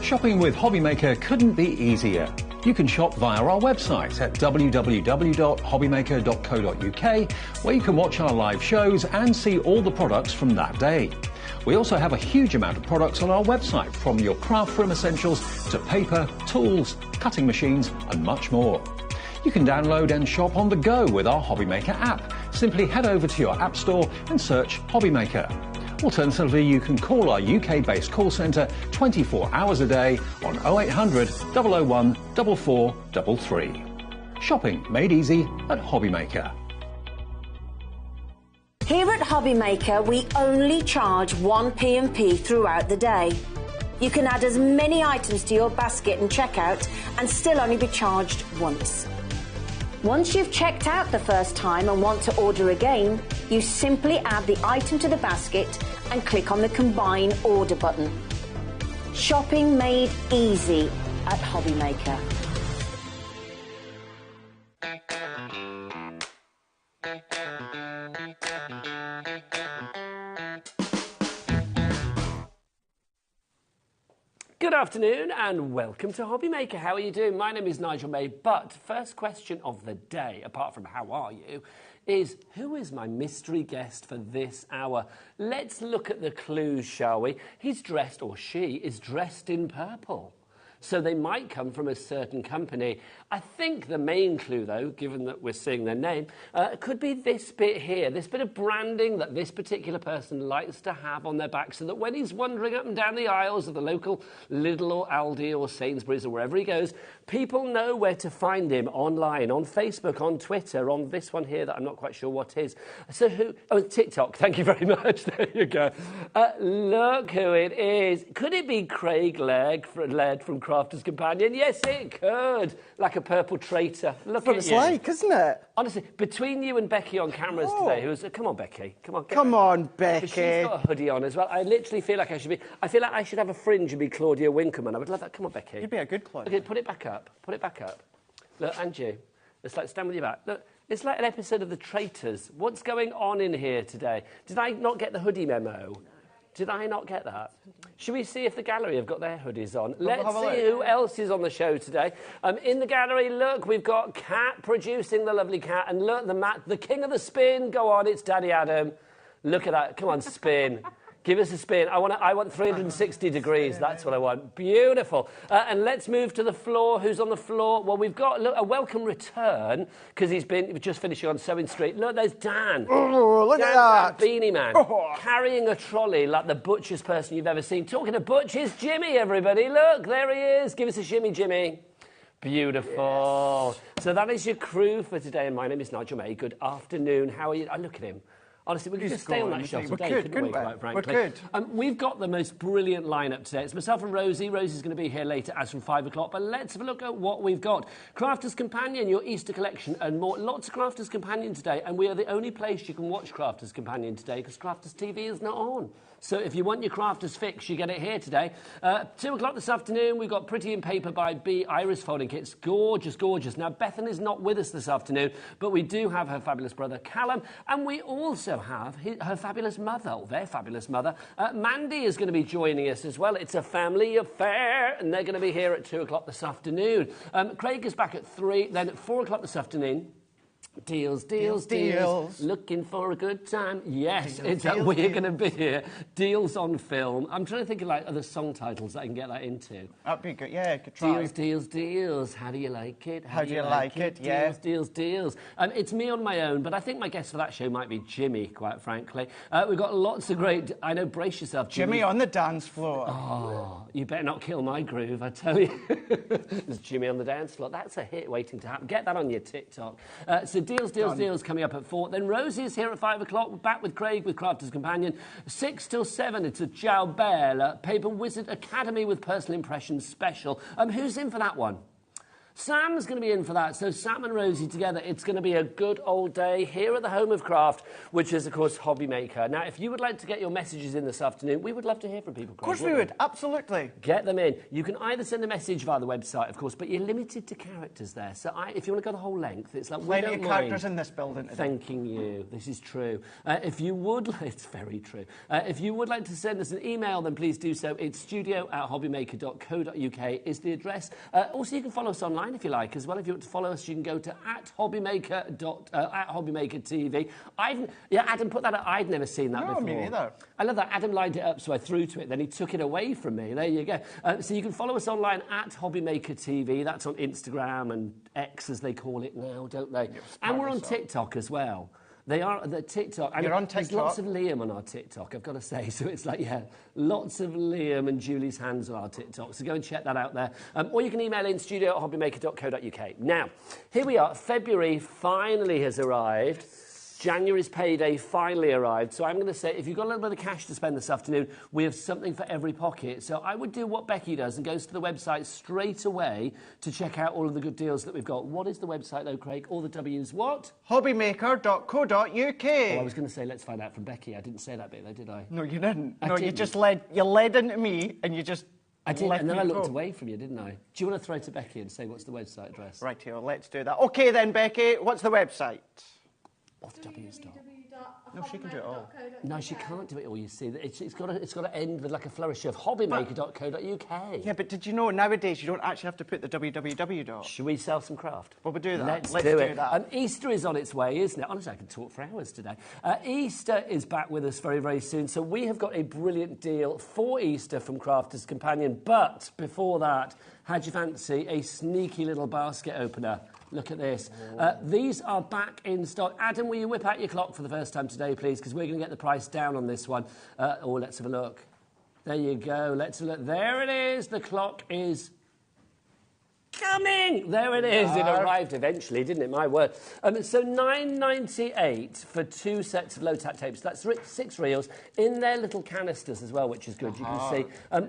Shopping with HobbyMaker couldn't be easier. You can shop via our website at www.hobbymaker.co.uk, where you can watch our live shows and see all the products from that day. We also have a huge amount of products on our website, from your craft room essentials to paper, tools, cutting machines and much more. You can download and shop on the go with our HobbyMaker app. Simply head over to your app store and search HobbyMaker. Alternatively, you can call our UK-based call centre 24 hours a day on 0800 001 4433. Shopping made easy at HobbyMaker. Here at HobbyMaker, we only charge 1 P&P throughout the day. You can add as many items to your basket and checkout and still only be charged once. Once you've checked out the first time and want to order again, you simply add the item to the basket and click on the Combine Order button. Shopping made easy at HobbyMaker. Good afternoon and welcome to HobbyMaker. How are you doing? My name is Nigel May, but first question of the day, apart from how are you, is who is my mystery guest for this hour? Let's look at the clues, shall we? He's dressed, or she is dressed in purple. So they might come from a certain company. I think the main clue, though, given that we're seeing their name, could be this bit here, this bit of branding that this particular person likes to have on their back, so that when he's wandering up and down the aisles of the local Lidl or Aldi or Sainsbury's or wherever he goes, people know where to find him online, on Facebook, on Twitter, on this one here that I'm not quite sure what is. So who? Oh, TikTok. Thank you very much. There you go. Look who it is. Could it be Craig Laird from Crafter's Companion? Yes, it could. Like a purple traitor. Look at it's you. like, isn't it? Honestly, between you and Becky on cameras today, come on, Becky. Come on. Come on, Becky. She's got a hoodie on as well. I literally feel like I feel like I should have a fringe and be Claudia Winkleman. I would love that. Come on, Becky. You'd be a good Claudia. Okay, put it back up. Put it back up. Look, and you. It's like stand with your back. Look, it's like an episode of The Traitors. What's going on in here today? Did I not get the hoodie memo? Did I not get that? Should we see if the gallery have got their hoodies on? Let's see who else is on the show today. In the gallery, look, we've got Cat producing the lovely Cat. And look, the king of the spin. Go on, it's Daddy Adam. Look at that. Come on, spin. Give us a spin. I want 360 degrees. That's what I want. Beautiful. And let's move to the floor. Who's on the floor? Well, we've got a welcome return because he's just finishing on Sewing Street. Look, there's Dan. Oh, look at that. Beanie Man. Carrying a trolley like the butchest person you've ever seen. Talking to butchers, Jimmy, everybody. Look, there he is. Give us a shimmy, Jimmy. Beautiful. Yes. So that is your crew for today. And my name is Nigel May. Good afternoon. How are you? Oh, look at him. Honestly, we could just stay on that shot all day, couldn't we, quite frankly? We could. We've got the most brilliant lineup today. It's myself and Rosie. Rosie's going to be here later, as from 5 o'clock. But let's have a look at what we've got. Crafter's Companion, your Easter collection, and more. Lots of Crafter's Companion today. And we are the only place you can watch Crafter's Companion today because Crafter's TV is not on. So if you want your Crafter's fix, you get it here today. 2 o'clock this afternoon, we've got Pretty in Paper by B. Iris folding kits. Gorgeous, gorgeous. Now, Bethan is not with us this afternoon, but we do have her fabulous brother, Callum, and we also have her fabulous mother, or their fabulous mother. Mandy is going to be joining us as well. It's a family affair, and they're going to be here at 2 o'clock this afternoon. Craig is back at 3, then at 4 o'clock this afternoon. Deals. Looking for a good time. Yes, we're going to be here. Deals on film. I'm trying to think of like other song titles that I can get that into. That'd be good. Yeah, good try. Deals. How do you like it? How do you like it? Yeah. Deals. It's me on my own, but I think my guest for that show might be Jimmy, quite frankly. We've got lots of great... I know, brace yourself, Jimmy on the dance floor. Oh, you better not kill my groove, I tell you. There's Jimmy on the dance floor. That's a hit waiting to happen. Get that on your TikTok. So Deals coming up at 4. Then Rosie is here at 5 o'clock. We're back with Craig with Crafter's Companion. 6 till 7, it's a Ciao Bella Paper Wizard Academy with Personal Impressions special. Who's in for that one? Sam's going to be in for that. So Sam and Rosie together, it's going to be a good old day here at the home of craft, which is, of course, HobbyMaker. Now, if you would like to get your messages in this afternoon, we would love to hear from people. Of course we would, absolutely. Get them in. You can either send a message via the website, of course, but you're limited to characters there. So if you want to go the whole length, it's like, we Plenty don't of mind characters in this building today. thanking you. This is true. If you would, it's very true. If you would like to send us an email, then please do so. It's studio@hobbymaker.co.uk is the address. Also, you can follow us online if you like as well. If you want to follow us, you can go to @HobbyMaker TV. Adam put that up. I'd never seen that before. No, me neither. I love that. Adam lined it up, so I threw to it. Then he took it away from me. There you go. So you can follow us online @HobbyMaker TV. That's on Instagram and X, as they call it now, don't they? And we're on TikTok as well. They are the TikTok. You're on There's TikTok. lots of Liam on our TikTok, I've got to say. So it's like, lots of Liam and Julie's hands on our TikTok. So go and check that out there. Or you can email in studio@hobbymaker.co.uk. Now, here we are. February finally has arrived. January's payday finally arrived. So I'm going to say, if you've got a little bit of cash to spend this afternoon, we have something for every pocket. So I would do what Becky does and goes to the website straight away to check out all of the good deals that we've got. What is the website, though, Craig? All the W's what? HobbyMaker.co.uk. Oh, I was going to say, let's find out from Becky. I didn't say that bit, though, did I? No, you didn't. I No, didn't. you just led into me and you just I did, let and then me I looked go. away from you, didn't I? Do you want to throw to Becky and say what's the website address? Right here, let's do that. Okay then, Becky, what's the website? What's the W stop? No, she can do it all. No, she can't do it all, you see. It's got to end with like a flourish of hobbymaker.co.uk. Yeah, but did you know nowadays you don't actually have to put the www dot? Should we sell some craft? Well, we'll do that. Let's Let's do do it. that. Easter is on its way, isn't it? Honestly, I could talk for hours today. Easter is back with us very, very soon. So we have got a brilliant deal for Easter from Crafters Companion. But before that, how'd you fancy a sneaky little basket opener? Look at this. These are back in stock. Adam, will you whip out your clock for the first time today, please? Because we're going to get the price down on this one. Let's have a look. There you go. Let's have a look. There it is. The clock is coming. There it is. It arrived eventually, didn't it? My word. So $9.98 for 2 sets of low-tack tapes. That's 6 reels in their little canisters as well, which is good. You can see.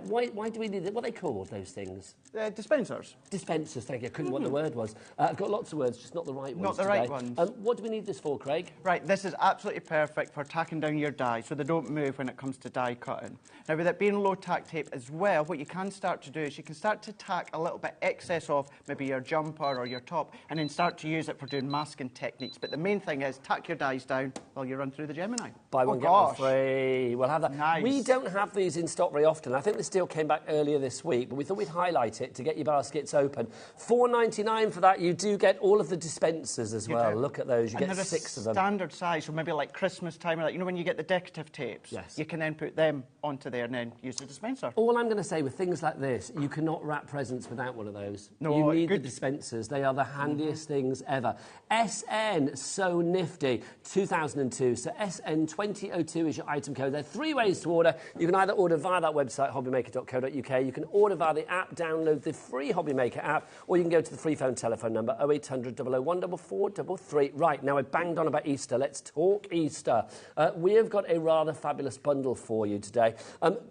Why do we need it? What are they called, those things? Dispensers. Dispensers, thank you. I couldn't what the word was. I've got lots of words, just not the right ones Not the today. right ones. What do we need this for, Craig? Right, this is absolutely perfect for tacking down your die so they don't move when it comes to die cutting. Now, with it being low-tack tape as well, what you can start to do is you can start to tack a little bit excess off maybe your jumper or your top and then start to use it for doing masking techniques. But the main thing is tack your dies down while you run through the Gemini. Buy one, get one free. We'll have that. Nice. We don't have these in stock very often. I think this deal came back earlier this week, but we thought we'd highlight it to get your baskets open. $4.99 for that. You do get all of the dispensers as well. Look at those. You get 6 of them. Standard size, so maybe like Christmas time, or like, you know, when you get the decorative tapes, yes, you can then put them onto there and then use the dispenser. All I'm going to say with things like this, you cannot wrap presents without one of those. No, you need the dispensers. They are the handiest things ever. SN, so nifty, 2002. So SN2002 is your item code. There are 3 ways to order. You can either order via that website, hobbymaker.co.uk. You can order via the app, download the free HobbyMaker app, or you can go to the free phone telephone number 0800 001 4433. Right, now I banged on about Easter. Let's talk Easter. We have got a rather fabulous bundle for you today.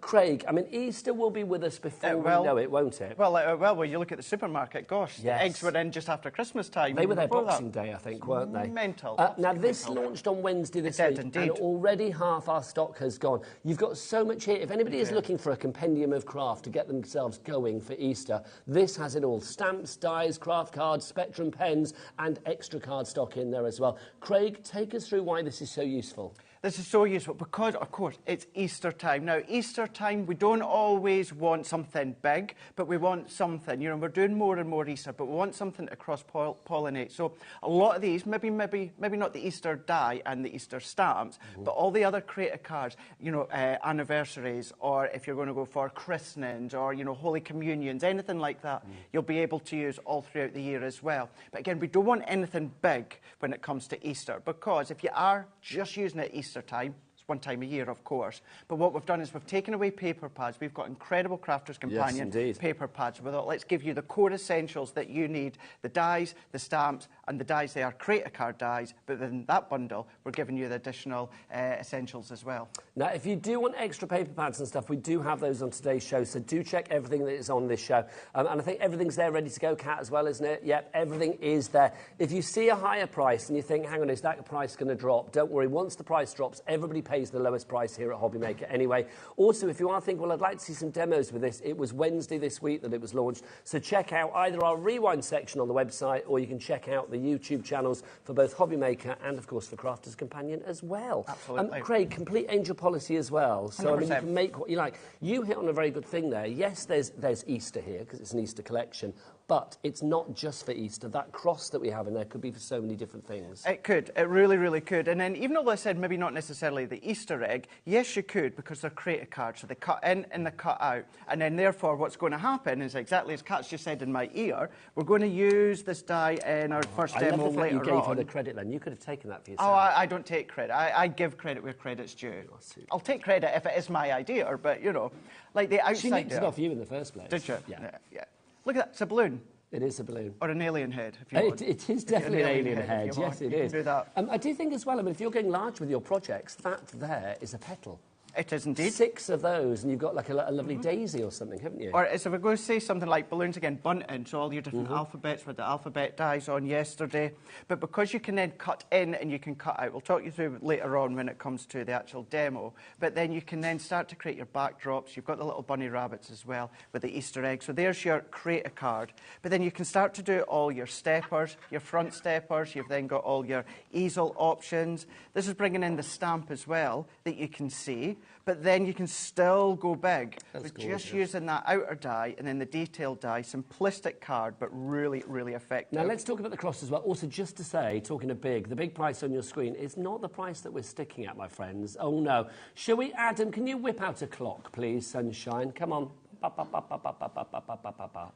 Craig, I mean, Easter will be with us before we know it, won't it? Well, when you look at the supermarket, gosh, the eggs were in just after Christmas time. They were there Boxing Day, I think, weren't they? Mental. Now, this launched on Wednesday this week, and already half our stock has gone. You've got so much here. If anybody is looking for a compendium of craft to get themselves going for Easter, this has it all. Stamps, dies, craft cards, Spectrum pens, and extra card stock in there as well. Craig, take us through why this is so useful. This is so useful because, of course, it's Easter time. Now, Easter time, we don't always want something big, but we want something. You know, we're doing more and more Easter, but we want something to cross-pollinate. So a lot of these, maybe not the Easter die and the Easter stamps, but all the other creative cards, you know, anniversaries, or if you're going to go for christenings or, you know, Holy Communions, anything like that, you'll be able to use all throughout the year as well. But again, we don't want anything big when it comes to Easter, because if you are just using it Easter time, it's one time a year, of course. But what we've done is we've taken away paper pads. We've got incredible Crafter's Companion paper pads. We thought, let's give you the core essentials that you need, the dies, the stamps, and the dies. They are Create-A-Card dies, but within that bundle, we're giving you the additional essentials as well. Now, if you do want extra paper pads and stuff, we do have those on today's show, so do check everything that is on this show. And I think everything's there ready to go, Kat, as well, isn't it? Yep, everything is there. If you see a higher price and you think, hang on, is that price going to drop? Don't worry, once the price drops, everybody pays the lowest price here at HobbyMaker anyway. Also, if you are thinking, well, I'd like to see some demos with this, it was Wednesday this week that it was launched, so check out either our Rewind section on the website, or you can check out the YouTube channels for both HobbyMaker and, of course, for Crafter's Companion as well. Absolutely. Craig, complete angel policy as well. So, 100%. I mean, you can make what you like. You hit on a very good thing there. Yes, there's Easter here, because it's an Easter collection, but it's not just for Easter. That cross that we have in there could be for so many different things. It could. It really, really could. And then even though I said maybe not necessarily the Easter egg, yes, you could, because they're Create-A-Card. So they cut in and they cut out. And then therefore what's going to happen is exactly as Kat's just said in my ear, we're going to use this die in our first demo love the fact later you gave her on. the credit then. You could have taken that for yourself. Oh, I don't take credit. I give credit where credit's due. I'll take credit if it is my idea, but, you know, like the outside... She nicked it off you in the first place. Did you? Yeah. Yeah. Look at that. It's a balloon. It is a balloon. Or an alien head, if you want. It is definitely an alien head. if you Yes, want. it You is. can do that. I do think as well, I mean, if you're going large with your projects, that there is a petal. It is indeed. 6 of those, and you've got like a lovely daisy or something, haven't you? Or as if we're going to say something like balloons again, bunting, so all your different alphabets with the alphabet dies on yesterday. But because you can then cut in and you can cut out, we'll talk you through later on when it comes to the actual demo, but then you can then start to create your backdrops. You've got the little bunny rabbits as well with the Easter egg. So there's your Create-A-Card. But then you can start to do all your steppers, your front steppers. You've then got all your easel options. This is bringing in the stamp as well that you can see. But then you can still go big with just using that outer die and then the detailed die. Simplistic card, but really, really effective. Now, let's talk about the cross as well. Also, just to say, talking of big, the big price on your screen is not the price that we're sticking at, my friends. Oh, no. Shall we, Adam, can you whip out a clock, please, Sunshine? Come on.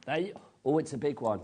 There you... Oh, it's a big one.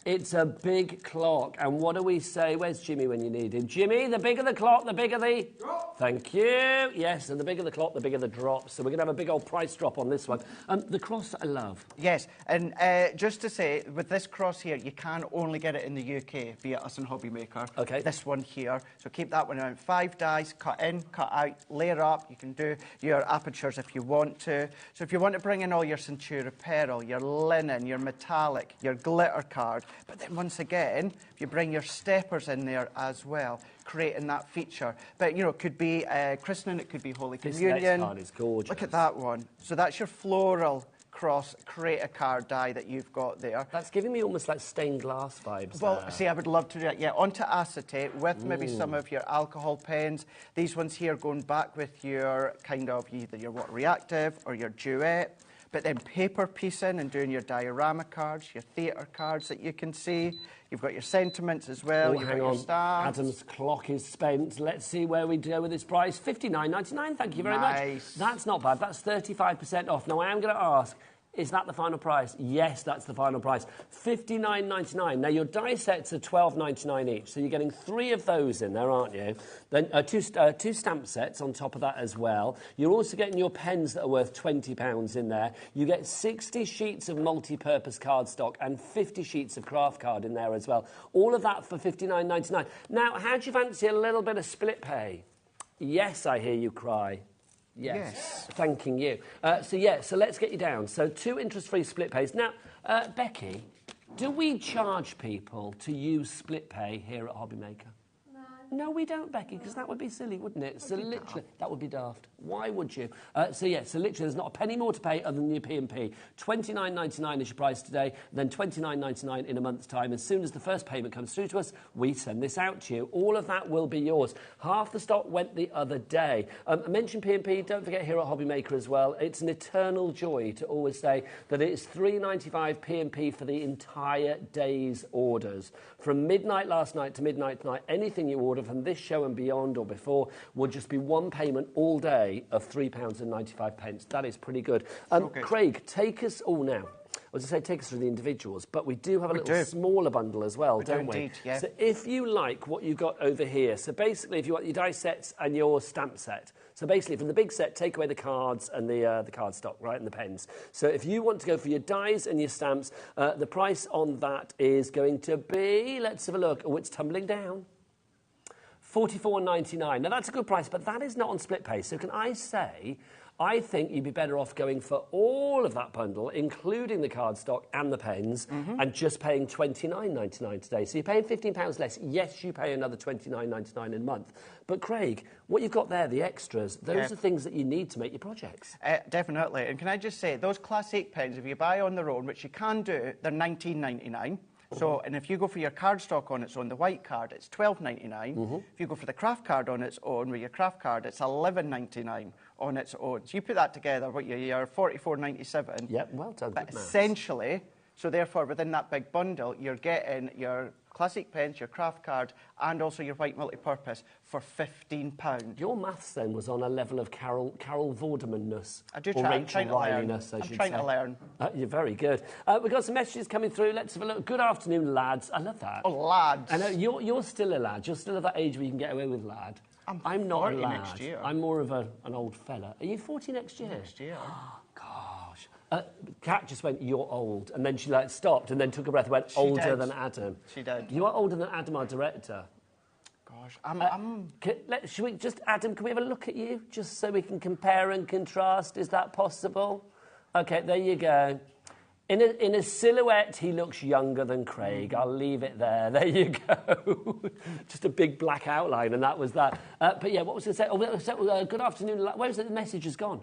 It's a big clock. And what do we say? Where's Jimmy when you need him? Jimmy, the bigger the clock, the bigger the... Drop. Thank you. Yes, and the bigger the clock, the bigger the drop. So we're going to have a big old price drop on this one. The cross I love. Yes, and just to say, with this cross here, you can only get it in the UK via us and HobbyMaker. Okay. This one here. So keep that one around. 5 dies, cut in, cut out, layer up. You can do your apertures if you want to. So if you want to bring in all your Centura Pearl, your linen, your metallic, your glitter card, but then once again, if you bring your steppers in there as well, creating that feature. But, you know, it could be christening, it could be Holy Communion. This next card is gorgeous. Look at that one. So that's your floral cross Create-A-Card die that you've got there. That's giving me almost like stained glass vibes. Well, there. see, I would love to do that. Yeah, onto acetate with maybe some of your alcohol pens. These ones here going back with your kind of either your reactive or your duet. But then paper piecing and doing your diorama cards, your theatre cards that you can see. You've got your sentiments as well. Oh, You've hang got on. your stamps. Adam's clock is spent. Let's see where we go with this price. $59.99. Thank you very much. That's not bad. That's 35% off. Now, I am going to ask, is that the final price? Yes, that's the final price. $59.99. Now, your die sets are $12.99 each, so you're getting 3 of those in there, aren't you? Then two stamp sets on top of that as well. You're also getting your pens that are worth £20 in there. You get 60 sheets of multi-purpose cardstock and 50 sheets of craft card in there as well. All of that for $59.99. Now, how do you fancy a little bit of split pay? Yes, I hear you cry. Yes. Thanking you. So let's get you down. So 2 interest-free split pays. Now, Becky, do we charge people to use split pay here at HobbyMaker? No, we don't, Becky, because that would be silly, wouldn't it? So literally, that would be daft. Why would you? So literally, there's not a penny more to pay other than your P&P. $29.99 is your price today, then $29.99 in a month's time. As soon as the first payment comes through to us, we send this out to you. All of that will be yours. Half the stock went the other day. I mentioned P&P. Don't forget here at HobbyMaker as well. It's an eternal joy to always say that it is $3.95 P&P for the entire day's orders. From midnight last night to midnight tonight, anything you order from this show and beyond or before would just be one payment all day of £3.95. That is pretty good. Craig, take us all now. I was going to say take us through the individuals, but we do have a little smaller bundle as well, don't we? Indeed, yeah. So if you like what you've got over here, so basically if you want your die sets and your stamp set, So basically, from the big set, take away the cards and the cardstock, right, and the pens. So if you want to go for your dies and your stamps, the price on that is going to be, let's have a look. Oh, it's tumbling down. $44.99. Now, that's a good price, but that is not on split pay. So can I say, I think you'd be better off going for all of that bundle, including the cardstock and the pens, and just paying $29.99 today. So you're paying £15 less. Yes, you pay another $29.99 in a month. But Craig, what you've got there, the extras, those are things that you need to make your projects. Definitely. And can I just say, those classic pens, if you buy on their own, which you can do, they're $19.99. So, and if you go for your cardstock on its own, the white card, it's $12.99. If you go for the craft card on its own, with your craft card, it's $11.99 on its own. So you put that together, what you're $44.97. Yep, well done. But essentially, so therefore, within that big bundle, you're getting your classic pens, your craft card, and also your white multi-purpose for £15. Your maths then was on a level of Carol Vorderman-ness. I do or try. Rachel Riley-ness, I should say. I'm trying to learn. You're very good. We've got some messages coming through. Let's have a look. Good afternoon, lads. I love that. Oh, lads. I know, you're still a lad. You're still at that age where you can get away with lad. I'm not a lad. Next year. I'm more of an old fella. Are you 40 next year? Next year. Gosh. Kat just went, you're old. And then she stopped and then took a breath and went, older than Adam. She did. You are older than Adam, our director. Gosh, Should we just, Adam, can we have a look at you? Just so we can compare and contrast. Is that possible? OK, there you go. In a silhouette, he looks younger than Craig. I'll leave it there. There you go. Just a big black outline, and that was that. But yeah, what was I going to say? Oh, good afternoon. Where's the message has gone?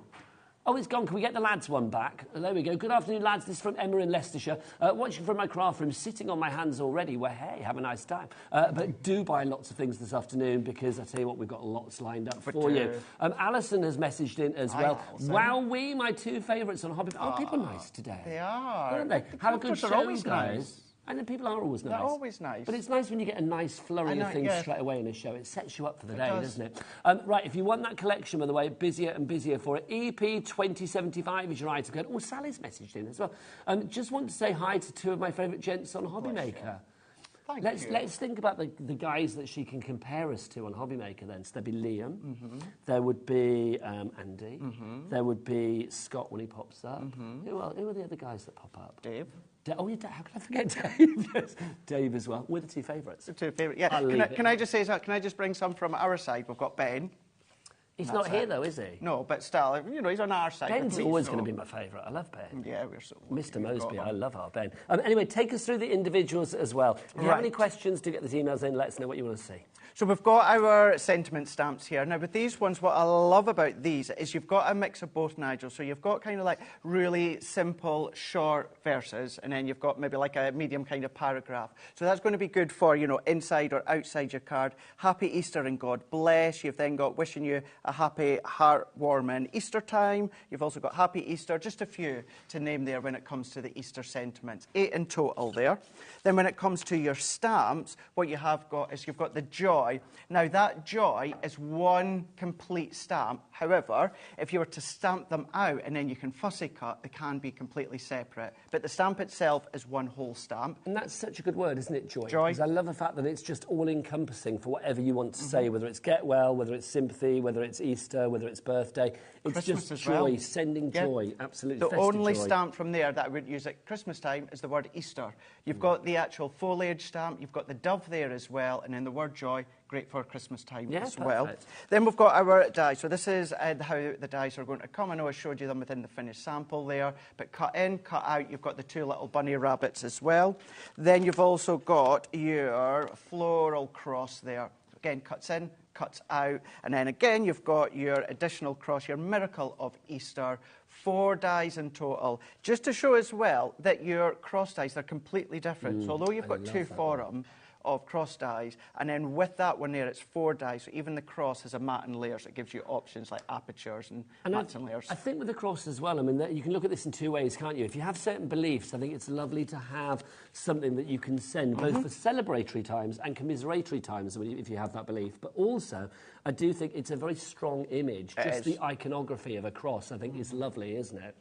Oh, it's gone. Can we get the lads one back? There we go. Good afternoon, lads. This is from Emma in Leicestershire. Watching from my craft room, sitting on my hands already. Well, hey, have a nice time. But do buy lots of things this afternoon because I tell you what, we've got lots lined up for you. Alison has messaged in as well. Wowee, my two favourites on Hobby. Oh, people are nice today. They are. Aren't they? Have a good show, always guys. Nice. And then people are always nice. They're always nice. But it's nice when you get a nice flurry of things straight away in a show. It sets you up for the day, doesn't it? Right, if you want that collection, by the way, busier and busier for it. EP 2075 is your item code. Oh, Sally's messaged in as well. Just want to say hi to two of my favourite gents on HobbyMaker. Let's think about the guys that she can compare us to on HobbyMaker then. So there'd be Liam, there would be Andy, there would be Scott when he pops up. Who are the other guys that pop up? Dave. Oh, yeah, how can I forget Dave? Yes, Dave as well. We're the two favourites. The two favourites, yeah. Can I just say, can I just bring some from our side? We've got Ben. He's not here, though, is he? No, but still, he's on our side. Ben's always going to be my favourite. I love Ben. Yeah, we're so Mr. Mosby, I love our Ben. Anyway, take us through the individuals as well. If you have any questions, do get those emails in. Let us know what you want to see. So we've got our sentiment stamps here. Now, with these ones, what I love about these is you've got a mix of both, Nigel. So you've got kind of like really simple, short verses, and then you've got maybe like a medium kind of paragraph. So that's going to be good for, inside or outside your card. Happy Easter and God bless. You've then got wishing you a happy, heartwarming Easter time. You've also got Happy Easter, just a few to name there when it comes to the Easter sentiments. 8 in total there. Then when it comes to your stamps, what you have got is you've got the joy. Now, that joy is one complete stamp. However, if you were to stamp them out and then you can fussy cut, they can be completely separate. But the stamp itself is one whole stamp. And that's such a good word, isn't it, joy? Joy. Because I love the fact that it's just all-encompassing for whatever you want to say, whether it's get well, whether it's sympathy, whether it's Easter, whether it's birthday. It's Christmas just as well. joy, sending joy, absolutely. The only stamp from there that I would use at Christmas time is the word Easter. You've got the actual foliage stamp, you've got the dove there as well, and then the word joy, great for Christmas time as well. Then we've got our die. So this is how the dies are going to come. I know I showed you them within the finished sample there, but cut in, cut out, you've got the two little bunny rabbits as well. Then you've also got your floral cross there. Again, cuts in, cuts out, and then again you've got your additional cross, your Miracle of Easter, 4 dies in total, just to show as well that your cross dies are completely different. So although you've got 2 for them of cross dies, and then with that one there it's 4 dies, so even the cross has a matte and layers. It gives you options like apertures and mattes and layers. I think with the cross as well, I mean, you can look at this in 2 ways, can't you? If you have certain beliefs, I think it's lovely to have something that you can send both for celebratory times and commiseratory times if you have that belief. But also, I do think it's a very strong image. Just the iconography of a cross, I think, is lovely, isn't it?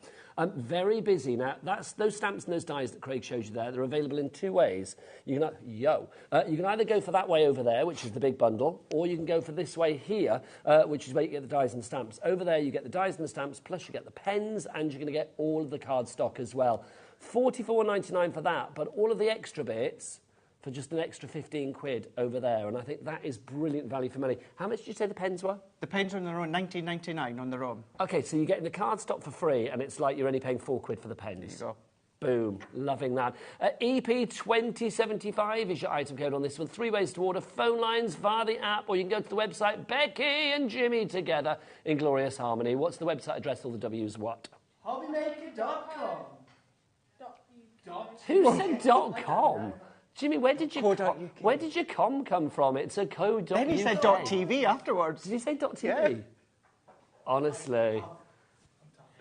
Very busy. Now, those stamps and those dies that Craig shows you there, they're available in 2 ways. You can either go for that way over there, which is the big bundle, or you can go for this way here, which is where you get the dies and stamps. Over there, you get the dies and the stamps, plus you get the pens, and you're going to get all of the cardstock as well. $44.99 for that, but all of the extra bits for just an extra 15 quid over there, and I think that is brilliant value for money. How much did you say the pens were? The pens on their own, $19.99 on their own. Okay, so you're getting the cardstock for free, and it's like you're only paying 4 quid for the pens. There you go. Boom, loving that. EP2075 is your item code on this one. 3 ways to order: phone lines, via the app, or you can go to the website. Becky and Jimmy together in glorious harmony. What's the website address? All the W's what? HobbyMaker.com. Who said .com? Jimmy, where did your com come from? It's a code. Then he said .tv afterwards. Did he say .tv? Yeah. Honestly.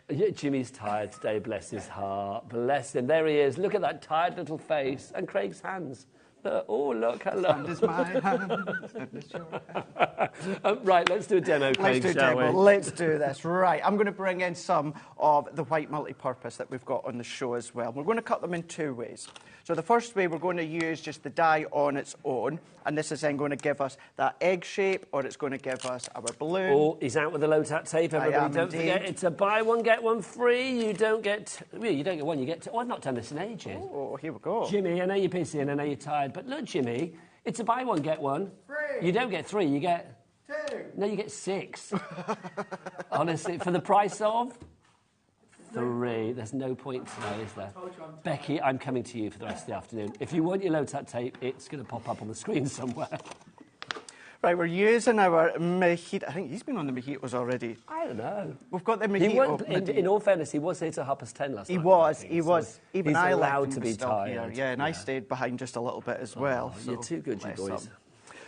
Yeah, Jimmy's tired today, bless his heart. Bless him. There he is. Look at that tired little face. And Craig's hands. Oh, look, hello. Stand is my hand. Stand is your hand. Right, let's do a demo, Craig, shall we? Let's do this. Right, I'm going to bring in some of the white multi-purpose that we've got on the show as well. We're going to cut them in 2 ways. So the first way, we're going to use just the die on its own, and this is then going to give us that egg shape, or it's going to give us our balloon. Oh, he's out with the low-tack tape, everybody. Don't forget, it's a buy one, get one free. You don't get one, you get two. Oh, I've not done this in ages. Oh, here we go. Jimmy, I know you're busy and I know you're tired, but look, Jimmy, it's a buy one, get one. Free. You don't get 3, you get... 2. No, you get 6. Honestly, for the price of... 3. There's no point today, is there? Becky, I'm coming to you for the rest of the afternoon. If you want your low-tack tape, it's going to pop up on the screen somewhere. Right, we're using our mojito. I think he's been on the mojitos already. I don't know. We've got the mojito. In all fairness, he was here to 10:30 last night. He was. So even he's I allowed left him to be still tired. Here. Yeah, and I stayed behind just a little bit as well. You're too good, you boys.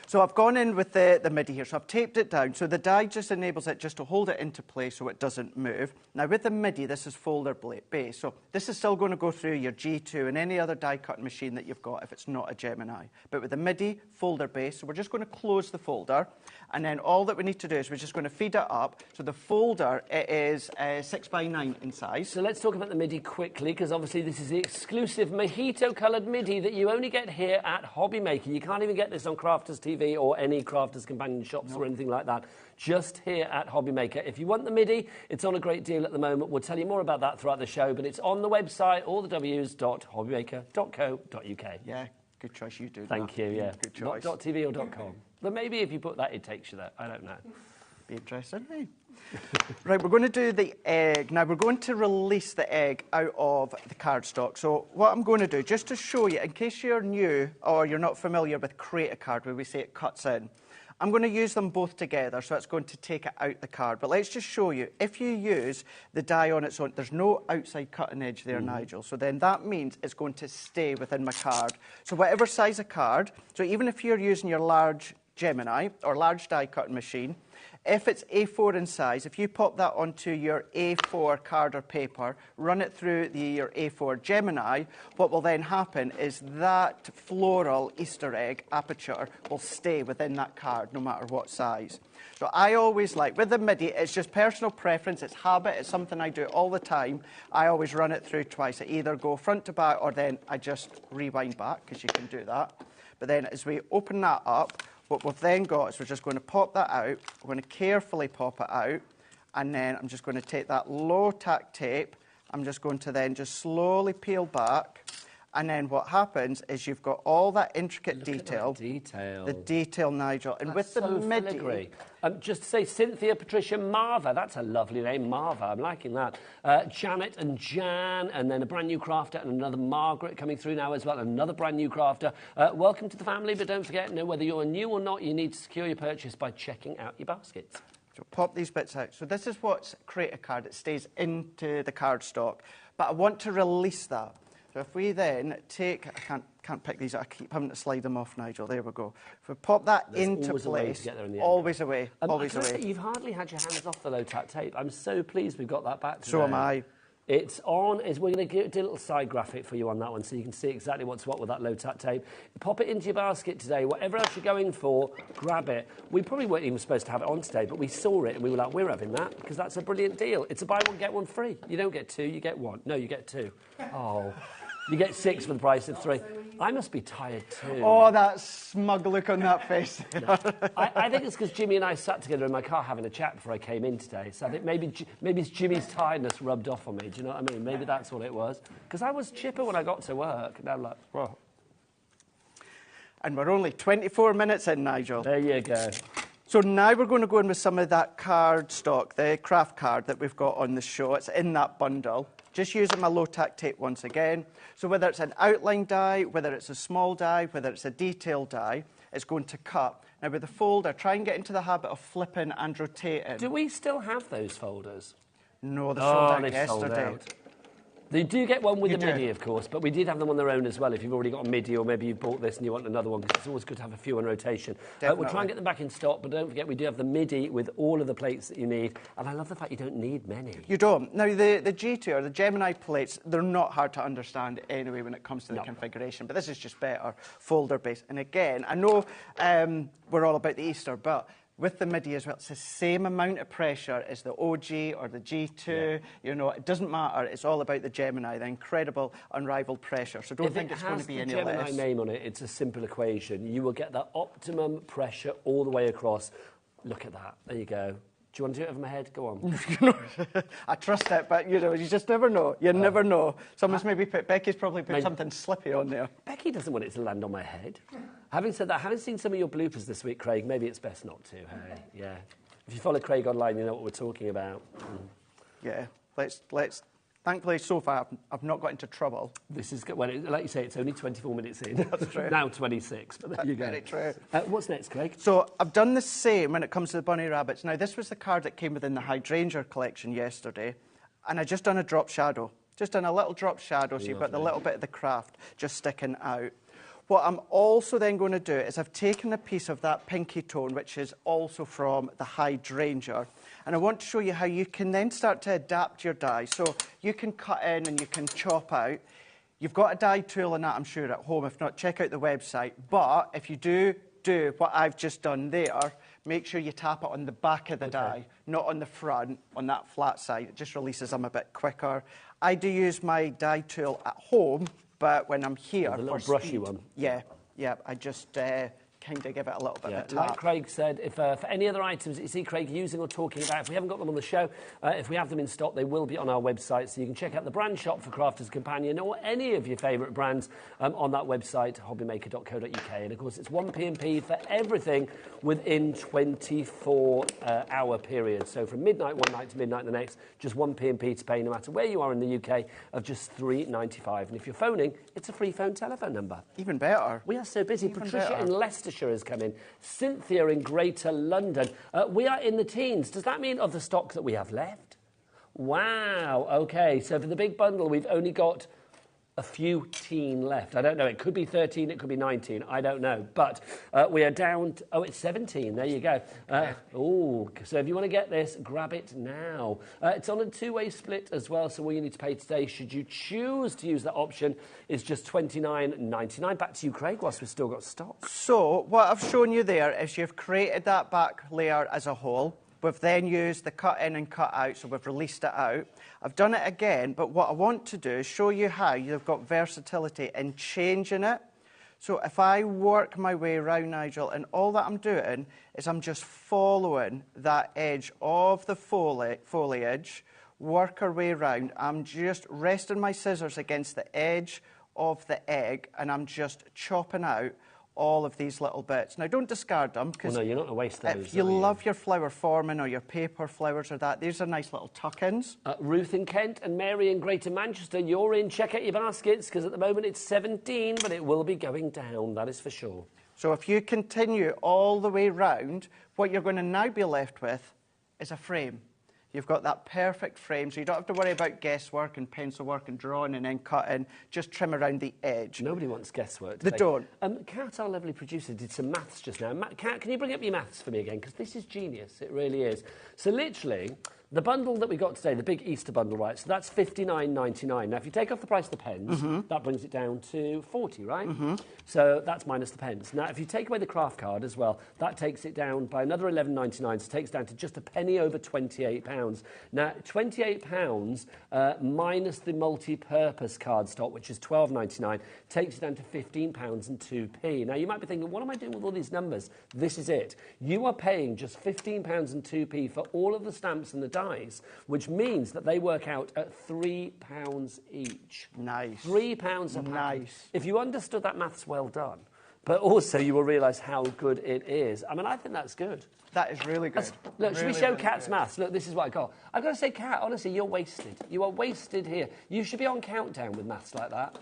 So I've gone in with the MIDI here, so I've taped it down. So the die just enables it just to hold it into place so it doesn't move. Now with the MIDI, this is folder base. So this is still going to go through your G2 and any other die cutting machine that you've got if it's not a Gemini. But with the MIDI, folder base, so we're just going to close the folder. And then all that we need to do is we're just going to feed it up. So the folder, it is 6x9 in size. So let's talk about the MIDI quickly, because obviously this is the exclusive mojito-coloured MIDI that you only get here at HobbyMaker. You can't even get this on Crafters TV or any Crafters companion shops or anything like that. Just here at HobbyMaker. If you want the MIDI, it's on a great deal at the moment. We'll tell you more about that throughout the show, but it's on the website, allthews.hobbymaker.co.uk. Yeah, good choice. You do that. Thank you, yeah. Good choice. Not .tv or .com. But maybe if you put that, it takes you there. I don't know. Be interesting, eh? Right, we're going to do the egg. Now, we're going to release the egg out of the cardstock. So what I'm going to do, just to show you, in case you're new or you're not familiar with Create a Card, where we say it cuts in, I'm going to use them both together, so it's going to take it out the card. But let's just show you, if you use the die on its own, there's no outside cutting edge there, Nigel. So then that means it's going to stay within my card. So whatever size of card, so even if you're using your large Gemini or large die cutting machine, if it's A4 in size, if you pop that onto your A4 card or paper, run it through your A4 Gemini, what will then happen is that floral Easter egg aperture will stay within that card no matter what size. So I always like, with the MIDI, it's just personal preference, it's habit, it's something I do all the time. I always run it through twice. I either go front to back or then I just rewind back, because you can do that. But then as we open that up, what we've then got is we're just going to pop that out. We're going to carefully pop it out. And then I'm just going to take that low tack tape. I'm just going to then just slowly peel back. And then what happens is you've got all that intricate detail. The detail, Nigel. And that's with the MIDI... filigree. Just to say, Cynthia Patricia Marva. That's a lovely name, Marva. I'm liking that. Janet and Jan, and then a brand new crafter, and another Margaret coming through now as well, another brand new crafter. Welcome to the family, but don't forget, whether you're new or not, you need to secure your purchase by checking out your baskets. So pop these bits out. So this is what's Create a Card. It stays into the cardstock. But I want to release that. So if we then take, I can't pick these up, I keep having to slide them off, Nigel. There we go. If we pop that into place, always away, always away. You've hardly had your hands off the low tack tape. I'm so pleased we've got that back today. So am I. It's on. We're going to do a little side graphic for you on that one so you can see exactly what's what with that low tack tape. Pop it into your basket today. Whatever else you're going for, grab it. We probably weren't even supposed to have it on today, but we saw it and we were like, we're having that because that's a brilliant deal. It's a buy one, get one free. You don't get two, you get one. No, you get two. Oh. You get 6 for the price of 3. I must be tired too. Oh, that smug look on that face. No. I think it's because Jimmy and I sat together in my car having a chat before I came in today. So I think maybe it's Jimmy's tiredness rubbed off on me. Do you know what I mean? Maybe that's what it was. Because I was chipper when I got to work. Now I'm like, whoa. And we're only 24 minutes in, Nigel. There you go. So now we're going to go in with some of that cardstock, the craft card that we've got on the show. It's in that bundle. Just using my low tack tape once again. So whether it's an outline die, whether it's a small die, whether it's a detail die, it's going to cut. Now with the folder, try and get into the habit of flipping and rotating. Do we still have those folders? No, they're sold out yesterday. Sold out. They do get one with You the do. MIDI, of course, but we did have them on their own as well if you've already got a MIDI or maybe you bought this and you want another one, because it's always good to have a few on rotation. We'll try and get them back in stock, but don't forget we do have the MIDI with all of the plates that you need, and I love the fact you don't need many. You don't. Now, the G2 or the Gemini plates, they're not hard to understand anyway when it comes to the configuration, but this is just better folder-based. And again, I know we're all about the Easter, but with the MIDI as well, it's the same amount of pressure as the OG or the G2. Yeah. You know, it doesn't matter. It's all about the Gemini, the incredible, unrivaled pressure. So don't think it's going to be any less. If it has the Gemini name on it, it's a simple equation. You will get that optimum pressure all the way across. Look at that. There you go. Do you want to do it over my head? Go on. I trust it, but, you know, you just never know. You never know. Someone's maybe Becky's probably put something slippy on there. Becky doesn't want it to land on my head. Having said that, having seen some of your bloopers this week, Craig, maybe it's best not to, hey? Yeah. If you follow Craig online, you know what we're talking about. Yeah. Let's. Thankfully, so far, I've not got into trouble. This is good. Well, like you say, it's only 24 minutes in. That's true. Now 26, but there you go. Very true. What's next, Craig? So I've done the same when it comes to the bunny rabbits. Now, this was the card that came within the Hydrangea collection yesterday, and I just done a drop shadow. Just done a little drop shadow, so you've got the little bit of the craft just sticking out. What I'm also then going to do is I've taken a piece of that pinky tone, which is also from the Hydrangea, and I want to show you how you can then start to adapt your die. So you can cut in and you can chop out. You've got a die tool and that, I'm sure, at home. If not, check out the website. But if you do what I've just done there, make sure you tap it on the back of the die, not on the front, on that flat side. It just releases them a bit quicker. I do use my die tool at home, but when I'm here, the little brushy one. Yeah, I just kind of give it a little bit of a tap. Like Craig said, if for any other items that you see Craig using or talking about, if we haven't got them on the show, if we have them in stock, they will be on our website, so you can check out the brand shop for Crafters Companion or any of your favourite brands on that website, hobbymaker.co.uk. And of course, it's 1p&p for everything within 24-hour period. So from midnight one night to midnight the next, just 1p&p to pay no matter where you are in the UK of just £3.95. And if you're phoning, it's a free phone telephone number. Even better. We are so busy. Even Patricia better. in Leicestershire has come in. Cynthia in Greater London. We are in the teens. Does that mean of the stock that we have left? Wow. Okay. So for the big bundle, we've only got a few teen left. I don't know. It could be 13. It could be 19. I don't know. But we are down to, it's 17. There you go. So if you want to get this, grab it now. It's on a two-way split as well. So all you need to pay today, should you choose to use that option, is just $29.99. Back to you, Craig, whilst we've still got stock. So what I've shown you there is you've created that back layer as a whole. We've then used the cut in and cut out, so we've released it out. I've done it again, but what I want to do is show you how you've got versatility in changing it. So if I work my way around, Nigel, and all that I'm doing is I'm just following that edge of the foliage, work our way around. I'm just resting my scissors against the edge of the egg, and I'm just chopping out all of these little bits. Now, don't discard them, because no, you're not going to waste those. If you love your flower forming or your paper flowers or that, these are nice little tuck-ins. Ruth in Kent and Mary in Greater Manchester, you're in. Check out your baskets, because at the moment it's 17, but it will be going down, that is for sure. So if you continue all the way round, what you're going to now be left with is a frame. You've got that perfect frame, so you don't have to worry about guesswork and pencil work and drawing and then cutting. Just trim around the edge. Nobody wants guesswork. They don't. Kat, our lovely producer, did some maths just now. Kat, can you bring up your maths for me again? Because this is genius. It really is. So literally, The bundle that we got today, the big Easter bundle, right, so that's $59.99. Now, if you take off the price of the pens, that brings it down to $40, right? So that's minus the pens. Now, if you take away the craft card as well, that takes it down by another $11.99, so it takes down to just a penny over £28. Now, £28 minus the multi-purpose cardstock, which is $12.99, takes it down to £15 and 2p. Now, you might be thinking, what am I doing with all these numbers? This is it. You are paying just £15 and 2p for all of the stamps and the dies, which means that they work out at £3 each. Nice. £3 a pack. Nice. If you understood that maths, well done. But also you will realise how good it is. I mean, I think that's good. That is really good. Look, should we Really, show really Kat's good. maths? Look, this is what I got. I've got to say, Kat, honestly, you're wasted. You are wasted here. You should be on Countdown with maths like that.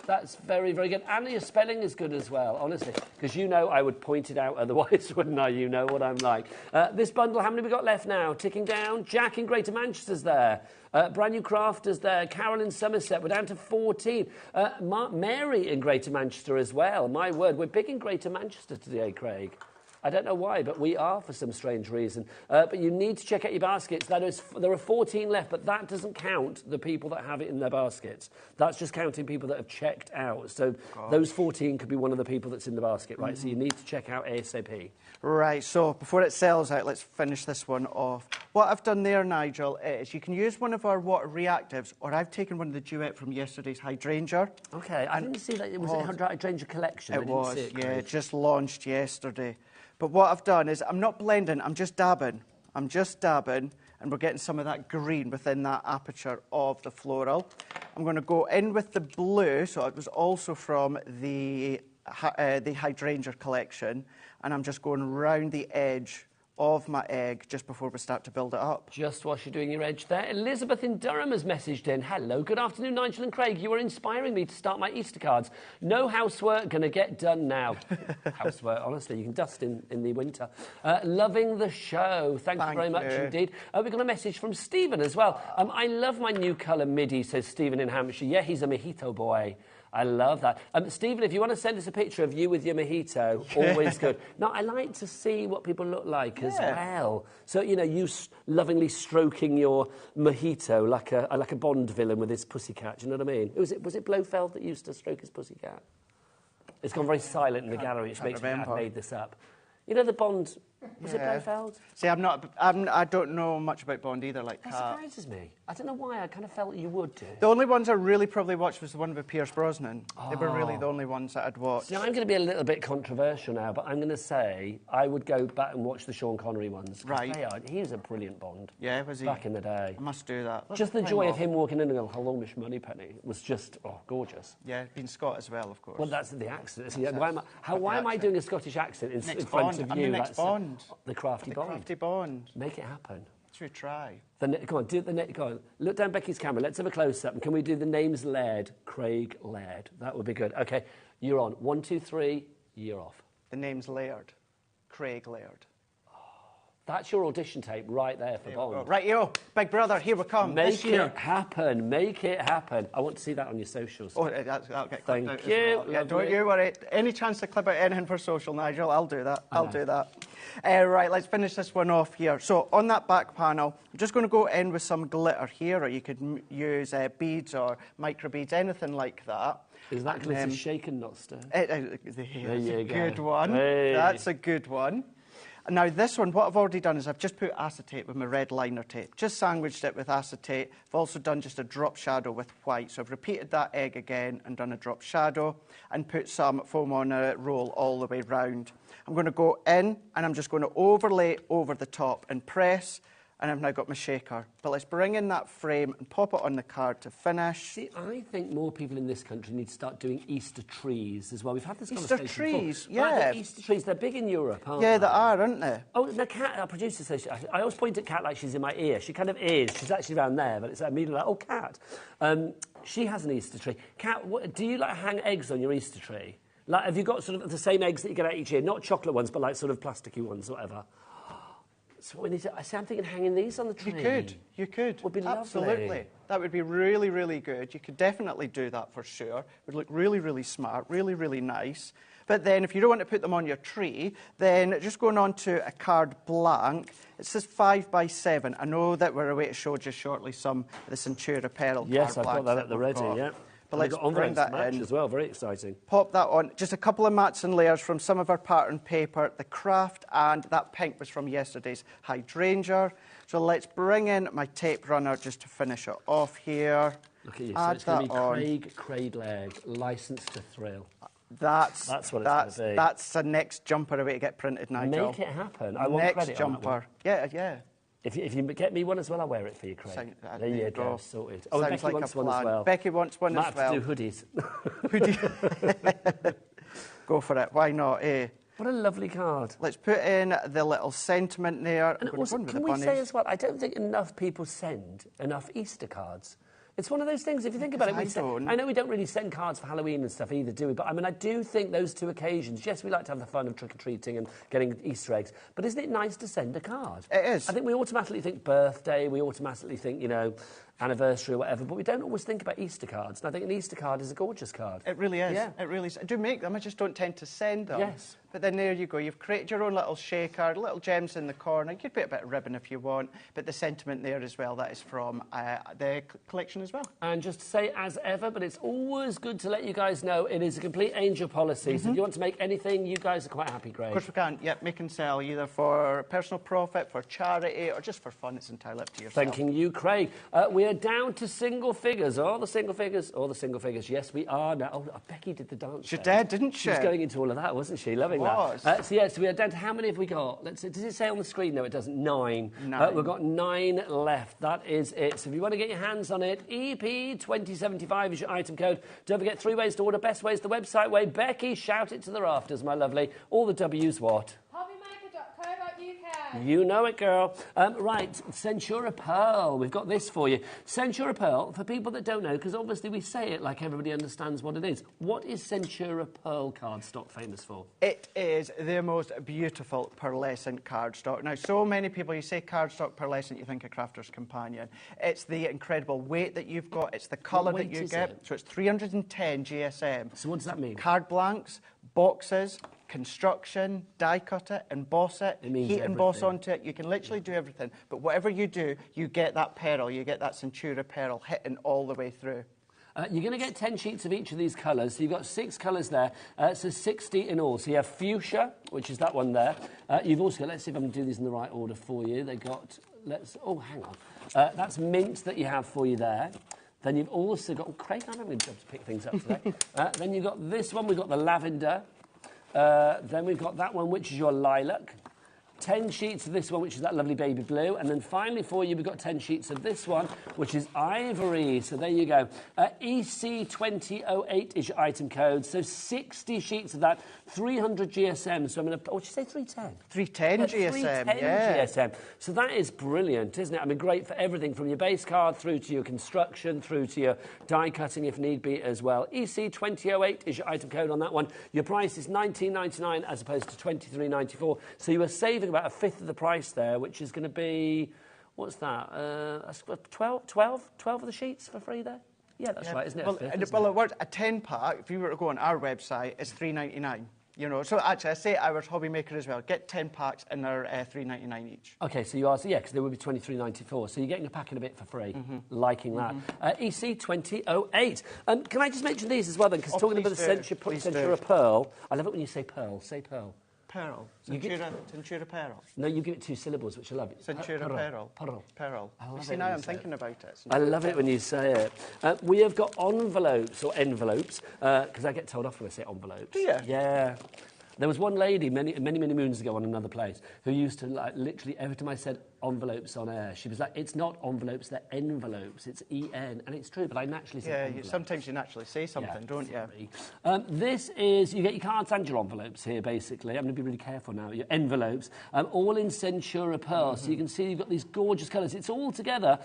That's very, very good. And your spelling is good as well, honestly, because you know I would point it out otherwise, wouldn't I? You know what I'm like. This bundle, how many have we got left now? Ticking down. Jack in Greater Manchester's there. Brand New Crafters there. Carol in Somerset. We're down to 14. Mary in Greater Manchester as well. My word, we're big in Greater Manchester today, Craig. I don't know why, but we are for some strange reason. But you need to check out your baskets. There are 14 left, but that doesn't count the people that have it in their baskets. That's just counting people that have checked out. So those 14 could be one of the people that's in the basket, right? So you need to check out ASAP. Right, so before it sells out, let's finish this one off. What I've done there, Nigel, is you can use one of our water reactives, or I've taken one of the duet from yesterday's hydrangea. OK, I didn't see that. It was a hydrangea collection. It was, yeah, it just launched yesterday. But what I've done is I'm not blending, I'm just dabbing. I'm just dabbing, and we're getting some of that green within that aperture of the floral. I'm going to go in with the blue, so it was also from the hydrangea collection, and I'm just going round the edge of my egg just before we start to build it up. Just whilst you're doing your edge there, Elizabeth in Durham has messaged in. Hello, good afternoon, Nigel and Craig. You are inspiring me to start my Easter cards. No housework, going to get done now. Housework, honestly, you can dust in the winter. Loving the show. Thank you very much indeed. We've got a message from Stephen as well. I love my new colour midi, says Stephen in Hampshire. Yeah, he's a mojito boy. I love that. Stephen, if you want to send us a picture of you with your mojito, always good. Now, I like to see what people look like as well. So, you know, you lovingly stroking your mojito like a Bond villain with his pussycat, do you know what I mean? Was it Blofeld that used to stroke his pussycat? It's gone very silent in the gallery, which makes me think I made this up. You know the Bond... Was it Blofeld? See, I don't know much about Bond either, like that. That surprises me. I don't know why. I kind of felt you would do. The only ones I really probably watched was the one with Pierce Brosnan. They were really the only ones that I'd watched. See, I'm going to be a little bit controversial now, but I'm going to say I would go back and watch the Sean Connery ones. Right. He was a brilliant Bond. Yeah, was he? Back in the day. I must do that. Just the joy of him walking in and going, hello, Miss Moneypenny, was just, gorgeous. Yeah, being Scot as well, of course. Well, that's the accent. See, why am I doing a Scottish accent in front of you? I'm the next Bond. The crafty Bond. Crafty Bond. Make it happen. Should try. Come on, do the go on. Look down Becky's camera. Let's have a close-up. And can we do the names Laird? Craig Laird. That would be good. OK, you're on. 1, 2, 3, you're off. The name's Laird. Craig Laird. That's your audition tape right there for Bond. Right, yo, Big Brother, here we come. Make it happen. Make it happen. I want to see that on your socials. Oh, that'll get clipped Thank out you. as well. Yeah, don't you worry. Any chance to clip out anything for social, Nigel, I'll do that. I'll do that. Right, let's finish this one off here. So on that back panel, I'm just going to go in with some glitter here, or you could use beads or micro beads, anything like that. Is that glitter shaken, not stirred? There you go. Good one. Hey. That's a good one. Now this one, what I've already done is I've just put acetate with my red liner tape. Just sandwiched it with acetate. I've also done just a drop shadow with white. So I've repeated that egg again and done a drop shadow and put some foam on a roll all the way round. I'm going to go in and I'm just going to overlay over the top and press. And I've now got my shaker. But let's bring in that frame and pop it on the card to finish. See, I think more people in this country need to start doing Easter trees as well. We've had this Easter conversation trees, before. yeah. Right, Easter trees, they're big in Europe, aren't they? Yeah, they are, aren't they? Oh, the Kat, our producer says, I always point at Kat like she's in my ear. She kind of is. She's actually around there, but it's immediately like, oh, Kat. She has an Easter tree. Kat, do you like hang eggs on your Easter tree? Like, have you got sort of the same eggs that you get out each year? Not chocolate ones, but like sort of plasticky ones, whatever. So we need to, I'm thinking hanging these on the tree. You could. Would be Absolutely. lovely. That would be really, really good. You could definitely do that for sure. It would look really, really smart, really, really nice. But then if you don't want to put them on your tree, then just going on to a card blank, it says 5 by 7. I know that we're away to show just shortly some of the Centura Pearl Yes, card I've got blanks that at the we've ready, got. yeah. But We've let's got bring envelopes that to match in. as well, very exciting. Pop that on. Just a couple of mats and layers from some of our pattern paper, the craft, and that pink was from yesterday's hydrangea. So let's bring in my tape runner just to finish it off here. Look at you, so Add it's going to that be on. Craig Leg, Licensed to Thrill. That's what it's going to be. That's the next jumper away to get printed, Nigel. Make it happen. I want next credit jumper. on that one. Yeah, yeah. If you get me one as well, I'll wear it for you, Craig. There you go, sorted. Oh, Sounds Becky like wants a one plan. as well. Becky wants one Might as well. have to do hoodies. Go for it. Why not, eh? What a lovely card. Let's put in the little sentiment there. And also, can we say as well, I don't think enough people send enough Easter cards. It's one of those things, if you think about it, I know we don't really send cards for Halloween and stuff either, do we? But I mean, I do think those two occasions, yes, we like to have the fun of trick-or-treating and getting Easter eggs, but isn't it nice to send a card? It is. I think we automatically think birthday, we automatically think, you know, anniversary or whatever, but we don't always think about Easter cards. And I think an Easter card is a gorgeous card. It really is. Yeah. It really is. I do make them, I just don't tend to send them. Yes. But then there you go. You've created your own little shaker, little gems in the corner. You could put a bit of ribbon if you want, but the sentiment there as well, that is from the collection as well. And just to say, as ever, but it's always good to let you guys know it is a complete angel policy. So if you want to make anything, you guys are quite happy, Greg. Of course we can. Yep, make and sell, either for personal profit, for charity, or just for fun. It's entirely up to yourself. Thanking you, Craig. We are down to single figures. All the single figures. All the single figures. Yes, we are now. Oh, Becky did the dance. She did, didn't she? She was going into all of that, wasn't she? Loving that. So we are down to how many have we got? Let's see. Does it say on the screen? No, it doesn't. 9. We've got 9 left. That is it. So if you want to get your hands on it, EP2075 is your item code. Don't forget 3 ways to order. Best way is the website way. Becky, shout it to the rafters, my lovely. All the W's what? HobbyMaker.co.uk. You know it, girl. Right, Centura Pearl. We've got this for you. Centura Pearl, for people that don't know, because obviously we say it like everybody understands what it is. What is Centura Pearl cardstock famous for? It is the most beautiful pearlescent cardstock. Now, so many people, you say cardstock pearlescent, you think a crafter's companion. It's the incredible weight that you've got. It's the colour that you get. So it's 310 GSM. So what does that mean? Card blanks, boxes, construction, die cut it, emboss it, heat emboss onto it. You can literally do everything. But whatever you do, you get that pearl, you get that Centura Pearl hitting all the way through. You're going to get 10 sheets of each of these colours. So you've got 6 colours there. So 60 in all. So you have fuchsia, which is that one there. You've also got, let's see if I can do these in the right order for you. They've got, oh, hang on. That's mint that you have for you there. Then you've also got, Craig, I'm having a job to pick things up today. Then you've got this one, we've got the lavender. Then we've got that one, which is your lilac. 10 sheets of this one, which is that lovely baby blue. And then finally for you, we've got 10 sheets of this one, which is ivory. So there you go. EC2008 is your item code. So 60 sheets of that, 300 GSM. So I'm going to, what did you say, 310? 310 GSM, 310 yeah. GSM. So that is brilliant, isn't it? I mean, great for everything from your base card through to your construction, through to your die cutting if need be as well. EC2008 is your item code on that one. Your price is $19.99 as opposed to $23.94. So you are saving about a fifth of the price there, which is going to be, what's that? 12 of the sheets for free there? Yeah, that's right, isn't it? Well, it works. A 10-pack, if you were to go on our website, is $3.99. You know, so actually, I say ours HobbyMaker as well. Get 10 packs and they're $3.99 each. Okay, so you are, yeah, because they would be $23.94. So you're getting a pack and a bit for free. Liking that. EC2008. Can I just mention these as well then? Because talking about the Centura Pearl, I love it when you say pearl. Say pearl. Pearl. Centura Pearl. No, you give it 2 syllables, which I love. Centura Pearl. Pearl. Pearl. I love you see, it now when I'm you say thinking about it. I love it when you say it. We have got envelopes, because I get told off when I say envelopes. Do you? Yeah. There was one lady many moons ago on another place who used to, like, literally every time I said envelopes on air, she was like, it's not envelopes, they're envelopes, it's E-N. And it's true, but I naturally say envelopes. Sometimes you naturally say something, don't you? This is, you get your cards and your envelopes here, basically. I'm going to be really careful now. Your envelopes, all in Centura Pearl. So you can see you've got these gorgeous colours. It's all together,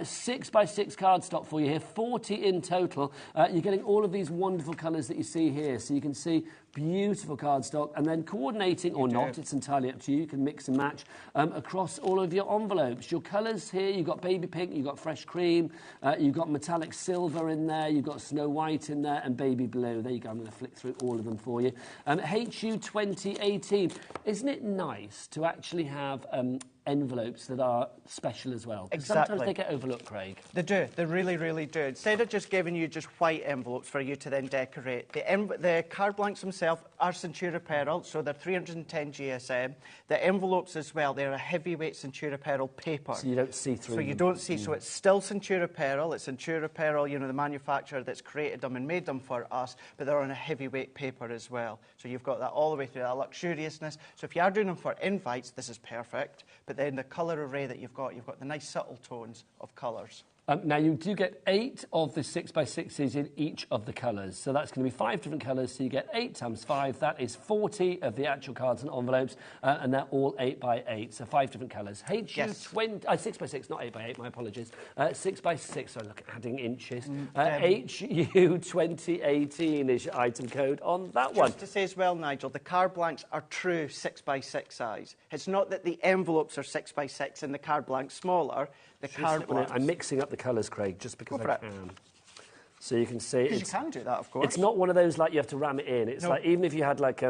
6 by 6 cardstock for you here, 40 in total. You're getting all of these wonderful colours that you see here. So you can see beautiful cardstock, and then coordinating or not, it's entirely up to you. You can mix and match across all of your your envelopes. Your colours here, you've got baby pink, you've got fresh cream, you've got metallic silver in there, you've got snow white in there, and baby blue. There you go. I'm going to flick through all of them for you. HU 2018. Isn't it nice to actually have envelopes that are special as well? Exactly. Sometimes they get overlooked, Craig. They do. They really, really do. Instead of just giving you just white envelopes for you to then decorate, the card blanks themselves are Centura Pearl, so they're 310 GSM. The envelopes as well, they're a heavyweight Centura Pearl paper. So you don't see through So you them. don't see. So it's still Centura Pearl. It's Centura Pearl, you know, the manufacturer that's created them and made them for us, but they're on a heavyweight paper as well. So you've got that all the way through, that luxuriousness. So if you are doing them for invites, this is perfect. But then the colour array that you've got the nice subtle tones of colours. Now, you do get 8 of the 6x6s in each of the colours. So that's going to be 5 different colours. So you get 8 times 5. That is 40 of the actual cards and envelopes. And they're all 8x8. So 5 different colours. HU 6x6, not 8x8, my apologies. 6x6, sorry, look, adding inches. HU 2018 is your item code on that one. Just to say as well, Nigel, the card blanks are true 6x6 size. It's not that the envelopes are 6x6 and the card blanks smaller. The card blanks... I'm mixing up the colours, Craig, just because I can. So you can see... Because you can do that, of course. It's not one of those, like, you have to ram it in. It's like, even if you had, like,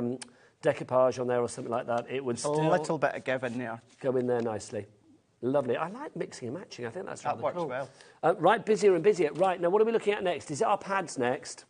decoupage on there or something like that, it would still... A little bit of give in there. Go in there nicely. Lovely. I like mixing and matching. I think that's rather cool. That works well. Right, busier and busier. Right, now what are we looking at next? Is it our pads next?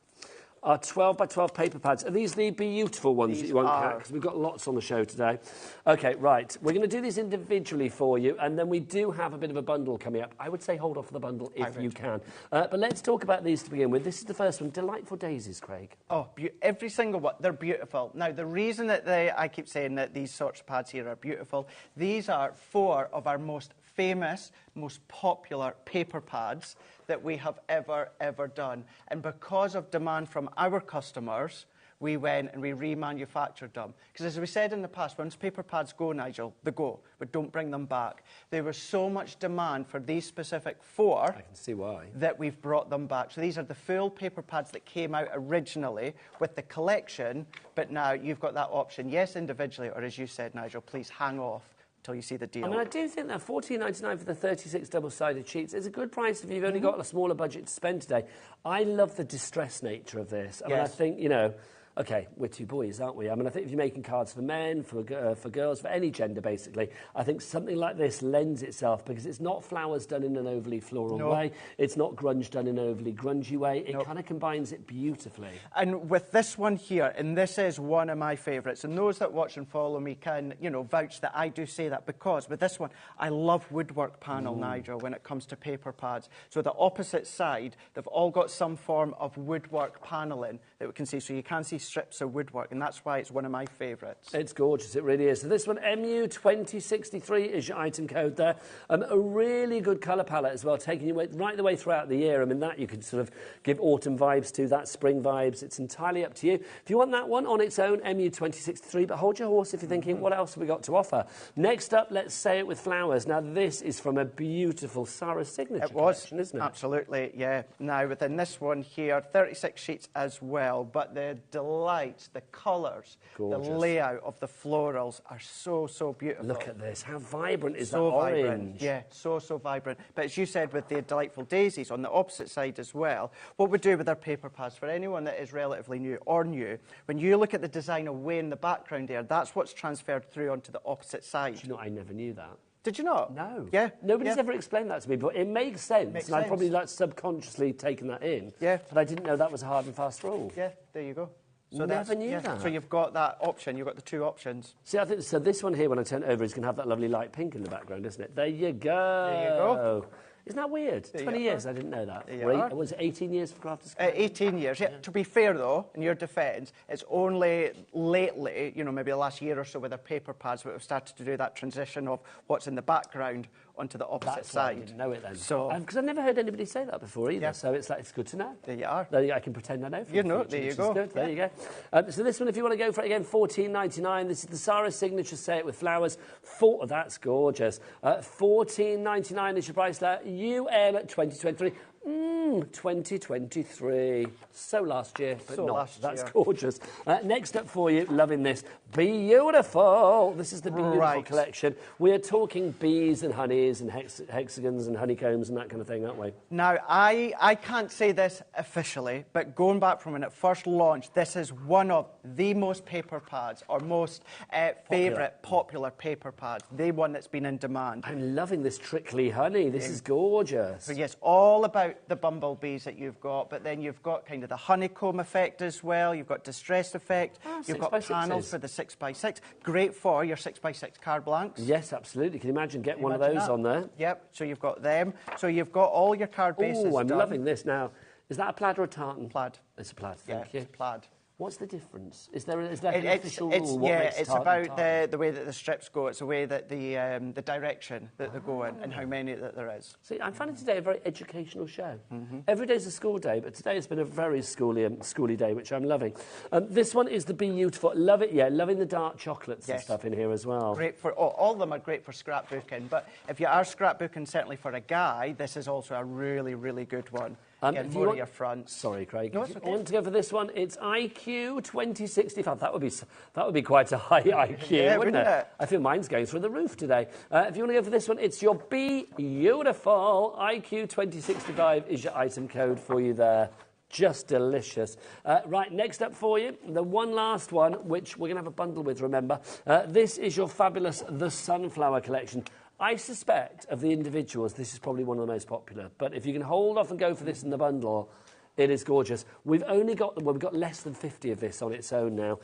Our 12x12 paper pads. Are these the beautiful ones that you won't cut? Because we've got lots on the show today. OK, right. We're going to do these individually for you, and then we do have a bit of a bundle coming up. I would say hold off for the bundle if you can. But let's talk about these to begin with. This is the first one. Delightful Daisies, Craig. Oh, every single one. They're beautiful. Now, the reason that I keep saying that these sorts of pads here are beautiful, these are 4 of our most famous, most popular paper pads that we have ever done. And because of demand from our customers, we went and we remanufactured them. Because as we said in the past, once paper pads go, Nigel, they go, but don't bring them back. There was so much demand for these specific 4 I can see why. that we've brought them back. So these are the full paper pads that came out originally with the collection, but now you've got that option, yes, individually, or as you said, Nigel, please hang off until you see the deal. I mean, I do think that $14.99 for the 36 double-sided sheets is a good price if you've only got a smaller budget to spend today. I love the distress nature of this. I mean, I think, you know, OK, we're 2 boys, aren't we? I mean, I think if you're making cards for men, for girls, for any gender, basically, I think something like this lends itself because it's not flowers done in an overly floral way. It's not grunge done in an overly grungy way. It kind of combines it beautifully. And with this one here, and this is one of my favourites, and those that watch and follow me can, you know, vouch that I do say that because with this one, I love woodwork panel, Nigel, when it comes to paper pads. So the opposite side, they've all got some form of woodwork panelling that we can see. So you can see strips of woodwork, and that's why it's one of my favourites. It's gorgeous, it really is. So this one, MU 2063 is your item code there. A really good colour palette as well, taking you right the way throughout the year. I mean, that you can sort of give autumn vibes to, that spring vibes. It's entirely up to you. If you want that one on its own, MU 2063, but hold your horse if you're thinking, what else have we got to offer? Next up, let's Say It With Flowers. Now, this is from a beautiful Sarah signature collection, isn't it? Absolutely, yeah. Now, within this one here, 36 sheets as well, but the delights, the colours, the layout of the florals are so beautiful. Look at this. How vibrant is so that orange? Vibrant. Yeah, so vibrant. But as you said, with the Delightful Daisies on the opposite side as well, what we do with our paper pads, for anyone that is relatively new or new, when you look at the design away in the background there, that's what's transferred through onto the opposite side. Do you know, I never knew that. Did you not? No. Yeah. Nobody's ever explained that to me, but it makes sense. And I've probably like subconsciously taken that in. Yeah. But I didn't know that was a hard and fast rule. Yeah, there you go. So never knew that. So you've got that option, you've got the 2 options. See, I think, so this one here, when I turn it over, is going to have that lovely light pink in the background, isn't it? There you go. There you go. Isn't that weird? 20 years, I didn't know that. Was it 18 years for Crafters? 18 years. Yeah. To be fair, though, in your defence, it's only lately, you know, maybe the last year or so with our paper pads, that we've started to do that transition of what's in the background onto the opposite side. I didn't know it then. So, because I've never heard anybody say that before either. Yeah. So it's like, it's good to know. There you are. I can pretend I know. You know, there you go. Good. There you go. So this one, if you want to go for it again, $14.99. This is the Sarah signature Say It With Flowers. That's gorgeous. $14.99 is your price there. UM 2023. 2023. So last year, but So not. last That's year. gorgeous. Next up for you, loving this. Beautiful. This is the Beautiful Right. collection. We are talking bees and honeys and hexagons and honeycombs and that kind of thing, aren't we? Now, I can't say this officially, but going back from when it first launched, this is one of the most paper pads, or most favourite popular paper pads. The one that's been in demand. I'm loving this trickly honey. This is gorgeous. So yes, all about the bumblebees that you've got, but then you've got kind of the honeycomb effect as well. You've got distress effect. You've got 6x6s. panels for the 6x6. Great for your 6x6 card blanks. Yes, absolutely. Can you imagine getting one of those on there? Yep. So you've got them. So you've got all your card bases Oh, I'm done. loving this. Now, is that a plaid or a tartan? Plaid. It's a plaid, Yeah, thank you. it's plaid. What's the difference? Is there an official rule? What Yeah, makes it's tartan about tartan? the way that the strips go. It's the way that the direction that they go in and how many that there is. See, I'm finding today a very educational show. Every day's a school day, but today has been a very schooly day, which I'm loving. This one is the Beautiful. Love it, yeah. Loving the dark chocolates and Yes. stuff in here as well. Great for all of them are great for scrapbooking. But if you are scrapbooking, certainly for a guy, this is also a really, really good one. Get if more of your fronts. Sorry, Craig. No, it's If you okay. want to go for this one, it's IQ 2065. That would be quite a high IQ, Yeah, wouldn't wouldn't it? it? I feel mine's going through the roof today. If you want to go for this one, it's your Beautiful. IQ 2065 is your item code for you there. Just delicious. Right, next up for you, the one last one, which we're going to have a bundle with, remember. This is your fabulous The Sunflower collection. I suspect of the individuals, this is probably one of the most popular. But if you can hold off and go for this in the bundle, it is gorgeous. We've only got, well, we've got less than 50 of this on its own now.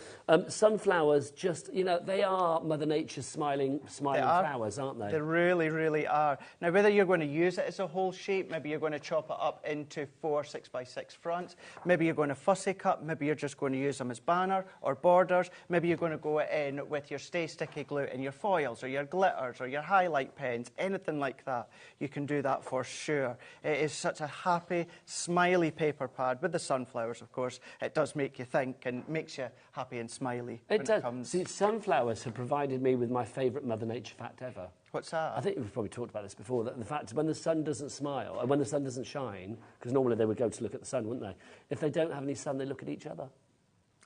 Sunflowers, just, you know, they are Mother Nature's smiling flowers, aren't they? They really, really are. Now, whether you're going to use it as a whole shape, maybe you're going to chop it up into 4 6x6 fronts, maybe you're going to fussy cut, maybe you're just going to use them as banner or borders, maybe you're going to go in with your Stay Sticky glue and your foils or your glitters or your highlight pens, anything like that. You can do that for sure. It is such a happy, smiley paper pad with the sunflowers, of course. It does make you think and makes you happy and smiley. It does. Comes. See, sunflowers have provided me with my favourite Mother Nature fact ever. What's that? I think we've probably talked about this before, that the fact when the sun doesn't smile, and when the sun doesn't shine, because normally they would go to look at the sun, wouldn't they? If they don't have any sun, they look at each other.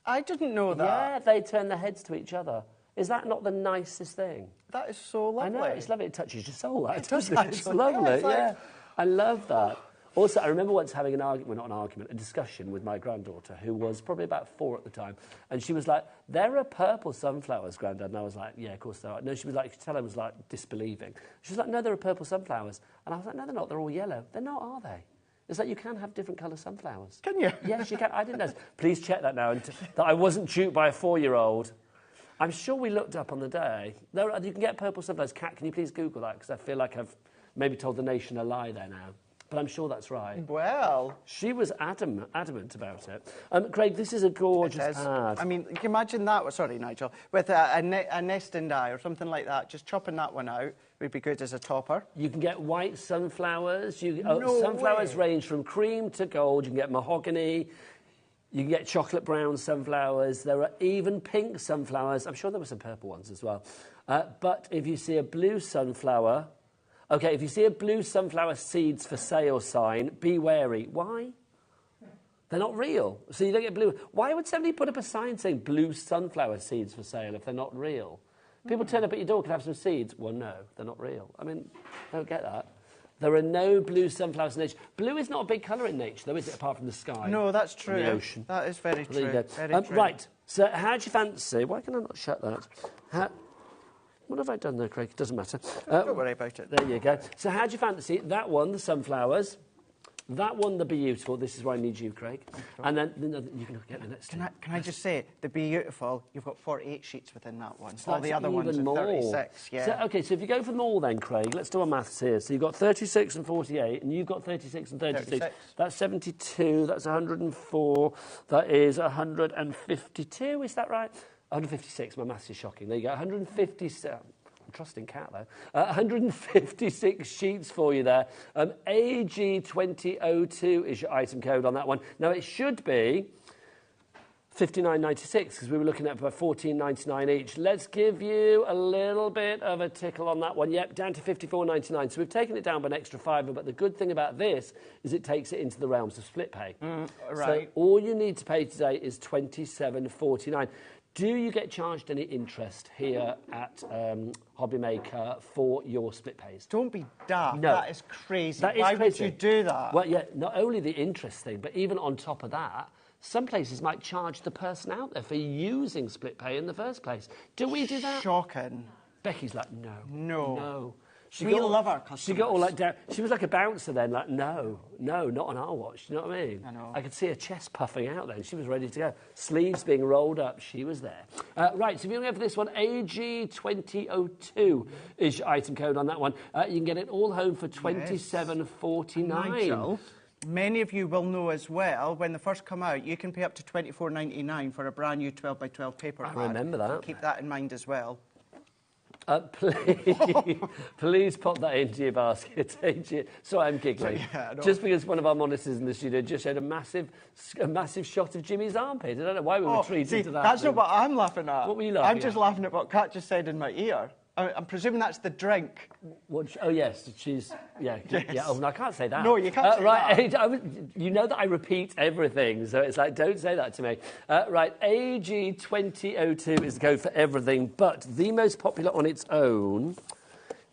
I didn't know that. Yeah, they turn their heads to each other. Is that not the nicest thing? That is so lovely. I know, it's lovely. It touches your soul, that, It does doesn't it? It's actually. lovely, Yeah, it's like- yeah. I love that. Also, I remember once having an argument, well, not an argument, a discussion with my granddaughter, who was probably about 4 at the time, and she was like, there are purple sunflowers, Grandad, and I was like, yeah, of course there are. No, she was like, you could tell I was like disbelieving. She was like, no, there are purple sunflowers. And I was like, no, they're not, they're all yellow. They're not, are they? It's like you can have different colour sunflowers. Can you? Yes, you can. I didn't know. Please check that now, that I wasn't duped by a 4-year-old. I'm sure we looked up on the day. You can get purple sunflowers. Kat, can you please Google that? Because I feel like I've maybe told the nation a lie there now. But I'm sure that's right. Well, She was adamant about it. Craig, this is a gorgeous pad. I mean, you can imagine that. Sorry, Nigel. With a nesting die or something like that, just chopping that one out would be good as a topper. You can get white sunflowers. No sunflowers way. range from cream to gold. You can get mahogany. You can get chocolate brown sunflowers. There are even pink sunflowers. I'm sure there were some purple ones as well. But if you see a blue sunflower... OK, if you see a blue sunflower seeds for sale sign, be wary. Why? They're not real. So you don't get blue... Why would somebody put up a sign saying blue sunflower seeds for sale if they're not real? People turn up at your door, can have some seeds. Well, no, they're not real. I mean, I don't get that. There are no blue sunflowers in nature. Blue is not a big colour in nature, though, is it, apart from the sky? No, that's true. And the ocean. That is very There you true. go. Very true. Right, so how do you fancy... Why can I not shut that? What have I done there, Craig? It doesn't matter. Don't worry about it. There you go. So how do you fancy that one, the sunflowers, that one, the Beautiful? This is where I need you, Craig. And then you can get the next Can one. I just say, the Beautiful, you've got 48 sheets within that one. So All the that's other ones even are more. 36, yeah. So, OK, so if you go for them all then, Craig, let's do our maths here. So you've got 36 and 48, and you've got 36 and 36. 36. That's 72, that's 104, that is 152, is that right? 156, my maths is shocking. There you go, 157. I'm trusting Kat, though. 156 sheets for you there. AG2002 is your item code on that one. Now, it should be 59.96 because we were looking at about 14.99 each. Let's give you a little bit of a tickle on that one. Yep, down to 54.99. So we've taken it down by an extra £5, but the good thing about this is it takes it into the realms of split pay. Right. So all you need to pay today is £27.49. Do you get charged any interest here at HobbyMaker for your split pays? Don't be daft. No. That is crazy. That is Why crazy. would you do that? Well, yeah, not only the interest thing, but even on top of that, some places might charge the person out there for using split pay in the first place. Do we do that? Shocking. Becky's like, no. No. No. We love our customers. She got all like down. She was like a bouncer then, like, no, not on our watch. You know what I mean? I know. I could see her chest puffing out then. She was ready to go. Sleeves being rolled up. She was there. Right, so if you want to go for this one, AG2002 is your item code on that one. You can get it all home for £27.49. Nigel, many of you will know as well, when they first come out, you can pay up to £24.99 for a brand new 12 by 12 paper pad. remember that. So keep that in mind as well. Please pop that into your basket. Sorry, I'm giggling. Yeah, I know. Just because one of our monitors in the studio just showed a massive shot of Jimmy's armpit. I don't know why we were treated to that. That's not what I'm laughing at. What were you laughing I'm just at? laughing at what Kat just said in my ear. I'm presuming that's the drink. Oh, yes, she's... Yeah, Yes. yeah. Oh, no, I can't say that. No, you can't say right, that. You know that I repeat everything, so it's like, don't say that to me. Right, AG2002 is the code for everything, but the most popular on its own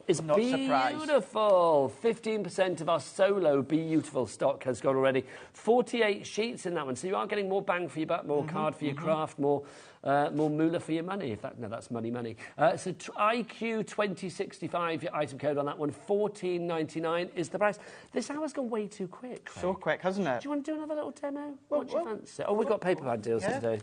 is Not surprised. beautiful. 15% of our solo beautiful stock has gone already. 48 sheets in that one, so you are getting more bang for your buck, more card for your craft, more moolah for your money. That's money. So IQ 2065, your item code on that one, $14.99 is the price. This hour's gone way too quick, Craig. So quick, hasn't it? Do you want to do another little demo? Well, What do you fancy? Oh, we've got paper pad deals to do.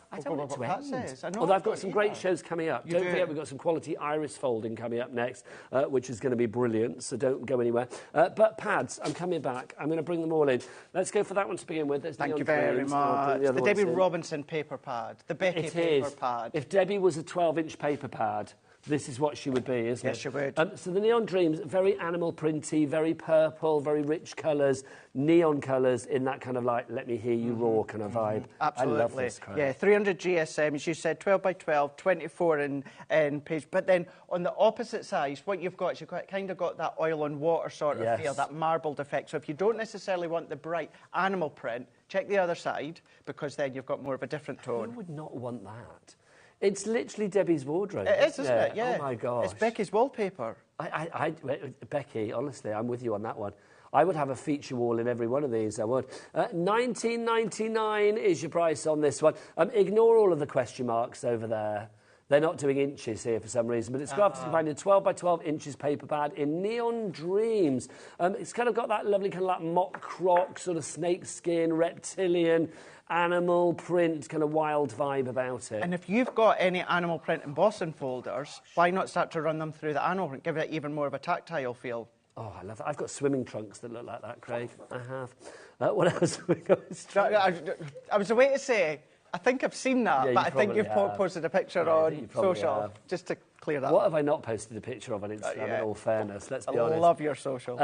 I don't want it to What Kat end. says. I know Although I've I've got got some you great there. shows coming up. You Don't do. forget, we've got some quality iris folding coming up next, which is going to be brilliant, so don't go anywhere. But pads, I'm coming back. I'm going to bring them all in. Let's go for that one to begin with. There's Thank neon you very greens, and I'll much. bring The other Debbie ones in. Robinson paper pad. The Becky It paper is. pad. If Debbie was a 12-inch paper pad, this is what she would be, isn't it? Yes, she would. So the Neon Dreams, very animal printy, very purple, very rich colours, neon colours in that kind of like, let me hear you roar kind of vibe. Absolutely. I love this, Craig. Yeah, 300 GSM, as you said, 12 by 12, 24 in page. But then on the opposite side, what you've got is you've kind of got that oil on water sort of Yes. feel, that marbled effect. So if you don't necessarily want the bright animal print, check the other side, because then you've got more of a different Who tone. would not want that? It's literally Debbie's wardrobe. It is, isn't it? Yeah. Oh, my gosh. It's Becky's wallpaper. Becky, honestly, I'm with you on that one. I would have a feature wall in every one of these, I would. $19.99 is your price on this one. Ignore all of the question marks over there. They're not doing inches here for some reason, but it's crafted to find a 12 by 12 inches paper pad in Neon Dreams. It's kind of got that lovely kind of like mock croc, sort of snake skin, reptilian, animal print, kind of wild vibe about it. And if you've got any animal print embossing folders, why not start to run them through the animal print, give it even more of a tactile feel? Oh, I love it. I've got swimming trunks that look like that, Craig. I have. What else have we got? I was away to say, I think I've seen that, Yeah, but you I think you've probably have. posted a picture Yeah, I think you on probably social, have. just to clear that What up. have I not posted a picture of on Instagram, yeah. in all fairness? Let's be I honest. love your social.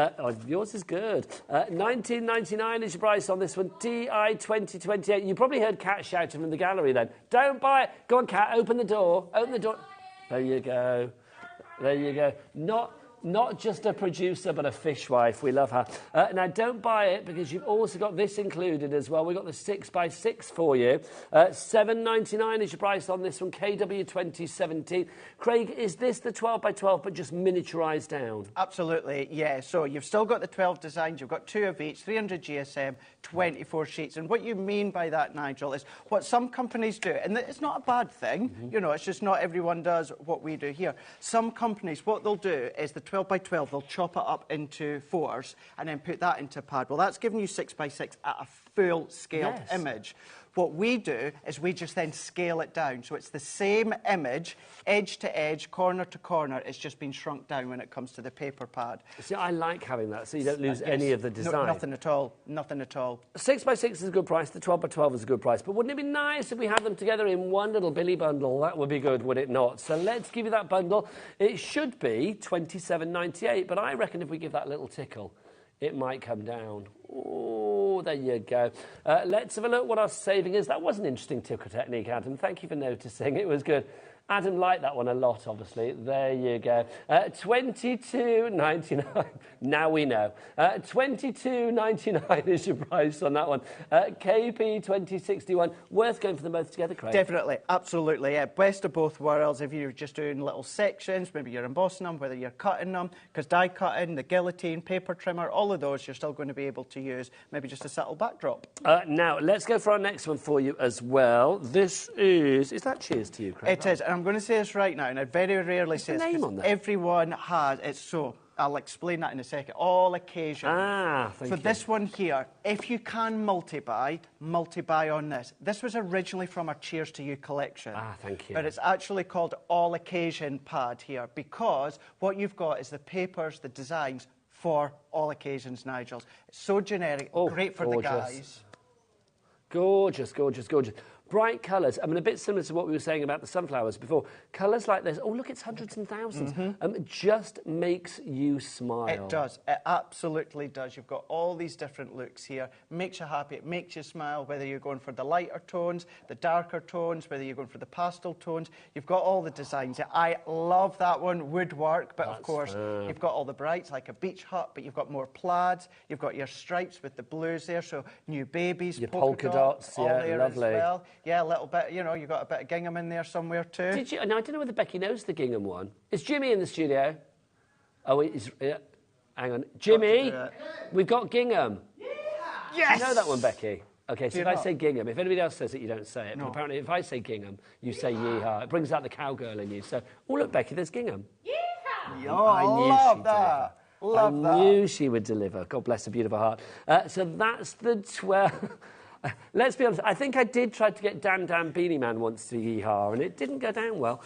Yours is good. $19.99 is your price on this one. DI 2028. You probably heard Kat shouting from the gallery then. Don't buy it. Go on, Kat, open the door. Open the door. There you go. There you go. Not just a producer, but a fishwife. We love her. Now, don't buy it because you've also got this included as well. We've got the 6x6 for you. $7.99 is your price on this one. KW 2017. Craig, is this the 12 by 12 but just miniaturised down? Absolutely, yeah. So you've still got the 12 designs, you've got 2 of each, 300 GSM, 24 sheets. And what you mean by that, Nigel, is what some companies do, and it's not a bad thing, you know, it's just not everyone does what we do here. Some companies, what they'll do is the 12 by 12, they'll chop it up into 4s and then put that into a pad. Well, that's giving you 6 by 6 at a full-scaled Yes. image. What we do is we just then scale it down. So it's the same image, edge to edge, corner to corner. It's just been shrunk down when it comes to the paper pad. See, I like having that, so you don't lose Yes. any of the No, design. nothing at all. Nothing at all. 6x6 is a good price, the 12 by 12 is a good price. But wouldn't it be nice if we had them together in one little Billy bundle? That would be good, would it not? So let's give you that bundle. It should be $27.98, but I reckon if we give that little tickle, it might come down. Ooh. Oh, there you go. Let's have a look what our saving is. That was an interesting tickle technique, Adam. Thank you for noticing. It was good. Adam liked that one a lot, obviously. There you go. 22.99. Now we know. 22.99 is your price on that one. KP 2061. Worth going for them both together, Craig? Definitely, absolutely. Yeah, best of both worlds. If you're just doing little sections, maybe you're embossing them, whether you're cutting them, because die cutting, the guillotine, paper trimmer, all of those you're still going to be able to use. Maybe just a subtle backdrop. Now, let's go for our next one for you as well. This is that cheers to you, Craig? It is. And I'm going to say this right now, and I very rarely say this, name on that? everyone has, it's so, I'll explain that in a second, all occasion. Thank you. So this one here, if you can multi-buy on this. This was originally from our Cheers to You collection. Thank you. But it's actually called All Occasion Pad here, because what you've got is the papers, the designs for all occasions, Nigel. It's so generic, great for gorgeous. the guys. Gorgeous, gorgeous, gorgeous. Bright colours. I mean, a bit similar to what we were saying about the sunflowers before. Colours like this. Oh, look, it's hundreds and thousands. It just makes you smile. It does. It absolutely does. You've got all these different looks here. Makes you happy. It makes you smile, whether you're going for the lighter tones, the darker tones, whether you're going for the pastel tones. You've got all the designs. I love that one. Woodwork. But, of course, you've got all the brights, like a beach hut, but you've got more plaids. You've got your stripes with the blues there. So new babies, your polka dots, all there lovely. as well. Yeah, a little bit, you know, you've got a bit of gingham in there somewhere too. Did you? Now, I don't know whether Becky knows the gingham one. Is Jimmy in the studio? Oh, hang on. Jimmy, we've got gingham. Yes! Do you know that one, Becky? Okay, so if I not? say gingham, if anybody else says it, you don't say it. No. But apparently, if I say gingham, you say yeehaw. It brings out the cowgirl in you. So, oh, look, Becky, there's gingham. Oh, I love that. I knew she would deliver. God bless her beautiful heart. So that's the 12... Let's be honest, I think I did try to get Dan Beanie Man once to yeehaw, and it didn't go down well.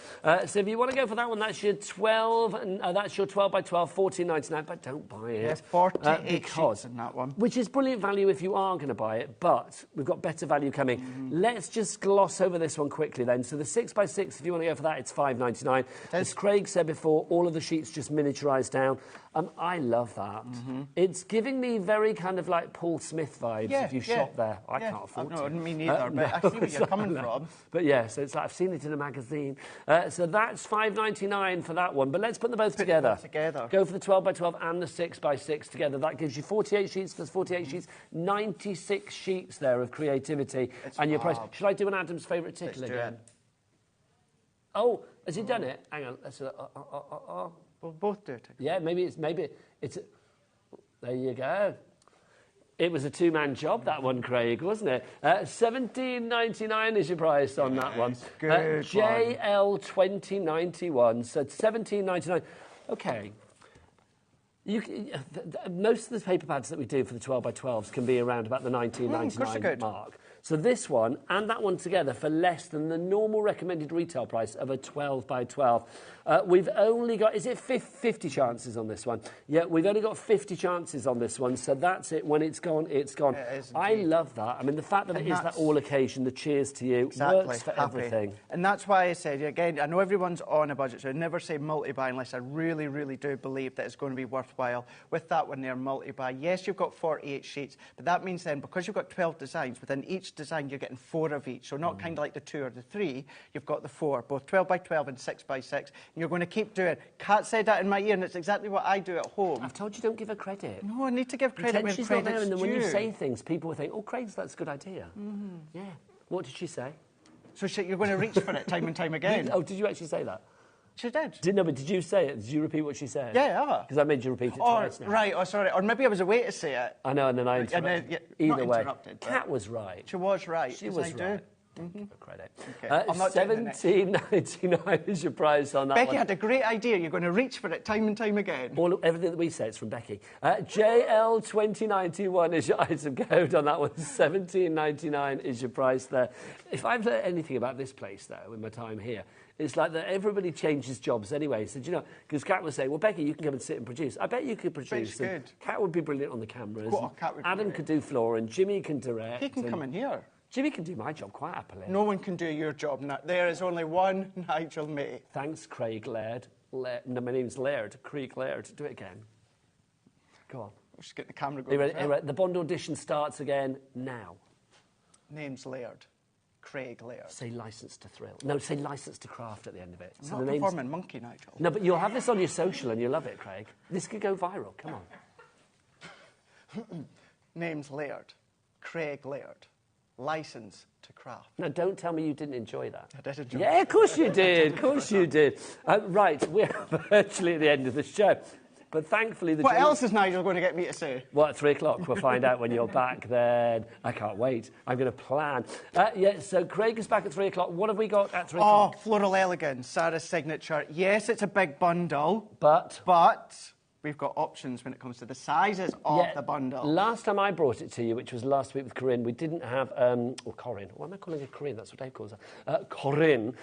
So if you want to go for that one, that's your 12, and that's your 12 by 12, $14.99, but don't buy it. Yes, 48 sheets in that one. Which is brilliant value if you are going to buy it, but we've got better value coming. Let's just gloss over this one quickly then. So the 6 by 6, if you want to go for that, it's $5.99. As Craig said before, all of the sheets just miniaturised down. I love that. It's giving me very kind of like Paul Smith vibes if you shop there. I can't afford to. No, me neither, but I see where you're coming from. But yeah, so it's like I've seen it in a magazine. So that's $5.99 for that one. But let's put them both together. Go for the 12 by 12 and the 6 by 6 together. That gives you 48 sheets. There's 48 sheets, 96 sheets there of creativity. And your price. Should I do an Adam's favourite tickle again? Oh, has he done it? Hang on. Let's. We'll both do it. Yeah, maybe it's there you go. It was a two-man job, that one, Craig, wasn't it? $17.99 is your price on that one. Good JL 2091, so $17.99. Okay. Most of the paper pads that we do for the 12 by 12s can be around about the $19.99 mark. So this one and that one together for less than the normal recommended retail price of a 12 by 12. We've only got, is it 50 chances on this one? Yeah, we've only got 50 chances on this one, so that's it. When it's gone, it's gone. I love that. I mean, the fact that it is that all occasion, the cheers to you, works for everything. And that's why I said, again, I know everyone's on a budget, so I never say multi-buy unless I really, really do believe that it's going to be worthwhile. With that one there, multi-buy, yes, you've got 48 sheets, but that means then, because you've got 12 designs, within each design you're getting 4 of each, so not kind of like the 2 or the 3, you've got the 4, both 12 by 12 and 6 by 6, and you're going to keep doing it. Kat said that in my ear, and it's exactly what I do at home. I've told you don't give her credit. No, I need to give credit when credit's not there, and then when you due. say things, people will think, oh, Craig's, that's a good idea. Yeah. What did she say? So you're going to reach for it time and time again? Oh, did you actually say that? She did. No, but did you say it? Did you repeat what she said? Yeah. Because I made you repeat it twice now. Right, sorry. Or maybe I was away to say it. I know, and then I interrupted. Either way. Kat was right. She was right. She was right. Give her credit. Okay. $17.99 is your price on that Becky one. had a great idea. You're going to reach for it time and time again. Everything that we say is from Becky. JL 2091 is your item code on that one. $17.99 is your price there. If I've learned anything about this place, though, in my time here, it's like that everybody changes jobs anyway. So, you know, because Kat was saying, well, Becky, you can come and sit and produce. I bet you could produce. Good. Kat would be brilliant on the cameras. Adam could do floor, and Jimmy can direct. He can come in here. Jimmy can do my job quite happily. No one can do your job. There is only one Nigel May. Thanks, Craig Laird. No, my name's Laird. Craig Laird. Do it again. Go on. Let's get the camera Are you going. ready? The Bond audition starts again now. Name's Laird. Craig Laird. Say License to Thrill. No, say License to Craft at the end of it. I'm So not the name's... performing Monkey, Nigel. No, but you'll have this on your social and you'll love it, Craig. This could go viral. Come on. Name's Laird. Craig Laird. License to Craft. No, don't tell me you didn't enjoy that. I did enjoy Yeah, of course you did. Of course you did. Right, we're virtually at the end of the show. But thankfully... What else is Nigel going to get me to say? Well, at 3 o'clock, we'll find out when you're back then. I can't wait. I'm going to plan. Yeah, so Craig is back at 3 o'clock. What have we got at 3 o'clock? Oh, Floral Elegance, Sarah's signature. Yes, it's a big bundle. But we've got options when it comes to the sizes of the bundle. Last time I brought it to you, which was last week with Corinne, we didn't have... or Corinne. Why am I calling her Corinne? That's what Dave calls her. Corinne.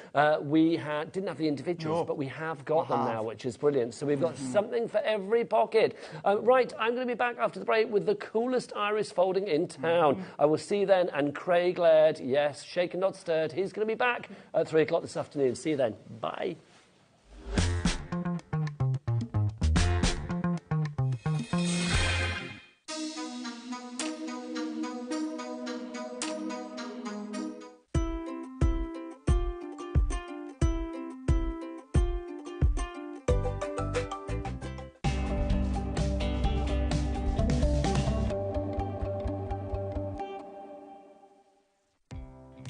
We didn't have the individuals, but we have got them now, which is brilliant. So we've got something for every pocket. Right, I'm going to be back after the break with the coolest iris folding in town. I will see you then. And Craig Laird, yes, shaken not stirred. He's going to be back at 3 o'clock this afternoon. See you then. Bye.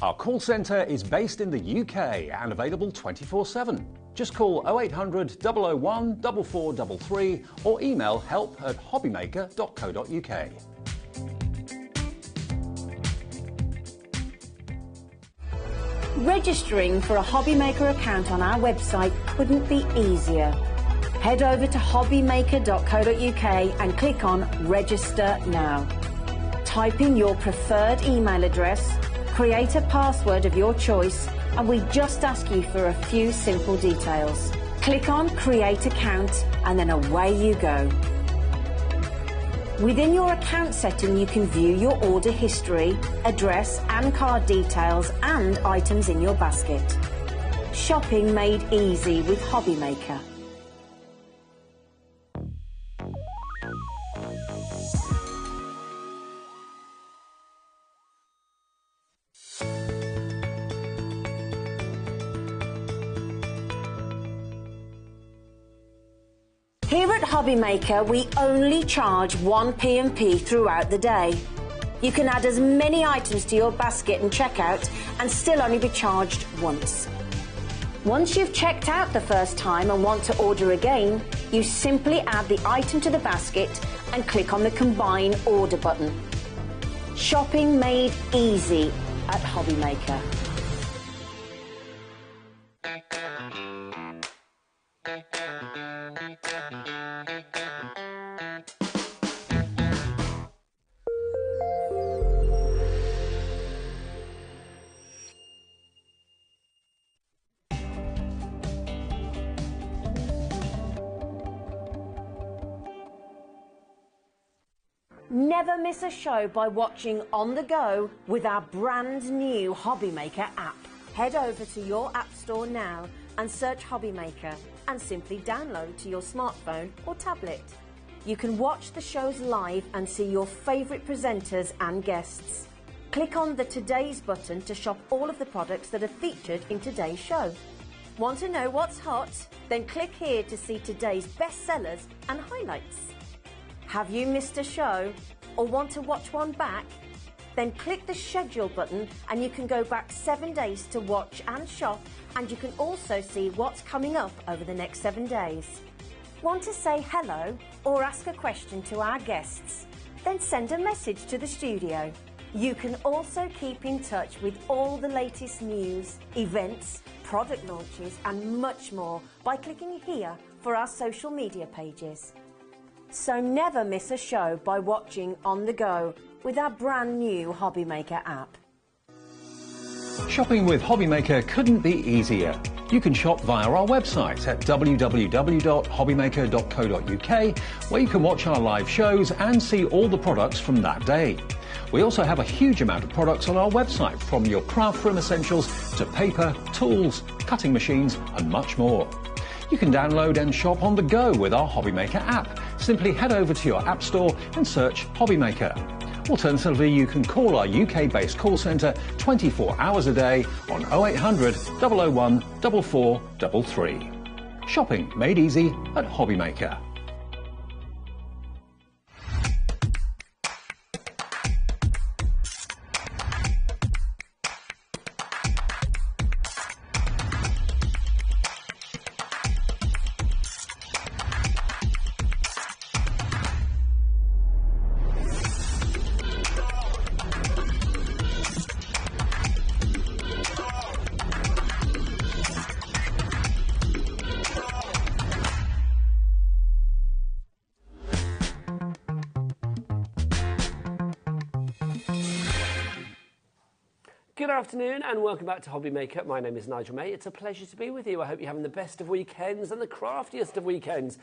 Our call centre is based in the UK and available 24/7. Just call 0800 001 4433 or email help@hobbymaker.co.uk. Registering for a HobbyMaker account on our website couldn't be easier. Head over to hobbymaker.co.uk and click on Register Now. Type in your preferred email address, create a password of your choice, and we just ask you for a few simple details. Click on Create Account and then away you go. Within your account setting, you can view your order history, address and card details and items in your basket. Shopping made easy with HobbyMaker. Here at HobbyMaker, we only charge 1 P&P throughout the day. You can add as many items to your basket and checkout and still only be charged once. Once you've checked out the first time and want to order again, you simply add the item to the basket and click on the Combine Order button. Shopping made easy at HobbyMaker. Never miss a show by watching on the go with our brand new HobbyMaker app. Head over to your app store now and search HobbyMaker and simply download to your smartphone or tablet. You can watch the shows live and see your favourite presenters and guests. Click on the Today's button to shop all of the products that are featured in today's show. Want to know what's hot? Then click here to see today's bestsellers and highlights. Have you missed a show or want to watch one back? Then click the schedule button and you can go back 7 days to watch and shop, and you can also see what's coming up over the next 7 days. Want to say hello or ask a question to our guests? Then send a message to the studio. You can also keep in touch with all the latest news, events, product launches and much more by clicking here for our social media pages. So never miss a show by watching on the go with our brand new HobbyMaker app. Shopping with HobbyMaker couldn't be easier. You can shop via our website at www.hobbymaker.co.uk, where you can watch our live shows and see all the products from that day. We also have a huge amount of products on our website, from your craft room essentials to paper, tools, cutting machines and much more. You can download and shop on the go with our HobbyMaker app. Simply head over to your App Store and search HobbyMaker. Alternatively, you can call our UK-based call centre 24 hours a day on 0800 001 4433. Shopping made easy at HobbyMaker. Good afternoon and welcome back to HobbyMaker. My name is Nigel May. It's a pleasure to be with you. I hope you're having the best of weekends and the craftiest of weekends.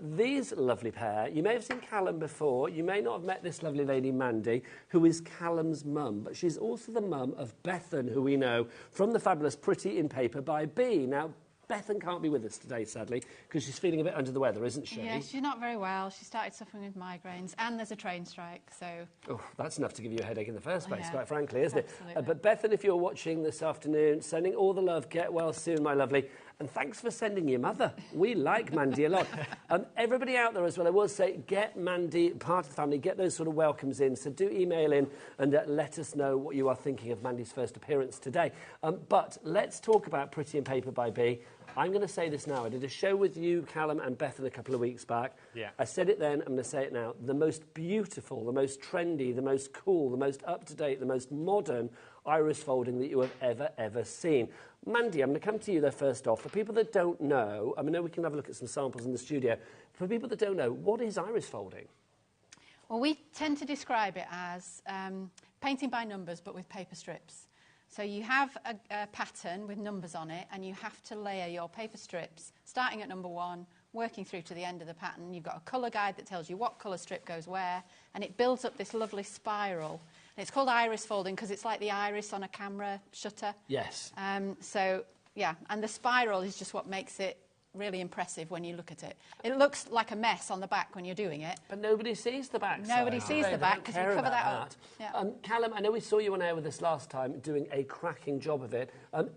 These lovely pair, you may have seen Callum before. You may not have met this lovely lady, Mandy, who is Callum's mum, but she's also the mum of Bethan, who we know from the fabulous Pretty in Paper by B. Now, Bethan can't be with us today, sadly, because she's feeling a bit under the weather, isn't she? Yeah, she's not very well. She started suffering with migraines, and there's a train strike, so... Oh, that's enough to give you a headache in the first place, yeah, quite frankly, isn't absolutely. it? But Bethan, if you're watching this afternoon, sending all the love, get well soon, my lovely. And thanks for sending your mother. We like Mandy a lot. Everybody out there as well, I will say, get Mandy part of the family, get those sort of welcomes in. So do email in and let us know what you are thinking of Mandy's first appearance today. But let's talk about Pretty in Paper by B. I'm going to say this now. I did a show with you, Callum, and Bethan a couple of weeks back. Yeah. I said it then, I'm going to say it now. The most beautiful, the most trendy, the most cool, the most up-to-date, the most modern iris folding that you have ever seen. Mandy, I'm going to come to you there first off. For people that don't know, I know we can have a look at some samples in the studio. For people that don't know, what is iris folding? Well, we tend to describe it as painting by numbers, but with paper strips. So you have a pattern with numbers on it, and you have to layer your paper strips, starting at number 1, working through to the end of the pattern. You've got a colour guide that tells you what colour strip goes where, and it builds up this lovely spiral. And it's called iris folding because it's like the iris on a camera shutter. Yes. So, yeah, and the spiral is just what makes it really impressive when you look at it. It looks like a mess on the back when you're doing it. But nobody sees the back. Nobody sees the back because we cover that up. Yeah. Callum, I know we saw you on air with us last time doing a cracking job of it.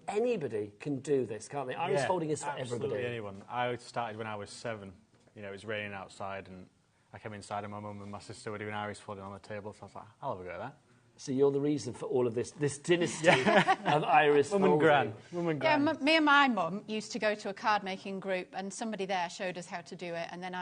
Anybody can do this, can't they? Iris folding is for everybody. Absolutely anyone. I started when I was 7. You know, it was raining outside and I came inside and my mum and my sister were doing iris folding on the table, so I was like, I'll have a go at that. So you're the reason for all of this dynasty of iris folding. Mum and Gran. Yeah, me and my mum used to go to a card making group, and somebody there showed us how to do it. And then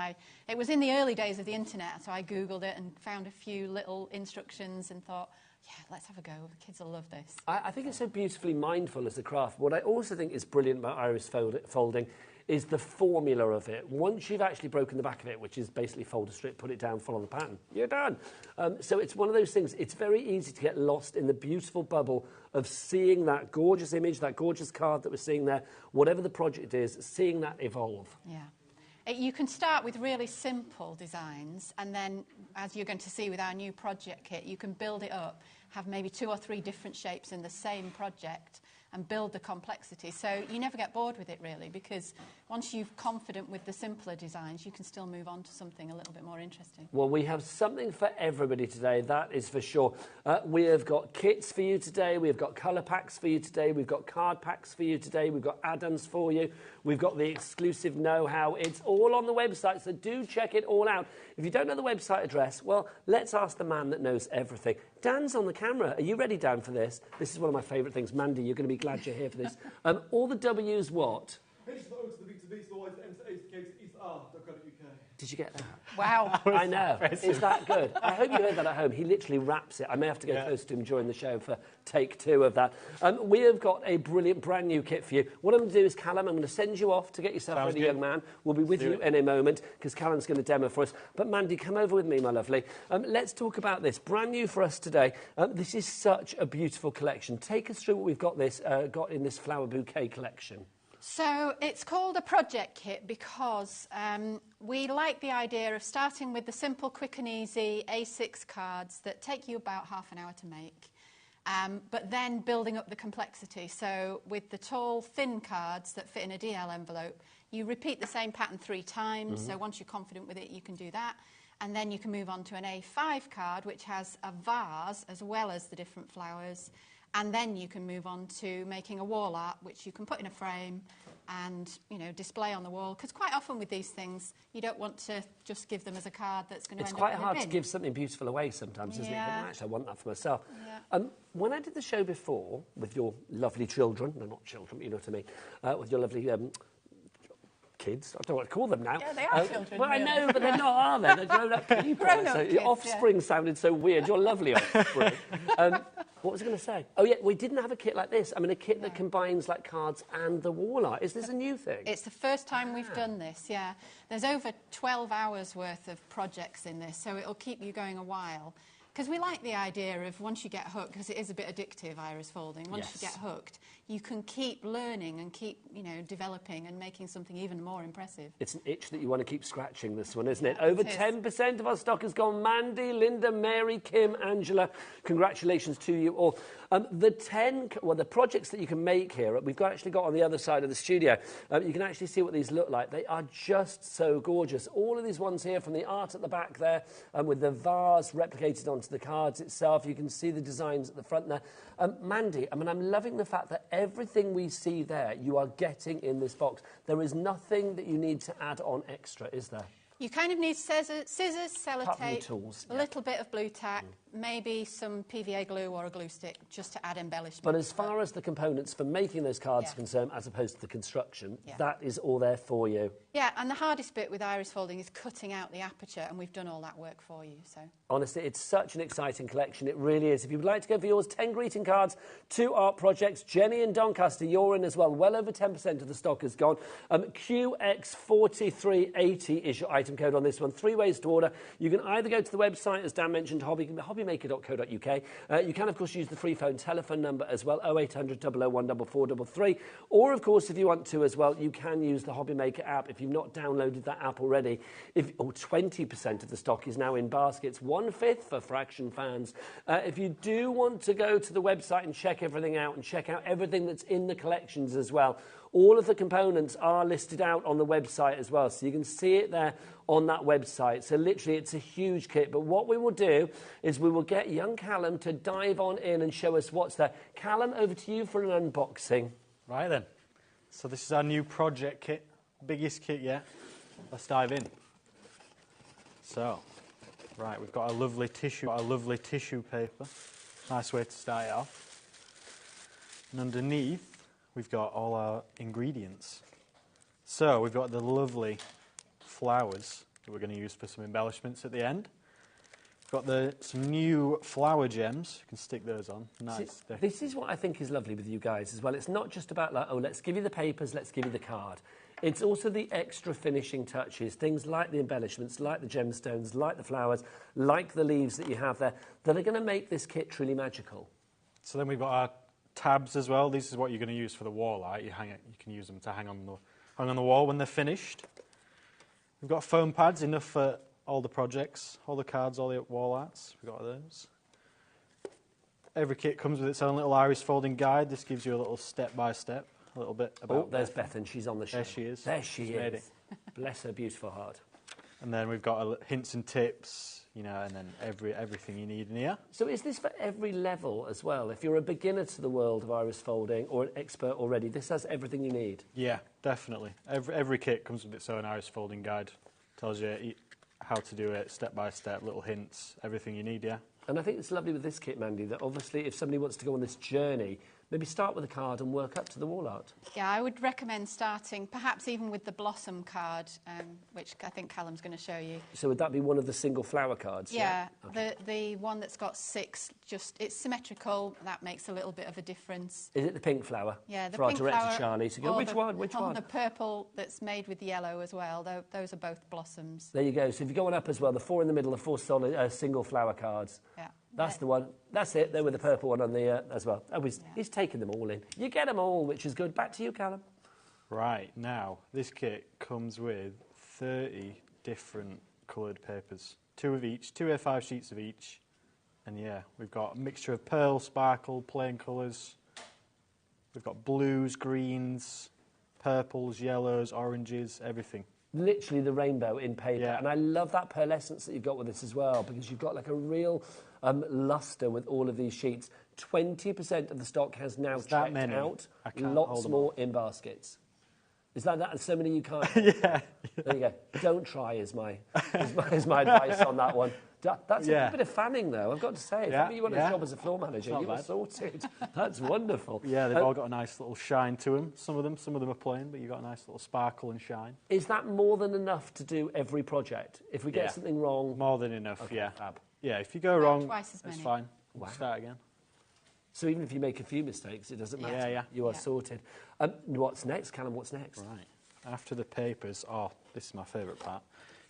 it was in the early days of the internet, so I googled it and found a few little instructions and thought, yeah, let's have a go. The kids will love this. I think it's so beautifully mindful as a craft. What I also think is brilliant about iris folding is the formula of it. Once you've actually broken the back of it, which is basically fold a strip, put it down, follow the pattern, you're done. So it's one of those things, it's very easy to get lost in the beautiful bubble of seeing that gorgeous image, that gorgeous card that we're seeing there, whatever the project is, seeing that evolve. Yeah. You can start with really simple designs, and then, as you're going to see with our new project kit, you can build it up, have maybe 2 or 3 different shapes in the same project, and build the complexity. So you never get bored with it, really, because once you're confident with the simpler designs, you can still move on to something a little bit more interesting. Well, we have something for everybody today, that is for sure. We have got kits for you today, we've got colour packs for you today, we've got card packs for you today, we've got add-ons for you, we've got the exclusive know-how. It's all on the website, so do check it all out. If you don't know the website address, well, let's ask the man that knows everything. Dan's on the camera. Are you ready, Dan, for this? This is one of my favourite things. Mandy, you're going to be glad you're here for this. All the W's what? Did you get that? Wow. I know. Is that good? I hope you heard that at home. He literally raps it. I may have to go close to him during the show for take 2 of that. We have got a brilliant brand new kit for you. What I'm going to do is, Callum, I'm going to send you off to get yourself ready, young man. We'll be with you in a moment because Callum's going to demo for us. But Mandy, come over with me, my lovely. Let's talk about this. Brand new for us today. This is such a beautiful collection. Take us through what we've got in this flower bouquet collection. So it's called a project kit because we like the idea of starting with the simple, quick and easy A6 cards that take you about half an hour to make. but then building up the complexity. So with the tall, thin cards that fit in a DL envelope, you repeat the same pattern 3 times. So once you're confident with it, you can do that. And then you can move on to an A5 card, which has a vase as well as the different flowers. And then you can move on to making a wall art, which you can put in a frame and, you know, display on the wall. Because quite often with these things, you don't want to just give them as a card that's going to end up in a bin. It's quite hard to give something beautiful away sometimes, isn't it? But actually, I want that for myself. Yeah. When I did the show before with your lovely children, no, not children, but you know what I mean, with your lovely kids, I don't know what to call them now. Yeah, they are children. Well, really. I know, but they're not, are they? They're grown-up people. Grown-up so kids, your offspring sounded so weird. You're lovely offspring. What was I going to say? Oh, yeah, we didn't have a kit like this. I mean, a kit that combines, like, cards and the wall art. Is this a new thing? It's the first time we've done this, yeah. There's over 12 hours worth of projects in this, so it'll keep you going a while. Because we like the idea of once you get hooked, because it is a bit addictive, iris folding, once you get hooked, you can keep learning and keep, you know, developing and making something even more impressive. It's an itch that you want to keep scratching, this one, isn't it? Over 10% of our stock has gone. Mandy, Linda, Mary, Kim, Angela, congratulations to you all. The projects that you can make here, we've actually got on the other side of the studio. You can actually see what these look like. They are just so gorgeous. All of these ones here from the art at the back there, with the vase replicated onto the cards itself. You can see the designs at the front there. Mandy, I mean, I'm loving the fact that everything we see there, you are getting in this box. There is nothing that you need to add on extra, is there? You kind of need scissors, sellotape, tools, a little bit of blue tack, maybe some PVA glue or a glue stick just to add embellishment. But as far as the components for making those cards are concerned, as opposed to the construction, that is all there for you. Yeah, and the hardest bit with iris folding is cutting out the aperture, and we've done all that work for you. So honestly, it's such an exciting collection. It really is. If you would like to go for yours, 10 greeting cards, 2 art projects. Jenny and Doncaster, you're in as well. Well over 10% of the stock has gone. QX4380 is your item code on this one. 3 ways to order. You can either go to the website, as Dan mentioned, hobbymaker.co.uk. You can, of course, use the free phone telephone number as well, 0800 001 4433. Or, of course, if you want to as well, you can use the HobbyMaker app. If you've not downloaded that app already, 20% of the stock is now in baskets, 1/5 for fraction fans. If you do want to go to the website and check everything out and check out everything that's in the collections as well, all of the components are listed out on the website as well, so you can see it there on that website. So literally, it's a huge kit. But what we will do is we will get young Callum to dive on in and show us what's there. Callum, over to you for an unboxing. Right then. So this is our new project kit, biggest kit yet. Let's dive in. So, right, we've got a lovely tissue paper. Nice way to start it off. And underneath, we've got all our ingredients. So we've got the lovely flowers that we're going to use for some embellishments at the end. We've got some new flower gems. You can stick those on. Nice. This is what I think is lovely with you guys as well. It's not just about like, oh, let's give you the papers, let's give you the card. It's also the extra finishing touches, things like the embellishments, like the gemstones, like the flowers, like the leaves that you have there, that are going to make this kit truly magical. So then we've got our tabs as well. This is what you're going to use for the wall art. You can use them to hang on the wall when they're finished. We've got foam pads, enough for all the projects, all the cards, all the wall arts. We've got those. Every kit comes with its own little iris folding guide. This gives you a little step-by-step, a little bit about... Oh, there's Beth, and she's on the show. There she is. There she is. Made it. Bless her beautiful heart. And then we've got hints and tips, you know, and then everything you need in here. So is this for every level as well? If you're a beginner to the world of iris folding or an expert already, this has everything you need? Yeah, definitely. Every kit comes with its own iris folding guide. Tells you how to do it, step by step, little hints, everything you need, yeah. And I think it's lovely with this kit, Mandy, that obviously if somebody wants to go on this journey, maybe start with a card and work up to the wall art. Yeah, I would recommend starting perhaps even with the blossom card, which I think Callum's going to show you. So would that be one of the single flower cards? Yeah, okay. The one that's got 6, it's symmetrical. That makes a little bit of a difference. Is it the pink flower? Yeah, the for pink our director flower. Charlie to go, which one? The purple that's made with yellow as well. Those are both blossoms. There you go. So if you go on up as well, the 4 in the middle are 4 solid single flower cards. Yeah. That's the one. That's it. There with the purple one on the as well. Oh, he's taking them all in. You get them all, which is good. Back to you, Callum. Right, now, this kit comes with 30 different coloured papers. 2 of each, 2 A5 sheets of each, And yeah, we've got a mixture of pearl, sparkle, plain colours. We've got blues, greens, purples, yellows, oranges, everything. Literally the rainbow in paper. Yeah. And I love that pearlescence that you've got with this as well, because you've got like a real lustre with all of these sheets. 20% of the stock has now checked out. I can't Lots hold them more all. in baskets. Is that so many you can't? Yeah. There you go. Don't try is my advice on that one. That's a good bit of fanning, though, I've got to say. If you want a job as a floor manager, you were sorted. That's wonderful. Yeah, they've all got a nice little shine to them. Some of them are plain, but you've got a nice little sparkle and shine. Is that more than enough to do every project? If we get something wrong... More than enough, okay, yeah. Fab. Yeah, if you go wrong, twice as many. it's fine. Wow. Start again. So even if you make a few mistakes, it doesn't matter. Yeah. You are sorted. What's next, Callum? What's next? Right. After the papers, this is my favourite part.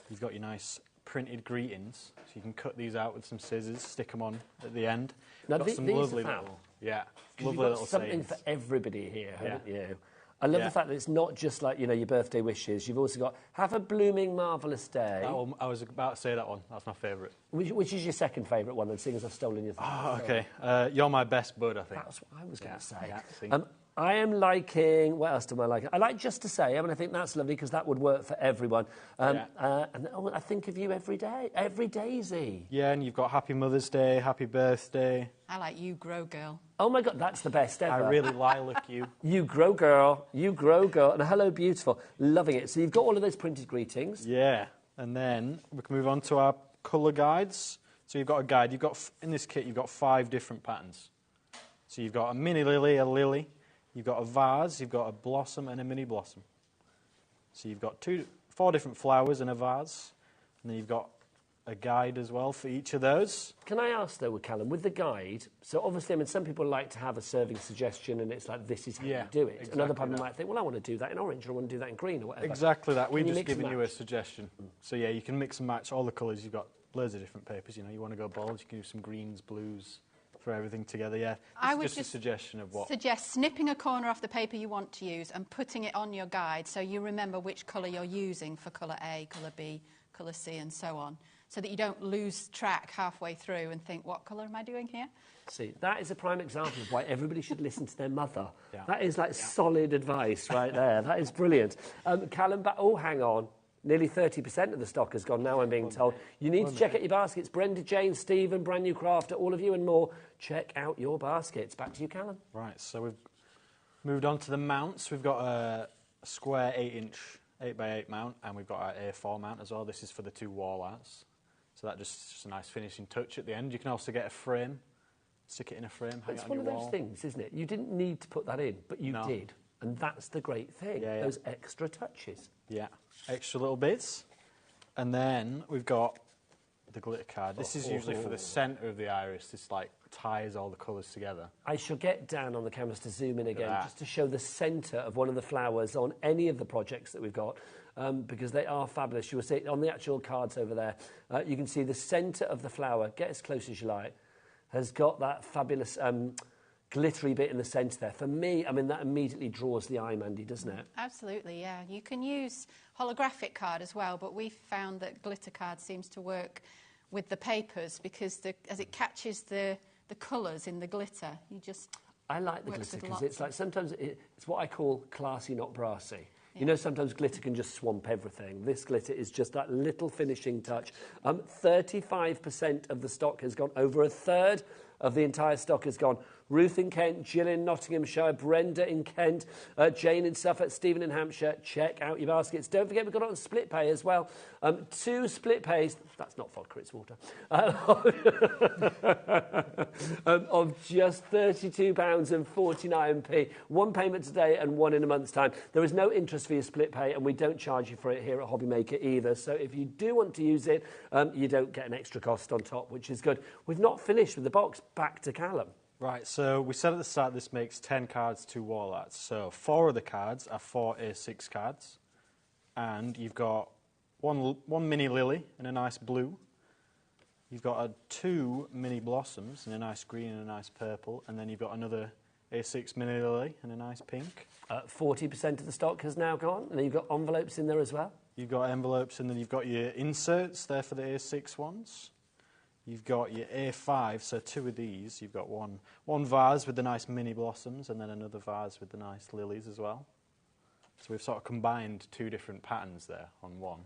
You've got your nice printed greetings, so you can cut these out with some scissors, stick them on at the end. Now, got some these lovely are fab. little, lovely You've got little something sayings. for everybody here, haven't you? I love the fact that it's not just like, your birthday wishes. You've also got, have a blooming, marvellous day. I was about to say that one. That's my favourite. Which is your second favourite one, then, seeing as I've stolen your thing? Oh, okay. You're my best bud, I think. That's what I was going to say. Yeah, I am liking, what else do I like? I like Just to Say, I think that's lovely because that would work for everyone. And I think of you every day, every daisy. Yeah, and you've got Happy Mother's Day, Happy Birthday. I like You Grow Girl. Oh my God, that's the best ever. I really lilac you. You grow girl, and hello beautiful. Loving it. So you've got all of those printed greetings. Yeah, and then we can move on to our colour guides. So you've got a guide. In this kit, you've got 5 different patterns. So you've got a mini lily, a lily. You've got a vase, you've got a blossom and a mini blossom. So you've got 4 different flowers in a vase. And then you've got a guide as well for each of those. Can I ask, though, with Callum, with the guide, so obviously, some people like to have a serving suggestion and it's like, this is how you do it. Exactly. Another person might think, well, I want to do that in orange or I want to do that in green or whatever. Exactly that. We've Can you just mix and given you a match? suggestion. So yeah, you can mix and match all the colours. You've got loads of different papers. You want to go bold, you can do some greens, blues, throw everything together, yeah. I would just a suggestion of what... Suggest snipping a corner off the paper you want to use and putting it on your guide so you remember which colour you're using for colour A, colour B, colour C and so on, so that you don't lose track halfway through and think, what colour am I doing here? See, that is a prime example of why everybody should listen to their mother. Yeah. That is solid advice right there. That is brilliant. Callum, hang on. Nearly 30% of the stock has gone now, I'm being told. You need to check out your baskets. Brenda, Jane, Stephen, Brand New Crafter, all of you and more, check out your baskets. Back to you, Callum. Right, so we've moved on to the mounts. We've got a square 8-inch 8x8 mount, and we've got our A4 mount as well. This is for the 2 wall arts. So that's just a nice finishing touch at the end. You can also get a frame, stick it in a frame, hang it on your wall. It's one of those things, isn't it? You didn't need to put that in, but you did. And that's the great thing, those extra touches. Yeah, extra little bits. And then we've got the glitter card. This is usually for the centre of the iris. This ties all the colours together. I shall get Dan on the cameras to zoom in again, just to show the centre of one of the flowers on any of the projects that we've got, because they are fabulous. You will see it on the actual cards over there. You can see the centre of the flower, get as close as you like, has got that fabulous glittery bit in the centre there. For me, that immediately draws the eye, Mandy, doesn't it? Absolutely, yeah. You can use holographic card as well, but we've found that glitter card seems to work with the papers because as it catches the colours in the glitter, I like the glitter because it's sometimes it's what I call classy, not brassy. Yeah. Sometimes glitter can just swamp everything. This glitter is just that little finishing touch. 35% of the stock has gone. Over a third of the entire stock has gone. Ruth in Kent, Jill in Nottinghamshire, Brenda in Kent, Jane in Suffolk, Stephen in Hampshire. Check out your baskets. Don't forget we've got it on split pay as well. 2 split pays, that's not vodka, it's water, of just £32.49. 1 payment today and 1 in a month's time. There is no interest for your split pay and we don't charge you for it here at HobbyMaker either. So if you do want to use it, you don't get an extra cost on top, which is good. We've not finished with the box. Back to Callum. Right, so we said at the start this makes 10 cards, 2 wall arts. So 4 of the cards are 4 A6 cards. And you've got one mini lily in a nice blue. You've got 2 mini blossoms in a nice green and a nice purple. And then you've got another A6 mini lily in a nice pink. 40% of the stock has now gone. And then you've got envelopes in there as well. You've got envelopes and then you've got your inserts there for the A6 ones. you've got your A5, so 2 of these. You've got one vase with the nice mini blossoms and then another vase with the nice lilies as well. So we've sort of combined 2 different patterns there on one.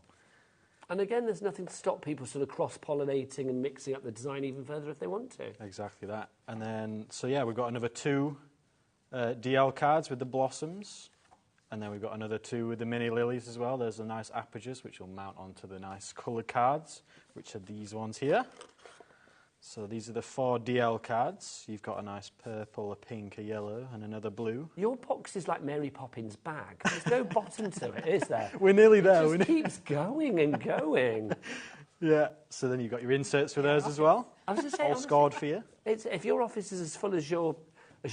And again, there's nothing to stop people sort of cross-pollinating and mixing up the design even further if they want to. Exactly that. And then, so yeah, we've got another 2 DL cards with the blossoms. And then we've got another 2 with the mini lilies as well. There's the nice apertures, which will mount onto the nice coloured cards, which are these ones here. So these are the 4 DL cards. You've got a nice purple, a pink, a yellow, and another blue. Your box is like Mary Poppins' bag. There's no bottom to it, is there? We're nearly there. It just keeps going and going. Yeah. So then you've got your inserts for those as well. I was just saying, all honestly, scored for you. If your office is as full as your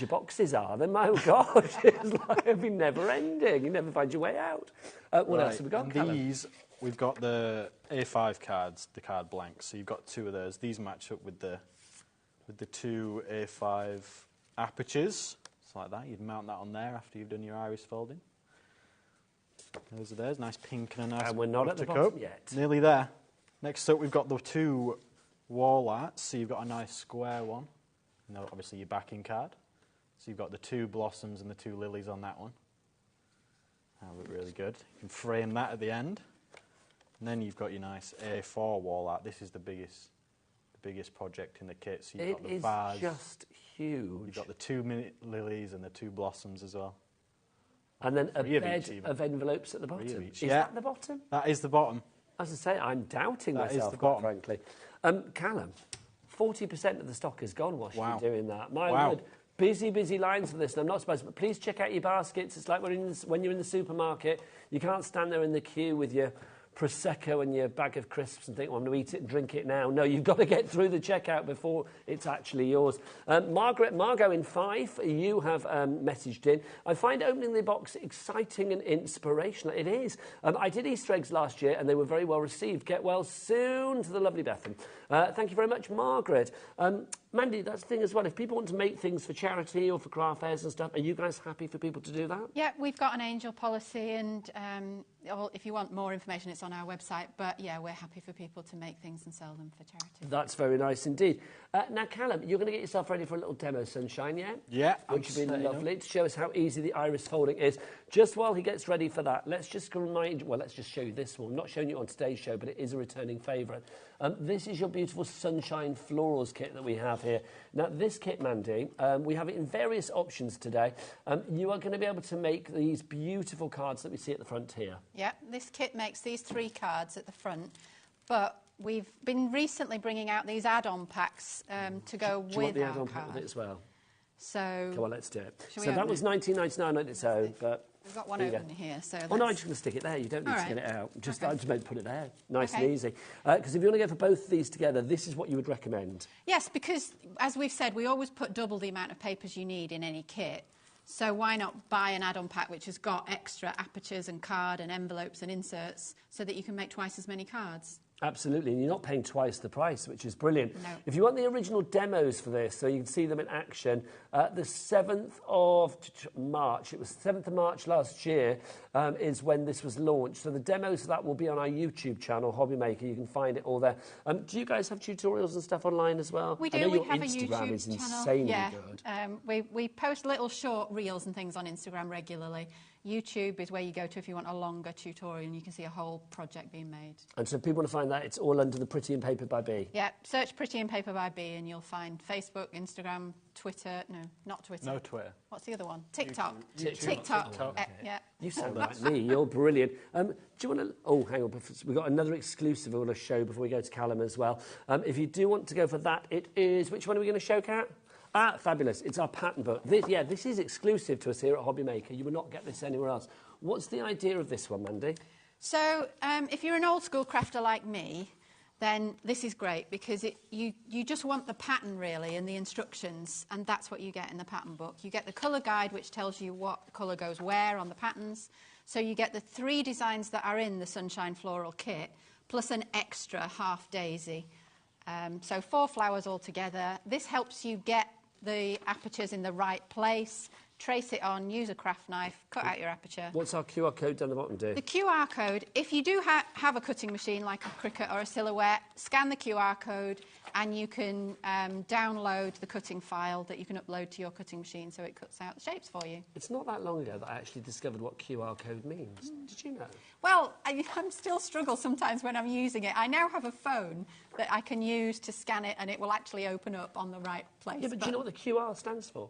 boxes are, then my God, it's like it'll be never ending. You never find your way out. What else have we got? And Callum? these, we've got the A5 cards, the card blanks. So you've got 2 of those. These match up with the 2 A5 apertures. It's like that. You'd mount that on there after you've done your iris folding. Those are theirs. Nice pink and a nice. And we're not at the buttercup. bottom yet. Nearly there. Next up, we've got the 2 wall arts. So you've got a nice square one. And obviously your backing card. So you've got the 2 blossoms and the 2 lilies on that one. That look really good. You can frame that at the end. And then you've got your nice A4 wall art. This is the biggest project in the kit. So you've got the vase. It is just huge. You've got the 2 mini lilies and the 2 blossoms as well. And then a 3 of bed each, of envelopes at the 3 bottom. of each. Is that the bottom? That is the bottom. As I say, I'm doubting That is myself, the quite bottom. frankly. Callum, 40% of the stock is gone whilst Wow. you're doing that. My Wow. word. Busy lines for this, and I'm not supposed to, but please check out your baskets. It's like when you're in the supermarket, you can't stand there in the queue with your Prosecco and your bag of crisps and think, well, I'm going to eat it and drink it now. No, you've got to get through the checkout before it's actually yours. Margot in Fife, you have messaged in. I find opening the box exciting and inspirational. It is. I did Easter eggs last year and they were very well received. Get well soon to the lovely Bethan. Thank you very much, Margaret. Mandy, that's the thing as well. If people want to make things for charity or for craft fairs and stuff, are you guys happy for people to do that? Yeah, we've got an angel policy, and if you want more information, it's on our website. But yeah, we're happy for people to make things and sell them for charity. That's very nice indeed. Now, Callum, you're going to get yourself ready for a little demo, Sunshine, yeah? Yeah, which would be lovely to show us how easy the iris folding is. Just while he gets ready for that, let's just show you this one. I'm not showing you on today's show, but it is a returning favourite. This is your beautiful Sunshine Florals kit that we have here. Now, this kit, Mandy, we have it in various options today. You are going to be able to make these beautiful cards that we see at the front here. Yeah, this kit makes these 3 cards at the front, but we've been recently bringing out these add-on packs to go Do you want with the our add-on card. pack with it as well? So, Come on, let's do it. Shall So we that open was it? $19.99 on its own, but we've got one there you open go. here. So Oh no, I'm just going to stick it there. You don't need All to right. get it out. Just, Okay. I just meant to put it there. Nice Okay. and easy. Because if you want to go for both of these together, this is what you would recommend. yes, because as we've said, we always put double the amount of papers you need in any kit. So why not buy an add-on pack which has got extra apertures and card and envelopes and inserts so that you can make twice as many cards? Absolutely, and you're not paying twice the price, which is brilliant. No. If you want the original demos for this, so you can see them in action, the 7th of March, it was 7th of March last year, is when this was launched. So the demos for that will be on our YouTube channel, HobbyMaker. You can find it all there. Do you guys have tutorials and stuff online as well? We I know do. We your have Instagram a is YouTube channel. insanely Yeah. good. We post little short reels and things on Instagram regularly. YouTube is where you go to if you want a longer tutorial and you can see a whole project being made. And so if people want to find that, it's all under the Pretty and Paper by B. Yeah, search Pretty and Paper by B and you'll find Facebook, Instagram, Twitter. No, not Twitter. No Twitter. What's the other one? TikTok. TikTok. Yeah. You sound like me. You're brilliant. Do you want to... Oh, hang on. We've got another exclusive we want to show before we go to Callum as well. If you do want to go for that, it is... Which one are we going to show, Kat? Ah, fabulous. It's our pattern book. This is exclusive to us here at HobbyMaker. You will not get this anywhere else. What's the idea of this one, Mandy? So if you're an old school crafter like me, then this is great because you just want the pattern really and the instructions, and that's what you get in the pattern book. You get the colour guide which tells you what colour goes where on the patterns. So you get the 3 designs that are in the Sunshine Floral kit plus an extra half daisy. So 4 flowers altogether. This helps you get the apertures in the right place, trace it on, use a craft knife, cut out your aperture. What's our QR code down the bottom do? The QR code, if you do have a cutting machine like a Cricut or a Silhouette, scan the QR code and you can download the cutting file that you can upload to your cutting machine so it cuts out the shapes for you. It's not that long ago that I actually discovered what QR code means. Did you know? Well, I'm still struggle sometimes when I'm using it. I now have a phone that I can use to scan it and it will actually open up on the right place. Yeah, but do you know what the QR stands for?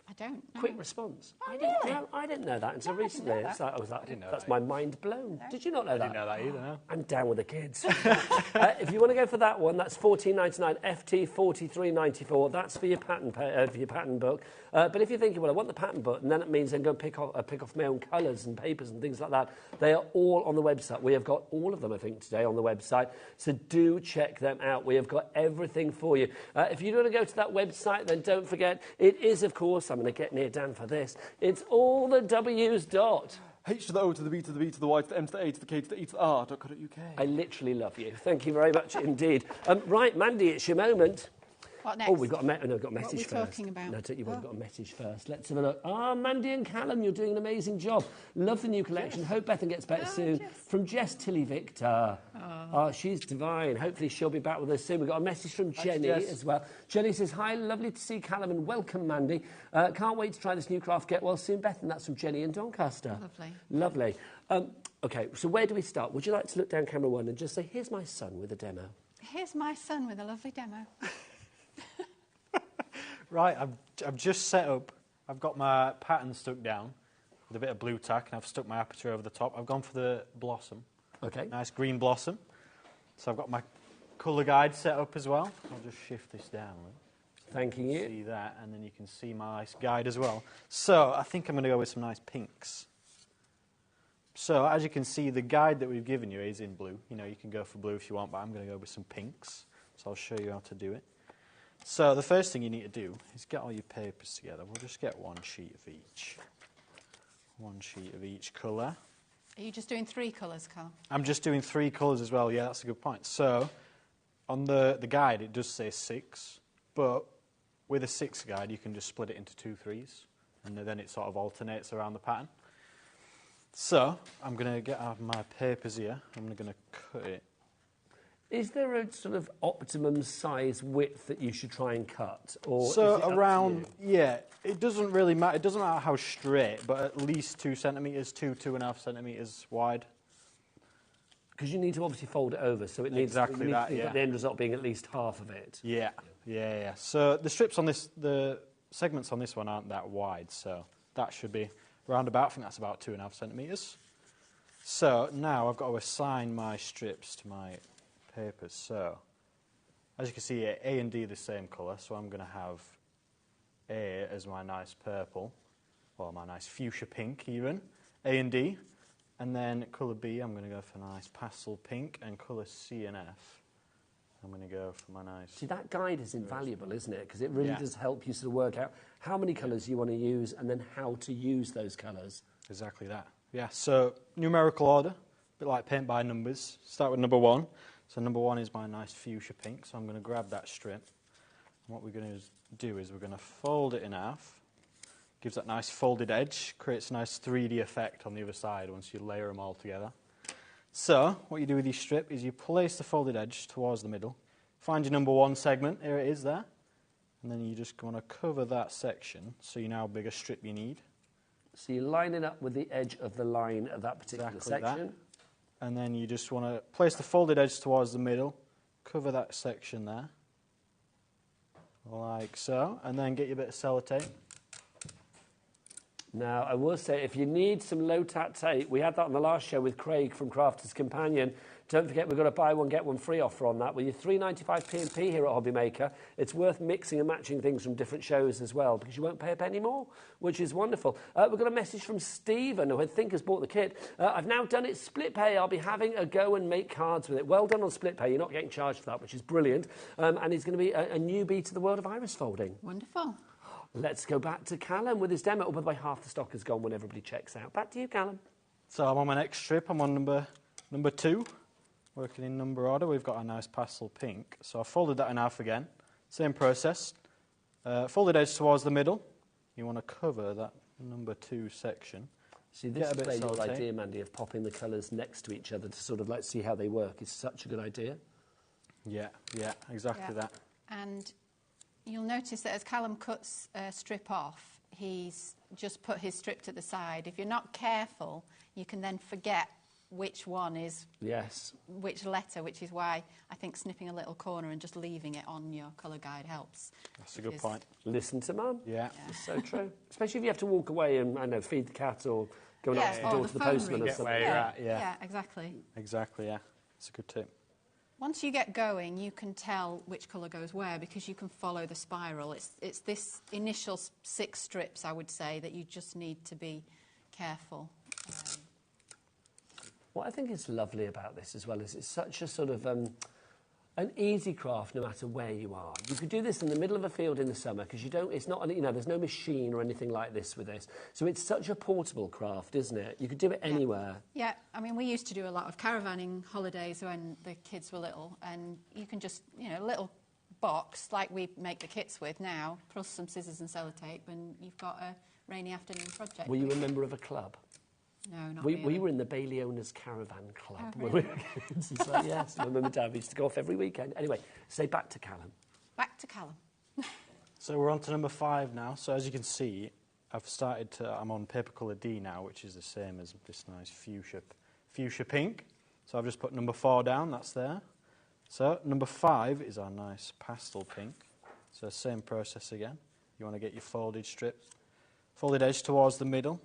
I don't know. Quick response. Oh, I didn't know that until No, I didn't recently. know that. It's like, I was like, didn't know that's that my mind blown. No. Did you not know that? I didn't know that either, no. I'm down with the kids. If you want to go for that one, that's $14.99, FT $43.94. That's for your pattern book. But if you're thinking, well, I want the pattern book, and then it means I'm going to pick off my own colours and papers and things like that, they are all on the website. We have got all of them, I think, today on the website. So do check them out. We have got everything for you. If you want to go to that website, then don't forget, it is, of course, I'm going to get near Dan for this, it's all the W's dot. H to the O to the B to the B to the Y to the M to the A to the K to the E to the R.co.uk. I literally love you. Thank you very much indeed. Right, Mandy, it's your moment. What next? Oh, we've got a message What are we first. talking about? No, you've got a message first. Let's have a look. Mandy and Callum, you're doing an amazing job. Love the new collection. Hope Bethan gets better soon. Jess. From Jess Tilly Victor. Oh, she's divine. Hopefully she'll be back with us soon. We've got a message from Jenny as well. Jenny says, hi, lovely to see Callum and welcome, Mandy. Can't wait to try this new craft. Get well soon, Bethan. That's from Jenny in Doncaster. Lovely. OK, so where do we start? Would you like to look down camera one and just say, here's my son with a demo? Here's my son with a lovely demo. Right, I've just set up. I've got my pattern stuck down with a bit of blue tack, and I've stuck my aperture over the top. I've gone for the blossom. OK. Nice green blossom. So I've got my colour guide set up as well. I'll just shift this down. Thanking you. See that, and then you can see my nice guide as well. So I think I'm going to go with some nice pinks. So as you can see, the guide that we've given you is in blue. You know, you can go for blue if you want, but I'm going to go with some pinks. So I'll show you how to do it. So the first thing you need to do is get all your papers together. We'll just get one sheet of each. One sheet of each colour. Are you just doing 3 colours, Carl? I'm just doing 3 colours as well. Yeah, that's a good point. So on the guide, it does say 6, but with a 6 guide, you can just split it into 2 3s, and then it sort of alternates around the pattern. So I'm going to get out my papers here. I'm going to cut it. Is there a sort of optimum size width that you should try and cut? Or So is it up to around, you? yeah, it doesn't really matter. It doesn't matter how straight, but at least 2 centimetres, 2.5 centimetres wide. Because you need to obviously fold it over, so it needs Exactly you need that, to think yeah. the end result being at least half of it. Yeah. So the strips on this, the segments on this one aren't that wide, so that should be round about. I think that's about 2.5 centimetres. So now I've got to assign my strips to my papers. So as you can see, A and D are the same colour, so I'm going to have A as my nice purple, or my nice fuchsia pink even, A and D. And then colour B, I'm going to go for nice pastel pink, and colour C and F, I'm going to go for my nice... See, that guide is invaluable, isn't it? Because it really Yeah. does help you sort of work out how many colours you want to use and then how to use those colours. Exactly that. Yeah, so numerical order, a bit like paint by numbers. Start with number 1. So number 1 is my nice fuchsia pink, so I'm going to grab that strip. And what we're going to do is we're going to fold it in half. Gives that nice folded edge, creates a nice 3D effect on the other side once you layer them all together. So what you do with your strip is you place the folded edge towards the middle, find your number 1 segment, here it is there, and then you just want to cover that section so you know how big a strip you need. So you line it up with the edge of the line of that particular Exactly section. that. And then you just want to place the folded edge towards the middle, cover that section there, like so, and then get your bit of sellotape. Now, I will say, if you need some low-tat tape, we had that on the last show with Craig from Crafter's Companion. Don't forget, we've got a buy one, get one free offer on that with your $3.95 P&P here at HobbyMaker. It's worth mixing and matching things from different shows as well, because you won't pay a penny more, which is wonderful. We've got a message from Stephen, who I think has bought the kit. I've now done it split pay. I'll be having a go and make cards with it. Well done on split pay. You're not getting charged for that, which is brilliant. And he's going to be a newbie to the world of iris folding. Wonderful. Let's go back to Callum with his demo. Oh, by the way, half the stock has gone when everybody checks out. Back to you, Callum. So I'm on my next strip. I'm on number 2. Working in number order, we've got a nice pastel pink. So I folded that in half again. Same process. Folded edge towards the middle. You want to cover that number 2 section. See, this Get a is bit where your salty. idea, Mandy, of popping the colours next to each other to sort of like see how they work is such a good idea. Yeah, exactly that. And you'll notice that as Callum cuts a strip off, he's just put his strip to the side. If you're not careful, you can then forget which one is which letter, which is why I think snipping a little corner and just leaving it on your colour guide helps. That's a good point. Listen to Mum. Yeah. It's so true. Especially if you have to walk away and, I don't know, feed the cat or go and answer the door to the postman or something. Yeah, exactly. Exactly, yeah. It's a good tip. Once you get going, you can tell which colour goes where because you can follow the spiral. It's this initial 6 strips, I would say, that you just need to be careful. What I think is lovely about this as well is it's such a sort of an easy craft no matter where you are. You could do this in the middle of a field in the summer because it's not, you know, there's no machine or anything like this with this. So it's such a portable craft, isn't it? You could do it anywhere. Yeah, I mean, we used to do a lot of caravanning holidays when the kids were little, and you can just, you know, a little box like we make the kits with now, plus some scissors and sellotape, and you've got a rainy afternoon project. Were you a member of a club? No, not we really. were in the Bailey Owners Caravan Club Oh, when we were kids. It's like, yes, my mum and dad used to go off every weekend. Anyway, say back to Callum. Back to Callum. So we're on to number 5 now. So as you can see, I'm on paper colour D now, which is the same as this nice fuchsia pink. So I've just put number 4 down, that's there. So number 5 is our nice pastel pink. So same process again. You want to get your folded edge towards the middle.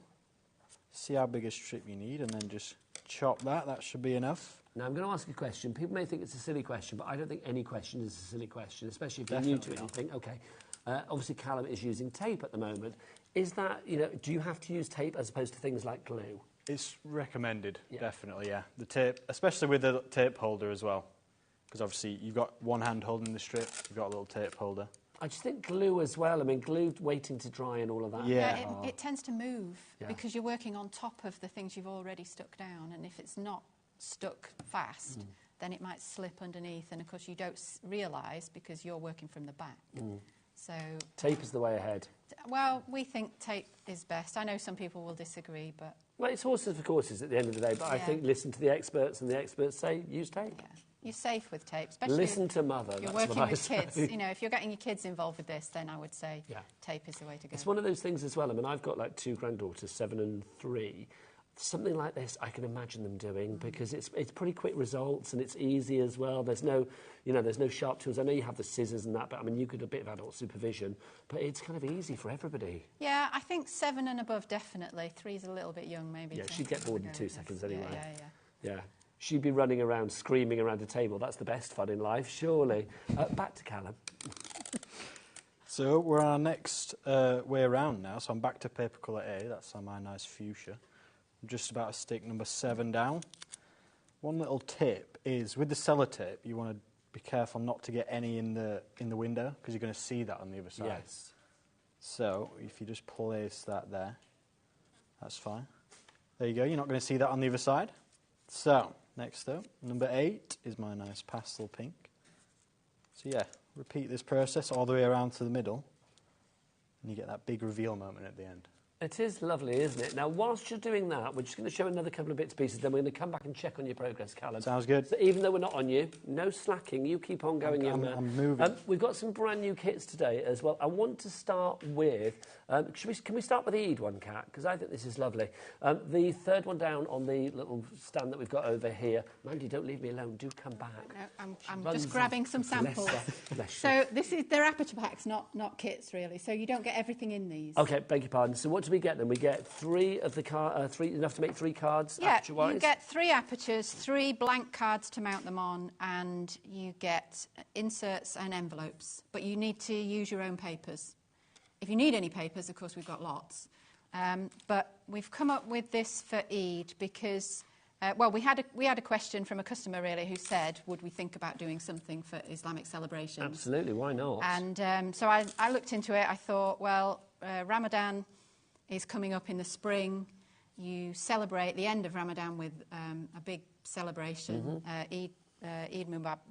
See how big a strip you need and then just chop that. That should be enough. Now, I'm going to ask a question. People may think it's a silly question, but I don't think any question is a silly question, especially if you're new to it and you think, OK, obviously Callum is using tape at the moment. Is that, you know, do you have to use tape as opposed to things like glue? It's recommended, definitely, yeah. The tape, especially with the tape holder as well, because obviously you've got one hand holding the strip, you've got a little tape holder. I just think glue as well. I mean, glue waiting to dry and all of that. Yeah. It tends to move because you're working on top of the things you've already stuck down, and if it's not stuck fast, then it might slip underneath, and of course you don't realise because you're working from the back. So tape is the way ahead. Well, we think tape is best. I know some people will disagree, but... Well, it's horses for courses at the end of the day, but I think listen to the experts, and the experts say use tape. Yeah. You're safe with tape, especially listen to mother. You're working with kids. You know, if you're getting your kids involved with this, then I would say tape is the way to go. It's one of those things as well. I mean, I've got like 2 granddaughters, 7 and 3. Something like this, I can imagine them doing because it's pretty quick results and it's easy as well. There's no, you know, there's no sharp tools. I know you have the scissors and that, but I mean, you could a bit of adult supervision, but it's kind of easy for everybody. Yeah, I think 7 and above definitely. 3's a little bit young, maybe. Yeah, she'd get bored in 2 seconds anyway. Yeah. She'd be running around, screaming around a table. That's the best fun in life, surely. Back to Callum. So we're on our next way around now. So I'm back to paper colour A. That's my nice fuchsia. I'm just about to stick number 7 down. One little tip is with the sellotape, you want to be careful not to get any in the window because you're going to see that on the other side. Yes. So if you just place that there, that's fine. There you go. You're not going to see that on the other side. So next up, number 8 is my nice pastel pink. So yeah, repeat this process all the way around to the middle, and you get that big reveal moment at the end. It is lovely, isn't it? Now, whilst you're doing that, we're just going to show another couple of bits and pieces, then we're going to come back and check on your progress, Callum. Sounds good. So even though we're not on you, no slacking, you keep on going, young man. I'm moving. We've got some brand new kits today as well. I want to start with, can we start with the Eid one, Kat? Because I think this is lovely. The third one down on the little stand that we've got over here. Mandy, don't leave me alone. Do come back. No, I'm just grabbing some samples. So they're aperture packs, not kits, really. So you don't get everything in these. OK, beg your pardon. So what do we get then? We get 3 of the enough to make 3 cards, aperture-wise? You get 3 apertures, 3 blank cards to mount them on, and you get inserts and envelopes. But you need to use your own papers. If you need any papers, of course, we've got lots. But we've come up with this for Eid because, we had a question from a customer, really, who said, would we think about doing something for Islamic celebrations? Absolutely, why not? And so I looked into it. I thought, well, Ramadan is coming up in the spring. You celebrate the end of Ramadan with a big celebration. Eid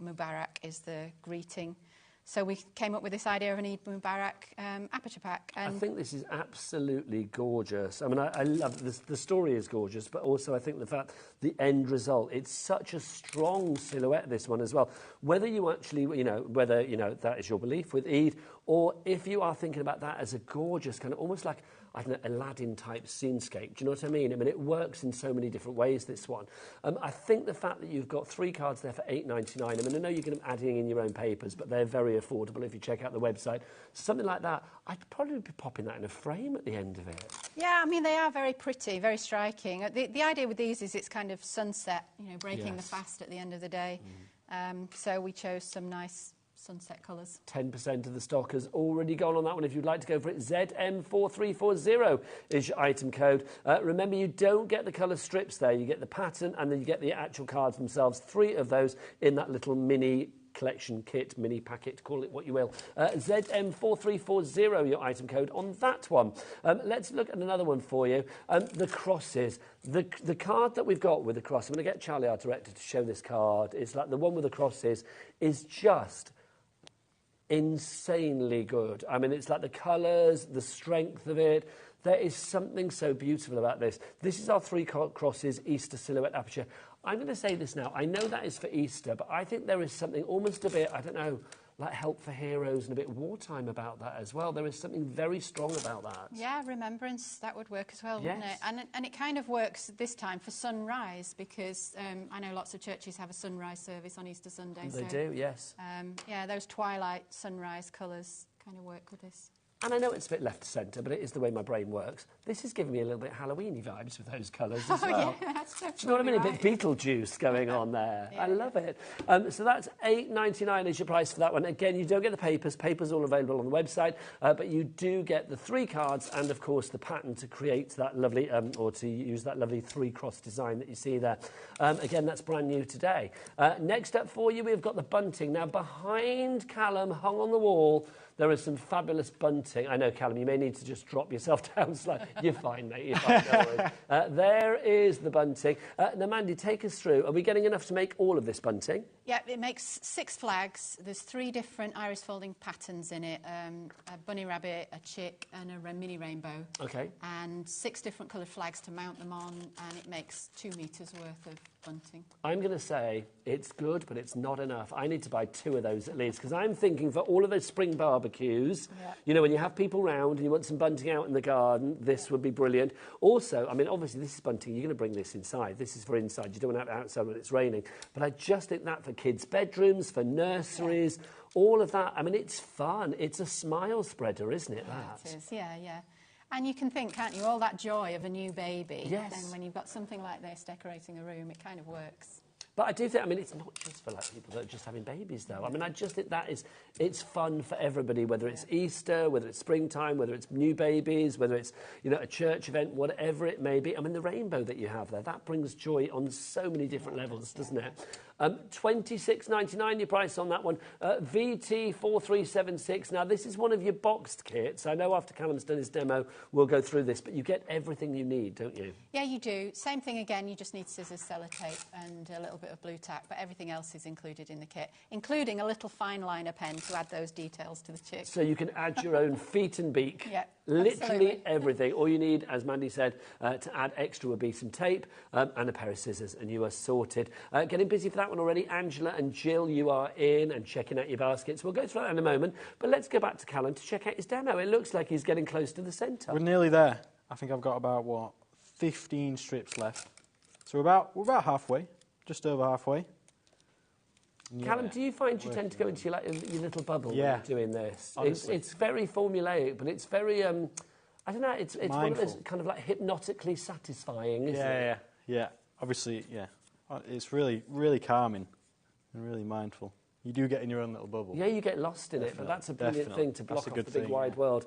Mubarak is the greeting. So we came up with this idea of an Eid Mubarak aperture pack. I think this is absolutely gorgeous. I mean, I love this. The story is gorgeous, but also I think the fact, the end result, it's such a strong silhouette, this one as well. Whether you actually, whether, that is your belief with Eid, or if you are thinking about that as a gorgeous kind of almost like, I don't know, Aladdin-type scenescape. Do you know what I mean? I mean, it works in so many different ways, this one. I think the fact that you've got 3 cards there for $8.99, I mean, I know you're going to be adding in your own papers, but they're very affordable if you check out the website. Something like that, I'd probably be popping that in a frame at the end of it. Yeah, I mean, they are very pretty, very striking. The idea with these is it's kind of sunset, breaking the fast at the end of the day. So we chose some nice sunset colours. 10% of the stock has already gone on that one. If you'd like to go for it, ZM4340 is your item code. Remember, you don't get the colour strips there. You get the pattern and then you get the actual cards themselves. 3 of those in that little mini collection kit, mini packet, call it what you will. ZM4340, your item code on that one. Let's look at another one for you. The crosses. The card that we've got with the cross, I'm going to get Charlie, our director, to show this card. It's like the one with the crosses is just insanely good. I mean, it's like the colours, the strength of it. There is something so beautiful about this. This is our 3 crosses Easter silhouette aperture. I'm going to say this now. I know that is for Easter, but I think there is something almost a bit, I don't know, like Help for Heroes and a bit wartime about that as well. There is something very strong about that. Yeah, remembrance, that would work as well, wouldn't it? And it kind of works this time for sunrise because I know lots of churches have a sunrise service on Easter Sunday. They do, yes. Yeah, those twilight sunrise colours kind of work with this. And I know it's a bit left to centre, but it is the way my brain works. This is giving me a little bit Halloween-y vibes with those colours as well. Yeah, that's definitely Do you know what I mean? right. A bit Beetlejuice going on there. Yeah, I love it. So that's $8.99 is your price for that one. Again, you don't get the papers. Papers all available on the website, but you do get the 3 cards and, of course, the pattern to create that lovely, or to use that lovely 3-cross design that you see there. Again, that's brand new today. Next up for you, we've got the bunting. Now, behind Callum, hung on the wall, there is some fabulous bunting. I know, Callum, you may need to just drop yourself down slightly. You're fine, mate. You're fine. No worries. There is the bunting. Now, Mandy, take us through. Are we getting enough to make all of this bunting? Yeah, it makes 6 flags. There's 3 different iris folding patterns in it. A bunny rabbit, a chick and a mini rainbow. Okay. And 6 different coloured flags to mount them on, and it makes 2 metres worth of bunting. I'm going to say it's good, but it's not enough. I need to buy 2 of those at least, because I'm thinking for all of those spring barbecues, when you have people round and you want some bunting out in the garden, this would be brilliant. Also, I mean, obviously this is bunting. You're going to bring this inside. This is for inside. You don't want to have it outside when it's raining. But I just think that for kids' bedrooms, for nurseries, all of that. I mean, it's fun. It's a smile spreader, isn't it, that? It is, yeah. And you can think, can't you, all that joy of a new baby. Yes. And when you've got something like this decorating a room, it kind of works. But I do think, I mean, it's not just for like people that are just having babies, though. I mean, I just think it's fun for everybody, whether it's Easter, whether it's springtime, whether it's new babies, whether it's, a church event, whatever it may be. I mean, the rainbow that you have there, that brings joy on so many different levels, doesn't it? $26.99 your price on that one. VT4376. Now, this is one of your boxed kits. I know after Callum's done his demo, we'll go through this, but you get everything you need, don't you? Yeah, you do. Same thing again, you just need scissors, sellotape and a little bit of blue tack, but everything else is included in the kit, including a little fine liner pen to add those details to the chick. So you can add your own feet and beak. Yeah, literally absolutely. everything. All you need, as Mandy said, to add extra would be some tape and a pair of scissors, and you are sorted. Getting busy for that one already. Angela and Jill, you are in and checking out your baskets. We'll go through that in a moment, but let's go back to Callum to check out his demo. It looks like he's getting close to the centre. We're nearly there. I think I've got about, 15 strips left. So we're about halfway, just over halfway. Callum, do you find you tend to go into your little bubble when you're doing this? It's very formulaic, but it's very, I don't know, it's one of those kind of like hypnotically satisfying, isn't it? Yeah. Obviously, yeah. It's really, really calming and really mindful. You do get in your own little bubble. Yeah, you get lost in it, but that's a brilliant thing to block off the big wide yeah. world.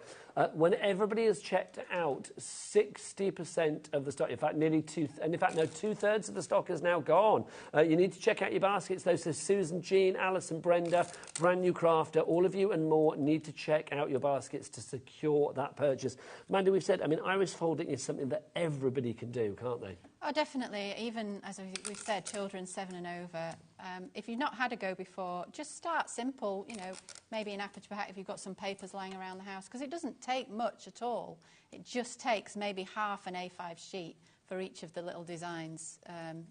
When everybody has checked out 60% of the stock, in fact, nearly 2/3 of the stock is now gone. You need to check out your baskets, though. So Susan, Jean, Alison, Brenda, brand new crafter, all of you and more need to check out your baskets to secure that purchase. Mandy, we've said, I mean, iris folding is something that everybody can do, can't they? Oh, definitely. Even, as we've said, children 7 and over. If you've not had a go before, just start simple, you know, maybe an aperture pack if you've got some papers lying around the house, because it doesn't take much at all. It just takes maybe half an A5 sheet for each of the little designs,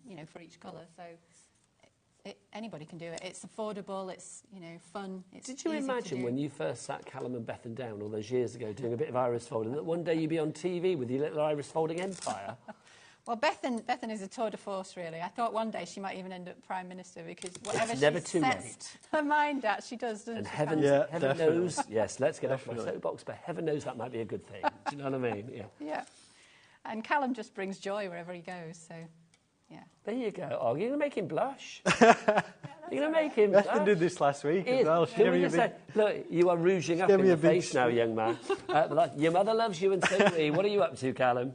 you know, for each colour. So anybody can do it. It's affordable, it's, you know, fun. It's Did you easy to imagine do. when you first sat Callum and Bethan down all those years ago doing a bit of iris folding, that one day you'd be on TV with your little iris folding empire? Well, Bethan is a tour de force, really. I thought one day she might even end up Prime Minister, because whatever never she too sets late. her mind at, she does, doesn't And she? heaven definitely. knows, yes, let's get off my Definitely. soapbox, but heaven knows that might be a good thing. Do you know what I mean? Yeah. Yeah. And Callum just brings joy wherever he goes, so, yeah. There you go. Oh, you're going to make him blush. You're going to make him blush. Bethan did this last week as well. She Can gave we me a just big... say, look, you are rouging up gave in me the a big face now, young man. Your mother loves you and so do we. What are you up to, Callum?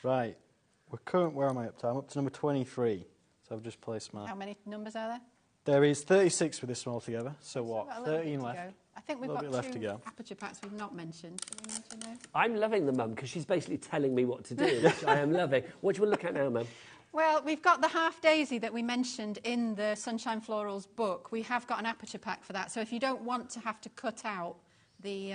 Right. Where am I up to? I'm up to number 23. So I've just placed my... How many numbers are there? There is 36 with this one altogether. So We've what? got a little bit 13 to left. go. I think we've A little got bit left to two go. aperture packs we've not mentioned. Should we mention those? I'm loving the mum because she's basically telling me what to do, which I am loving. What do you want to look at now, mum? Well, we've got the half daisy that we mentioned in the Sunshine Florals book. We have got an aperture pack for that. So if you don't want to have to cut out the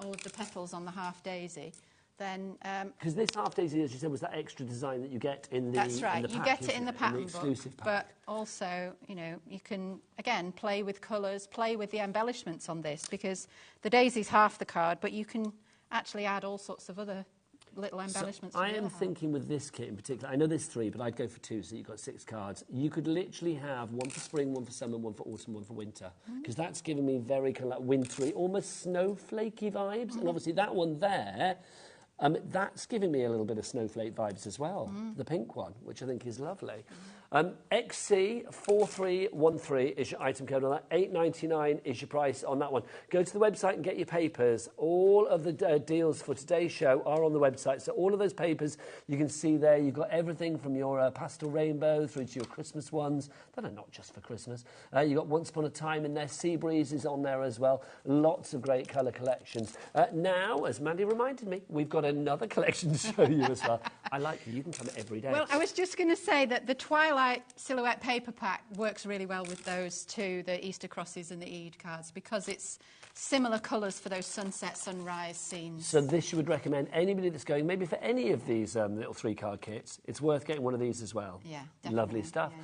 all of the petals on the half daisy, then... Because this half daisy, as you said, was that extra design that you get in the that's right. in the You pack, get it in the pattern book, exclusive pack. but also, you know, you can, again, play with colours, play with the embellishments on this, because the daisy's half the card, but you can actually add all sorts of other little embellishments. So I to the am other half. thinking with this kit in particular, I know there's 3, but I'd go for 2, so you've got 6 cards. You could literally have one for spring, one for summer, one for autumn, one for winter, because that's giving me very kind of like wintry, almost snowflakey vibes, and obviously that one there... that's giving me a little bit of snowflake vibes as well, the pink one, which I think is lovely. XC4313 is your item code on that. $8.99 is your price on that one. Go to the website and get your papers. All of the deals for today's show are on the website. So all of those papers you can see there. You've got everything from your pastel rainbow through to your Christmas ones. That are not just for Christmas. You've got Once Upon a Time in there. Sea Breeze is on there as well. Lots of great colour collections. Now, as Mandy reminded me, we've got another collection to show you as well. I like you. You can come every day. Well, I was just going to say that the Twilight Silhouette paper pack works really well with those two, the Easter crosses and the Eid cards, because it's similar colours for those sunset, sunrise scenes. So this you would recommend anybody that's going, maybe for any of these little 3-card kits, it's worth getting one of these as well. Yeah, definitely. Lovely stuff. Yeah.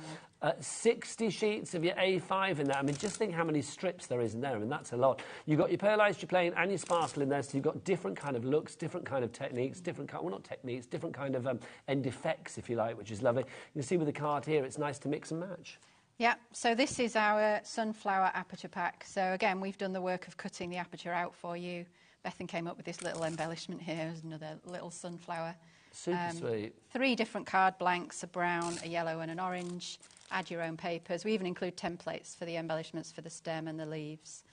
60 sheets of your A5 in there. I mean, just think how many strips there is in there. I mean, that's a lot. You've got your pearlised, your plain, and your sparkle in there, so you've got different kind of looks, different kind of techniques, different kind, well, not techniques, different kind of end effects, if you like, which is lovely. You can see with the card here, it's nice to mix and match. Yeah, so this is our sunflower aperture pack. So again, we've done the work of cutting the aperture out for you. Bethan came up with this little embellishment here. There's another little sunflower. Super sweet. 3 different card blanks, a brown, a yellow and an orange. Add your own papers. We even include templates for the embellishments for the stem and the leaves.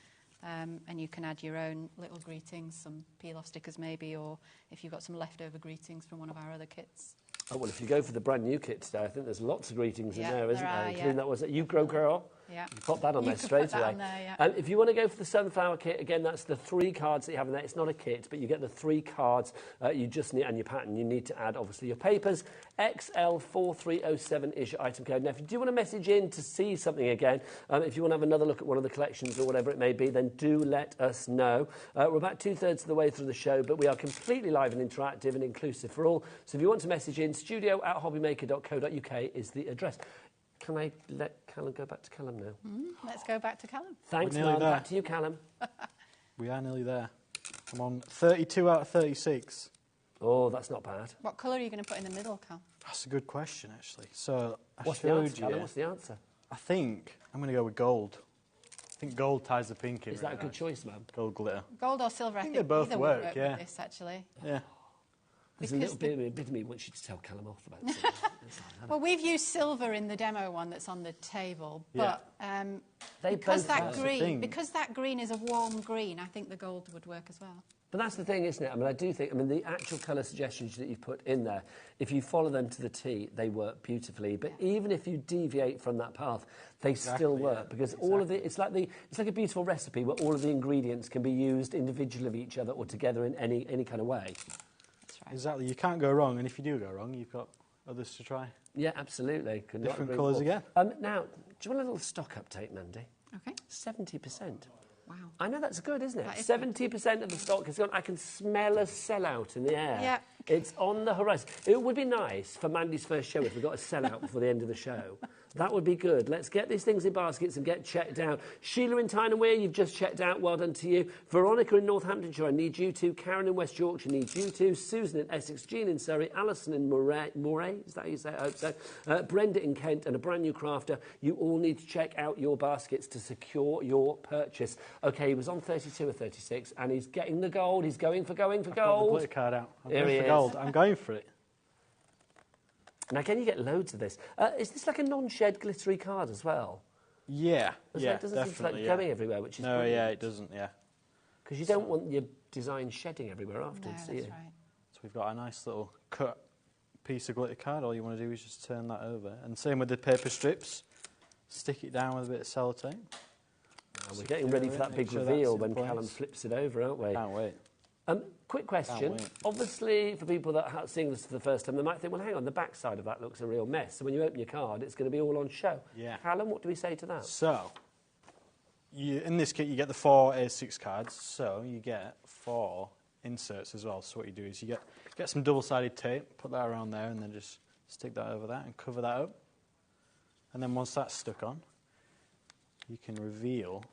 And you can add your own little greetings, some peel-off stickers maybe, or if you've got some leftover greetings from one of our other kits. Oh, well, if you go for the brand new kit today, I think there's lots of greetings in there, isn't there? Including that was it. You Grow Girl. Yeah. You pop that on You there could straight put that away. on there, yeah. And if you want to go for the sunflower kit, again, that's the 3 cards that you have in there. It's not a kit, but you get the 3 cards you just need, and your pattern. You need to add, obviously, your papers. XL4307 is your item code. Now, if you do want to message in to see something again, if you want to have another look at one of the collections or whatever it may be, then do let us know. We're about 2/3 of the way through the show, but we are completely live and interactive and inclusive for all. So if you want to message in, studio@hobbymaker.co.uk is the address. Can I let Callum go back to Callum now? Let's go back to Callum. Thanks, We're nearly Mum. there. Back to you, Callum. We are nearly there. I'm on 32 out of 36. Oh, that's not bad. What colour are you going to put in the middle, Cal? That's a good question, actually. So I What's the showed answer, Callum? you. What's the answer? I think I'm going to go with gold. I think gold ties the pink in. Is that a really good nice. choice, Mum? Gold glitter. Gold or silver, I think they both either work, would work yeah. with this, actually. Yeah. There's a Because little bit of me wants you to tell Callum off about something. Well, we've used silver in the demo one that's on the table, but They because both that work. green, because that green is a warm green, I think the gold would work as well. But that's the thing, isn't it? I mean, I do think, the actual colour suggestions that you've put in there, if you follow them to the T, they work beautifully. But even if you deviate from that path, they still work because all of it, it's like a beautiful recipe where all of the ingredients can be used individually of each other or together in any kind of way. That's right. Exactly. You can't go wrong, and if you do go wrong, you've got others to try. Yeah, absolutely. Could not Different agree colours more. again. Now, do you want a little stock update, Mandy? Okay. 70%. Wow. I know that's good, isn't it? That is 70% of the stock is gone. I can smell a sellout in the air. Yeah. It's on the horizon. It would be nice for Mandy's first show if we got a sellout before the end of the show. That would be good. Let's get these things in baskets and get checked out. Sheila in Tyne and Wear, you've just checked out. Well done to you. Veronica in Northamptonshire, I need you to. Karen in West Yorkshire, need you to. Susan in Essex, Jean in Surrey, Alison in Moray, is that how you say it? I hope so. Brenda in Kent, and a brand new crafter. You all need to check out your baskets to secure your purchase. OK, he was on 32 or 36, and he's getting the gold. He's going for gold. Got the glitter card out. I'm going for gold. I'm going for it. Now, again, you get loads of this. Is this like a non-shed glittery card as well? Yeah, Yeah, it doesn't seem to like going everywhere, which is no, brilliant. yeah, it doesn't, yeah. Because you don't want your design shedding everywhere No, afterwards, that's do you? right. So we've got a nice little cut piece of glitter card. All you want to do is just turn that over. And same with the paper strips. Stick it down with a bit of sellotape. We're getting ready for that big reveal when Callum flips. flips it over, aren't we? Can't wait. Quick question. wait. Obviously, for people that are seeing this for the first time, they might think, well, hang on, the back side of that looks a real mess. So when you open your card, it's going to be all on show. Yeah. Callum, what do we say to that? So, in this kit, you get the 4 A6 cards. So you get 4 inserts as well. So what you do is you get some double-sided tape, put that around there, and then just stick that over that and cover that up. And then once that's stuck on, you can reveal.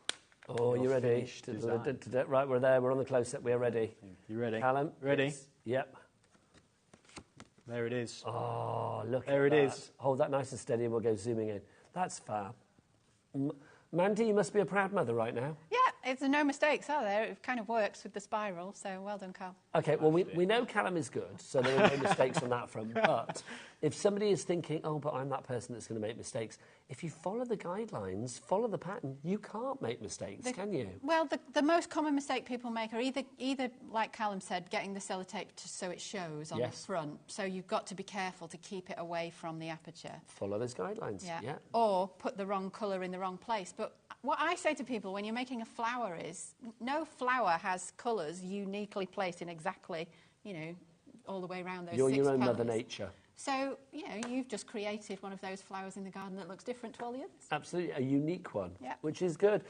Oh, you ready? Right, we're there. We're on the close-up. We're ready. You ready? Callum? Ready? Yep. There it is. Oh, look There at it that. is. Hold that nice and steady and we'll go zooming in. That's fab. Mandy, you must be a proud mother right now. Yeah, it's no mistakes, are there? It kind of works with the spiral, so well done, Carl. OK, well, we know Callum is good, so there are no mistakes on that front. But if somebody is thinking, oh, but I'm that person that's going to make mistakes, if you follow the guidelines, follow the pattern, you can't make mistakes, can you? Well, the most common mistake people make are either, like Callum said, getting the sellotape so it shows on the front. So you've got to be careful to keep it away from the aperture. Follow those guidelines, yeah. Or put the wrong colour in the wrong place. But what I say to people when you're making a flower is, no flower has colours uniquely placed in exactly, all the way around those You're 6 your own colours. Mother Nature. So, you've just created one of those flowers in the garden that looks different to all the others. Absolutely, a unique one, Yeah. which is good.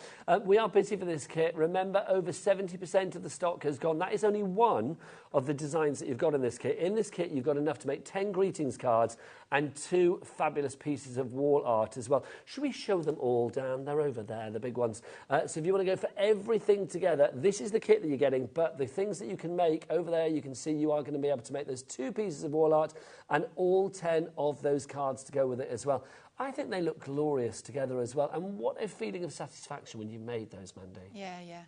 We are busy for this kit. Remember, over 70% of the stock has gone. That is only one of the designs that you've got in this kit. In this kit, you've got enough to make 10 greetings cards and 2 fabulous pieces of wall art as well. Should we show them all, Dan? They're over there, the big ones. So if you want to go for everything together, this is the kit that you're getting, but the things that you can make over there, you can see you are going to be able to make those 2 pieces of wall art and all 10 of those cards to go with it as well. I think they look glorious together as well. And what a feeling of satisfaction when you made those, Mandy. Yeah.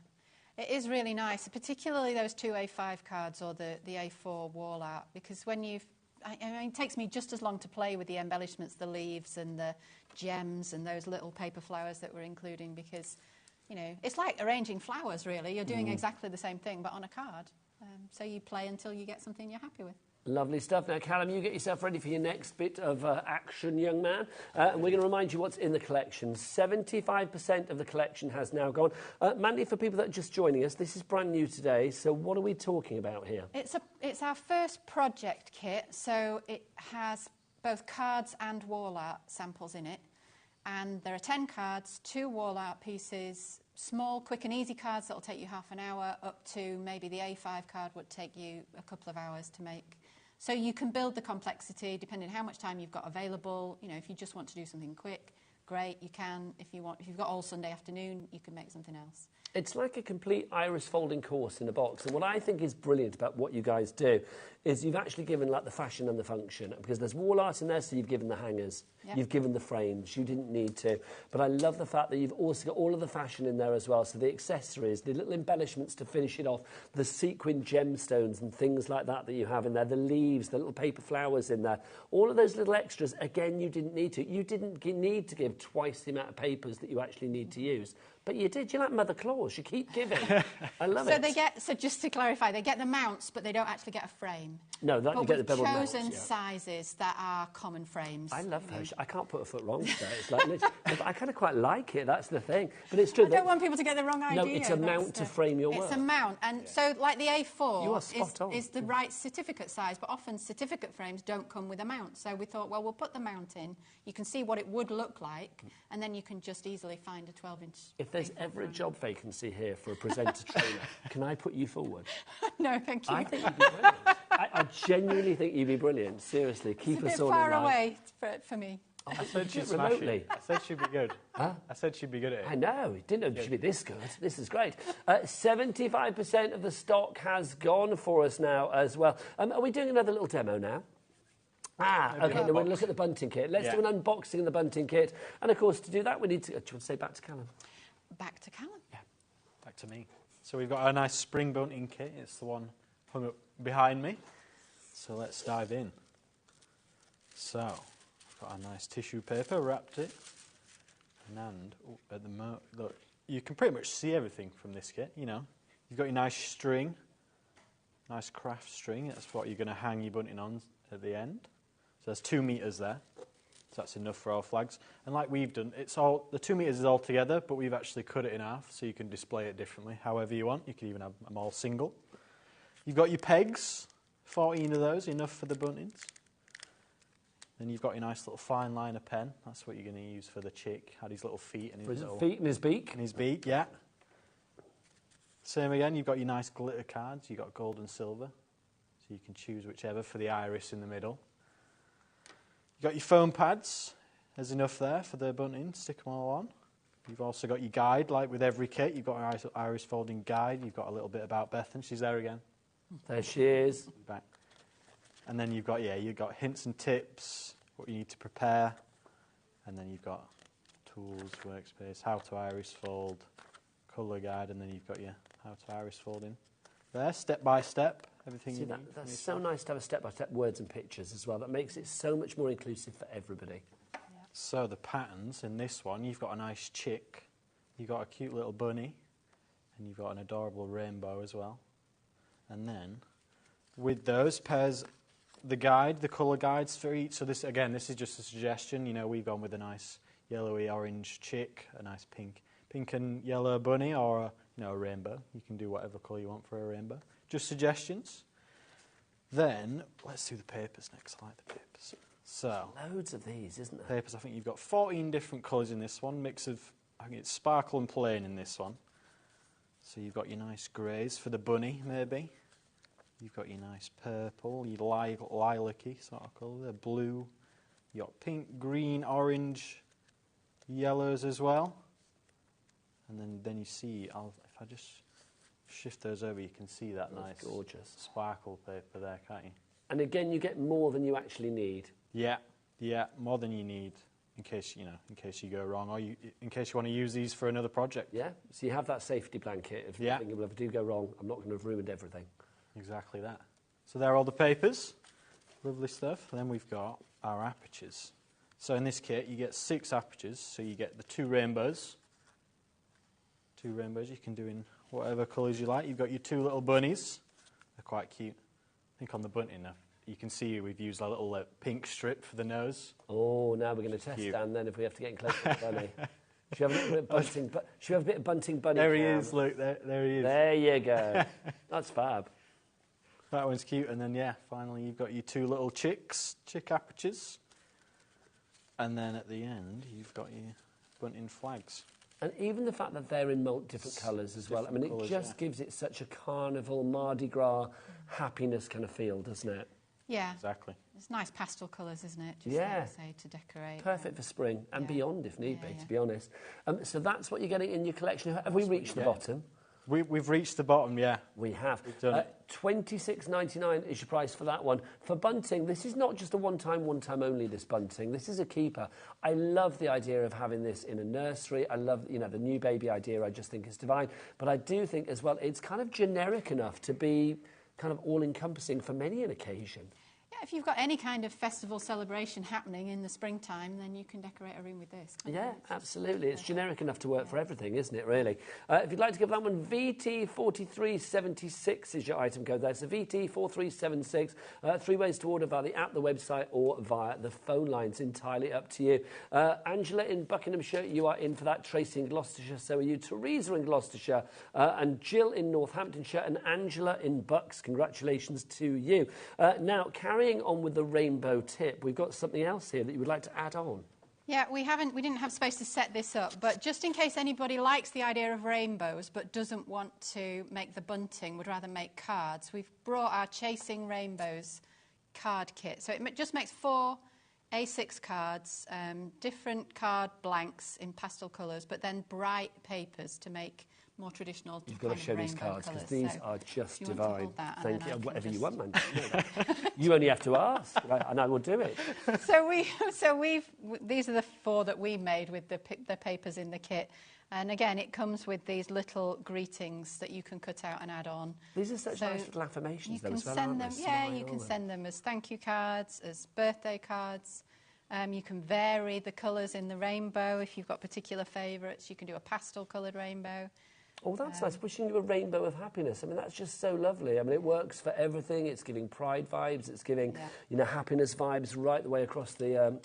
It is really nice, particularly those 2 A5 cards or the A4 wall art, because when it takes me just as long to play with the embellishments, the leaves and the gems and those little paper flowers that we're including, because, it's like arranging flowers, really. You're doing exactly the same thing, but on a card. So you play until you get something you're happy with. Lovely stuff. Now, Callum, you get yourself ready for your next bit of action, young man. And we're going to remind you what's in the collection. 75% of the collection has now gone. Mandy, for people that are just joining us, this is brand new today. So what are we talking about here? It's our first project kit, so it has both cards and wall art samples in it. And there are 10 cards, 2 wall art pieces, small, quick and easy cards that will take you half an hour, up to maybe the A5 card would take you a couple of hours to make. So you can build the complexity depending on how much time you've got available. If you just want to do something quick, great, you can. If you've got all Sunday afternoon, you can make something else. It's like a complete iris folding course in a box. And what I think is brilliant about what you guys do is you've actually given like the fashion and the function, because there's wall art in there, so you've given the hangers, you've given the frames, you didn't need to. But I love the fact that you've also got all of the fashion in there as well, so the accessories, the little embellishments to finish it off, the sequin gemstones and things like that you have in there, the leaves, the little paper flowers in there, all of those little extras, again, you didn't need to. You didn't need to give twice the amount of papers that you actually need to use. But you did. You like Mother Claus. You keep giving. I love it. So just to clarify, they get the mounts, but they don't actually get a frame. No, but you get the we've double mounts. chosen sizes that are common frames. I love those. I can't put a foot wrong today. It's like, I kind of quite like it. That's the thing. But it's true. I don't want people to get the wrong idea. No, it's a mount to frame your work. It's a mount. And so, like the A4 is the right certificate size, but often certificate frames don't come with a mount. So we thought, well, we'll put the mount in. You can see what it would look like, and then you can just easily find a 12-inch. If there's ever a job vacancy here for a presenter trainer, can I put you forward? No, thank you. I think you'd be brilliant. I genuinely think you'd be brilliant. Seriously, keep us all in line. It's a bit far away for me. Oh, I said she'd smash it. I said she'd be good. Huh? I said she'd be good at it. I know. Didn't know she'd be this good. This is great. 75% of the stock has gone for us now as well. Are we doing another little demo now? Okay, now we'll look at the bunting kit. Let's do an unboxing of the bunting kit. And, of course, to do that, we need to... Do you want to say back to Callum? Back to Callum. Yeah, back to me. So we've got a nice spring bunting kit. It's the one hung up behind me. So let's dive in. So, I've got a nice tissue paper, wrapped it. And at the moment, look, you can pretty much see everything from this kit, you know. You've got your nice string, nice craft string. That's what you're going to hang your bunting on at the end. So there's 2 metres there. So that's enough for our flags. And like we've done, the 2 metres is all together, but we've actually cut it in half so you can display it differently, however you want. You can even have them all single. You've got your pegs, 14 of those, enough for the buntings. Then you've got your nice little fine liner pen. That's what you're going to use for the chick. Had his little feet and his feet and his beak. And his beak, yeah. Same again. You've got your nice glitter cards. You've got gold and silver, so you can choose whichever for the iris in the middle. You've got your foam pads. There's enough there for the bunting. Stick them all on. You've also got your guide, like with every kit. You've got an iris folding guide. You've got a little bit about Beth, and she's there again. There she is. Back. And then you've got hints and tips, what you need to prepare. And then you've got tools, workspace, how to iris fold, colour guide, and then you've got your how to iris folding. There, step by step, everything you need. That's so nice to have a step-by-step words and pictures as well. That makes it so much more inclusive for everybody. Yeah. So the patterns in this one, you've got a nice chick, you've got a cute little bunny, and you've got an adorable rainbow as well. And then, with those pairs, the colour guides for each. So this is just a suggestion. You know, we've gone with a nice yellowy orange chick, a nice pink and yellow bunny, or a rainbow. You can do whatever colour you want for a rainbow. Just suggestions. Then let's do the papers next. I like the papers. So loads of these, isn't there? Papers. I think you've got 14 different colours in this one. Mix of, I think it's sparkle and plain in this one. So you've got your nice greys for the bunny, maybe. You've got your nice purple, your lilac-y sort of colour, blue. You've got pink, green, orange, yellows as well. And then you see, if I just shift those over, you can see that nice, gorgeous sparkle paper there, can't you? And again, you get more than you actually need. Yeah, more than you need. In case you go wrong, or in case you want to use these for another project. Yeah, so you have that safety blanket. If anything will ever do go wrong, I'm not going to have ruined everything. Exactly that. So there are all the papers. Lovely stuff. And then we've got our apertures. So in this kit, you get 6 apertures. So you get the 2 rainbows. 2 rainbows you can do in whatever colours you like. You've got your 2 little bunnies. They're quite cute. I think on the bunting, you can see we've used a little pink strip for the nose. Oh, now we're going to test Dan then if we have to get in close to the bunny. Should we have a bit of bunting? Should we have a bit of bunting bunny? There he is. Look, there he is. There you go. That's fab. That one's cute. And then finally you've got your 2 little chick apertures. And then at the end you've got your bunting flags. And even the fact that they're in different colours as well. I mean, it just gives it such a carnival, Mardi Gras, happiness kind of feel, doesn't it? Yeah. Exactly. It's nice pastel colours, isn't it? Just like I say, to decorate. Perfect for spring and beyond, if need be, to be honest. So that's what you're getting in your collection. Have we reached the bottom? We've reached the bottom, yeah. We have. We've done it. $26.99 is your price for that one. For bunting, this is not just a one time only, this bunting. This is a keeper. I love the idea of having this in a nursery. I love, the new baby idea. I just think is divine. But I do think as well, it's kind of generic enough to be kind of all-encompassing for many an occasion. Yeah, Yeah, if you've got any kind of festival celebration happening in the springtime, then you can decorate a room with this. Yeah, absolutely. It's generic enough to work for everything, isn't it, really? If you'd like to give that one, VT4376 is your item code there. So VT4376. 3 ways to order via the app, the website, or via the phone lines. Entirely up to you. Angela in Buckinghamshire, you are in for that. Tracy in Gloucestershire, so are you. Teresa in Gloucestershire, and Jill in Northamptonshire, and Angela in Bucks. Congratulations to you. Now, carrying on with the rainbow tip, we've got something else here that you would like to add on. Yeah, we didn't have space to set this up, but just in case anybody likes the idea of rainbows but doesn't want to make the bunting, would rather make cards, we've brought our Chasing Rainbows card kit. So it just makes 4 A6 cards, different card blanks in pastel colours, but then bright papers to make more traditional. You've got to show these cards because these are just divine. Thank you. Whatever you want, man. You only have to ask, right, and I will do it. These are the 4 that we made with the papers in the kit. And again, it comes with these little greetings that you can cut out and add on. These are such nice little affirmations, though, as well, aren't they? Yeah, you can send them as thank you cards, as birthday cards. You can vary the colours in the rainbow. If you've got particular favourites, you can do a pastel-coloured rainbow. Oh, that's nice. Wishing you a rainbow of happiness. I mean, that's just so lovely. I mean, it works for everything. It's giving pride vibes. It's giving, happiness vibes right the way across the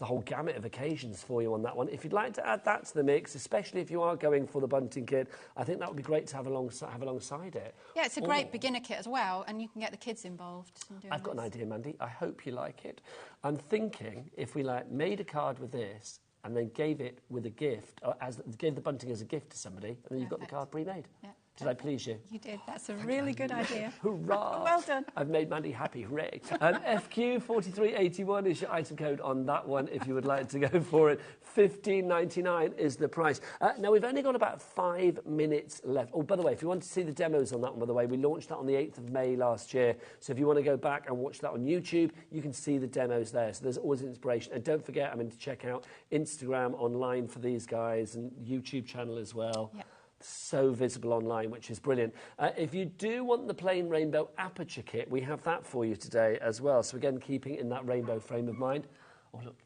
whole gamut of occasions for you on that one. If you'd like to add that to the mix, especially if you are going for the bunting kit, I think that would be great to have alongside it. Yeah, it's a great beginner kit as well, and you can get the kids involved. I've got an idea, Mandy. I hope you like it. I'm thinking if we made a card with this and then gave it with a gift, or gave the bunting as a gift to somebody, and then you've got the card pre-made. Yeah. Did I please you? You did. That's a really good idea. Hurrah! Well done. I've made Mandy happy. Hooray. FQ4381 is your item code on that one if you would like to go for it. $15.99 is the price. Now, we've only got about 5 minutes left. Oh, by the way, if you want to see the demos on that one, by the way, we launched that on the 8th of May last year. So if you want to go back and watch that on YouTube, you can see the demos there. So there's always inspiration. And don't forget, to check out Instagram online for these guys and YouTube channel as well. Yep. So visible online, which is brilliant. If you do want the plain rainbow aperture kit, we have that for you today as well. So again, keeping in that rainbow frame of mind. Oh, look.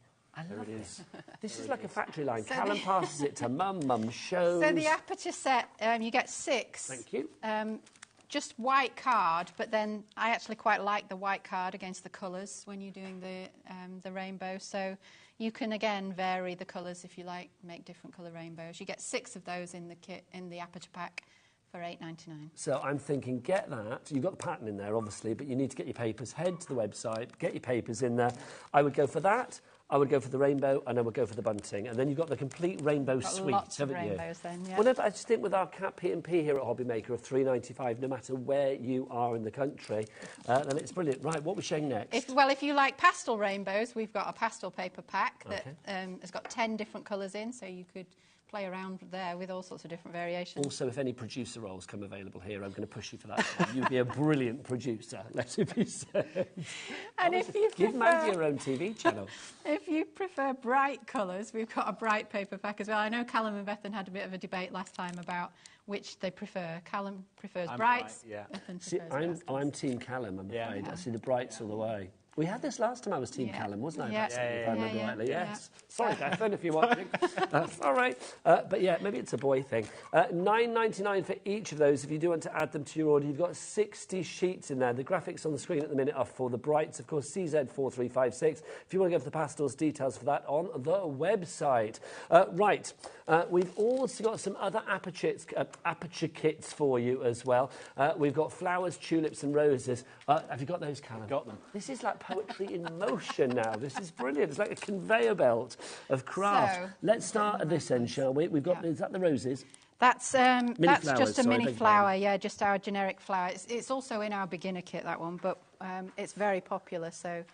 There it is. This is like a factory line. So Callum passes it to Mum shows. So the aperture set, you get 6. Thank you. Just white card, but then I actually quite like the white card against the colours when you're doing the rainbow. So you can, again, vary the colours if you like, make different colour rainbows. You get 6 of those in the kit, in the aperture pack, for $8.99. So I'm thinking, get that. You've got the pattern in there, obviously, but you need to get your papers. Head to the website, get your papers in there. I would go for that. I would go for the rainbow, and I would go for the bunting. And then you've got the complete rainbow suite, haven't you? Rainbows then, yeah. Whenever, I just think with our P&P here at HobbyMaker of $3.95, no matter where you are in the country, then it's brilliant. Right, what we're showing next? If you like pastel rainbows, we've got a pastel paper pack that has got 10 different colours in, so you could play around there with all sorts of different variations. Also, if any producer roles come available here, I'm going to push you for that. You'd be a brilliant producer, let it be said. And if you give Maggie your own TV channel. If you prefer bright colours, we've got a bright paper pack as well. I know Callum and Bethan had a bit of a debate last time about which they prefer. Callum prefers brights. Bright, yeah. Bethan prefers I'm Team Callum, I'm afraid. Yeah. I see the brights all the way. We had this last time I was Team Callum, wasn't I? Yeah. If I remember rightly, yes. Sorry, Bethan, if you're watching. All right. But yeah, maybe it's a boy thing. $9.99 for each of those. If you do want to add them to your order, you've got 60 sheets in there. The graphics on the screen at the minute are for the brights, of course, CZ4356. If you want to go for the pastels, details for that on the website. Right. We've also got some other aperture kits for you as well. We've got flowers, tulips and roses. Have you got those, Callum? Got them. This is like poetry in motion now. This is brilliant. It's like a conveyor belt of craft. So, let's start at this end, shall we? We've got, is that the roses? That's just a mini flower, yeah, just our generic flower. It's also in our beginner kit, that one, but it's very popular, so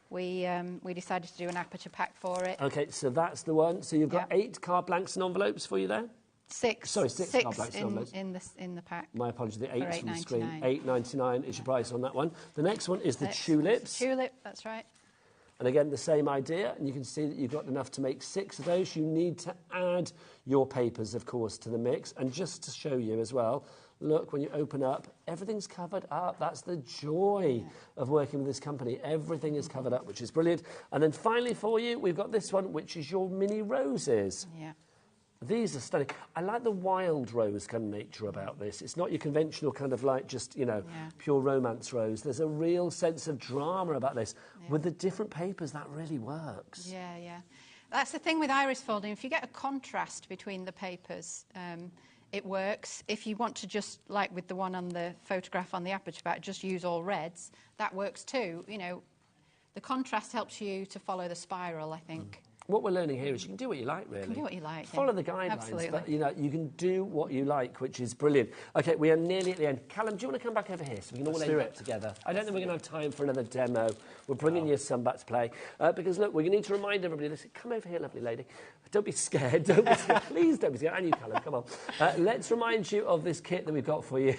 we decided to do an aperture pack for it. OK, so that's the one. So you've got 8 card blanks and envelopes for you there? 6. Sorry, 6 card blanks and envelopes. In the pack. My apologies, the 8's on the screen. $8.99 is your price on that one. The next one is the tulips. Tulip, that's right. And again, the same idea, and you can see that you've got enough to make 6 of those. You need to add your papers, of course, to the mix. And just to show you as well, look, when you open up, everything's covered up. That's the joy of working with this company. Everything is covered up, which is brilliant. And then finally for you, we've got this one, which is your mini roses. Yeah. These are stunning. I like the wild rose kind of nature about this. It's not your conventional kind of like just, you know, pure romance rose. There's a real sense of drama about this. With the different papers, that really works. Yeah, yeah. That's the thing with iris folding. If you get a contrast between the papers, it works. If you want to just, like with the one on the photograph on the aperture back, just use all reds, that works too. You know, the contrast helps you to follow the spiral, I think. What we're learning here is you can do what you like, really. You can do what you like. Follow the guidelines. Absolutely. But, you know, you can do what you like, which is brilliant. OK, we are nearly at the end. Callum, do you want to come back over here so we can all end up together? I don't think we're going to have time for another demo. We're bringing your son back to play. Because, look, we need to remind everybody, listen, come over here, lovely lady. Don't be scared. Don't be scared. Please don't be scared. And you, Callum, come on. Let's remind you of this kit that we've got for you.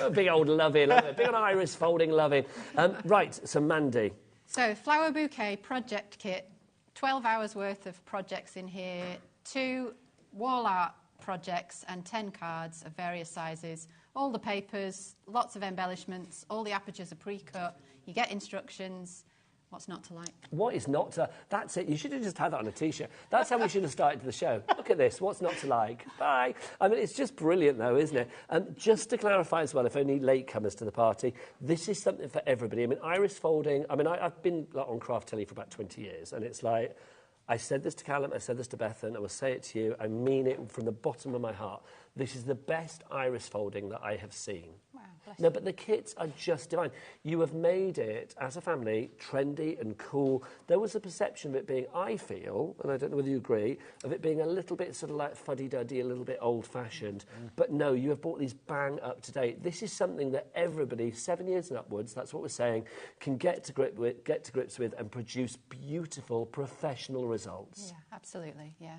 A big old loving, a big old iris folding loving. Right, so Mandy. So, flower bouquet project kit. 12 hours worth of projects in here, 2 wall art projects and 10 cards of various sizes, all the papers, lots of embellishments, all the apertures are pre-cut, you get instructions. What's not to like? What is not to... That's it. You should have just had that on a T-shirt. That's how we should have started the show. Look at this. What's not to like? Bye. I mean, it's just brilliant, though, isn't it? Just to clarify as well, if only latecomers to the party, this is something for everybody. I mean, iris folding... I mean, I've been on craft telly for about 20 years, and it's like... I said this to Callum, I said this to Bethan, I will say it to you. I mean it from the bottom of my heart. This is the best iris folding that I have seen. Wow, bless No, but the kits are just divine. You have made it, as a family, trendy and cool. There was a perception of it being, I feel, and I don't know whether you agree, of it being a little bit sort of like fuddy-duddy, a little bit old-fashioned. But no, you have brought these bang up to date. This is something that everybody, 7 years and upwards, that's what we're saying, can get to grips with and produce beautiful, professional results. Yeah, absolutely, yeah.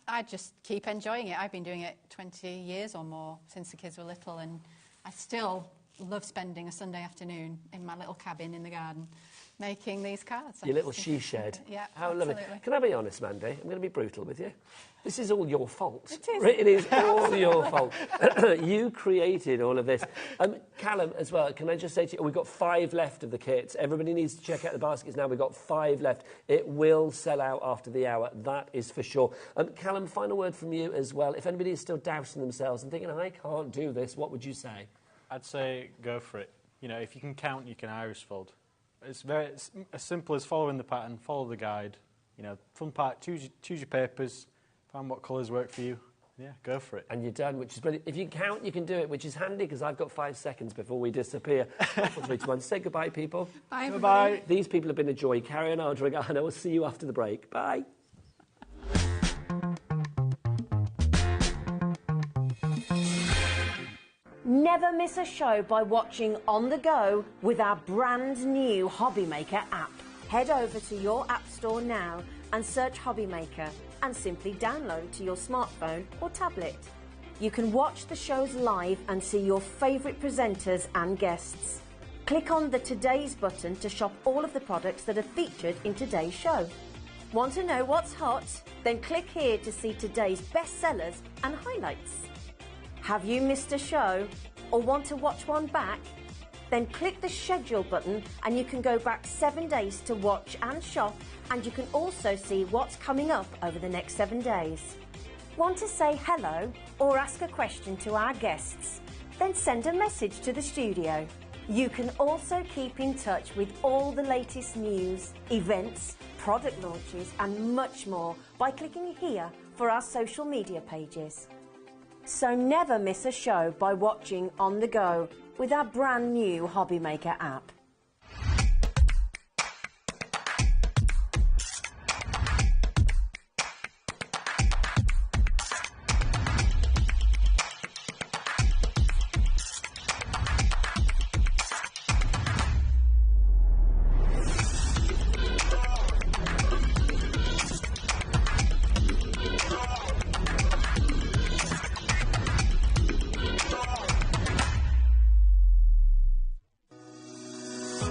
I just keep enjoying it. I've been doing it 20 years or more since the kids were little, and I still love spending a Sunday afternoon in my little cabin in the garden making these cards. Your little she shed. Yeah, How absolutely. lovely. Can I be honest, Mandy? I'm going to be brutal with you. This is all your fault. It is. It is all your fault. You created all of this. Callum, as well, can I just say to you, we've got 5 left of the kits. Everybody needs to check out the baskets now. We've got 5 left. It will sell out after the hour. That is for sure. Callum, final word from you as well. If anybody is still doubting themselves and thinking, I can't do this, what would you say? I'd say go for it. You know, if you can count, you can iris fold. It's as simple as following the pattern, follow the guide. You know, fun part, choose your papers, find what colours work for you. Yeah, go for it. And you're done, which is brilliant. If you count, you can do it, which is handy because I've got 5 seconds before we disappear. 4, 3, 2, 1. Say goodbye, people. Bye, everybody. Bye. These people have been a joy. Carry on ordering, and I will see you after the break. Bye. Never miss a show by watching on the go with our brand new HobbyMaker app. Head over to your app store now and search HobbyMaker and simply download to your smartphone or tablet. You can watch the shows live and see your favourite presenters and guests. Click on the Today's button to shop all of the products that are featured in today's show. Want to know what's hot? Then click here to see today's bestsellers and highlights. Have you missed a show or want to watch one back? Then click the schedule button and you can go back 7 days to watch and shop, and you can also see what's coming up over the next 7 days. Want to say hello or ask a question to our guests? Then send a message to the studio. You can also keep in touch with all the latest news, events, product launches and much more by clicking here for our social media pages. So never miss a show by watching on the go with our brand new HobbyMaker app.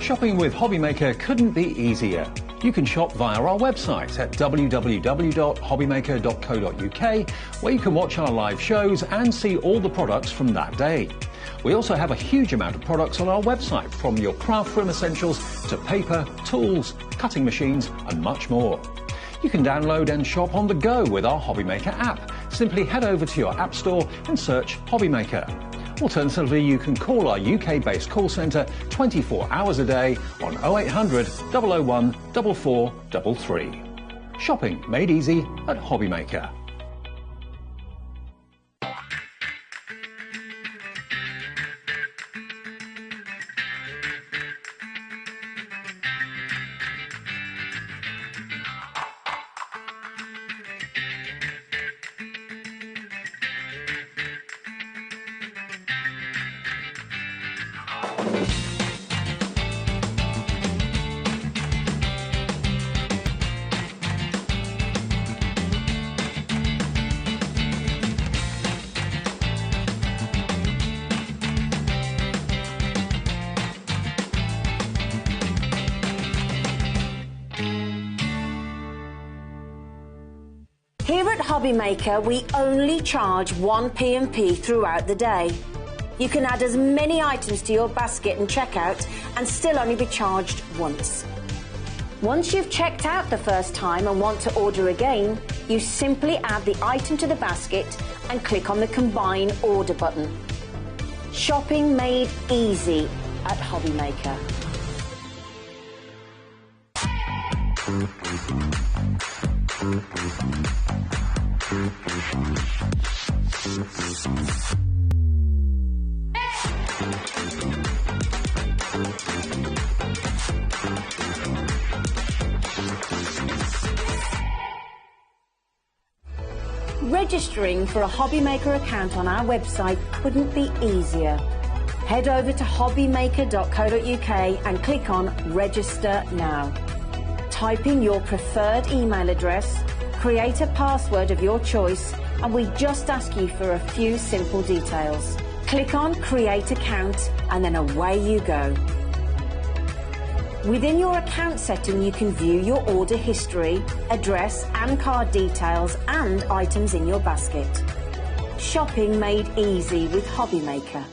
Shopping with HobbyMaker couldn't be easier. You can shop via our website at www.hobbymaker.co.uk, where you can watch our live shows and see all the products from that day. We also have a huge amount of products on our website, from your craft room essentials to paper, tools, cutting machines and much more. You can download and shop on the go with our HobbyMaker app. Simply head over to your app store and search HobbyMaker. Alternatively, you can call our UK-based call centre 24 hours a day on 0800 001 4433. Shopping made easy at HobbyMaker. Here at HobbyMaker, we only charge 1 P&P throughout the day. You can add as many items to your basket and checkout and still only be charged once. Once you've checked out the first time and want to order again, you simply add the item to the basket and click on the Combine Order button. Shopping made easy at HobbyMaker. Registering for a HobbyMaker account on our website couldn't be easier. Head over to hobbymaker.co.uk and click on Register Now. Type in your preferred email address, create a password of your choice, and we just ask you for a few simple details. Click on Create Account and then away you go. Within your account setting, you can view your order history, address and card details and items in your basket. Shopping made easy with HobbyMaker.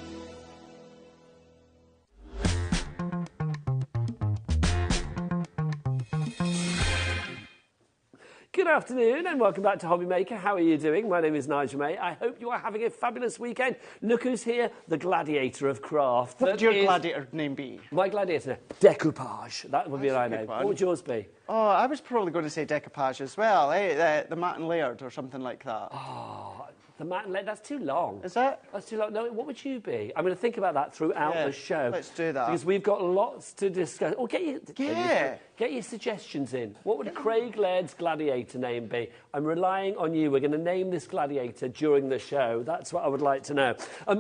Good afternoon and welcome back to HobbyMaker. How are you doing? My name is Nigel May. I hope you are having a fabulous weekend. Look who's here, the gladiator of craft. What would your gladiator name be? My gladiator? Decoupage. That would be my name. What would yours be? Oh, I was probably going to say decoupage as well, the matte and layered or something like that. Oh, the matte and layered, that's too long. Is that? That's too long. No, what would you be? I'm going to think about that throughout the show. Let's do that. Because we've got lots to discuss. Oh, get your suggestions in. What would Craig Laird's gladiator name be? I'm relying on you. We're going to name this gladiator during the show. That's what I would like to know.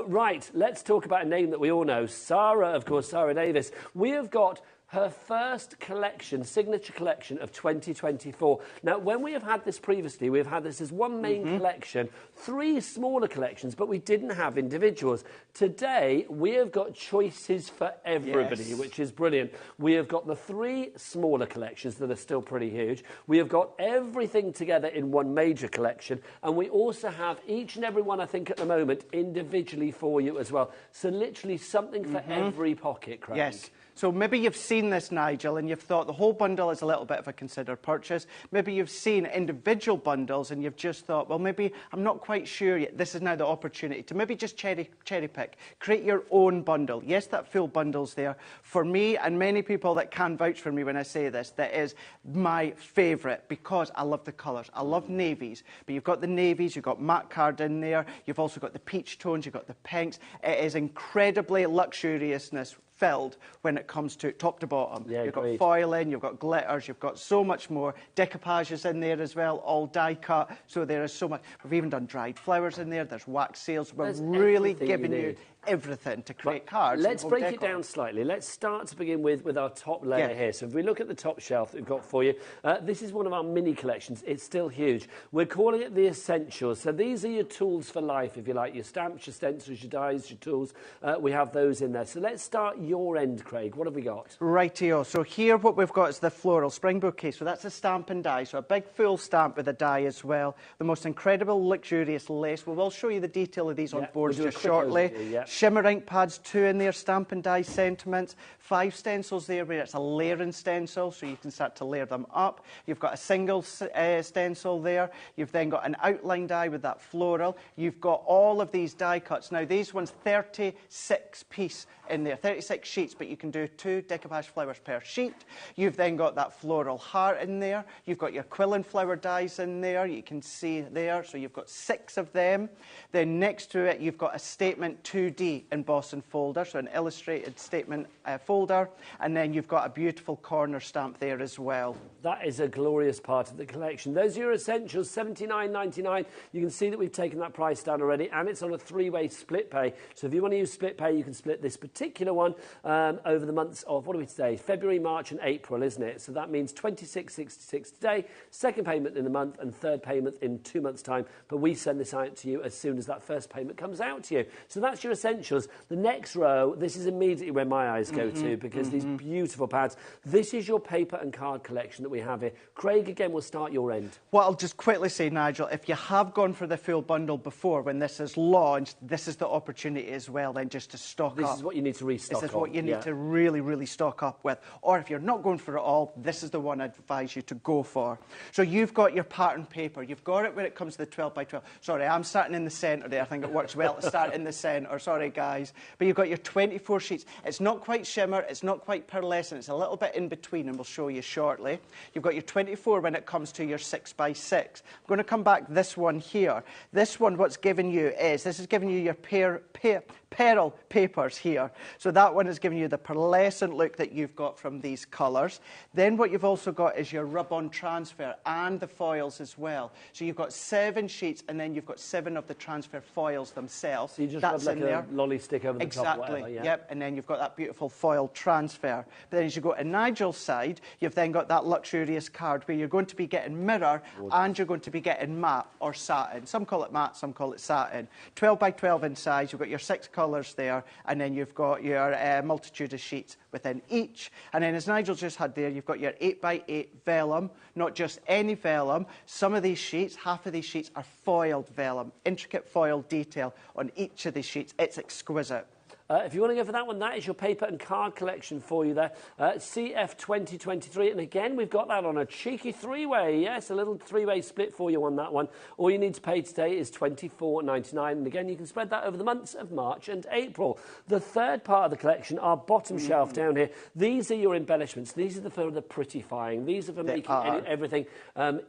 Right, let's talk about a name that we all know. Sarah, of course, Sarah Davis. We have got her first collection, signature collection of 2024. Now, when we have had this previously, we've had this as one main collection, 3 smaller collections, but we didn't have individuals. Today, we have got choices for everybody, which is brilliant. We have got the 3 smaller collections that are still pretty huge. We have got everything together in one major collection, and we also have each and every one, I think, at the moment, individually for you as well. So literally something for every pocket, Craig. Yes. So maybe you've seen this, Nigel, and you've thought the whole bundle is a little bit of a considered purchase. Maybe you've seen individual bundles and you've just thought, well, maybe I'm not quite sure yet. This is now the opportunity to maybe just cherry pick. Create your own bundle. Yes, that full bundle's there. For me, and many people that can vouch for me when I say this, that is my favourite because I love the colours. I love navies. But you've got the navies, you've got matte card in there, you've also got the peach tones, you've got the pinks. It is incredibly luxuriousness filled when it comes to top to bottom. Yeah, you've got foiling, you've got glitters, you've got so much more. Decoupages in there as well, all die cut. So there is so much. We've even done dried flowers in there. There's wax seals. We're really giving you everything to create cards. Let's break it down slightly. Let's start to begin with our top layer here. So if we look at the top shelf that we've got for you, this is one of our mini collections. It's still huge. We're calling it the Essentials. So these are your tools for life, if you like, your stamps, your stencils, your dies, your tools. We have those in there. So let's start your end, Craig. What have we got? Rightio. So here what we've got is the floral spring bouquet. So that's a stamp and die. So a big full stamp with a die as well. The most incredible, luxurious lace. We will show you the detail of these on boards just shortly. Shimmer ink pads, 2 in there, stamp and die sentiments. 5 stencils there where it's a layering stencil, so you can start to layer them up. You've got a single stencil there. You've then got an outline die with that floral. You've got all of these die cuts. Now, these ones, 36 piece in there, 36 sheets, but you can do 2 decoupage flowers per sheet. You've then got that floral heart in there. You've got your quill and flower dies in there. You can see there, so you've got 6 of them. Then next to it, you've got a statement 2D embossing folder, so an illustrated statement folder, and then you've got a beautiful corner stamp there as well. That is a glorious part of the collection. Those are your Essentials, $79.99. You can see that we've taken that price down already, and it's on a 3-way split pay. So if you want to use split pay, you can split this particular one over the months of, what are we today? February, March and April, isn't it? So that means $26.66 today, second payment in the month and third payment in 2 months' time. But we send this out to you as soon as that first payment comes out to you. So that's your Essentials. The next row, this is immediately where my eyes go to, because these beautiful pads. This is your paper and card collection that we have here. Craig, again, will start your end. Well, I'll just quickly say, Nigel, if you have gone for the full bundle before, when this is launched, this is the opportunity as well then just to stock up. This is what you need to restock This is what you need to really, really stock up with. Or if you're not going for it all, this is the one I'd advise you to go for. So you've got your pattern paper. You've got it when it comes to the 12 by 12. Sorry, I'm starting in the centre there. I think it works well to start in the centre. Sorry, guys. But you've got your 24 sheets. It's not quite shimmer. It's not quite pearlescent. It's a little bit in between, and we'll show you shortly. You've got your 24 when it comes to your 6 by 6. I'm going to come back this one here. This one, what's given you is, this is giving you your pearl papers here. So that one is giving you the pearlescent look that you've got from these colours. Then what you've also got is your rub-on transfer and the foils as well. So you've got 7 sheets, and then you've got 7 of the transfer foils themselves. So you just rub like a lolly stick over the top. Exactly, yep. And then you've got that beautiful foil transfer. But then as you go to Nigel's side, you've then got that luxurious card where you're going to be getting mirror and you're going to be getting matte or satin. Some call it matte, some call it satin. 12 by 12 in size. You've got your 6 colours there, and then you've got your multitude of sheets within each. And then as Nigel just had there, you've got your 8 by 8 vellum, not just any vellum. Some of these sheets, half of these sheets are foiled vellum, intricate foil detail on each of these sheets. It's exquisite. If you want to go for that one, that is your paper and card collection for you there. CF 2023. And again, we've got that on a cheeky 3-way. Yes, a little 3-way split for you on that one. All you need to pay today is $24.99. And again, you can spread that over the months of March and April. The third part of the collection, our bottom shelf down here, these are your embellishments. These are for the prettifying. These are for making everything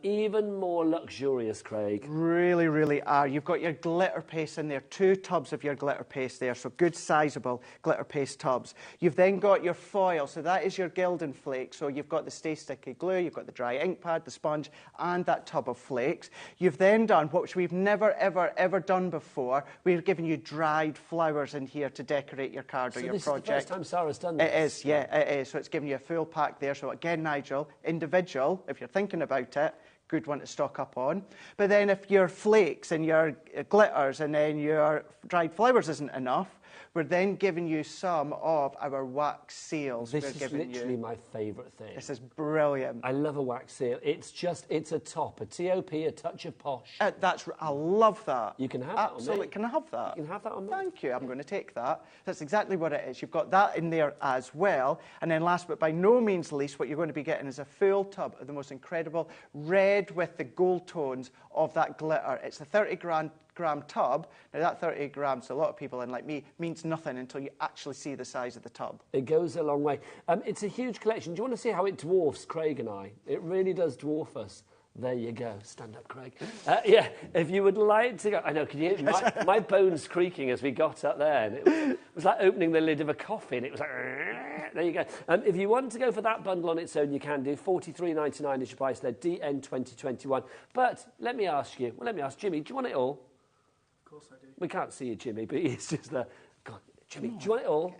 even more luxurious, Craig. Really, really are. You've got your glitter paste in there, 2 tubs of your glitter paste there, so good size glitter paste tubs. You've then got your foil, so that is your Gildan flake. So you've got the Stay Sticky glue, you've got the dry ink pad, the sponge, and that tub of flakes. You've then done what we've never, ever, ever done before. We're giving you dried flowers in here to decorate your card or your project. So this is the first time Sarah's done this? It is, yeah, it is. So it's giving you a full pack there. So again, Nigel, individual, if you're thinking about it, good one to stock up on. But then if your flakes and your glitters and then your dried flowers isn't enough, we're then giving you some of our wax seals. This is literally my favourite thing. This is brilliant. I love a wax seal. It's a top, a TOP, a touch of posh. I love that. You can have that on me. Absolutely. Can I have that? You can have that on me. Thank you. I'm going to take that. That's exactly what it is. You've got that in there as well. And then last but by no means least, what you're going to be getting is a full tub of the most incredible red with the gold tones of that glitter. It's a 30-gram tub. Now that 30 grams to a lot of people, and like me, means nothing until you actually see the size of the tub. It goes a long way. It's a huge collection. Do you want to see how it dwarfs Craig and I? It really does dwarf us. There you go. Stand up, Craig. Yeah, if you would like to go... I know, can you hear my bones creaking as we got up there? And it was like opening the lid of a coffin. It was like... There you go. If you want to go for that bundle on its own, you can do. $43.99 is your price there, DN 2021. But let me ask Jimmy, do you want it all? Of course I do. We can't see you, Jimmy, but he's just there. God, Jimmy, do you want it all?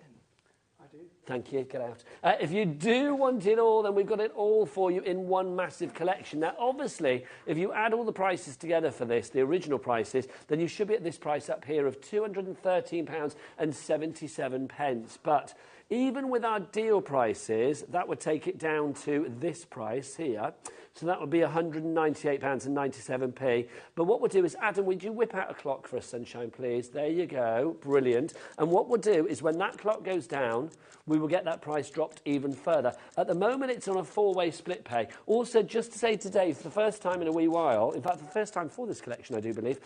I do. Thank you, get out. If you do want it all, then we've got it all for you in one massive collection. Now, obviously, if you add all the prices together for this, the original prices, then you should be at this price up here of £213.77. But even with our deal prices, that would take it down to this price here. So that would be £198.97. But what we'll do is, Adam, would you whip out a clock for us, Sunshine, please? There you go. Brilliant. And what we'll do is when that clock goes down, we will get that price dropped even further. At the moment, it's on a 4-way split pay. Also, just to say today, for the first time in a wee while, in fact, for the first time for this collection, I do believe,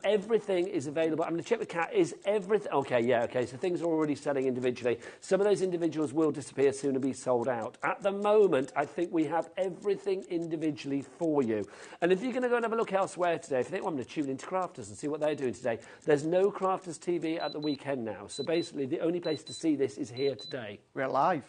everything is available. I'm going to check with Kat. Is everything... Okay, yeah, okay, so things are already selling individually. Some of those individuals will disappear soon and be sold out. At the moment, I think we have everything individually for you. And if you're going to go and have a look elsewhere today, if you think, well, I'm going to tune into Crafters and see what they're doing today, there's no Crafters TV at the weekend now. So basically, the only place to see this is here today. We're live.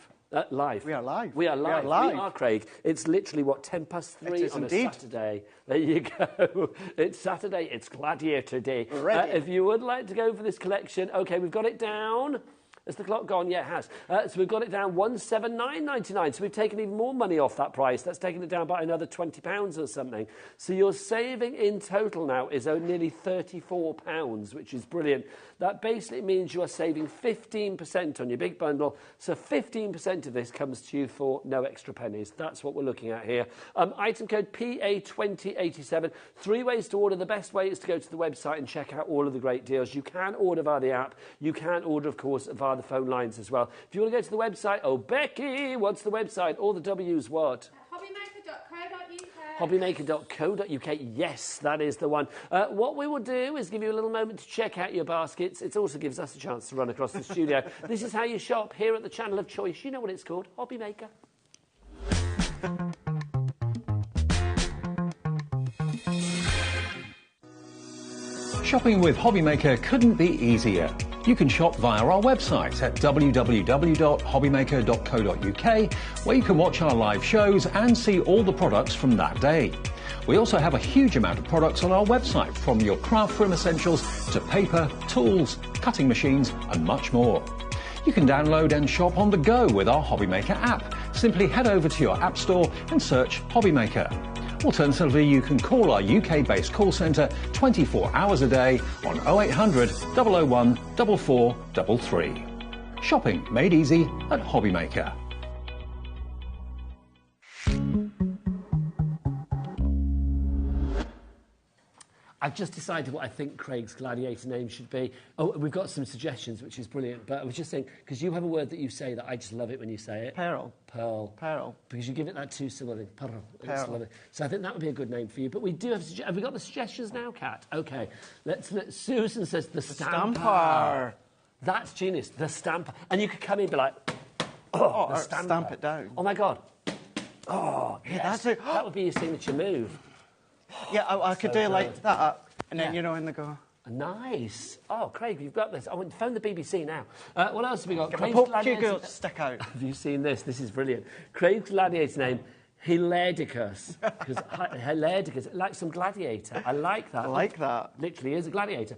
Live. We are live. We are live. We are live. We are, Craig. It's literally, what, 3:10 on indeed. a Saturday. There you go. It's Saturday. It's Gladiator Day. Ready. If you would like to go for this collection, OK, we've got it down. Has the clock gone? Yeah, it has. So we've got it down £179.99. So we've taken even more money off that price. That's taken it down by another £20 or something. So your saving in total now is nearly £34, which is brilliant. That basically means you are saving 15% on your big bundle. So 15% of this comes to you for no extra pennies. That's what we're looking at here. Item code PA2087. 3 ways to order. The best way is to go to the website and check out all of the great deals. You can order via the app. You can order, of course, via the phone lines as well. If you want to go to the website, oh, Becky, what's the website? All the W's what? HobbyMaker.co.uk. Yes, that is the one. What we will do is give you a little moment to check out your baskets. It also gives us a chance to run across the studio. This is how you shop here at the channel of choice. You know what it's called, HobbyMaker. Shopping with HobbyMaker couldn't be easier. You can shop via our website at www.hobbymaker.co.uk, where you can watch our live shows and see all the products from that day. We also have a huge amount of products on our website, from your craft room essentials to paper, tools, cutting machines and much more. You can download and shop on the go with our HobbyMaker app. Simply head over to your app store and search HobbyMaker. Alternatively, you can call our UK-based call centre 24 hours a day on 0800 001 4433. Shopping made easy at HobbyMaker. I've just decided what I think Craig's gladiator name should be. Oh, we've got some suggestions, which is brilliant. But I was just saying, because you have a word that you say that I just love it when you say it. Pearl. Pearl. Pearl. Because you give it that two-syllable thing. Pearl. Pearl. Love it. So I think that would be a good name for you. But we do have... Have we got the suggestions now, Kat? OK. Susan says the Stamper. That's genius. The Stamper. And you could come in and be like... Oh, the Stamper. Stamp it down. Oh, my God. Oh, yeah, yes. that's it. That would be your signature move. Yeah, I could do like that, and then, Yeah. you know, in the go. Nice. Oh, Craig, you've got this. I went and phone the BBC now. What else have we got? Get my Craig's Pokegirl stick out. Have you seen this? This is brilliant. Craig's gladiator name, Hilaridicus. Because Hilaridicus, like some gladiator. I like that. I like that. Literally is a gladiator.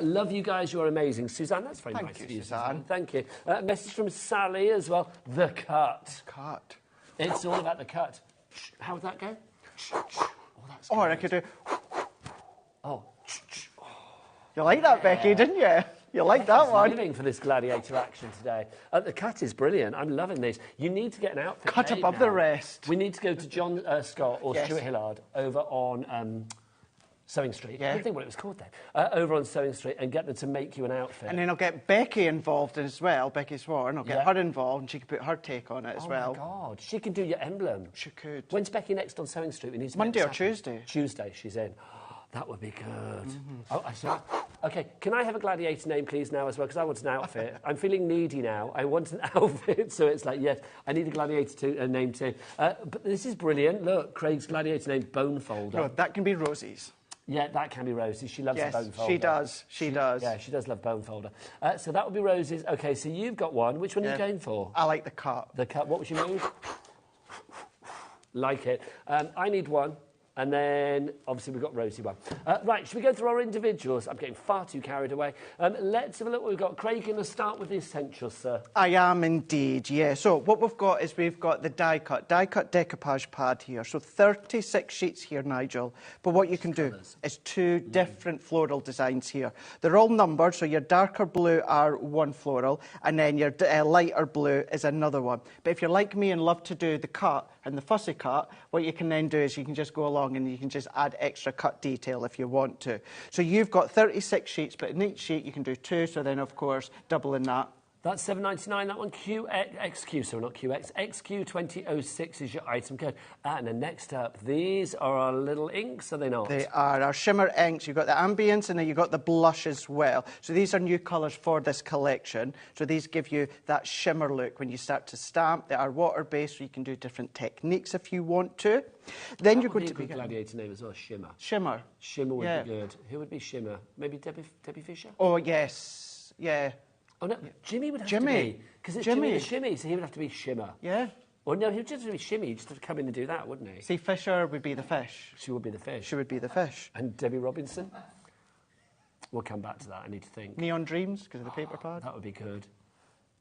Love you guys. You're amazing. Suzanne, that's very nice of you, Suzanne. Thank you. Message from Sally as well. The cut. Cut. It's all about the cut. How would that go? Oh, that's good. Or I could do... Oh. You like that, Becky, didn't you? You like that one? Living for this gladiator action today. The cut is brilliant. I'm loving this. You need to get an outfit. Cut made above now. the rest. We need to go to John Scott or Yes. Stuart Hillard over on Sewing Street. Yeah. I didn't think what it was called then. Over on Sewing Street and get them to make you an outfit. And then I'll get Becky involved as well, Becky Swan. I'll get her involved and she can put her take on it as well. Oh, my God. She can do your emblem. She could. When's Becky next on Sewing Street? We need to Monday make or this happen. Tuesday. Tuesday, she's in. That would be good. Oh, I saw. OK, can I have a gladiator name, please, now as well? Because I want an outfit. I'm feeling needy now. I want an outfit. So it's like, yes, I need a gladiator name too. But this is brilliant. Look, Craig's gladiator name, Bone Folder. No, that can be Rosie's. Yeah, that can be Rosie's. She loves a bone folder. She does. She does. Yeah, she does love bone folder. So that would be Rosie's. OK, so you've got one. Which one are you going for? I like the cut. The cut. What was your move? Like it. I need one. And then, obviously, we've got Rosie one. Right, should we go through our individuals? I'm getting far too carried away. Let's have a look what we've got. Craig, going to start with the essentials, sir. I am indeed, yeah. So what we've got is we've got the die-cut decoupage pad here. So 36 sheets here, Nigel. But what you can do is two different floral designs here. They're all numbered, so your darker blue are one floral, and then your lighter blue is another one. But if you're like me and love to do the cut and the fussy cut, what you can then do is you can just go along and you can just add extra cut detail if you want to. So you've got 36 sheets, but in each sheet you can do two, so then, of course, doubling that. That's $7.99. That one, XQ2006 is your item code. And then next up, these are our little inks, are they not? They are our shimmer inks. You've got the ambience and then you've got the blush as well. So these are new colours for this collection. So these give you that shimmer look when you start to stamp. They are water-based, so you can do different techniques if you want to. Then you're going to be gladiator name as well, Shimmer. Shimmer. Shimmer would be good. Who would be Shimmer? Maybe Debbie Fisher? Oh, yes. Yeah. Oh, no, Jimmy would have to be. Because it's Jimmy the Shimmy, so he would have to be Shimmer. Yeah. Or no, he would just have to be Shimmy. He'd just have to come in and do that, wouldn't he? See, Fisher would be the fish. She would be the fish. She would be the fish. And Debbie Robinson? We'll come back to that, I need to think. Neon Dreams, because of the paper pad. That would be good.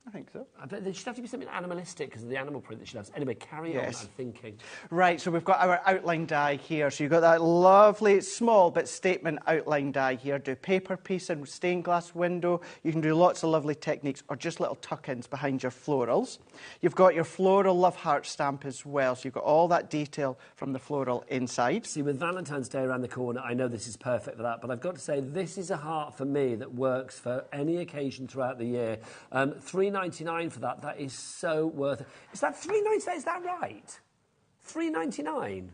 I think so. There should have to be something animalistic because of the animal print that she loves. Anyway, carry on, I'm thinking. Right, so we've got our outline die here. So you've got that lovely, small but statement outline die here. Do paper piece and stained glass window. You can do lots of lovely techniques or just little tuck-ins behind your florals. You've got your floral love heart stamp as well. So you've got all that detail from the floral inside. See, with Valentine's Day around the corner, I know this is perfect for that, but I've got to say this is a heart for me that works for any occasion throughout the year. $3.99 for that. That is so worth it. Is that $3.99? Is that right? $3.99.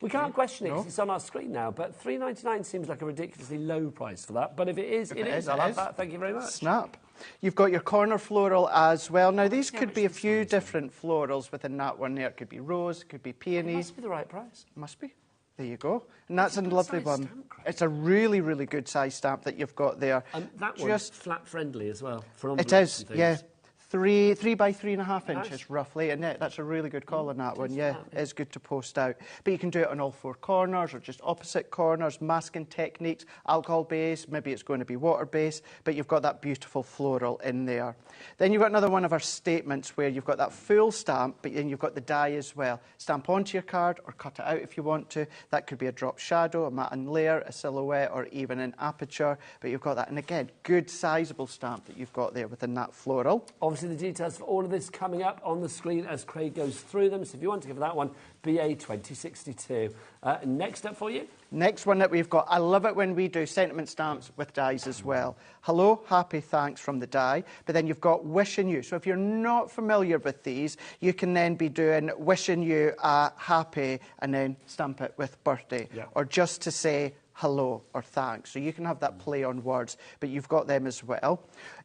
We can't question it because it's on our screen now, but $3.99 seems like a ridiculously low price for that. But if it is, it is. I love that. Thank you very much. Snap. You've got your corner floral as well. Now, these could be a few different florals within that one there. It could be rose, it could be peony. It must be the right price. Must be. There you go. And that's a lovely one. It's a really, really good size stamp that you've got there. That one's flap friendly as well. For it is, yeah. 3 by 3.5 inches roughly, and that's a really good call on that one. Yeah, it's good to post out. But you can do it on all four corners or just opposite corners, masking techniques, alcohol based, maybe it's going to be water based, but you've got that beautiful floral in there. Then you've got another one of our statements where you've got that full stamp, but then you've got the die as well. Stamp onto your card or cut it out if you want to. That could be a drop shadow, a matte and layer, a silhouette, or even an aperture. But you've got that, and again, good sizable stamp that you've got there within that floral. Obviously, the details for all of this coming up on the screen as Craig goes through them. So if you want to give that one, BA 2062. Next up for you. Next one that we've got, I love it when we do sentiment stamps with dies as well. Hello, happy, thanks from the die. But then you've got wishing you. So if you're not familiar with these, you can then be doing wishing you a happy and then stamp it with birthday. Yeah. Or just to say hello or thanks. So you can have that play on words, but you've got them as well.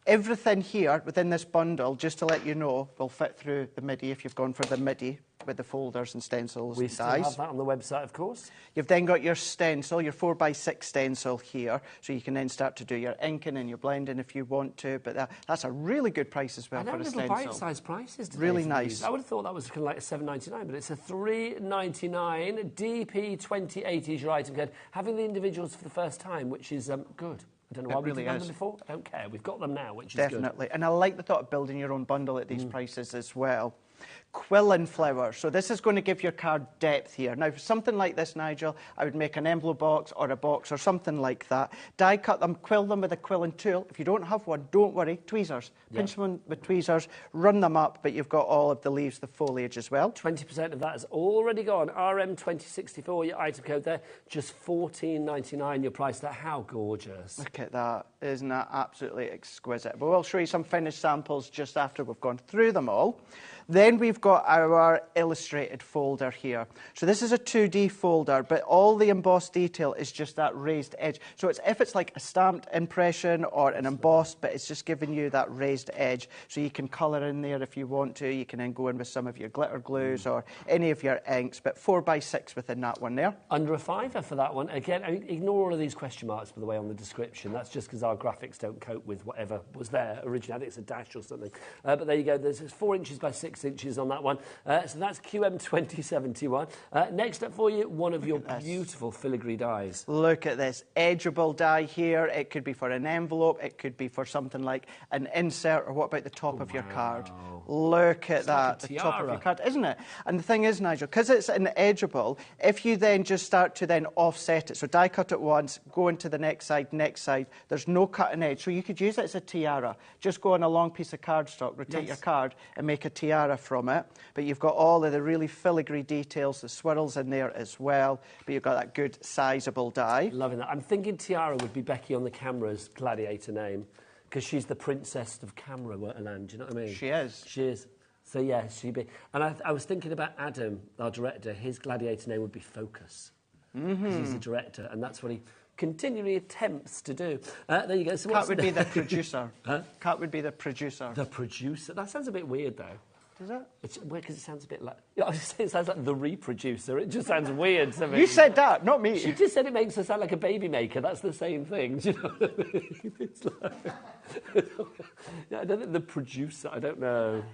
Everything here within this bundle, just to let you know, will fit through the MIDI if you've gone for the MIDI with the folders and stencils and dies. We still have that on the website, of course. You've then got your stencil, your 4x6 stencil here, so you can then start to do your inking and your blending if you want to, but that's a really good price as well for a stencil. Bite-sized prices today. Really nice. I would have thought that was kind of like a $7.99, but it's a $3.99. DP 2080 is your item code. Having the individuals for the first time, which is good. I don't know why we didn't have them before. I don't care. We've got them now, which is good. Definitely. And I like the thought of building your own bundle at these prices as well. Quill and flower. So this is going to give your card depth here. Now, for something like this, Nigel, I would make an envelope box or a box or something like that. Die cut them, quill them with a quilling tool. If you don't have one, don't worry. Tweezers. Pinch them with tweezers, run them up, but you've got all of the leaves, the foliage as well. 20% of that has already gone. RM2064, your item code there. Just $14.99, your price there. How gorgeous. Look at that. Isn't that absolutely exquisite? But we'll show you some finished samples just after we've gone through them all. Then we've got our illustrated folder here. So this is a 2D folder, but all the embossed detail is just that raised edge. So it's if it's like a stamped impression or an embossed, but it's just giving you that raised edge. So you can colour in there if you want to. You can then go in with some of your glitter glues or any of your inks, but 4x6 within that one there. Under a $5 for that one. Again, ignore all of these question marks, by the way, on the description. That's just because our graphics don't cope with whatever was there originally. I think it's a dash or something. But there you go. There's 4 inches by 6 inches on that one. So that's QM2071. Next up for you, one of your beautiful filigree dies. Look at this edgeable die here. It could be for an envelope. It could be for something like an insert, or what about the top of your card? Look at that, like the top of your tiara. card, isn't it? And the thing is, Nigel, because it's an edgeable, if you then just start to then offset it, so die cut it once, go into the next side, there's no cutting edge. So you could use it as a tiara. Just go on a long piece of cardstock, rotate your card and make a tiara from it. But you've got all of the really filigree details, the swirls in there as well, but you've got that good sizable die. Loving that. I'm thinking tiara would be Becky on the camera's gladiator name, because she's the princess of camera land, do you know what I mean? She is. She is. So, yeah, she'd be... And I was thinking about Adam, our director. His gladiator name would be Focus. Because he's the director, and that's what he continually attempts to do. There you go. So Cat would be the producer. Huh? Cat would be the producer. The producer? That sounds a bit weird, though. Does it? It's weird because it sounds a bit like... I was saying it sounds like the reproducer. It just sounds weird to me. You said that, not me. She just said it makes her sound like a baby maker. That's the same thing. Do you know what I mean? It's like... Yeah, I don't think the producer... I don't know.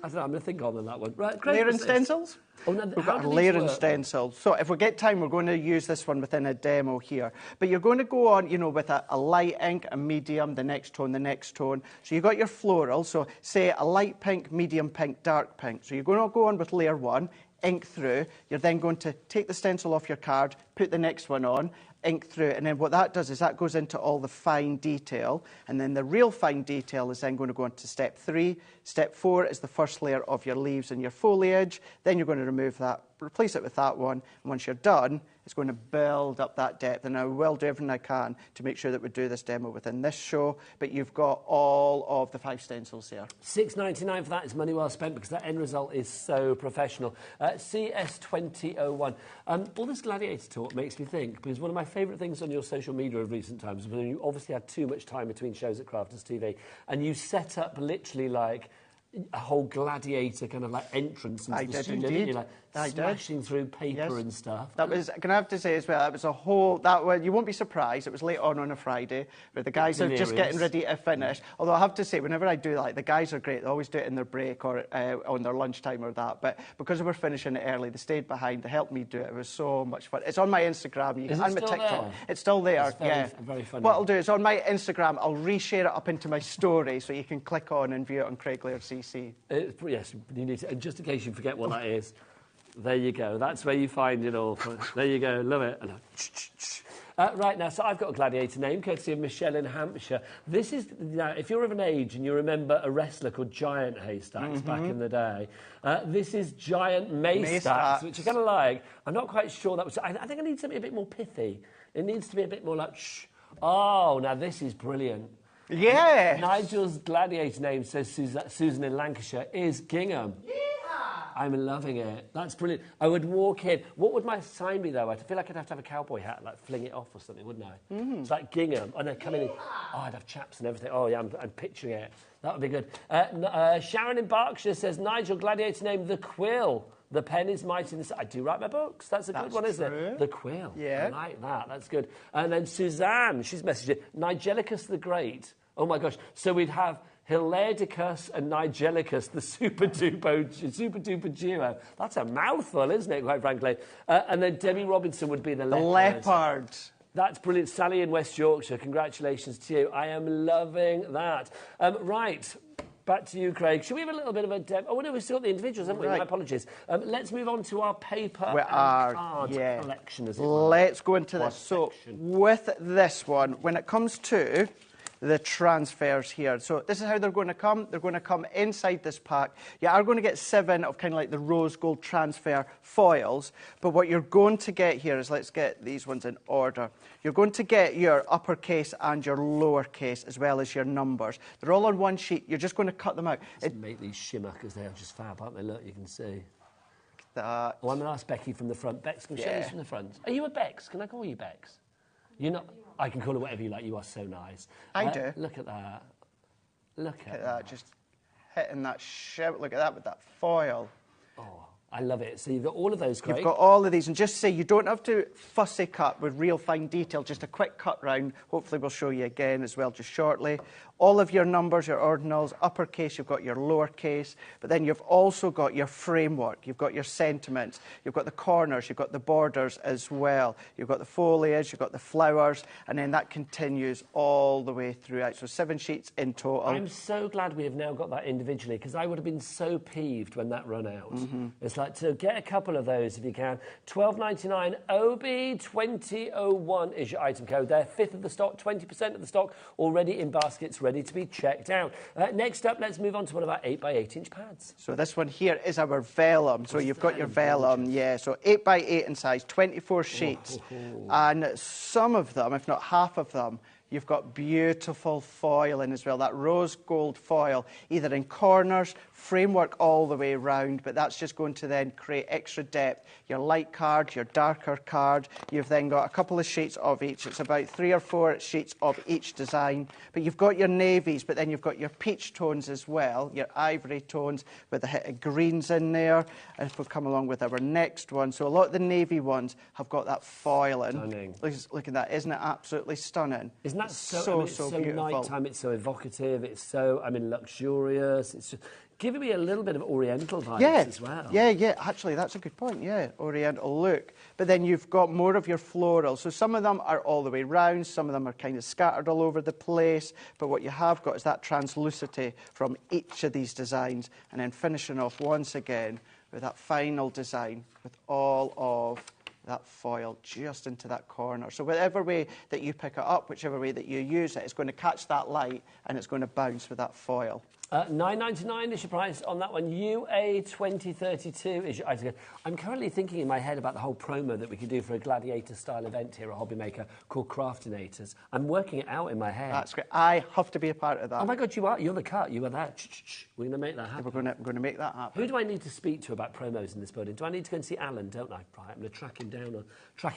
I don't know. I'm going to think on that one. Right, great. Layer and stencils? Oh, no, We've got a layer and stencil. So if we get time, we're going to use this one within a demo here. But you're going to go on, you know, with a light ink, a medium, the next tone, the next tone. So you've got your floral. So say a light pink, medium pink, dark pink. So you're going to go on with layer 1, ink through. You're then going to take the stencil off your card, put the next one on, ink through, and then what that does is that goes into all the fine detail, and then the real fine detail is then going to go into step 3. Step 4 is the first layer of your leaves and your foliage. Then you're going to remove that, replace it with that one, and once you're done, it's going to build up that depth. And I will do everything I can to make sure that we do this demo within this show, but you've got all of the 5 stencils here. $6.99 for that is money well spent, because that end result is so professional. CS2001. All this gladiator talk makes me think, because one of my favourite things on your social media of recent times is when you obviously had too much time between shows at Crafters TV, and you set up literally like a whole gladiator kind of like entrance into the studio, didn't you? Like smashing through paper and stuff. That was, can I have to say as well, that was a whole, that was, you won't be surprised, it was late on a Friday, where the guys are just getting ready to finish. Although I have to say, whenever I do that, the guys are great, they always do it in their break or on their lunchtime or that, but because we were finishing it early, they stayed behind, they helped me do it, it was so much fun. It's on my Instagram, and my TikTok. There? It's still there, it's very funny. What I'll do is on my Instagram, I'll reshare it up into my story, so you can click on and view it on Craig Laird CC. Yes, you need to, and just in case you forget what that is, there you go. That's where you find it all. There you go. Love it. Right, now, so I've got a gladiator name, courtesy of Michelle in Hampshire. This is, now, if you're of an age and you remember a wrestler called Giant Haystacks back in the day, this is Giant Maystacks, which I kind of like. I'm not quite sure that was... I think I need something a bit more pithy. It needs to be a bit more like, shh. Oh, now this is brilliant. Yeah. Nigel's gladiator name, says Susan in Lancashire, is Gingham. I'm loving it. That's brilliant. I would walk in. What would my sign be, though? I feel like I'd have to have a cowboy hat, like fling it off or something, wouldn't I? It's like Gingham. And I'd come in and, I'd have chaps and everything. Oh, yeah, I'm picturing it. That would be good. Sharon in Berkshire says, Nigel, gladiator name, The Quill. The pen is mighty in the... I do write my books. That's a good one, isn't it? The Quill. Yeah. I like that. That's good. And then Suzanne, she's messaged it. Nigelicus the Great. Oh, my gosh. So we'd have Hilaridicus and Nigelicus, the super-duper duo. That's a mouthful, isn't it, quite frankly? And then Debbie Robinson would be the leopard. That's brilliant. Sally in West Yorkshire, congratulations to you. I am loving that. Right. Back to you, Craig. Should we have a little bit of a demo? Oh, no, we've still got the individuals, haven't we? My apologies. Let's move on to our paper and card collection, as it were. Let's go into this. So, with this one, when it comes to the transfers here. So this is how they're going to come. They're going to come inside this pack. You are going to get 7 of kind of like the rose gold transfer foils. But what you're going to get here is, let's get these ones in order. You're going to get your uppercase and your lowercase as well as your numbers. They're all on one sheet. You're just going to cut them out. Let's make these shimmer because they are just fab, aren't they? Look, you can see. That. Oh, I'm going to ask Becky from the front. Bex, can you show this from the front? Are you a Bex? Can I call you Bex? You're not... I can call her whatever you like. You are so nice. I do. Look at that. Look at that. Just hitting that shit. Look at that with that foil. Oh, I love it. So you've got all of those, Craig. You've got all of these, and just say you don't have to fussy cut with real fine detail, just a quick cut round. Hopefully we'll show you again as well just shortly. All of your numbers, your ordinals, uppercase, you've got your lowercase, but then you've also got your framework, you've got your sentiments, you've got the corners, you've got the borders as well, you've got the foliage, you've got the flowers, and then that continues all the way throughout. So 7 sheets in total. I'm so glad we have now got that individually, because I would have been so peeved when that run out. It's like, to get a couple of those if you can. $12.99, OB2001 is your item code there. 5th of the stock, 20% of the stock already in baskets, ready to be checked out. Next up, let's move on to one of our 8x8-inch pads. So this one here is our vellum. So you've got your vellum, yeah. So 8x8 in size, 24 sheets. And some of them, if not half of them, you've got beautiful foil in as well, that rose gold foil, either in corners, framework all the way round, but that's just going to then create extra depth. Your light card, your darker card, you've then got a couple of sheets of each. It's about 3 or 4 sheets of each design, but you've got your navies, but then you've got your peach tones as well, your ivory tones with a hit of greens in there. And if we come along with our next one, so a lot of the navy ones have got that foil in. Stunning. Look at that, isn't it absolutely stunning? Isn't that so, so, it's so beautiful. nighttime, it's so evocative, it's so, luxurious, it's just giving me a little bit of oriental vibes as well. Yeah, actually, that's a good point, yeah, oriental look. But then you've got more of your florals. So some of them are all the way round, some of them are kind of scattered all over the place, but what you have got is that translucity from each of these designs, and then finishing off once again with that final design with all of that foil just into that corner. So whatever way that you pick it up, whichever way that you use it, it's going to catch that light and it's going to bounce with that foil. $9.99 is your price on that one. UA2032 is your item. I'm currently thinking in my head about the whole promo that we could do for a gladiator-style event here at HobbyMaker called Craftinators. I'm working it out in my head. That's great. I have to be a part of that. Oh my God, you are. You're the cut. You are there. We're going to make that happen. We're going to make that happen. Who do I need to speak to about promos in this building? Do I need to go and see Alan, don't I? Right, I'm going to track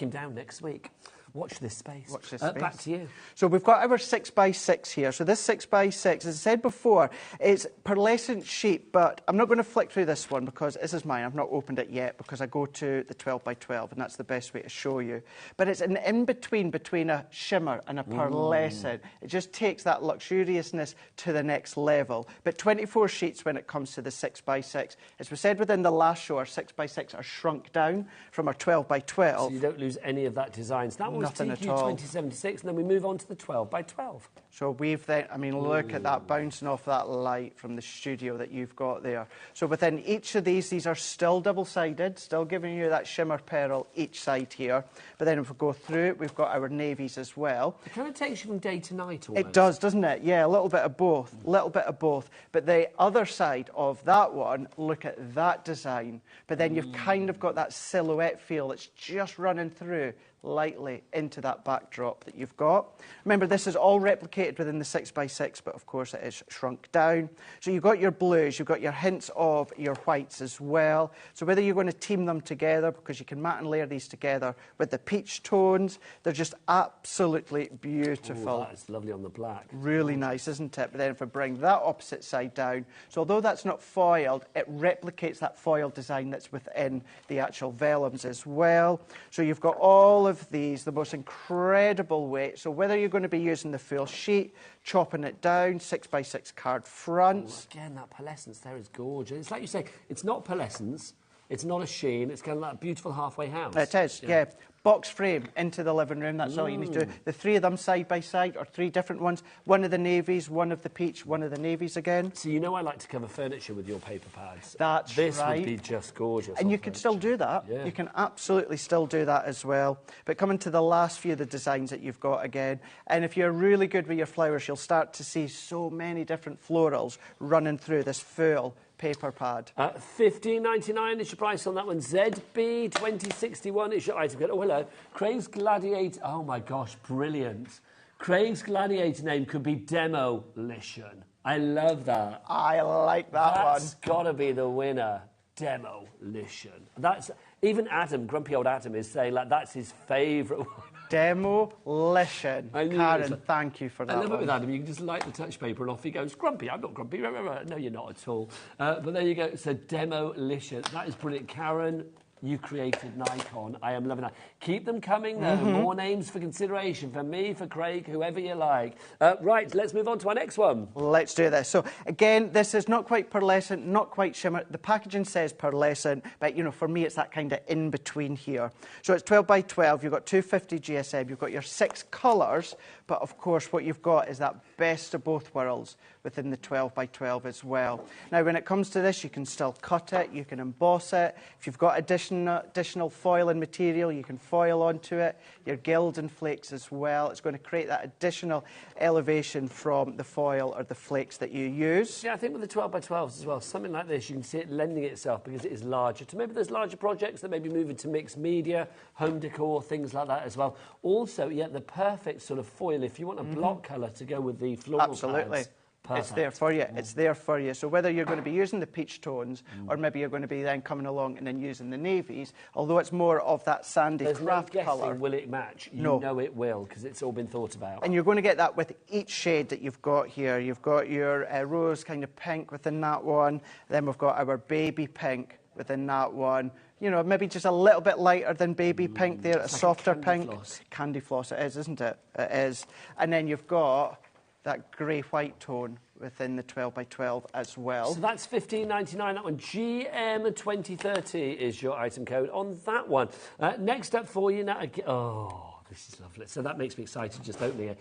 him down next week. Watch this space. Watch this space. Back to you. So we've got our 6x6 here. So this 6x6, as I said before, it's pearlescent sheet, but I'm not going to flick through this one because this is mine. I've not opened it yet because I go to the 12x12, and that's the best way to show you. But it's an in-between between a shimmer and a pearlescent. It just takes that luxuriousness to the next level. But 24 sheets when it comes to the 6x6. As we said within the last show, our 6x6 are shrunk down from our 12x12. So you don't lose any of that design. So that was Nothing TQ at all. 2076, and then we move on to the 12x12. So we've then, I mean, look at that bouncing off that light from the studio that you've got there. So within each of these are still double-sided, still giving you that shimmer pearl each side here. But then if we go through it, we've got our navies as well. It kind of takes you from day to night almost. It does, doesn't it? Yeah, a little bit of both, But the other side of that one, look at that design. But then you've kind of got that silhouette feel that's just running through lightly into that backdrop that you've got. Remember, this is all replicated within the 6x6, but of course it is shrunk down. So you've got your blues, you've got your hints of your whites as well. So whether you're going to team them together, because you can mat and layer these together with the peach tones, they're just absolutely beautiful. Ooh, that is lovely on the black. Really nice, isn't it? But then if I bring that opposite side down, so although that's not foiled, it replicates that foil design that's within the actual vellums as well. So you've got all of these, the most incredible weight. So whether you're going to be using the full sheet, chopping it down, 6x6 card fronts. Ooh, again, that pearlescence there is gorgeous. It's like you say, it's not pearlescence, it's not a sheen, it's kind of like a beautiful halfway house. It is, yeah. Box frame into the living room, that's all you need to do. The 3 of them side by side, or 3 different ones. One of the navies, one of the peach, one of the navies again. So you know I like to cover furniture with your paper pads. That's this right. Would be just gorgeous. And you can still do that. Yeah. You can absolutely still do that as well. But coming to the last few of the designs that you've got again, and if you're really good with your flowers, you'll start to see so many different florals running through this full paper pad. $15.99 is your price on that one. ZB2061 is your item code. Oh, hello. Craig's Gladiator. Oh, my gosh, brilliant. Craig's Gladiator name could be Demolition. I love that. I like that one. That's got to be the winner. Demolition. That's, even Adam, grumpy old Adam, is saying, like, that's his favourite one. Demolition. I knew it was Karen, like- thank you for that I love it one. with Adam. You can just light the touch paper and off he goes. Grumpy, I'm not grumpy. No, you're not at all. But there you go. So demolition. That is brilliant. Karen, you created Nikon. I am loving that. Keep them coming, though. More names for consideration. For me, for Craig, whoever you like. Right, let's move on to our next one. Let's do this. So, again, this is not quite pearlescent, not quite shimmer. The packaging says pearlescent, but, you know, for me, it's that kind of in-between here. So it's 12 by 12. You've got 250 GSM. You've got your 6 colours, but, of course, what you've got is that best of both worlds within the 12 by 12 as well. Now, when it comes to this, you can still cut it. You can emboss it. If you've got additional foil and material, you can foil onto it. Your gild and flakes as well. It's going to create that additional elevation from the foil or the flakes that you use. Yeah, I think with the 12 by 12s as well, something like this, you can see it lending itself because it is larger to maybe those larger projects that maybe move into mixed media, home decor, things like that as well. Also, yeah, the perfect sort of foil if you want a block colour to go with the floral Absolutely. pads. Perfect. It's there for you. It's there for you. So whether you're going to be using the peach tones or maybe you're going to be then coming along and then using the navies, although it's more of that sandy There's craft no colour. guessing will it match. You No. know it will because it's all been thought about. And you're going to get that with each shade that you've got here. You've got your rose kind of pink within that one. Then we've got our baby pink within that one. You know, maybe just a little bit lighter than baby pink there, a It's like softer a candy pink. floss. Candy floss, it is, isn't it? It is. And then you've got that grey-white tone within the 12 by 12 as well. So that's $15.99. That one, GM2030 is your item code on that one. Next up for you now. Oh, this is lovely. So that makes me excited just opening it.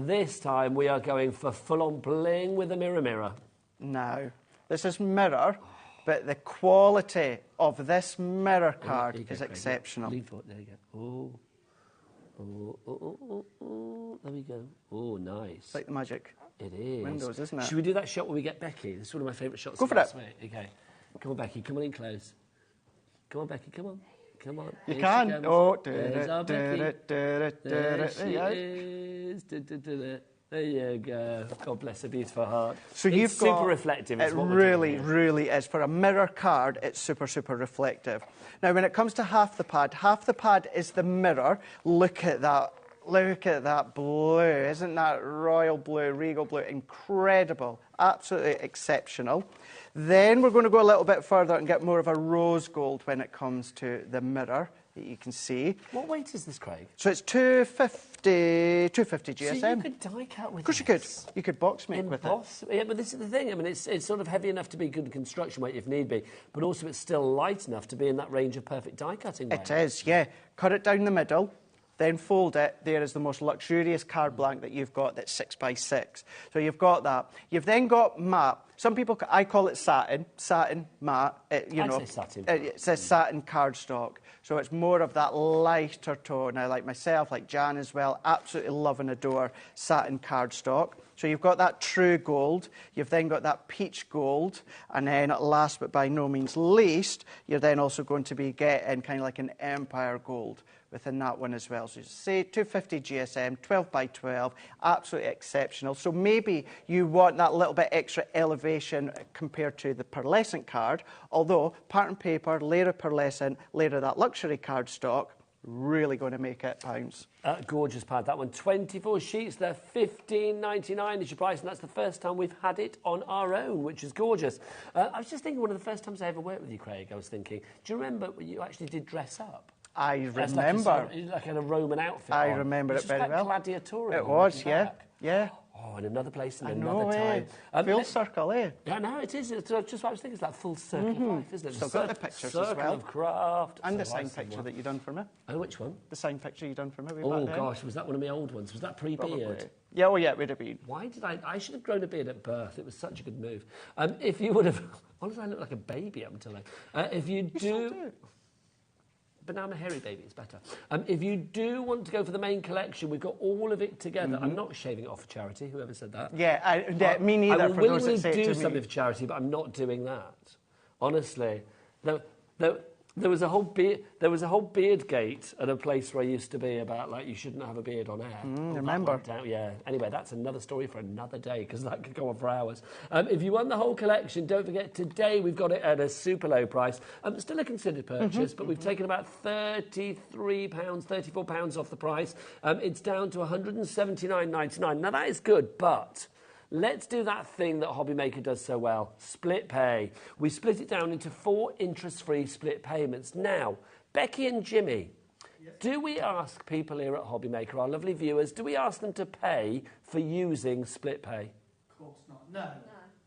This time we are going for full-on bling with a mirror. Now, this is mirror, but the quality of this mirror card There you go, is Craig. exceptional. Lean forward. There you go. Oh, there we go. Oh, nice. It's like the magic. It is. Windows, isn't it? Should we do that shot when we get Becky? This is one of my favourite shots. Go of for last it. week. Okay. Come on, Becky. Come on in close. Come on, Becky. Come on. Come on. You Here can. she comes. Oh, There's our Becky. There there she is. There you go. God bless her beautiful heart. So It's you've got... super reflective. Is It what we're doing really, here. really is. For a mirror card, it's super, super reflective. Now, when it comes to half the pad is the mirror. Look at that. Look at that blue. Isn't that royal blue, regal blue? Incredible. Absolutely exceptional. Then we're going to go a little bit further and get more of a rose gold when it comes to the mirror that you can see. What weight is this, Craig? So it's 250 GSM. So you could die cut with Of course you could. this. You could box make with it. Emboss. Yeah, but this is the thing. I mean, it's sort of heavy enough to be good construction weight if need be, but also it's still light enough to be in that range of perfect die cutting weight. It is, yeah. Cut it down the middle, then fold it. There is the most luxurious card blank that you've got that's 6 by 6. So you've got that. You've then got matte. Some people, I call it satin matte. I'd say satin. It says satin cardstock. So it's more of that lighter tone. Now, like myself, like Jan as well, absolutely love and adore satin cardstock. So you've got that true gold, you've then got that peach gold, and then last but by no means least, you're then also going to be getting kind of like an empire gold within that one as well. So you say 250 GSM, 12 by 12, absolutely exceptional. So maybe you want that little bit extra elevation compared to the pearlescent card, although pattern paper, layer of pearlescent, layer of that luxury cardstock, really going to make it pounds. Gorgeous pad, that one. 24 sheets, they're $15.99 is your price, and that's the first time we've had it on our own, which is gorgeous. I was just thinking, one of the first times I ever worked with you, Craig, I was thinking, do you remember when you actually did dress up? I That's remember. like in a Roman outfit. I on. remember it very quite well. gladiatorial. It was, looking yeah. back. Yeah. Oh, in another place and I another know, time. Full circle, eh? Yeah, no, it is. It's just what I was thinking. It's like full circle of life, isn't it? Still got the pictures as circle well. of craft. And the So signed nice and picture well. that you done for me. Oh, which one? The signed picture you done for me. Oh, gosh, was that one of my old ones? Was that Probably. pre-beard? Yeah, well, yeah, it would have been. Why did I should have grown a beard at birth. It was such a good move. If you would have... Honestly, I look like a baby up until then. If you do... But now I'm a hairy baby, it's better. If you do want to go for the main collection, we've got all of it together. I'm not shaving it off for charity, whoever said that. Yeah, me neither. I will for those willingly that say it do to something me. for charity, but I'm not doing that. Honestly. Though There was a whole beard gate at a place where I used to be about like you shouldn't have a beard on air. Remember? Yeah. Anyway, that's another story for another day because that could go on for hours. If you want the whole collection, don't forget today we've got it at a super low price. Still a considered purchase, but we've taken about £33, £34 off the price. It's down to £179.99. Now that is good, but let's do that thing that HobbyMaker does so well, split pay. We split it down into 4 interest-free split payments. Now, Becky and Jimmy, do we ask people here at HobbyMaker, our lovely viewers, do we ask them to pay for using split pay? Of course not. No.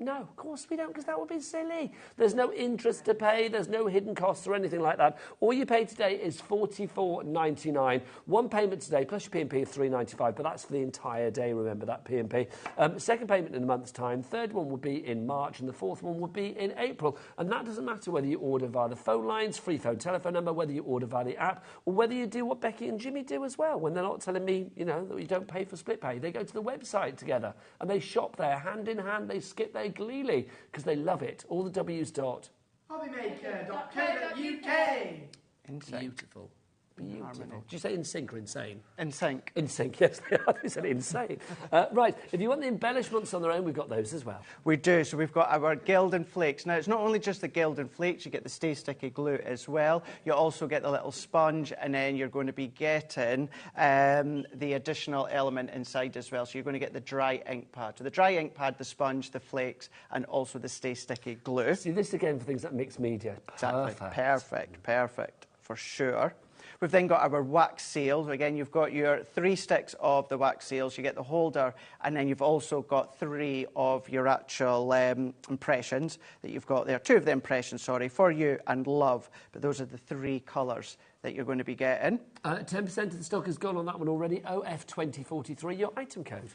No, of course we don't, because that would be silly. There's no interest to pay, there's no hidden costs or anything like that. All you pay today is $44.99. One payment today, plus your P&P of $3.95, but that's for the entire day, remember that P&P. Second payment in a month's time, third one would be in March, and the fourth one would be in April. And that doesn't matter whether you order via the phone lines, free phone telephone number, whether you order via the app, or whether you do what Becky and Jimmy do as well, when they're not telling me, you know, that you don't pay for split pay. They go to the website together, and they shop there, hand in hand, they skip there gleefully because they love it. All the W's dot. HobbyMaker.co.uk. Beautiful. Beautiful. Did you say in sync or insane? In sync. In sync, yes. You said insane. Right, if you want the embellishments on their own, we've got those as well. We do. So we've got our Gilded Flakes. Now, it's not only just the Gilded Flakes, you get the Stay Sticky glue as well. You also get the little sponge, and then you're going to be getting the additional element inside as well. So you're going to get the dry ink pad. So the dry ink pad, the sponge, the flakes, and also the Stay Sticky glue. See, this again for things like mixed media. Exactly. Perfect, for sure. We've then got our wax seals. Again, you've got your 3 sticks of the wax seals. You get the holder, and then you've also got 3 of your actual impressions that you've got there. 2 of the impressions, sorry, for you and love. But those are the 3 colours that you're going to be getting. 10% of the stock has gone on that one already. OF2043, your item code.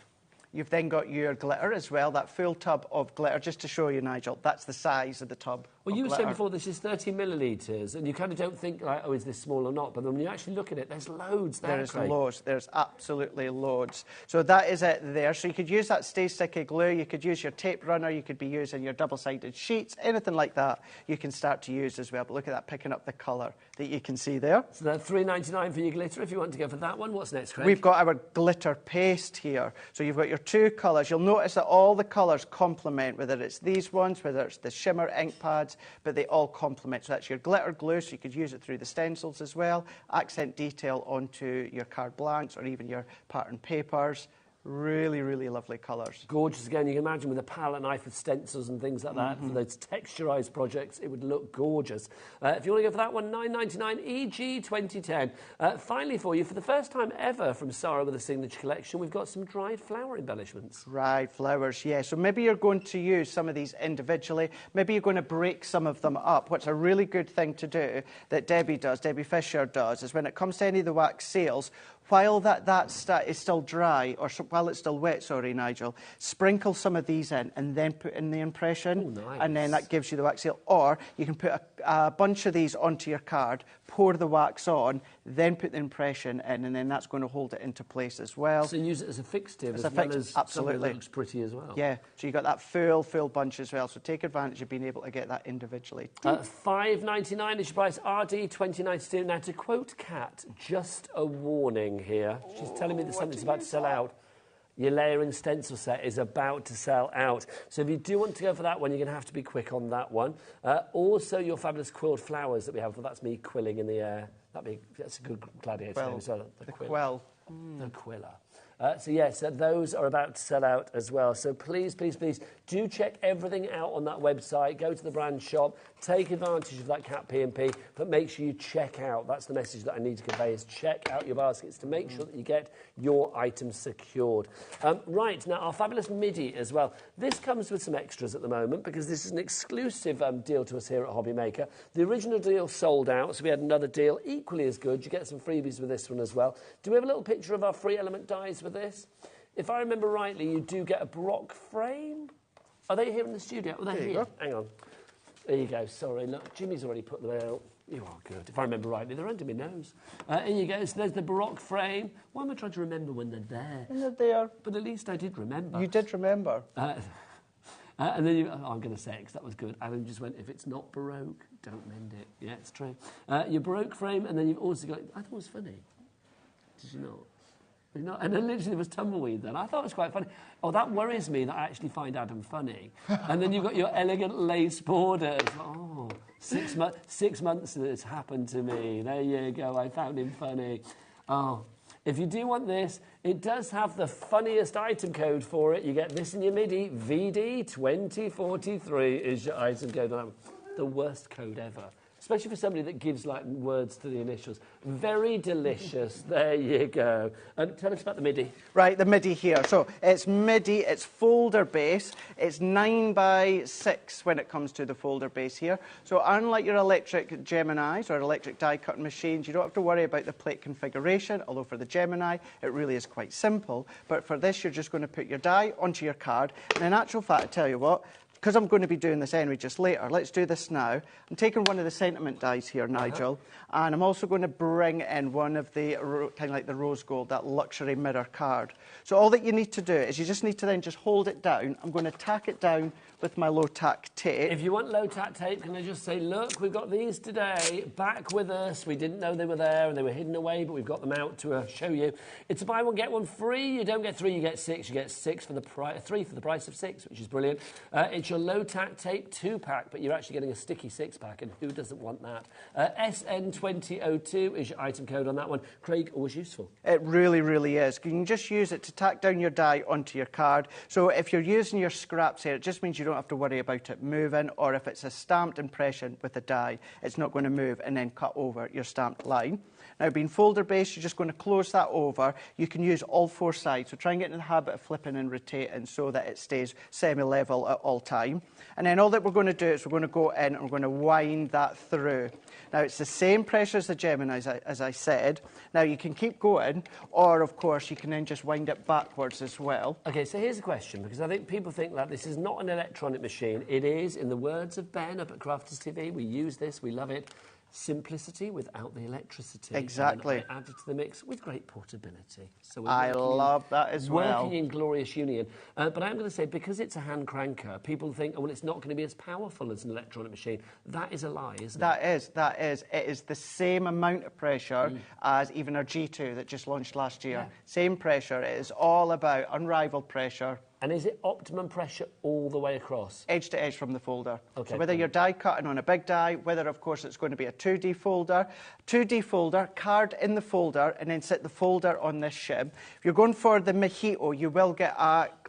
You've then got your glitter as well, that full tub of glitter. Just to show you, Nigel, that's the size of the tub. Well, you were saying before this is 30 millilitres, and you kind of don't think, like, oh, is this small or not? But when you actually look at it, there's loads there. There's loads. There's absolutely loads. So that is it there. So you could use that Stay Sticky glue. You could use your tape runner. You could be using your double-sided sheets. Anything like that you can start to use as well. But look at that, picking up the colour that you can see there. So that's $3.99 for your glitter if you want to go for that one. What's next, Craig? We've got our glitter paste here. So you've got your 2 colours. You'll notice that all the colours complement, whether it's these ones, whether it's the shimmer ink pads, but they all complement. So that's your glitter glue, so you could use it through the stencils as well. Accent detail onto your card blanks or even your pattern papers. Really, really lovely colours. Gorgeous. Again, you can imagine with a palette knife with stencils and things like that, for those texturised projects, it would look gorgeous. If you want to go for that one, $9.99, EG 2010. Finally for you, for the first time ever from Sarah with a signature collection, we've got some dried flower embellishments. Dried flowers, yeah. So maybe you're going to use some of these individually. Maybe you're going to break some of them up. What's a really good thing to do that Debbie Fisher does, is when it comes to any of the wax seals, while that is still dry, or while it's still wet, sorry, Nigel, sprinkle some of these in and then put in the impression. Oh, nice. And then that gives you the wax seal. Or you can put a bunch of these onto your card, pour the wax on, then put the impression in, and then that's going to hold it into place as well. So use it as a fixative as well as absolutely. something that looks pretty as well. Yeah, so you've got that full bunch as well. So take advantage of being able to get that individually. $5.99 is your price, RD 2092. Now, to quote Kat, just a warning here. She's telling me that something's about to sell out. Your layering stencil set is about to sell out. So if you do want to go for that one, you're going to have to be quick on that one. Also, your fabulous quilled flowers that we have. Well, that's me quilling in the air. That's a good gladiator name as well. The quill. The quiller. So yes, those are about to sell out as well. So please do check everything out on that website. Go to the brand shop, take advantage of that Cat P&P, but make sure you check out. That's the message that I need to convey, is check out your baskets to make sure that you get your items secured. Right, now our fabulous MIDI as well. This comes with some extras at the moment because this is an exclusive deal to us here at HobbyMaker. The original deal sold out, so we had another deal equally as good. You get some freebies with this one as well. Do we have a little picture of our free element dies with this? If I remember rightly, you do get a Brock frame. Are they here in the studio? Oh, they're here. Hang on. There you go. Sorry, look, Jimmy's already put them out. You are good. If I remember rightly, they're under my nose. Here you go. So there's the Baroque frame. Why am I trying to remember when they're there? And they're there. But at least I did remember. You did remember. And then I'm going to say it because that was good. Adam just went, if it's not Baroque, don't mend it. Yeah, it's true. Your Baroque frame, and then you've also got, I thought it was funny. Did you not? And then literally there was tumbleweed then. I thought it was quite funny. Oh, that worries me that I actually find Adam funny. And then you've got your elegant lace borders. Oh, 6 months that it's happened to me. There you go. I found him funny. Oh, if you do want this, it does have the funniest item code for it. You get this in your MIDI. VD2043 is your item code. The worst code ever. Especially for somebody that gives like words to the initials. Very delicious. There you go. And tell us about the MIDI. Right, the MIDI here. So it's MIDI, it's folder base. It's 9x6 when it comes to the folder base here. So unlike your electric Geminis or electric die cutting machines, you don't have to worry about the plate configuration, although for the Gemini, it really is quite simple. But for this, you're just going to put your die onto your card. And in actual fact, I tell you what, because I'm going to be doing this anyway just later, let's do this now. I'm taking one of the sentiment dies here, Nigel, and I'm also going to bring in one of the, kind of like the rose gold, that luxury mirror card. So all that you need to do is you just need to then just hold it down. I'm going to tack it down with my low tack tape. If you want low tack tape, can I just say, look, we've got these today, back with us. We didn't know they were there and they were hidden away, but we've got them out to show you. It's a buy one, get one free. You don't get 3, you get 6. You get 3 for the price of 6, which is brilliant. It's your low tack tape 2-pack, but you're actually getting a sticky 6-pack, and who doesn't want that? SN2002 is your item code on that one. Craig, always useful. It really, really is. You can just use it to tack down your die onto your card. So if you're using your scraps here, it just means you don't have to worry about it moving, or if it's a stamped impression with a die, it's not going to move and then cut over your stamped line. Now, being folder based, you're just going to close that over. You can use all 4 sides, so try and get in the habit of flipping and rotating so that it stays semi-level at all time. And then all that we're going to do is we're going to go in and we're going to wind that through. Now, it's the same pressure as the Gemini, as I said. Now, you can keep going, or, of course, you can then just wind it backwards as well. OK, so here's a question, because I think people think that this is not an electronic machine. It is, in the words of Ben up at Crafters TV, we use this, we love it. Simplicity without the electricity. Exactly. And I added to the mix with great portability. So I love that as well. Working in glorious union. But I'm going to say, because it's a hand cranker, people think, oh, well, it's not going to be as powerful as an electronic machine. That is a lie, isn't it? That is. It is the same amount of pressure as even our G2 that just launched last year. Yeah. Same pressure. It is all about unrivaled pressure. And is it optimum pressure all the way across? Edge to edge from the folder. Okay, so whether you're die cutting on a big die, whether, of course, it's going to be a 2D folder, card in the folder, and then sit the folder on this shim. If you're going for the mojito, you will get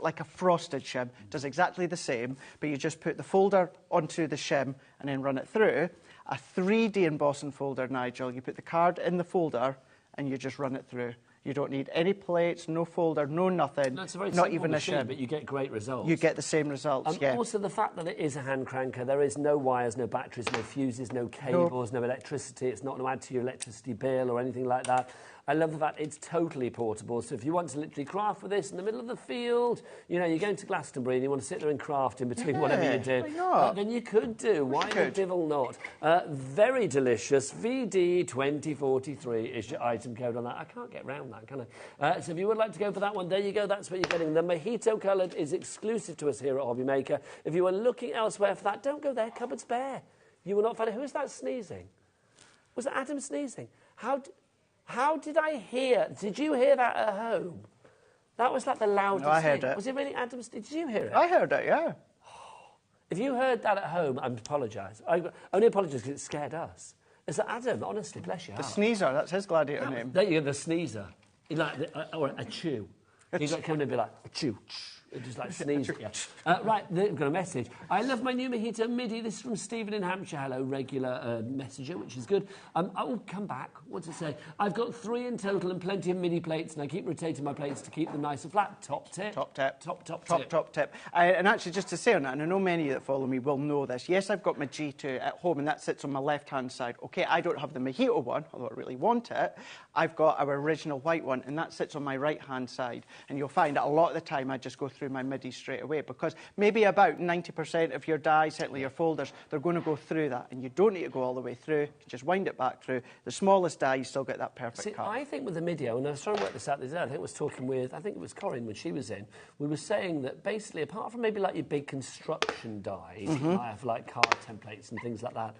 like a frosted shim. It does exactly the same, but you just put the folder onto the shim and then run it through. A 3D embossing folder, Nigel, you put the card in the folder and you just run it through. You don't need any plates, no folder, no nothing, no, it's a very not even machine, a shim. But you get great results. You get the same results, yeah. Also, the fact that it is a hand cranker, there is no wires, no batteries, no fuses, no cables, no electricity. It's not going to add to your electricity bill or anything like that. I love the fact it's totally portable. So if you want to literally craft with this in the middle of the field, you know, you're going to Glastonbury and you want to sit there and craft in between whatever you do, why not? Then you could do. Why the devil not? Very delicious. VD2043 is your item code on that. I can't get round that, can I? So if you would like to go for that one, there you go. That's what you're getting. The mojito coloured is exclusive to us here at HobbyMaker. If you are looking elsewhere for that, don't go there. Cupboard's bare. You will not find it. Who is that sneezing? Was it Adam sneezing? How did I hear? Did you hear that at home? That was like the loudest No, I heard thing. it. Was it really Adam? Did you hear it? I heard it, yeah. If you heard that at home, I apologise. I only apologise because it scared us. It's like, Adam, honestly, bless your heart. The sneezer, that's his gladiator name. There you go, the sneezer. Or a chew. You've got to come in and be like, a chew. It just like sneeze at you. Right, we've got a message. I love my new mojito MIDI. This is from Stephen in Hampshire. Hello, regular messenger, which is good. I will come back. What to say? I've got 3 in total and plenty of MIDI plates, and I keep rotating my plates to keep them nice and flat. Top tip. Top tip. Top tip. And actually, just to say on that, and I know many that follow me will know this. Yes, I've got my G2 at home, and that sits on my left-hand side. OK, I don't have the mojito one, although I really want it. I've got our original white one, and that sits on my right-hand side. And you'll find that a lot of the time I just go through my MIDI straight away, because maybe about 90% of your dies, certainly your folders, they're going to go through that, and you don't need to go all the way through. You can just wind it back through. The smallest die, you still get that perfect cut. I think with the MIDI, and I was trying to work this out the other day, I think I was talking with, I think it was Corinne when she was in, we were saying that basically, apart from maybe like your big construction dies, you might have like card templates and things like that,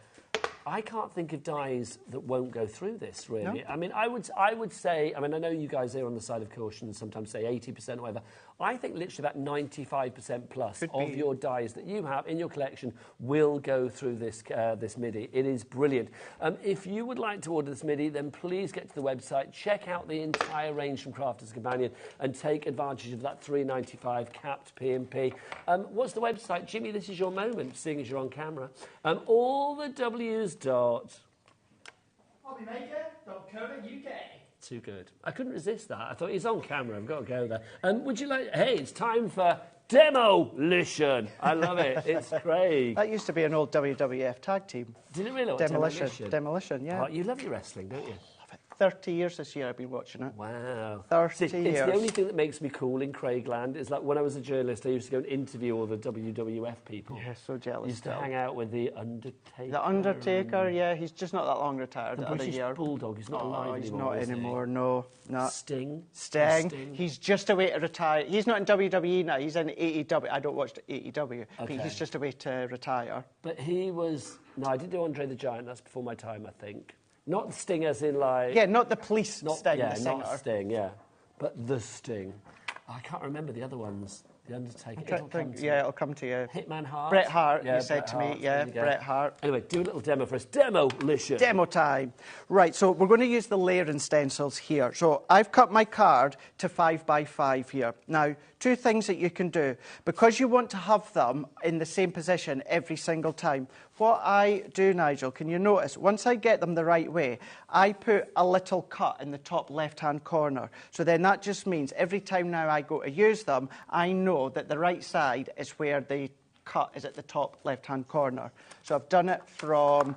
I can't think of dies that won't go through this, really. No? I mean, I would say, I mean, I know you guys are on the side of caution and sometimes say 80% or whatever. I think literally about 95% plus of your dies that you have in your collection will go through this, this MIDI. It is brilliant. If you would like to order this MIDI, then please get to the website, check out the entire range from Crafter's Companion and take advantage of that $3.95 capped P&P. What's the website? Jimmy, this is your moment, seeing as you're on camera. All the W's dot... HobbyMaker.co.uk. Too good. I couldn't resist that. I thought he's on camera. I've got to go there. Would you like... Hey, it's time for Demolition. I love it. It's Craig. That used to be an old WWF tag team. Did it really? Demolition. Demolition, yeah. Oh, you love your wrestling, don't you? 30 years this year I've been watching it. Wow. 30 years. It's the only thing that makes me cool in Craigland is like when I was a journalist, I used to go and interview all the WWF people. Yeah, so jealous. I used to hang out with the Undertaker. The Undertaker, yeah, he's just not that long retired. The British Bulldog, he's not alive anymore. He's not anymore, no. Sting. He's just away to retire. He's not in WWE now, he's in AEW. I don't watch AEW, but he's just away to retire. But he was... No, I did do Andre the Giant, that's before my time, I think. Not Sting as in like... Yeah, not the police Sting, yeah, the singer. not Sting, yeah. But the Sting. I can't remember the other ones. The Undertaker. It'll come to you. Hitman Hart. Bret Hart, yeah, you said to me. Yeah, Bret Hart. Anyway, do a little demo for us. Demolition. Demo time. Right, so we're going to use the layering stencils here. So I've cut my card to 5x5 here. Now, two things that you can do. Because you want to have them in the same position every single time, what I do, Nigel, can you notice, once I get them the right way, I put a little cut in the top left-hand corner. So then that just means every time now I go to use them, I know that the right side is where the cut is at the top left-hand corner. So I've done it from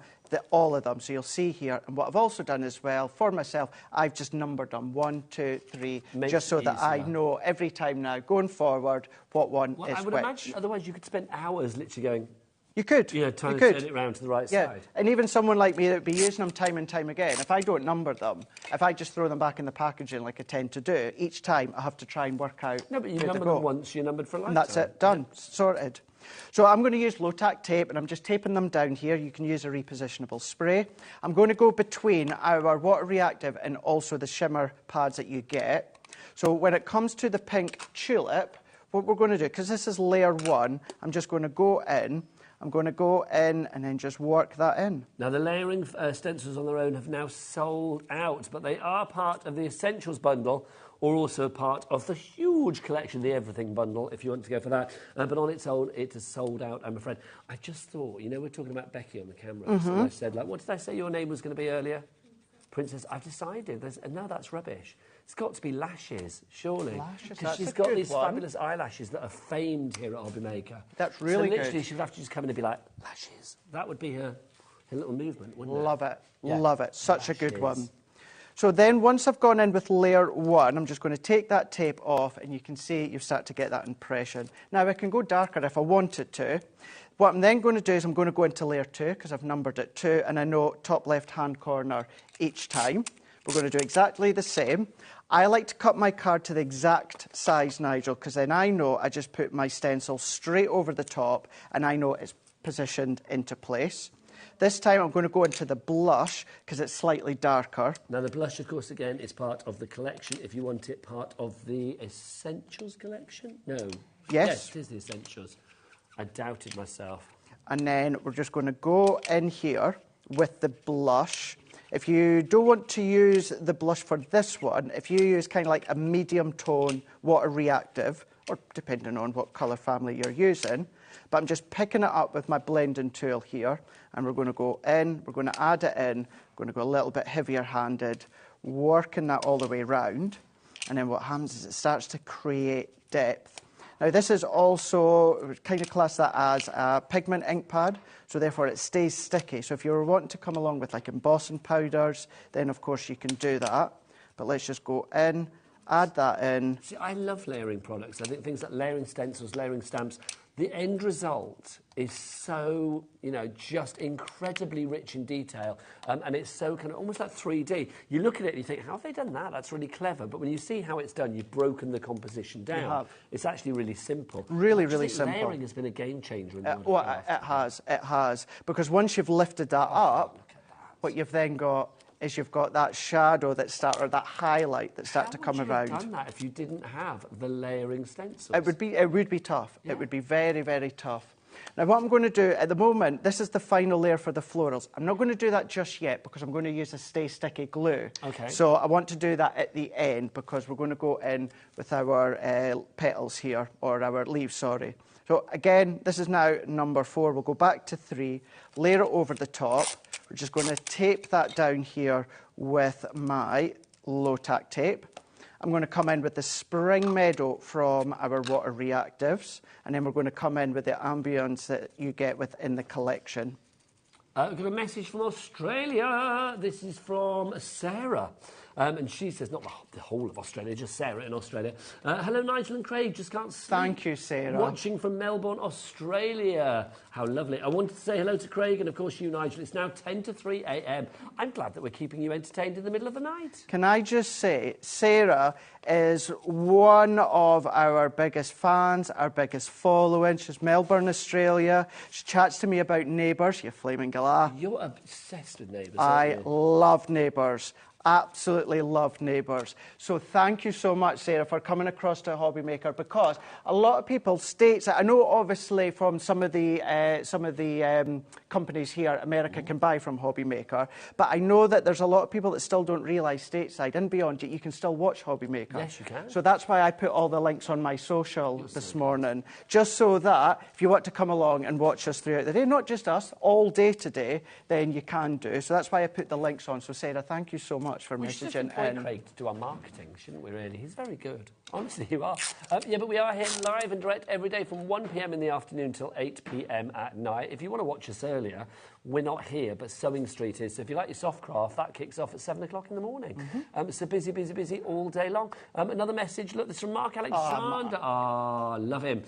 all of them. So you'll see here. And what I've also done as well, for myself, I've just numbered them. 1, 2, 3, just so that I know every time now, going forward, what one is which. I would imagine otherwise you could spend hours literally going... You could. Yeah, trying to turn it around to the right side. And even someone like me that would be using them time and time again, if I don't number them, if I just throw them back in the packaging like I tend to do, each time I have to try and work out. No, but you number them once, you're numbered for a lifetime. And that's it, done, sorted. So I'm going to use low-tack tape, and I'm just taping them down here. You can use a repositionable spray. I'm going to go between our water reactive and also the shimmer pads that you get. So when it comes to the pink tulip, what we're going to do, because this is layer 1, I'm just going to go in. I'm going to go in and then just work that in. Now, the layering stencils on their own have now sold out, but they are part of the Essentials bundle or also part of the huge collection, the Everything bundle, if you want to go for that. But on its own, it has sold out, I'm afraid. I just thought, you know, we're talking about Becky on the camera. So I said, like, what did I say your name was going to be earlier? Princess, I've decided. No, that's rubbish. It's got to be lashes, surely. Lashes, because she's got these fabulous eyelashes that are famed here at HobbyMaker. That's really good. So literally, she would have to just come in and be like, lashes. That would be her little movement, wouldn't it? Love it. Yeah. Love it. Such a good one. So then once I've gone in with layer 1, I'm just going to take that tape off, and you can see you start to get that impression. Now, I can go darker if I wanted to. What I'm then going to do is I'm going to go into layer 2, because I've numbered it 2, and I know top left-hand corner each time. We're going to do exactly the same. I like to cut my card to the exact size, Nigel, because then I know I just put my stencil straight over the top, and I know it's positioned into place. This time I'm going to go into the blush, because it's slightly darker. Now, the blush, of course, again, is part of the collection. If you want it part of the Essentials collection? No. Yes, it is the Essentials. I doubted myself. And then we're just going to go in here with the blush. If you don't want to use the blush for this one, if you use kind of like a medium tone water reactive, or depending on what colour family you're using, but I'm just picking it up with my blending tool here, and we're going to go in, we're going to add it in, we're going to go a little bit heavier handed, working that all the way round, and then what happens is it starts to create depth. Now, this is also, kind of class that as a pigment ink pad, so therefore it stays sticky. So if you're wanting to come along with like embossing powders, then of course you can do that. But let's just go in, add that in. See, I love layering products. I think things like layering stencils, layering stamps, the end result is so, you know, just incredibly rich in detail, and it's so kind of almost like 3D. You look at it and you think, how have they done that? That's really clever. But when you see how it's done, you've broken the composition down. It's actually really simple. Really, I just really think simple. Layering has been a game changer in the world of Well, craft. it has. Because once you've lifted that up, what you've then got is you've got that shadow or that highlight that starts to come around. How would you have done that if you didn't have the layering stencils? It would be tough. Yeah. It would be very, very tough. Now, what I'm going to do at the moment, this is the final layer for the florals. I'm not going to do that just yet because I'm going to use a Stay Sticky glue. Okay. So I want to do that at the end because we're going to go in with our petals here, or our leaves, sorry. So again, this is now number 4. We'll go back to 3, layer it over the top. We're just going to tape that down here with my low tack tape. I'm going to come in with the Spring Meadow from our Water Reactives, and then we're going to come in with the ambience that you get within the collection. We've got a message from Australia. This is from Sarah. And she says, not the whole of Australia, just Sarah in Australia. Hello, Nigel and Craig. Just can't sleep. Thank you, Sarah. Watching from Melbourne, Australia. How lovely. I wanted to say hello to Craig and, of course, you, Nigel. It's now 10 to 3 a.m. I'm glad that we're keeping you entertained in the middle of the night. Can I just say, Sarah is one of our biggest fans, our biggest following. She's Melbourne, Australia. She chats to me about Neighbours, you flaming galah. You're obsessed with Neighbours, I aren't you? love Neighbours. Absolutely love Neighbours. So thank you so much, Sarah, for coming across to HobbyMaker, because a lot of people states, I know obviously from some of the companies here, America can buy from HobbyMaker, but I know that there's a lot of people that still don't realise stateside and beyond, you can still watch HobbyMaker. Yes, you can. So that's why I put all the links on my social this morning, just so that if you want to come along and watch us throughout the day, not just us, all day today, then you can do. So that's why I put the links on. So Sarah, thank you so much for We should messaging employ in. Craig to do our marketing, shouldn't we, really? He's very good. Honestly, you are. Yeah, but we are here live and direct every day from 1 p.m. in the afternoon till 8 p.m. at night. If you want to watch us earlier, we're not here, but Sewing Street is. So if you like your soft craft, that kicks off at 7 o'clock in the morning. So busy, busy, busy all day long. Another message, look, this is from Mark Alexander. Love him.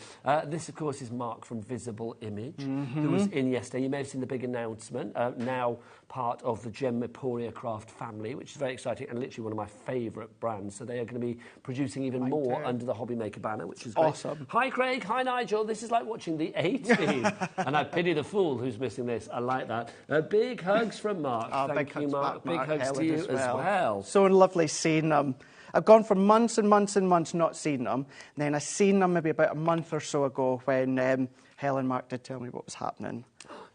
This, of course, is Mark from Visible Image, who was in yesterday. You may have seen the big announcement, now part of the Gem Emporia Craft family, which is very exciting and literally one of my favourite brands. So they are going to be producing even more under the HobbyMaker banner, which is great. Awesome. Hi, Craig. Hi, Nigel. This is like watching the 80s. And I pity the fool who's missing this. I like that. Big hugs from Mark. Thank you, Mark. Big hugs to you as well. So lovely seeing them. I've gone for months and months and months not seeing them. And then I seen them maybe about a month or so ago when Helen and Mark did tell me what was happening.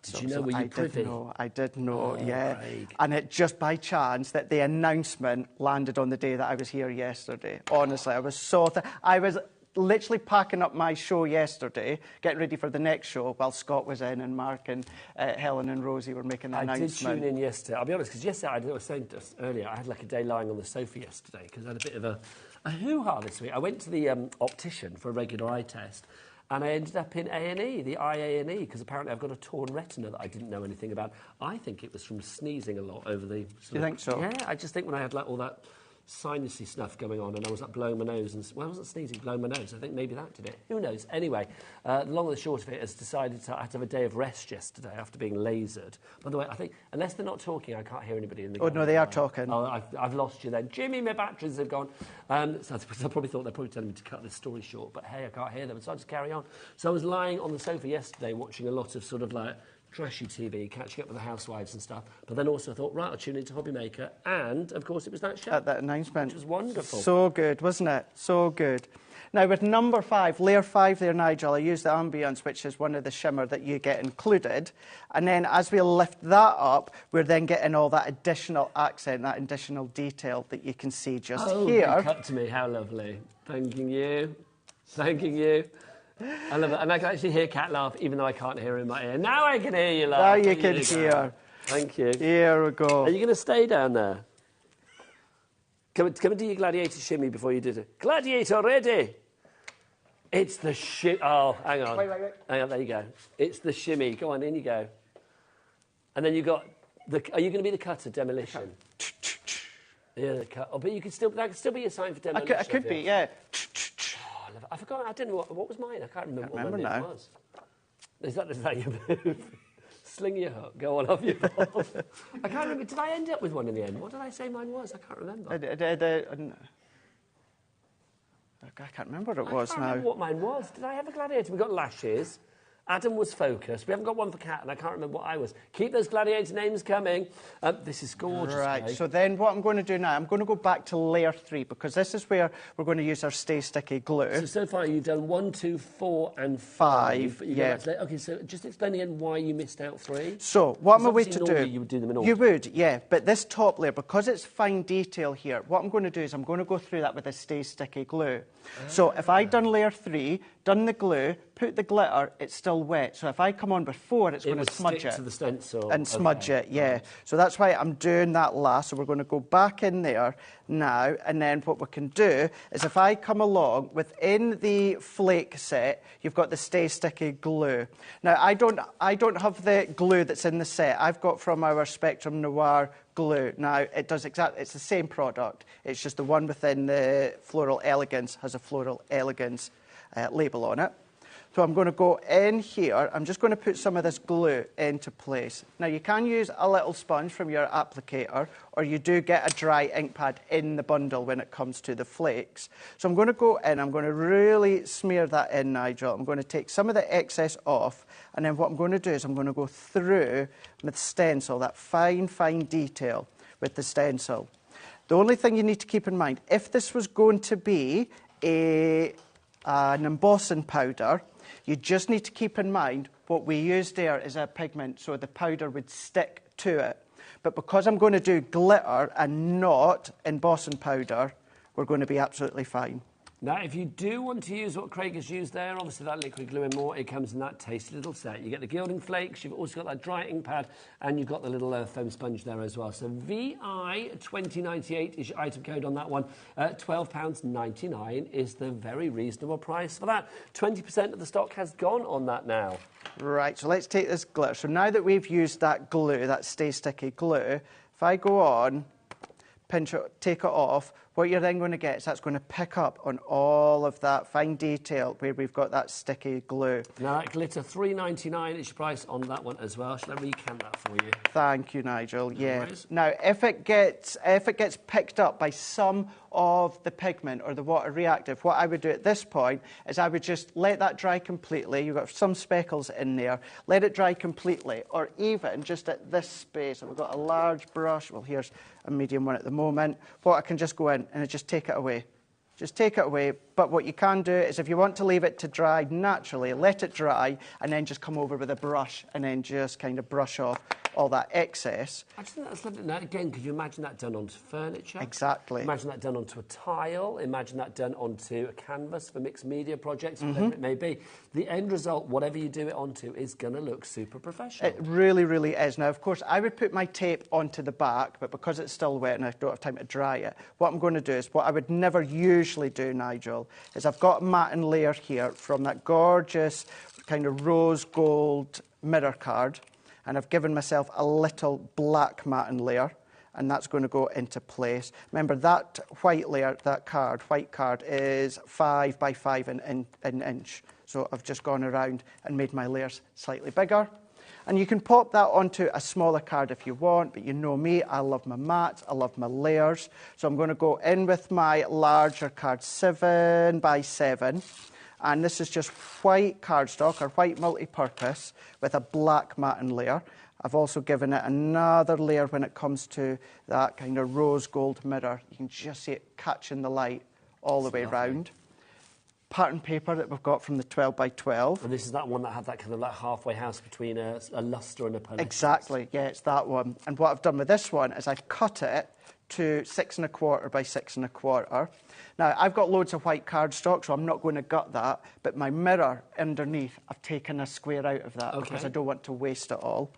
Did you know? Were you privy? I did know, yeah. Craig. And it just by chance that the announcement landed on the day that I was here yesterday. Honestly, I was so... I was literally packing up my show yesterday, getting ready for the next show, while Scott was in and Mark and Helen and Rosie were making the announcement. I did tune in yesterday. I'll be honest, because yesterday, I was saying just earlier, I had like a day lying on the sofa yesterday because I had a bit of a hoo-ha this week. I went to the optician for a regular eye test, and I ended up in A&E, the eye A&E, because apparently I've got a torn retina that I didn't know anything about. I think it was from sneezing a lot over the... You think so? Yeah, I just think when I had like all that sinusy stuff going on and I was like blowing my nose and... Well, I wasn't sneezing, blowing my nose. I think maybe that did it. Who knows? Anyway, the long and the short of it is decided I had to have a day of rest yesterday after being lasered. By the way, I think, unless they're not talking, I can't hear anybody in the... Oh, no, they are talking. Oh, I've lost you then. Jimmy, my batteries have gone. So I probably thought they're probably telling me to cut this story short, but hey, I can't hear them, so I just carry on. So I was lying on the sofa yesterday watching a lot of sort of like trashy TV, catching up with the housewives and stuff, but then also thought, right, I'll tune into HobbyMaker, and, of course, it was that show. At that announcement. Which was wonderful. So good, wasn't it? So good. Now, with number 5, layer 5 there, Nigel, I used the ambience, which is one of the shimmer that you get included. And then as we lift that up, we're then getting all that additional accent, that additional detail that you can see just here. Oh, cut to me. How lovely. Thanking you. Thanking you. I love it. And I can actually hear Kat laugh, even though I can't hear her in my ear. Now I can hear you laugh. Now you can hear. Thank you. Here we go. Are you going to stay down there? Come and do your gladiator shimmy before you do it. Gladiator ready. It's the shimmy. Oh, hang on. Wait. Hang on, there you go. It's the shimmy. Go on, in you go. And then you got the... Are you going to be the cutter, demolition? Yeah, the cut. Oh, but you could still, that could still be a sign for demolition. I could be, yeah. Oh, I love it. I forgot, I didn't know, what was mine? I can't remember what mine now. was. Is that your move? Sling your hook, go on off your ball. I can't remember, did I end up with one in the end? What did I say mine was? I can't remember. I can't remember what it was now. I can't remember what mine was. Did I have a gladiator? We got lashes. Adam was focus. We haven't got one for cat, and I can't remember what I was. Keep those gladiator names coming. This is gorgeous. Right, Craig. so then what I'm going to do now, I'm going to go back to layer 3, because this is where we're going to use our Stay Sticky glue. So far you've done 1, 2, 4 and 5. Yeah. Okay, so just explain again why you missed out 3. So what am I going to do? You would do them in order. You would, yeah. But this top layer, because it's fine detail here, what I'm going to do is I'm going to go through that with a Stay Sticky glue. So if I'd done layer 3, done the glue, put the glitter, it's still wet. So if I come on before, it's going to smudge it. To the stencil. And smudge it, yeah. Right. So that's why I'm doing that last. So we're going to go back in there now, and then what we can do is if I come along, within the flake set, you've got the Stay Sticky glue. Now, I don't have the glue that's in the set. I've got from our Spectrum Noir glue. Now, it's the same product. It's just the one within the Floral Elegance has a Floral Elegance label on it. So I'm going to go in here. I'm just going to put some of this glue into place. Now, you can use a little sponge from your applicator, or you do get a dry ink pad in the bundle when it comes to the flakes. So I'm going to go in. I'm going to really smear that in, Nigel. I'm going to take some of the excess off, and then what I'm going to do is I'm going to go through with stencil, that fine, fine detail with the stencil. The only thing you need to keep in mind, if this was going to be an embossing powder, you just need to keep in mind what we use there is a pigment, so the powder would stick to it. But because I'm going to do glitter and not embossing powder, we're going to be absolutely fine. Now, if you do want to use what Craig has used there, obviously that liquid glue and more, it comes in that tasty little set. You get the gilding flakes, you've also got that dry ink pad, and you've got the little foam sponge there as well. So VI2098 is your item code on that one. £12.99 is the very reasonable price for that. 20% of the stock has gone on that now. Right, so let's take this glitter. So now that we've used that glue, that Stay Sticky glue, if I go on, pinch it, take it off, what you're then going to get is that's going to pick up on all of that fine detail where we've got that sticky glue. Now that glitter, £3.99 is your price on that one as well. Shall I recant that for you? Thank you, Nigel. Yeah. Nice. Now, if it gets picked up by some of the pigment or the water reactive, what I would do at this point is I would just let that dry completely. You've got some speckles in there. Let it dry completely, or even just at this space. We've got a large brush. Well, here's a medium one at the moment. What I can just go in and just take it away. Just take it away. But what you can do is if you want to leave it to dry naturally, let it dry and then just come over with a brush and then just kind of brush off all that excess. I just think that's lovely. Now, again, could you imagine that done onto furniture? Exactly. Imagine that done onto a tile. Imagine that done onto a canvas for mixed media projects, whatever it may be. The end result, whatever you do it onto, is going to look super professional. It really, really is. Now, of course, I would put my tape onto the back, but because it's still wet and I don't have time to dry it, what I'm going to do is what I would never usually do, Nigel, is I've got a matte layer here from that gorgeous kind of rose gold mirror card, and I've given myself a little black matte layer, and that's going to go into place. Remember, that white layer, white card, is 5 by 5 an inch. So I've just gone around and made my layers slightly bigger. And you can pop that onto a smaller card if you want, but you know me, I love my mattes, I love my layers. So I'm going to go in with my larger card, 7 by 7. And this is just white cardstock or white multi-purpose with a black matte layer. I've also given it another layer when it comes to that kind of rose gold mirror. You can just see it catching the light all the way round. Pattern paper that we've got from the 12 by 12. And this is that one that had that kind of like halfway house between a lustre and a polish. Exactly, yeah, it's that one. And what I've done with this one is I've cut it to 6 1/4 by 6 1/4. Now, I've got loads of white cardstock, so I'm not going to gut that, but my mirror underneath, I've taken a square out of that because I don't want to waste it all.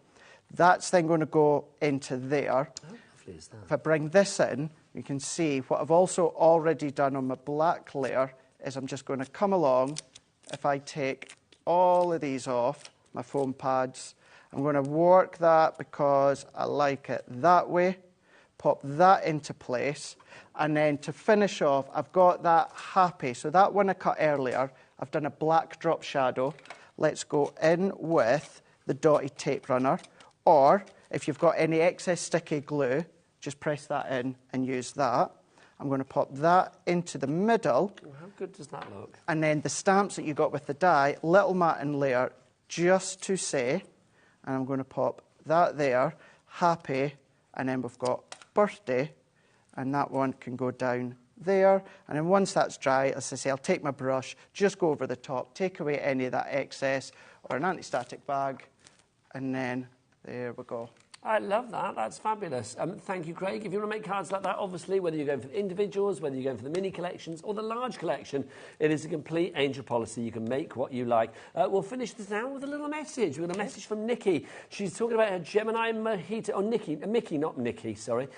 That's then going to go into there. How lovely is that? If I bring this in, you can see what I've also already done on my black layer is I'm just going to come along. If I take all of these off, my foam pads, I'm going to work that because I like it that way. pop that into place. And then to finish off, I've got that happy. So that one I cut earlier, I've done a black drop shadow. Let's go in with the dotted tape runner. Or if you've got any excess sticky glue, just press that in and use that. I'm going to pop that into the middle. Oh, how good does that look? And then the stamps that you got with the die, little matting layer, just to say. And I'm going to pop that there, happy, and then we've got birthday, and that one can go down there. And then once that's dry, as I say, I'll take my brush, just go over the top, take away any of that excess, or an anti-static bag, and then there we go. I love that. That's fabulous. Thank you, Craig. If you want to make cards like that, obviously, whether you're going for the individuals, whether you're going for the mini collections or the large collection, it is a complete angel policy. You can make what you like. We'll finish this now with a little message. We've got a message from Nikki. She's talking about her Gemini mojito. Oh, Mickey, not Nikki, sorry.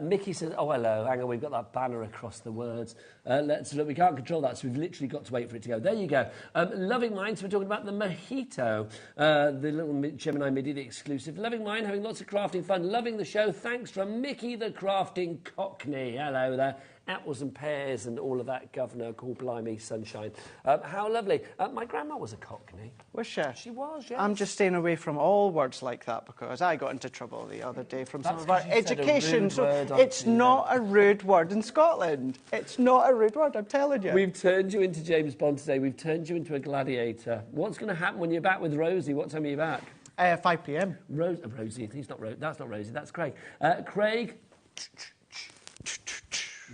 Mickey says, oh, hello. Hang on, we've got that banner across the words. Let's look. We can't control that, so we've literally got to wait for it to go. There you go. Loving Mine, so we're talking about the mojito, the little Gemini Midi, the exclusive. Loving Mine, having lots of crafting fun, loving the show. Thanks from Mickey the Crafting Cockney. Hello there. Apples and pears and all of that, governor. Call blimey, sunshine. How lovely. My grandma was a Cockney. Was she? She was, yes. I'm just staying away from all words like that because I got into trouble the other day from some of our education. So it's not a rude word in Scotland. It's not a rude word, I'm telling you. We've turned you into James Bond today. We've turned you into a gladiator. What's going to happen when you're back with Rosie? What time are you back? 5 p.m. Rosie, he's not that's not Rosie, that's Craig. Craig,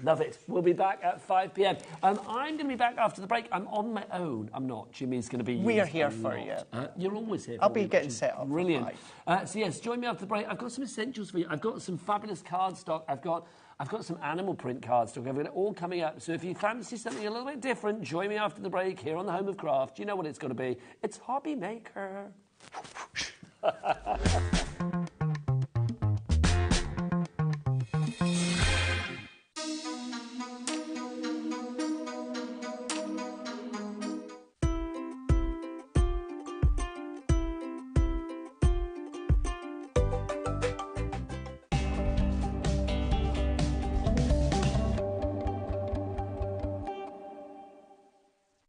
love it. We'll be back at 5 p.m. I'm going to be back after the break. I'm on my own. I'm not. Jimmy's going to be. We are here for you. You're always here. I'll be getting set up. Brilliant. So yes, join me after the break. I've got some essentials for you. I've got some fabulous cardstock. I've got some animal print cardstock. I've got it all coming up. So if you fancy something a little bit different, join me after the break here on the Home of Craft. You know what it's going to be. It's HobbyMaker.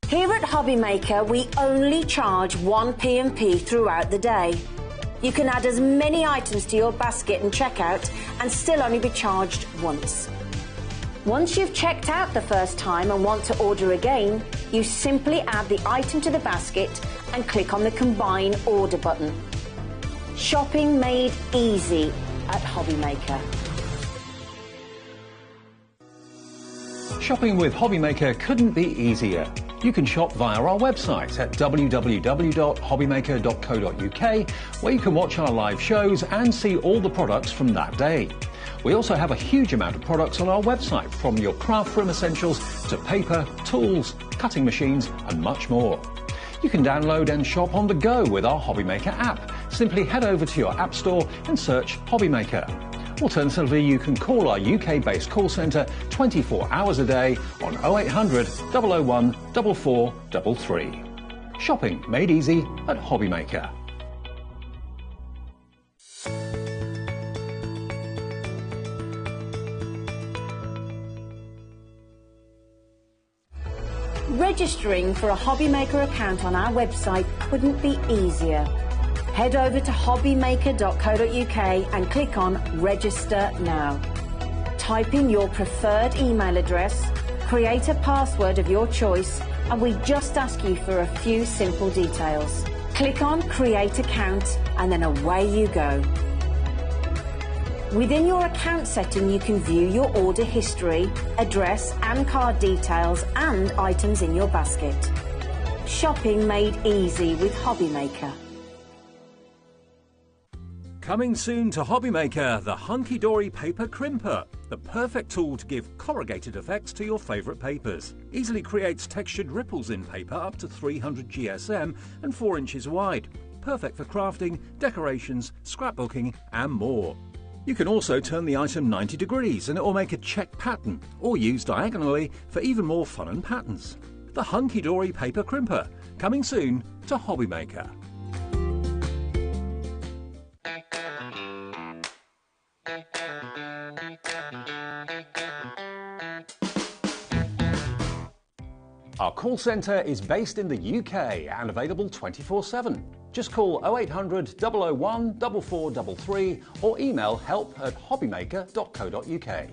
Here at HobbyMaker, we only charge 1 P&P throughout the day. You can add as many items to your basket and checkout and still only be charged once. Once you've checked out the first time and want to order again, you simply add the item to the basket and click on the Combine Order button. Shopping made easy at HobbyMaker. Shopping with HobbyMaker couldn't be easier. You can shop via our website at www.hobbymaker.co.uk, where you can watch our live shows and see all the products from that day. We also have a huge amount of products on our website, from your craft room essentials to paper, tools, cutting machines and much more. You can download and shop on the go with our HobbyMaker app. Simply head over to your app store and search HobbyMaker. Alternatively, you can call our UK-based call centre 24 hours a day on 0800 001 4433. Shopping made easy at HobbyMaker. Registering for a HobbyMaker account on our website couldn't be easier. Head over to hobbymaker.co.uk and click on Register Now. Type in your preferred email address, create a password of your choice, and we just ask you for a few simple details. Click on Create Account and then away you go. Within your account setting, you can view your order history, address and card details and items in your basket. Shopping made easy with HobbyMaker. Coming soon to HobbyMaker, the hunky-dory paper crimper, the perfect tool to give corrugated effects to your favourite papers. Easily creates textured ripples in paper up to 300 GSM and 4 inches wide. Perfect for crafting, decorations, scrapbooking and more. You can also turn the item 90 degrees and it will make a check pattern, or use diagonally for even more fun and patterns. The hunky-dory paper crimper, coming soon to HobbyMaker. Our call centre is based in the UK and available 24/7. Just call 0800 001 4433 or email help@hobbymaker.co.uk.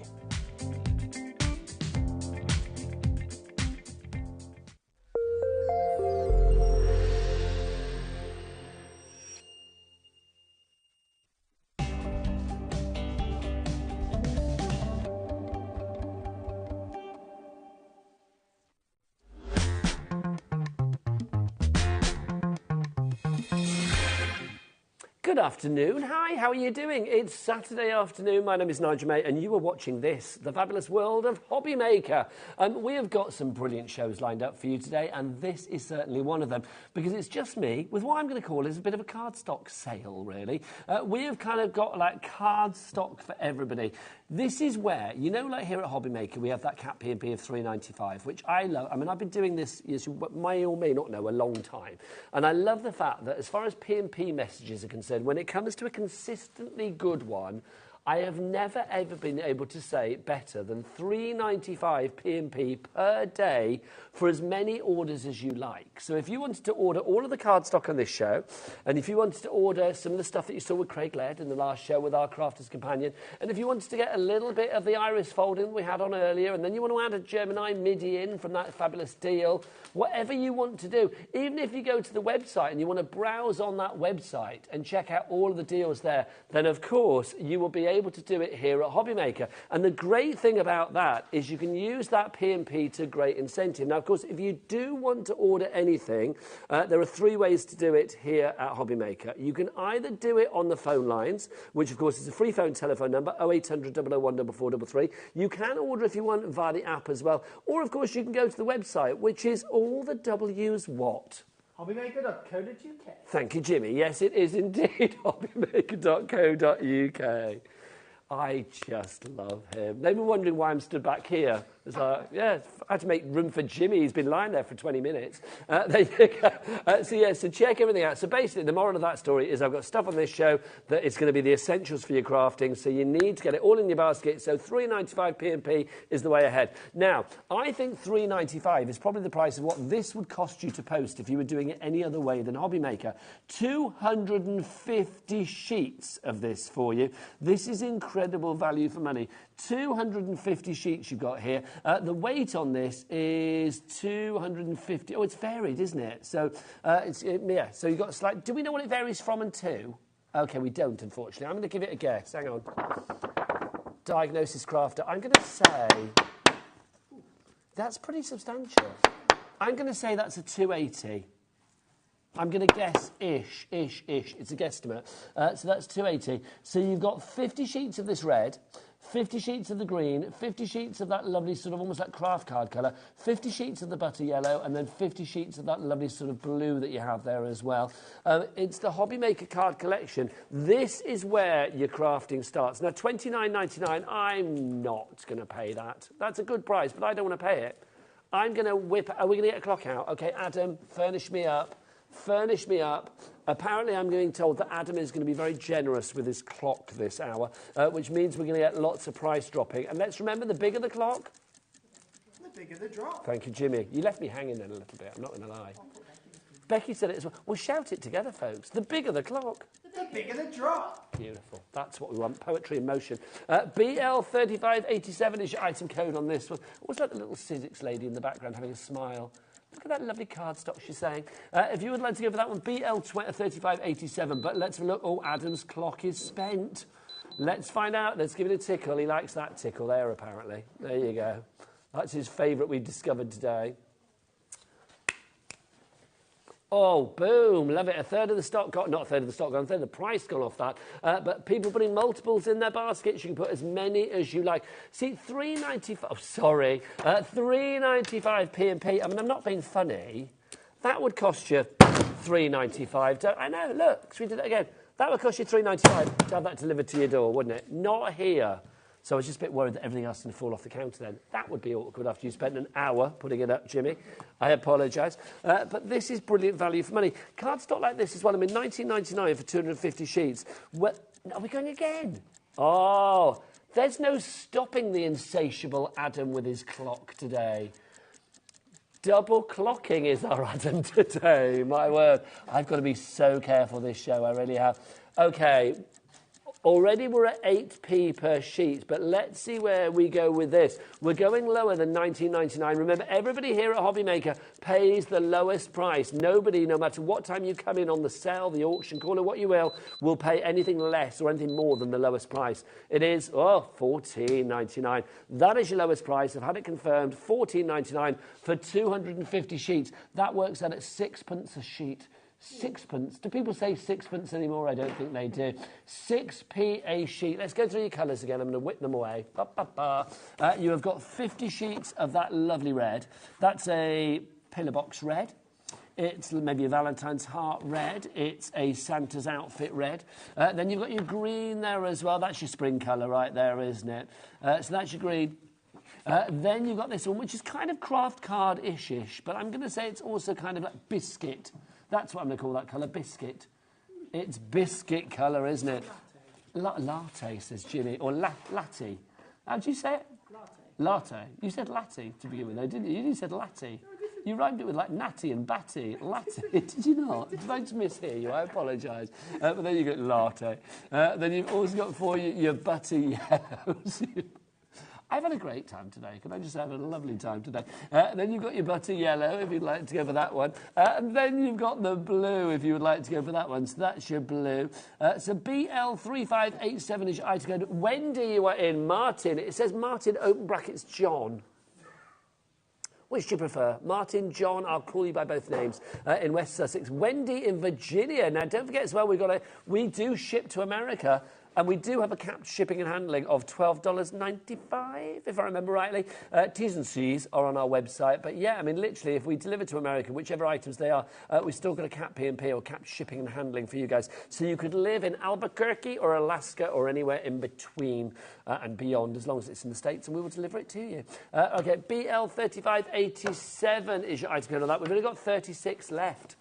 Good afternoon. Hi, how are you doing? It's Saturday afternoon. My name is Nigel May, and you are watching this, the fabulous world of HobbyMaker. We have got some brilliant shows lined up for you today, and this is certainly one of them, because it's just me with what I'm going to call is a bit of a cardstock sale, really. We have kind of got like cardstock for everybody. This is where, you know, like here at HobbyMaker, we have that cat P&P of $3.95, which I love. I mean, I've been doing this, as you may or may not know, a long time. And I love the fact that as far as P&P messages are concerned, when it comes to a consistently good one, I have never ever been able to say better than $3.95 P&P per day for as many orders as you like. So if you wanted to order all of the cardstock on this show, and if you wanted to order some of the stuff that you saw with Craig Laird in the last show with our Crafter's Companion, and if you wanted to get a little bit of the iris folding we had on earlier, and then you want to add a Gemini MIDI in from that fabulous deal, whatever you want to do, even if you go to the website and you want to browse on that website and check out all of the deals there, then of course you will be able to do it here at HobbyMaker. And the great thing about that is you can use that P&P to great incentive. Now, of course, if you do want to order anything, there are three ways to do it here at HobbyMaker. You can either do it on the phone lines, which of course is a free phone telephone number, 0800 001 4433. You can order if you want via the app as well. Or of course you can go to the website, which is all the W's what? HobbyMaker.co.uk. Thank you, Jimmy. Yes, it is indeed hobbymaker.co.uk. I just love him. They were wondering why I'm stood back here. It's like, yeah, I had to make room for Jimmy. He's been lying there for 20 minutes. There you go. So check everything out. So basically, the moral of that story is I've got stuff on this show that it's going to be the essentials for your crafting. So you need to get it all in your basket. So $3.95 P&P is the way ahead. Now, I think $3.95 is probably the price of what this would cost you to post if you were doing it any other way than HobbyMaker. 250 sheets of this for you. This is incredible value for money. 250 sheets you've got here. The weight on this is 250. Oh, it's varied, isn't it? So, yeah. So you've got slight. Do we know what it varies from and to? Okay, we don't, unfortunately. I'm going to give it a guess. Hang on. Diagnosis Crafter. I'm going to say that's pretty substantial. I'm going to say that's a 280. I'm going to guess ish. It's a guesstimate. So that's 280. So you've got 50 sheets of this red, 50 sheets of the green, 50 sheets of that lovely sort of almost like craft card colour, 50 sheets of the butter yellow, and then 50 sheets of that lovely sort of blue that you have there as well. It's the HobbyMaker card collection. This is where your crafting starts. Now, $29.99, I'm not going to pay that. That's a good price, but I don't want to pay it. I'm going to whip... Are we going to get a clock out? OK, Adam, furnish me up. Furnish me up. Apparently, I'm being told that Adam is going to be very generous with his clock this hour, which means we're going to get lots of price dropping. And let's remember, the bigger the clock, The bigger the drop. Thank you, Jimmy. You left me hanging then a little bit, I'm not going to lie. Becky said it as well. We'll shout it together, folks. The bigger the clock, The bigger the drop. Beautiful. That's what we want. Poetry in motion. BL3587 is your item code on this one. Always like the little physics lady in the background having a smile. Look at that lovely cardstock she's saying. If you would like to go for that one, BL3587. But let's have a look. Oh, Adam's clock is spent. Let's find out. Let's give it a tickle. He likes that tickle there, apparently. There you go. That's his favourite we discovered today. Oh, boom, love it. A third of the stock got, not a third of the stock gone, a third of the price gone off that. But people putting multiples in their baskets, you can put as many as you like. See, $3.95, oh, sorry, $3.95 P&P. I mean, I'm not being funny. That would cost you $3.95. I know, look, should we do that again? That would cost you $3.95 to have that delivered to your door, wouldn't it? Not here. So I was just a bit worried that everything else would fall off the counter then. That would be awkward after you spent an hour putting it up, Jimmy. I apologise. But this is brilliant value for money. Cardstock like this as well. I mean, $19.99 for 250 sheets. Well, are we going again? Oh, there's no stopping the insatiable Adam with his clock today. Double clocking is our item today. My word. I've got to be so careful this show. I really have. Okay. Already we're at 8p per sheet, but let's see where we go with this. We're going lower than $19.99. Remember, everybody here at HobbyMaker pays the lowest price. Nobody, no matter what time you come in on the sale, the auction, call it what you will pay anything less or anything more than the lowest price. It is, $14.99. That is your lowest price. I've had it confirmed, $14.99 for 250 sheets. That works out at 6p a sheet. 6p. Do people say 6p anymore? I don't think they do. 6p a sheet. Let's go through your colours again. I'm going to whip them away. You have got 50 sheets of that lovely red. That's a pillar box red. It's maybe a Valentine's heart red. It's a Santa's outfit red. Then you've got your green there as well. That's your spring colour right there, isn't it? So that's your green. Then you've got this one, which is kind of craft card-ish, but I'm going to say it's also kind of like biscuit. That's what I'm going to call that colour, biscuit. It's biscuit colour, isn't it? Latte, says Jimmy. Or latte. How do you say it? Latte. You said latte to begin with, though, didn't you? You said latte. You rhymed it with like natty and batty. Latte. Did you not? Did I just mishear you? I apologise. But then you got latte. Then you've also got for you your butty yellows. I've had a great time today. Can I just have a lovely time today? Then you've got your butter yellow, if you'd like to go for that one. And then you've got the blue, if you would like to go for that one. So that's your blue. So BL3587 is your item code. Wendy, you are in. Martin. It says Martin, open brackets, John. Which do you prefer? Martin, John, I'll call you by both names, in West Sussex. Wendy in Virginia. Now, don't forget as well, we do ship to America. And we do have a capped shipping and handling of $12.95, if I remember rightly. T's and C's are on our website. But yeah, I mean, literally, if we deliver to America, whichever items they are, we've still got a capped P&P or capped shipping and handling for you guys. So you could live in Albuquerque or Alaska or anywhere in between and beyond, as long as it's in the States, and we will deliver it to you. Okay, BL3587 is your item code on that. We've only got 36 left.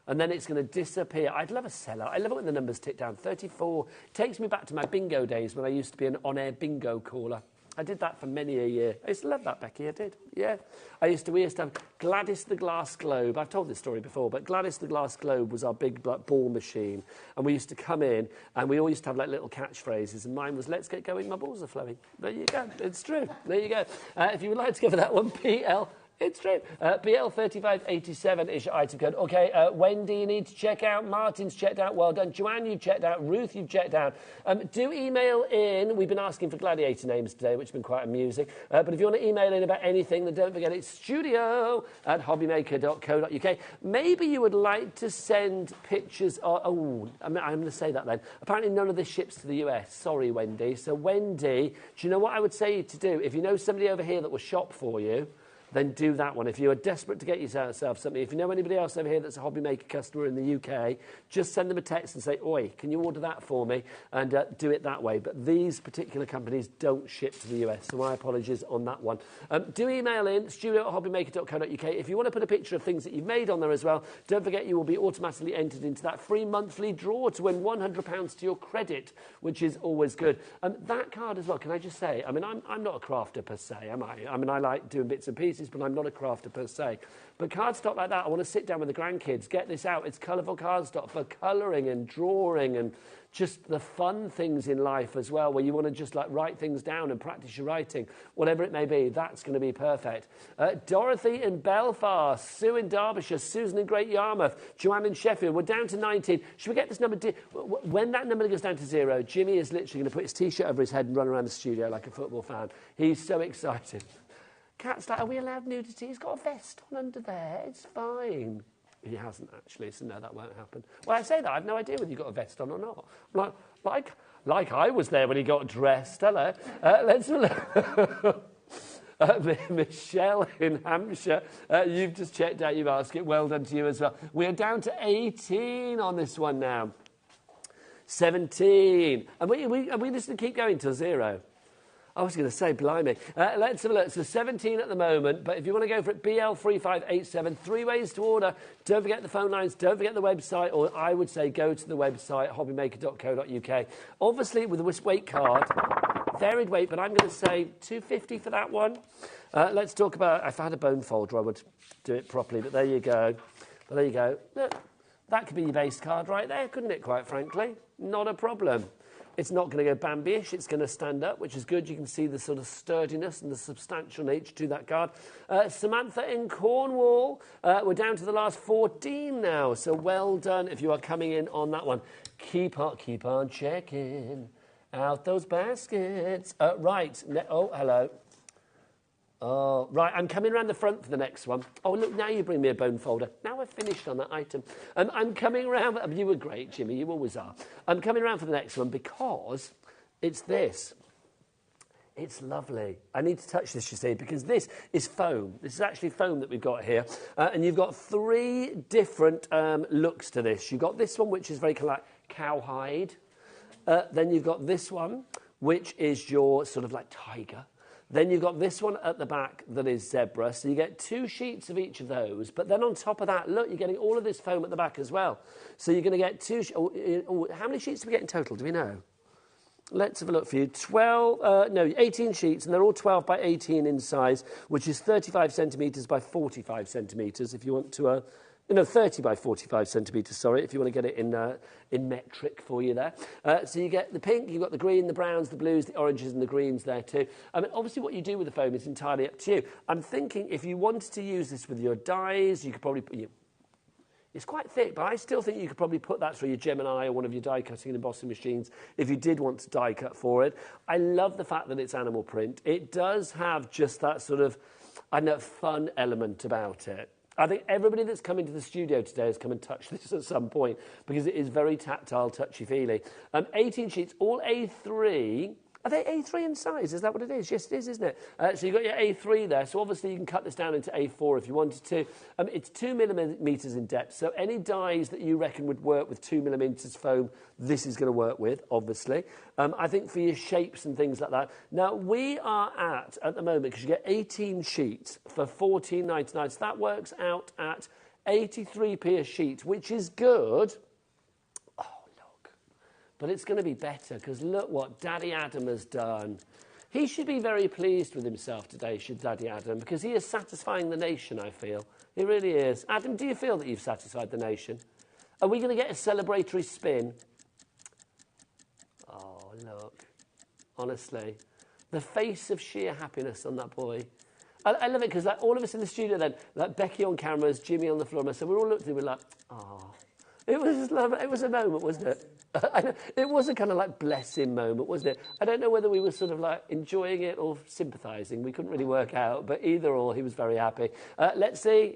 And then it's going to disappear. I'd love a sellout. I love it when the numbers tick down. 34 takes me back to my bingo days when I used to be an on-air bingo caller. I did that for many a year. I used to love that, Becky, I did. Yeah. We used to have Gladys the Glass Globe. I've told this story before, but Gladys the Glass Globe was our big ball machine. And we used to come in, and we all used to have like little catchphrases. And mine was, let's get going, my balls are flowing. There you go. It's true. There you go. If you would like to go for that one, PL. It's true. BL3587 is your item code. Okay, Wendy, you need to check out. Martin's checked out. Well done. Joanne, you've checked out. Ruth, you've checked out. Do email in. We've been asking for gladiator names today, which has been quite amusing. But if you want to email in about anything, then don't forget it's studio@hobbymaker.co.uk. Maybe you would like to send pictures. I'm going to say that then. Apparently none of this ships to the US. Sorry, Wendy. So, Wendy, do you know what I would say to do? If you know somebody over here that will shop for you, then do that one. If you are desperate to get yourself something, if you know anybody else over here that's a HobbyMaker customer in the UK, just send them a text and say, oi, can you order that for me? And do it that way. But these particular companies don't ship to the US, so my apologies on that one. Do email in, studio@hobbymaker.co.uk. If you want to put a picture of things that you've made on there as well, don't forget you will be automatically entered into that free monthly draw to win £100 to your credit, which is always good. That card as well, can I just say, I mean, I'm not a crafter per se, am I? I mean, I like doing bits and pieces, but I'm not a crafter per se. But cardstock like that, I want to sit down with the grandkids, get this out. It's colourful cardstock for colouring and drawing and just the fun things in life as well, where you want to just like write things down and practice your writing, whatever it may be. That's going to be perfect. Dorothy in Belfast, Sue in Derbyshire, Susan in Great Yarmouth, Joanne in Sheffield. We're down to 19. Should we get this number? When that number goes down to 0, Jimmy is literally going to put his T-shirt over his head and run around the studio like a football fan. He's so excited. Cat's like, are we allowed nudity? He's got a vest on under there. It's fine. He hasn't, actually, so no, that won't happen. Well, I say that. I have no idea whether you got a vest on or not. Like I was there when he got dressed. Hello. Let's look. Michelle in Hampshire, you've just checked out your basket. Well done to you as well. We're down to 18 on this one now. 17. And we just keep going till 0. I was going to say, blimey. Let's have a look. So 17 at the moment, but if you want to go for it, BL3587, 3 ways to order. Don't forget the phone lines, don't forget the website, or I would say go to the website, hobbymaker.co.uk. Obviously, with a weight card, varied weight, but I'm going to say $2.50 for that one. Let's talk about, if I had a bone folder, I would do it properly, but there you go. But there you go. Look, that could be your base card right there, couldn't it, quite frankly? Not a problem. It's not going to go Bambi-ish, it's going to stand up, which is good. You can see the sort of sturdiness and the substantial nature to that card. Samantha in Cornwall, we're down to the last 14 now, so well done if you are coming in on that one. Keep on checking out those baskets. Right, oh, hello. Oh, right, I'm coming around the front for the next one. Oh, look, now you bring me a bone folder. Now I've finished on that item. I'm coming around. You were great, Jimmy. You always are. I'm coming around for the next one because it's this. It's lovely. I need to touch this, you see, because this is foam. This is actually foam that we've got here. And you've got 3 different looks to this. You've got this one, which is very kind of like cowhide. Then you've got this one, which is your sort of like tiger. Then you've got this one at the back that is zebra. So you get 2 sheets of each of those. But then on top of that, look, you're getting all of this foam at the back as well. So you're going to get 2... how many sheets do we get in total? Do we know? Let's have a look for you. 18 sheets, and they're all 12 by 18 in size, which is 35 centimetres by 45 centimetres if you want to... 30 by 45 centimetres, sorry, if you want to get it in metric for you there. So you get the pink, you've got the green, the browns, the blues, the oranges and the greens there too. I mean, obviously what you do with the foam is entirely up to you. I'm thinking if you wanted to use this with your dies, you could probably... It's quite thick, but I still think you could probably put that through your Gemini or one of your die cutting and embossing machines if you did want to die cut for it. I love the fact that it's animal print. It does have just that sort of, I don't know, fun element about it. I think everybody that's come into the studio today has come and touched this at some point because it is very tactile, touchy-feely. 18 sheets, all A3. Are they A3 in size? Is that what it is? Yes, it is, isn't it? So you've got your A3 there. So obviously you can cut this down into A4 if you wanted to. It's 2 millimetres in depth. So any dies that you reckon would work with 2 millimetres foam, this is going to work with, obviously. I think for your shapes and things like that. Now, we are at the moment, because you get 18 sheets for $14.99. So that works out at 83p a sheet, which is good. But it's going to be better, because look what Daddy Adam has done. He should be very pleased with himself today, should Daddy Adam, because he is satisfying the nation, I feel. He really is. Adam, do you feel that you've satisfied the nation? Are we going to get a celebratory spin? Oh, look. Honestly. The face of sheer happiness on that boy. I love it, because like, all of us in the studio then, like Becky on cameras, Jimmy on the floor, so we all looked at him and we're like, oh. It was a moment, wasn't it? It was a kind of like bless him moment, wasn't it? I don't know whether we were sort of like enjoying it or sympathising. We couldn't really work out, but either or, he was very happy. Let's see.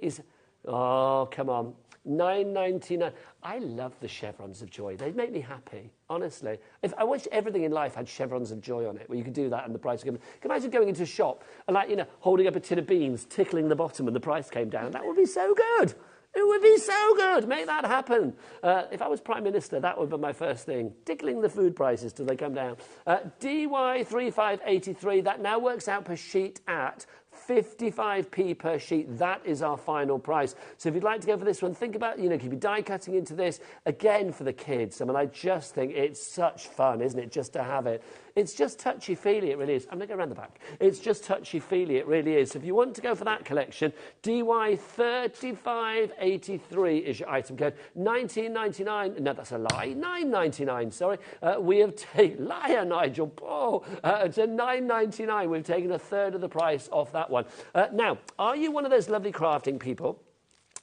Oh, come on. $9.99. I love the chevrons of joy. They make me happy, honestly. I wish everything in life had chevrons of joy on it, where you could do that and the price would come. Can you imagine going into a shop and, holding up a tin of beans, tickling the bottom and the price came down? That would be so good. It would be so good. Make that happen. If I was Prime Minister, that would be my first thing. Tickling the food prices till they come down. DY3583, that now works out per sheet at 55p per sheet. That is our final price. So if you'd like to go for this one, think about, keep your die cutting into this. Again, for the kids. I mean, I just think it's such fun, isn't it, just to have it. It's just touchy-feely, it really is. I'm going to go around the back. It's just touchy-feely, it really is. So if you want to go for that collection, DY3583 is your item code. $19.99. No, that's a lie. $9.99, sorry. We have taken... Liar, Nigel. Oh, it's a $9.99. We've taken a third of the price off that one. Now, are you one of those lovely crafting people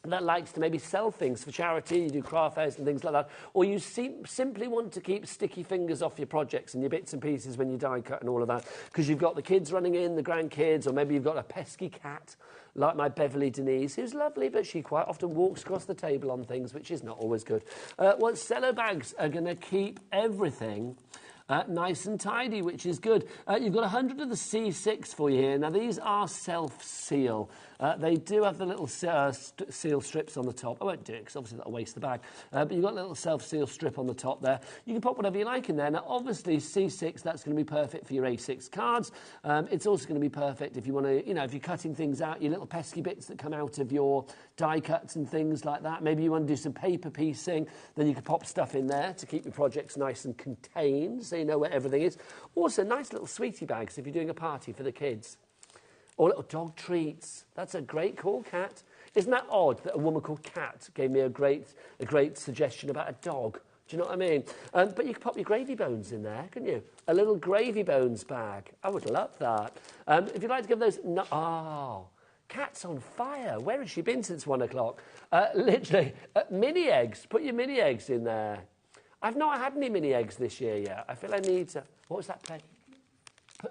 that likes to maybe sell things for charity, you do craft fairs and things like that, or you simply want to keep sticky fingers off your projects and your bits and pieces when you die cut and all of that, because you've got the kids running in, the grandkids, or maybe you've got a pesky cat like my Beverly Denise, who's lovely, but she quite often walks across the table on things, which is not always good. Well, cello bags are going to keep everything Nice and tidy, which is good. You've got 100 of the C6 for you here. Now, these are self-seal. They do have the little seal strips on the top. I won't do it because obviously that'll waste the bag. But you've got a little self-seal strip on the top there. You can pop whatever you like in there. Now, obviously, C6, that's going to be perfect for your A6 cards. It's also going to be perfect if you want to, if you're cutting things out, your little pesky bits that come out of your die cuts and things like that. Maybe you want to do some paper piecing, then you can pop stuff in there to keep your projects nice and contained so you know where everything is. Also, nice little sweetie bags if you're doing a party for the kids. Or little dog treats. That's a great call, Kat. Isn't that odd that a woman called Kat gave me a great suggestion about a dog? Do you know what I mean? But you could pop your gravy bones in there, couldn't you? A little gravy bones bag. I would love that. If you'd like to give those... Kat's on fire. Where has she been since 1 o'clock? Literally, mini eggs. Put your mini eggs in there. I've not had any mini eggs this year yet. I feel I need to... What was that play?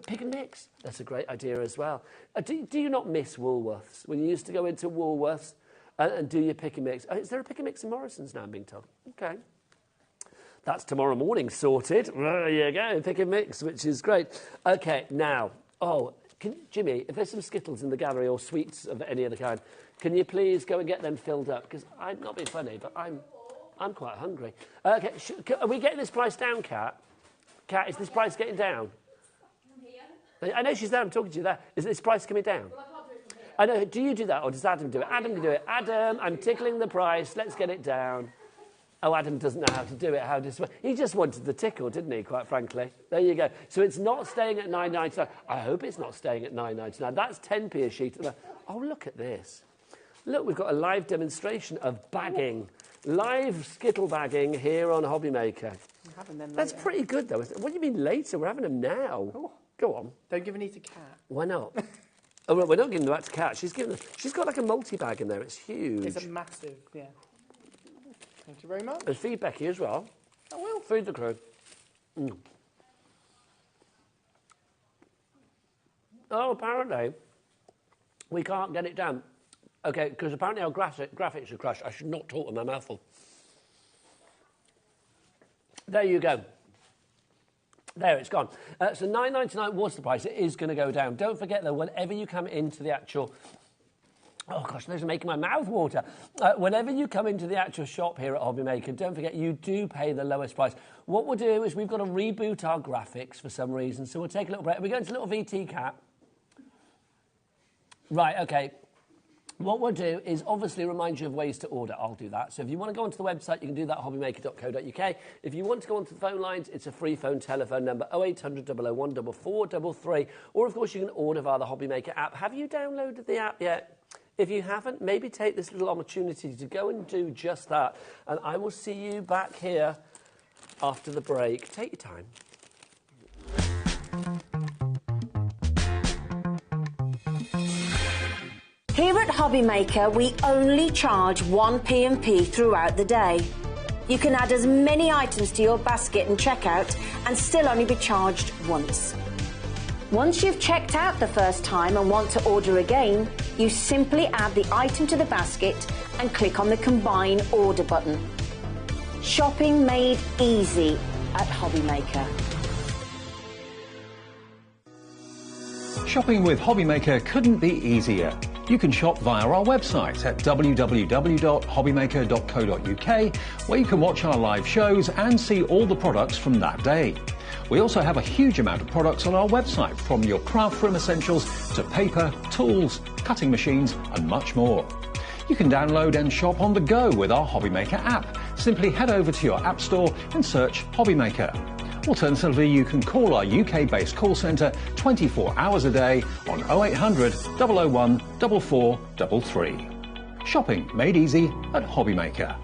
Pick and mix. That's a great idea as well. Do you not miss Woolworths? When you used to go into Woolworths and do your pick and mix. Is there a pick and mix in Morrison's now, I'm being told? Okay. That's tomorrow morning sorted. There you go, pick and mix, which is great. Okay, now, Jimmy, if there's some Skittles in the gallery or sweets of any other kind, can you please go and get them filled up? Because I'm not being funny, but I'm quite hungry. Okay, are we getting this price down, Kat? Kat, is this price getting down? I know she's there, I'm talking to you there. Is this price coming down? Well, I can't do it from here. I know, do you do that or does Adam do it? Adam can do it. Adam, I'm tickling the price, let's get it down. Oh, Adam doesn't know how to do it. He just wanted the tickle, didn't he, quite frankly? There you go. So it's not staying at $9.99. I hope it's not staying at $9.99. That's 10p a sheet. Oh, look at this. Look, we've got a live demonstration of bagging. Live Skittle bagging here on HobbyMaker. That's pretty good, though. What do you mean later? We're having them now. Oh. Go on. Don't give any to Kat. Why not? Oh, well, we're not giving that to Kat. She's got like a multi-bag in there. It's huge. It's a massive, yeah. Thank you very much. And feed Becky as well. I will. Feed the crew. Mm. Oh, apparently we can't get it down. Okay, because apparently our graphics are crushed. I should not talk with my mouth full. There you go. There, it's gone. So $9.99 was the price. It is going to go down. Don't forget, though, whenever you come into the actual... Oh, gosh, those are making my mouth water. Whenever you come into the actual shop here at HobbyMaker, don't forget, you do pay the lowest price. What we'll do is we've got to reboot our graphics for some reason, so we'll take a little break. Are we going to little VT, Cat? Right, OK. What we'll do is obviously remind you of ways to order. I'll do that. So if you want to go onto the website, you can do that at hobbymaker.co.uk. If you want to go onto the phone lines, it's a free phone telephone number, 0800 001 4433. Or, of course, you can order via the HobbyMaker app. Have you downloaded the app yet? If you haven't, maybe take this little opportunity to go and do just that. And I will see you back here after the break. Take your time. Here at HobbyMaker, we only charge 1p&p throughout the day. You can add as many items to your basket and checkout and still only be charged once. Once you've checked out the first time and want to order again, you simply add the item to the basket and click on the Combine Order button. Shopping made easy at HobbyMaker. Shopping with HobbyMaker couldn't be easier. You can shop via our website at www.hobbymaker.co.uk, where you can watch our live shows and see all the products from that day. We also have a huge amount of products on our website, from your craft room essentials to paper, tools, cutting machines and much more. You can download and shop on the go with our HobbyMaker app. Simply head over to your app store and search HobbyMaker. Alternatively, you can call our UK-based call centre 24 hours a day on 0800 001 4433. Shopping made easy at HobbyMaker.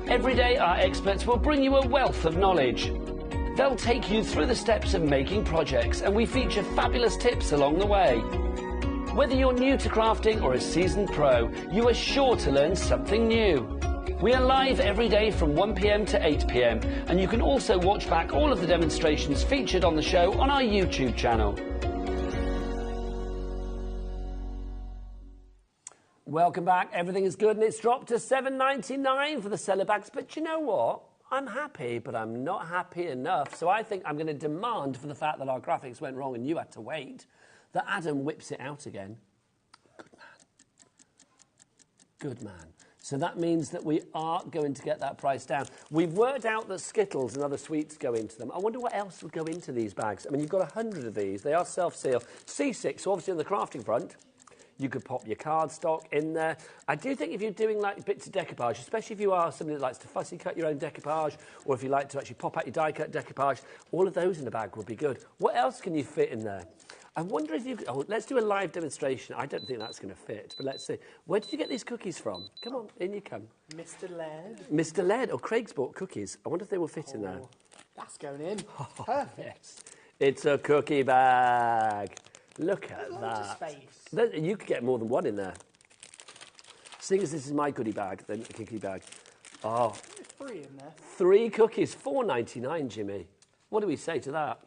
Every day, our experts will bring you a wealth of knowledge. They'll take you through the steps of making projects, and we feature fabulous tips along the way. Whether you're new to crafting or a seasoned pro, you are sure to learn something new. We are live every day from 1 p.m. to 8 p.m, and you can also watch back all of the demonstrations featured on the show on our YouTube channel. Welcome back. Everything is good, and it's dropped to $7.99 for the seller bags. But you know what? I'm happy, but I'm not happy enough. So I think I'm going to demand, for the fact that our graphics went wrong and you had to wait, that Adam whips it out again. Good man. Good man. So that means that we are going to get that price down. We've worked out that Skittles and other sweets go into them. I wonder what else would go into these bags. I mean, you've got 100 of these. They are self-seal. C6, so obviously on the crafting front, you could pop your cardstock in there. I do think if you're doing like bits of decoupage, especially if you are somebody that likes to fussy cut your own decoupage, or if you like to actually pop out your die cut decoupage, all of those in the bag would be good. What else can you fit in there? I wonder if you... Oh, let's do a live demonstration. I don't think that's going to fit, but let's see. Where did you get these cookies from? Come on, in you come. Mr. Laird. Mr. Laird. Oh, Craig's bought cookies. I wonder if they will fit in there. That's going in. Perfect. Yes. It's a cookie bag. Look at Loads that. of space. You could get more than one in there. Seeing as this is my goodie bag, then a cookie bag. Oh. 3 in there. 3 cookies, $4.99, Jimmy. What do we say to that?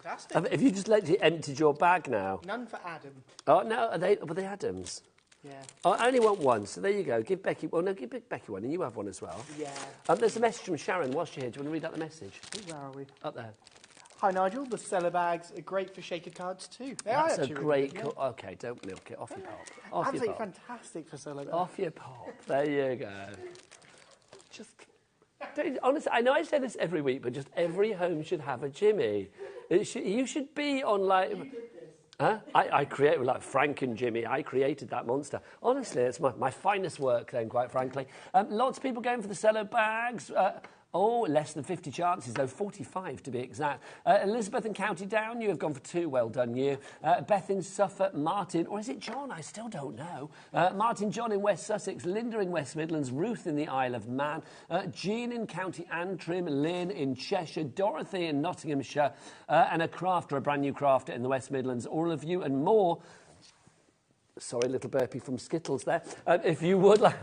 Fantastic. Have you just emptied your bag now? None for Adam. Oh, no, were they Adams? Yeah. Oh, I only want one, so there you go. Give Becky... Well, no, give Becky one, and you have one as well. Yeah. There's a message from Sharon whilst you're here. Do you want to read out the message? Where are we? Up there. Hi, Nigel. The seller bags are great for shaker cards too. That's a great... OK, don't milk it. Off your pop. Off Absolutely your pop. fantastic for seller bags. Off your pop. There you go. Just... Honestly, I know I say this every week, but just every home should have a Jimmy. You should be on, like... Huh? I created, like Frank and Jimmy, I created that monster. Honestly, it's my finest work then, quite frankly. Lots of people going for the cello bags. Less than 50 chances, though, 45 to be exact. Elizabeth in County Down, you have gone for 2. Well done, you. Beth in Suffolk, Martin, or is it John? I still don't know. Martin John in West Sussex, Linda in West Midlands, Ruth in the Isle of Man, Jean in County Antrim, Lynn in Cheshire, Dorothy in Nottinghamshire, and a crafter, a brand new crafter in the West Midlands. All of you and more. Sorry, little burpee from Skittles there. If you would like...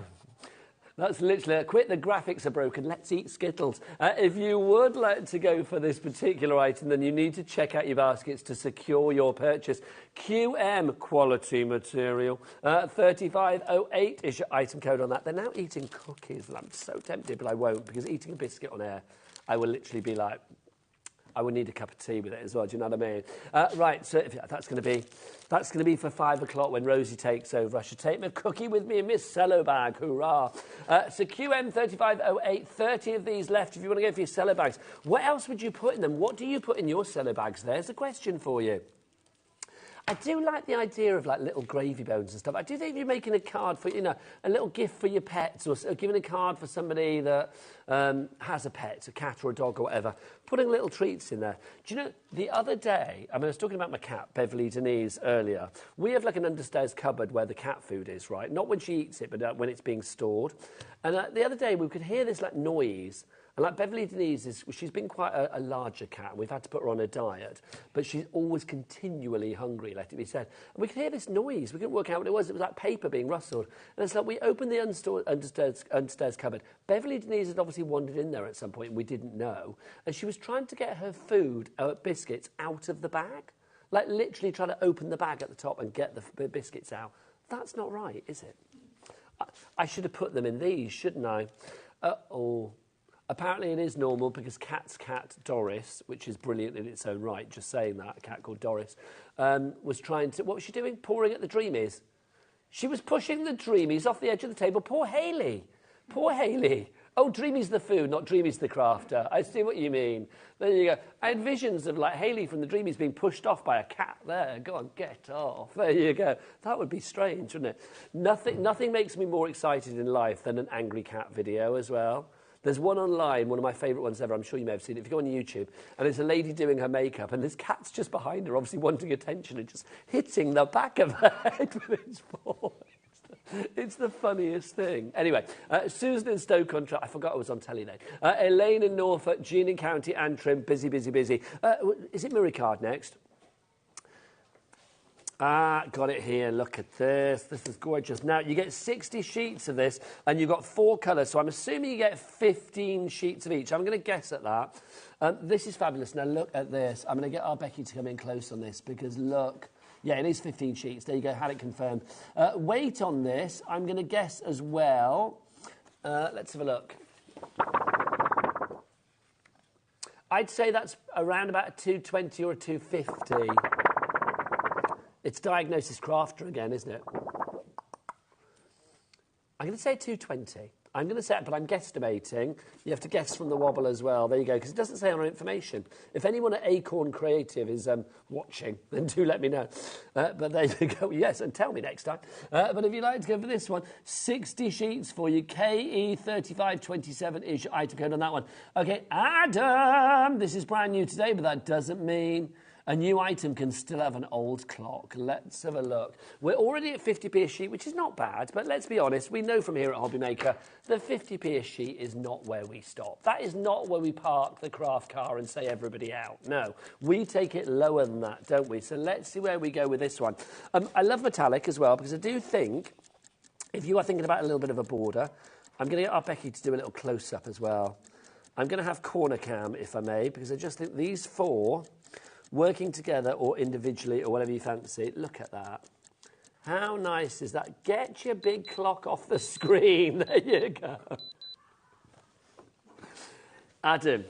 That's literally, quit, the graphics are broken, let's eat Skittles. If you would like to go for this particular item, then you need to check out your baskets to secure your purchase. QM, quality material. 3508 is your item code on that. They're now eating cookies, and I'm so tempted, but I won't, because eating a biscuit on air, I will literally be like... I would need a cup of tea with it as well, do you know what I mean? Right, so that's going to be for 5 o'clock when Rosie takes over. I should take my cookie with me in my cello bag, hurrah. So QM 3508, 30 of these left if you want to go for your cello bags. What else would you put in them? What do you put in your cello bags? There's a question for you. I do like the idea of like little gravy bones and stuff. I do think if you're making a card for, a little gift for your pets, or giving a card for somebody that has a pet, a cat or a dog or whatever, putting little treats in there. Do you know, the other day, I was talking about my cat, Beverly Denise, earlier. We have like an understairs cupboard where the cat food is, right? Not when she eats it, but when it's being stored. And the other day, we could hear this like noise. And like Beverly Denise, she's been quite a larger cat. We've had to put her on a diet. But she's always continually hungry, let it be said. And we could hear this noise. We couldn't work out what it was. It was like paper being rustled. And it's like we opened the understairs cupboard. Beverly Denise had obviously wandered in there at some point, and we didn't know. And she was trying to get her food, biscuits, out of the bag. Like literally trying to open the bag at the top and get the biscuits out. That's not right, is it? I should have put them in these, shouldn't I? Apparently it is normal because Cat's cat, Doris, which is brilliant in its own right, just saying that, a cat called Doris, was trying to... What was she doing? Pouring at the Dreamies. She was pushing the Dreamies off the edge of the table. Poor Hayley. Poor Hayley. Oh, Dreamies the food, not Dreamies the crafter. I see what you mean. There you go. I had visions of, like, Hayley from the Dreamies being pushed off by a cat there. Go on, get off. There you go. That would be strange, wouldn't it? Nothing makes me more excited in life than an angry cat video as well. There's one online, one of my favourite ones ever. I'm sure you may have seen it. If you go on YouTube, and it's a lady doing her makeup, and this cat's just behind her, obviously wanting attention, and just hitting the back of her head with its paw. It's the funniest thing. Anyway, Susan in Stoke-on-Trent. I forgot I was on telly then. Elaine in Norfolk, Jean in County Antrim. Busy. Is it Murraycard next? Got it here. Look at this. This is gorgeous. Now, you get 60 sheets of this, and you've got 4 colours, so I'm assuming you get 15 sheets of each. I'm going to guess at that. This is fabulous. Now, look at this. I'm going to get our Becky to come in close on this, because look. Yeah, it is 15 sheets. There you go. Had it confirmed. Weight on this, I'm going to guess as well. Let's have a look. I'd say that's around about a 220 or a 250. It's Diagnosis Crafter again, isn't it? I'm going to say 220. I'm going to say it, but I'm guesstimating. You have to guess from the wobble as well. There you go, because it doesn't say on our information. If anyone at Acorn Creative is watching, then do let me know. But there you go. Yes, and tell me next time. But if you'd like to go for this one, 60 sheets for you. KE3527 is your item code on that one. Okay, Adam, this is brand new today, but that doesn't mean a new item can still have an old clock. Let's have a look. We're already at 50p a sheet, which is not bad, but let's be honest, we know from here at HobbyMaker that 50p a sheet is not where we stop. That is not where we park the craft car and say everybody out. No, we take it lower than that, don't we? So let's see where we go with this one. I love metallic as well, because I do think, if you are thinking about a little bit of a border, I'm going to get our Becky to do a little close-up as well. I'm going to have corner cam, if I may, because I just think these four, working together or individually or whatever you fancy. Look at that. How nice is that? Get your big clock off the screen. There you go. Adam,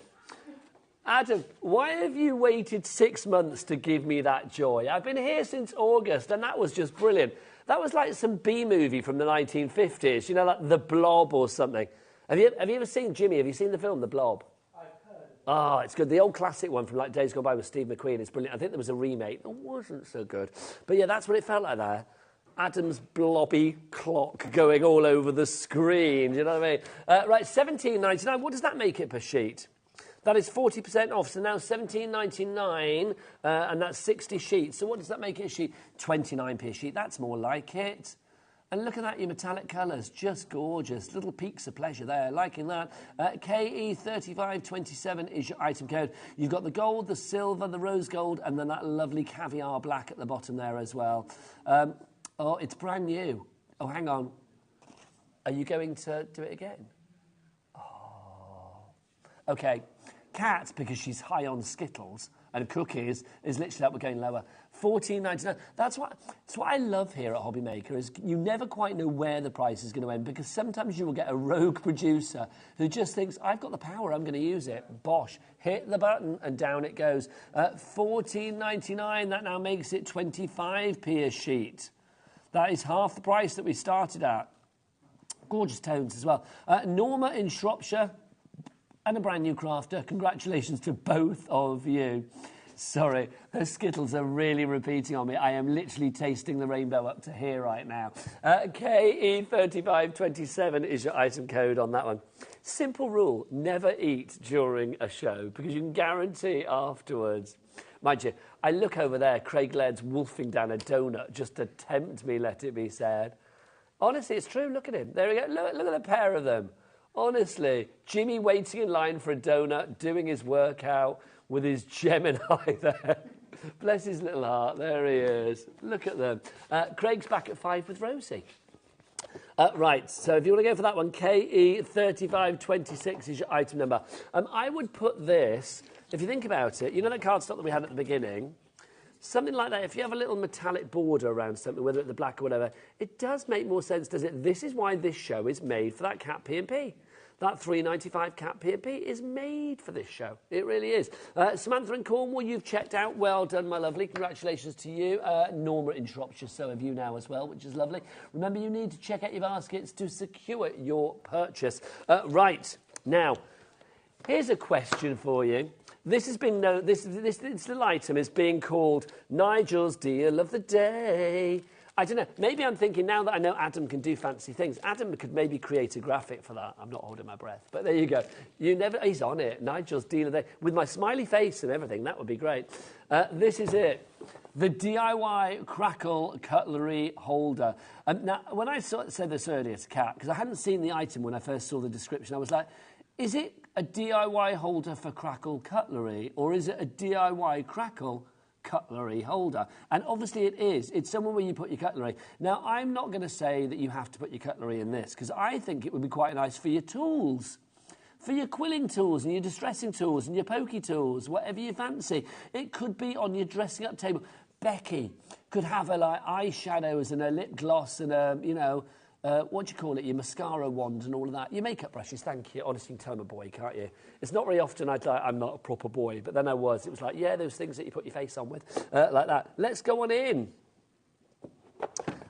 why have you waited 6 months to give me that joy? I've been here since August, and that was just brilliant. That was like some B-movie from the 1950s, you know, like The Blob or something. Have you ever seen, Jimmy, have you seen the film The Blob? Oh, it's good. The old classic one from like Days Gone By with Steve McQueen. It's brilliant. I think there was a remake that wasn't so good. But yeah, that's what it felt like there. Adam's blobby clock going all over the screen. You know what I mean? Right, $17.99. What does that make it per sheet? That is 40% off. So now $17.99, and that's 60 sheets. So what does that make it a sheet? 29p a sheet. That's more like it. And look at that, your metallic colours, just gorgeous. Little peaks of pleasure there, liking that. KE3527 is your item code. You've got the gold, the silver, the rose gold, and then that lovely caviar black at the bottom there as well. Oh, it's brand new. Oh, hang on. Are you going to do it again? Oh. Okay. Kat, because she's high on Skittles, and cookies is literally that we're going lower. $14.99. That's what I love here at HobbyMaker is you never quite know where the price is going to end, because sometimes you will get a rogue producer who just thinks, I've got the power, I'm going to use it. Bosh. Hit the button and down it goes. $14.99. That now makes it 25p a sheet. That is half the price that we started at. Gorgeous tones as well. Norma in Shropshire and a brand new crafter. Congratulations to both of you. Sorry, those Skittles are really repeating on me. I am literally tasting the rainbow up to here right now. KE3527 is your item code on that one. Simple rule, never eat during a show, because you can guarantee afterwards. Mind you, I look over there, Craig Laird's wolfing down a donut just to tempt me, let it be said. Honestly, it's true. Look at him. There we go. Look at the pair of them. Honestly, Jimmy waiting in line for a donut, doing his workout with his Gemini there. Bless his little heart. There he is. Look at them. Craig's back at 5 with Rosie. Right, so if you want to go for that one, KE3526 is your item number. I would put this, if you think about it, you know that cardstock that we had at the beginning? Something like that, if you have a little metallic border around something, whether it's the black or whatever, it does make more sense, does it? This is why this show is made for that cat P&P. That $3.95 cat P&P is made for this show. It really is. Samantha in Cornwall, you've checked out. Well done, my lovely. Congratulations to you. Norma in Shropshire, so have you now as well, which is lovely. Remember, you need to check out your baskets to secure your purchase. Right, now, here's a question for you. This has been known, this little item is being called Nigel's Deal of the Day. I don't know, maybe I'm thinking now that I know Adam can do fancy things, Adam could maybe create a graphic for that. I'm not holding my breath, but there you go. He's on it, Nigel's Deal of the Day. With my smiley face and everything, that would be great. This is it. The DIY Crackle Cutlery Holder. Now, when I said this earlier to Kat, because I hadn't seen the item when I first saw the description, I was like, is it a DIY holder for Crackle cutlery, or is it a DIY Crackle cutlery holder? And obviously it is. It's somewhere where you put your cutlery. Now, I'm not going to say that you have to put your cutlery in this, because I think it would be quite nice for your tools, for your quilling tools and your distressing tools and your pokey tools, whatever you fancy. It could be on your dressing up table. Becky could have her like eyeshadows and her lip gloss and her, what do you call it, your mascara wand and all of that. Your makeup brushes, thank you. Honestly, you can tell I'm a boy, can't you? It's not very often I'm not a proper boy, but then I was. It was like, yeah, those things that you put your face on with, like that. Let's go on in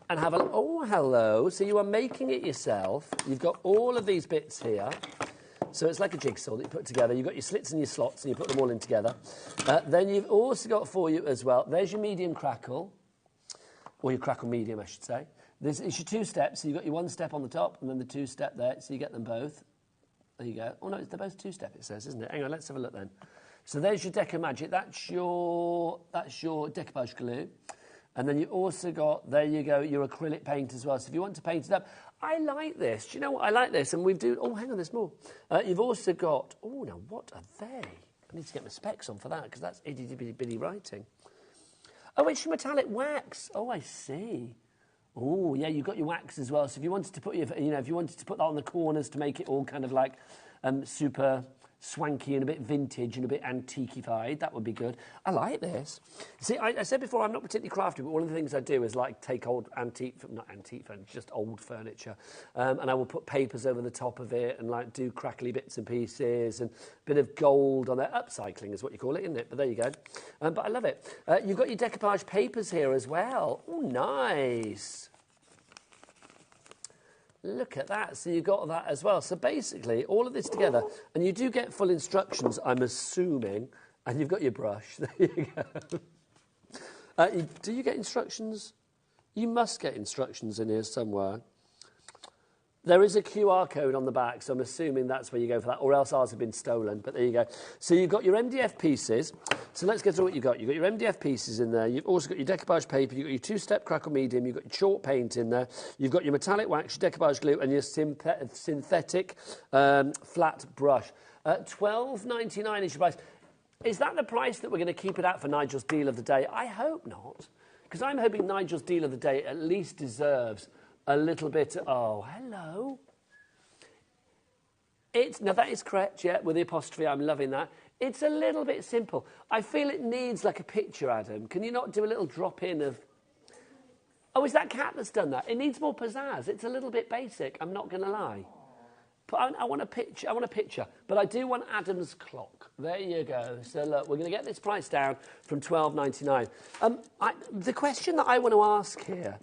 and have a look. Oh, hello. So you are making it yourself. You've got all of these bits here. So it's like a jigsaw that you put together. You've got your slits and your slots, and you put them all in together. Then you've also got for you as well, there's your medium crackle, or your crackle medium, I should say. This is your 2 steps. So you've got your 1 step on the top, and then the 2 step there, so you get them both. There you go. Oh, no, they're both 2 step, it says, isn't it? Hang on, let's have a look then. So there's your Deco Magic. That's your decoupage glue. And then you've also got, there you go, your acrylic paint as well. So if you want to paint it up, I like this. Do you know what? I like this. And we've do. Oh, hang on, there's more. You've also got, oh, now what are they? I need to get my specs on for that because that's itty-bitty writing. Oh, it's your metallic wax. Oh, I see. Oh, yeah, you've got your wax as well. So if you wanted to put if you wanted to put that on the corners to make it all kind of like super swanky and a bit vintage and a bit antiquified, that would be good. I like this. See, I said before I'm not particularly crafty, but one of the things I do is like take old not antique furniture, just old furniture, and I will put papers over the top of it and like do crackly bits and pieces and a bit of gold on it. Upcycling is what you call it, isn't it? But there you go. But I love it. You've got your decoupage papers here as well. Oh, nice. Look at that. So you've got that as well. So basically, all of this together, and you do get full instructions, I'm assuming, and you've got your brush. There you go. Do you get instructions? You must get instructions in here somewhere. There is a QR code on the back, so I'm assuming that's where you go for that, or else ours have been stolen, but there you go. So you've got your MDF pieces. So let's get through what you've got. You've got your MDF pieces in there. You've also got your decoupage paper. You've got your 2-step crackle medium. You've got your chalk paint in there. You've got your metallic wax, your decoupage glue, and your synthetic flat brush. $12.99 is your price. Is that the price that we're going to keep it at for Nigel's deal of the day? I hope not, because I'm hoping Nigel's deal of the day at least deserves a little bit. Oh, hello. Now that is correct, yeah, with the apostrophe. I'm loving that. It's a little bit simple. I feel it needs like a picture, Adam. Can you not do a little drop in of... Oh, is that Cat that's done that? It needs more pizzazz. It's a little bit basic, I'm not going to lie. But I want a picture. I want a picture. But I do want Adam's clock. There you go. So look, we're going to get this price down from $12.99. The question that I want to ask here,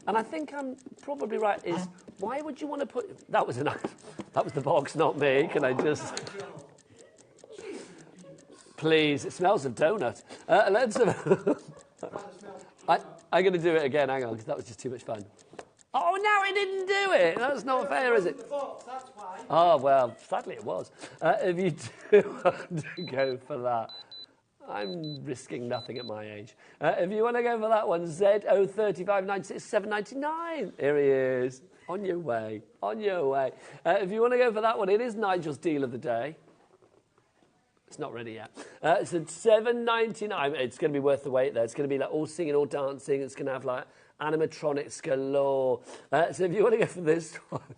and I think I'm probably right, is why would you want to put... That was the box, not me. Can I just... Please, it smells of donut. Let's have... I'm going to do it again, hang on, because that was just too much fun. Oh, no, it didn't do it. That's not fair, is it? Oh, well, sadly it was. If you do want to go for that, I'm risking nothing at my age. If you want to go for that one, Z03596 here he is. On your way, on your way. If you want to go for that one, it is Nigel's deal of the day. It's not ready yet. It's at $7.99. It's going to be worth the wait there. It's going to be like all singing, all dancing. It's going to have like animatronics galore. So if you want to go for this one.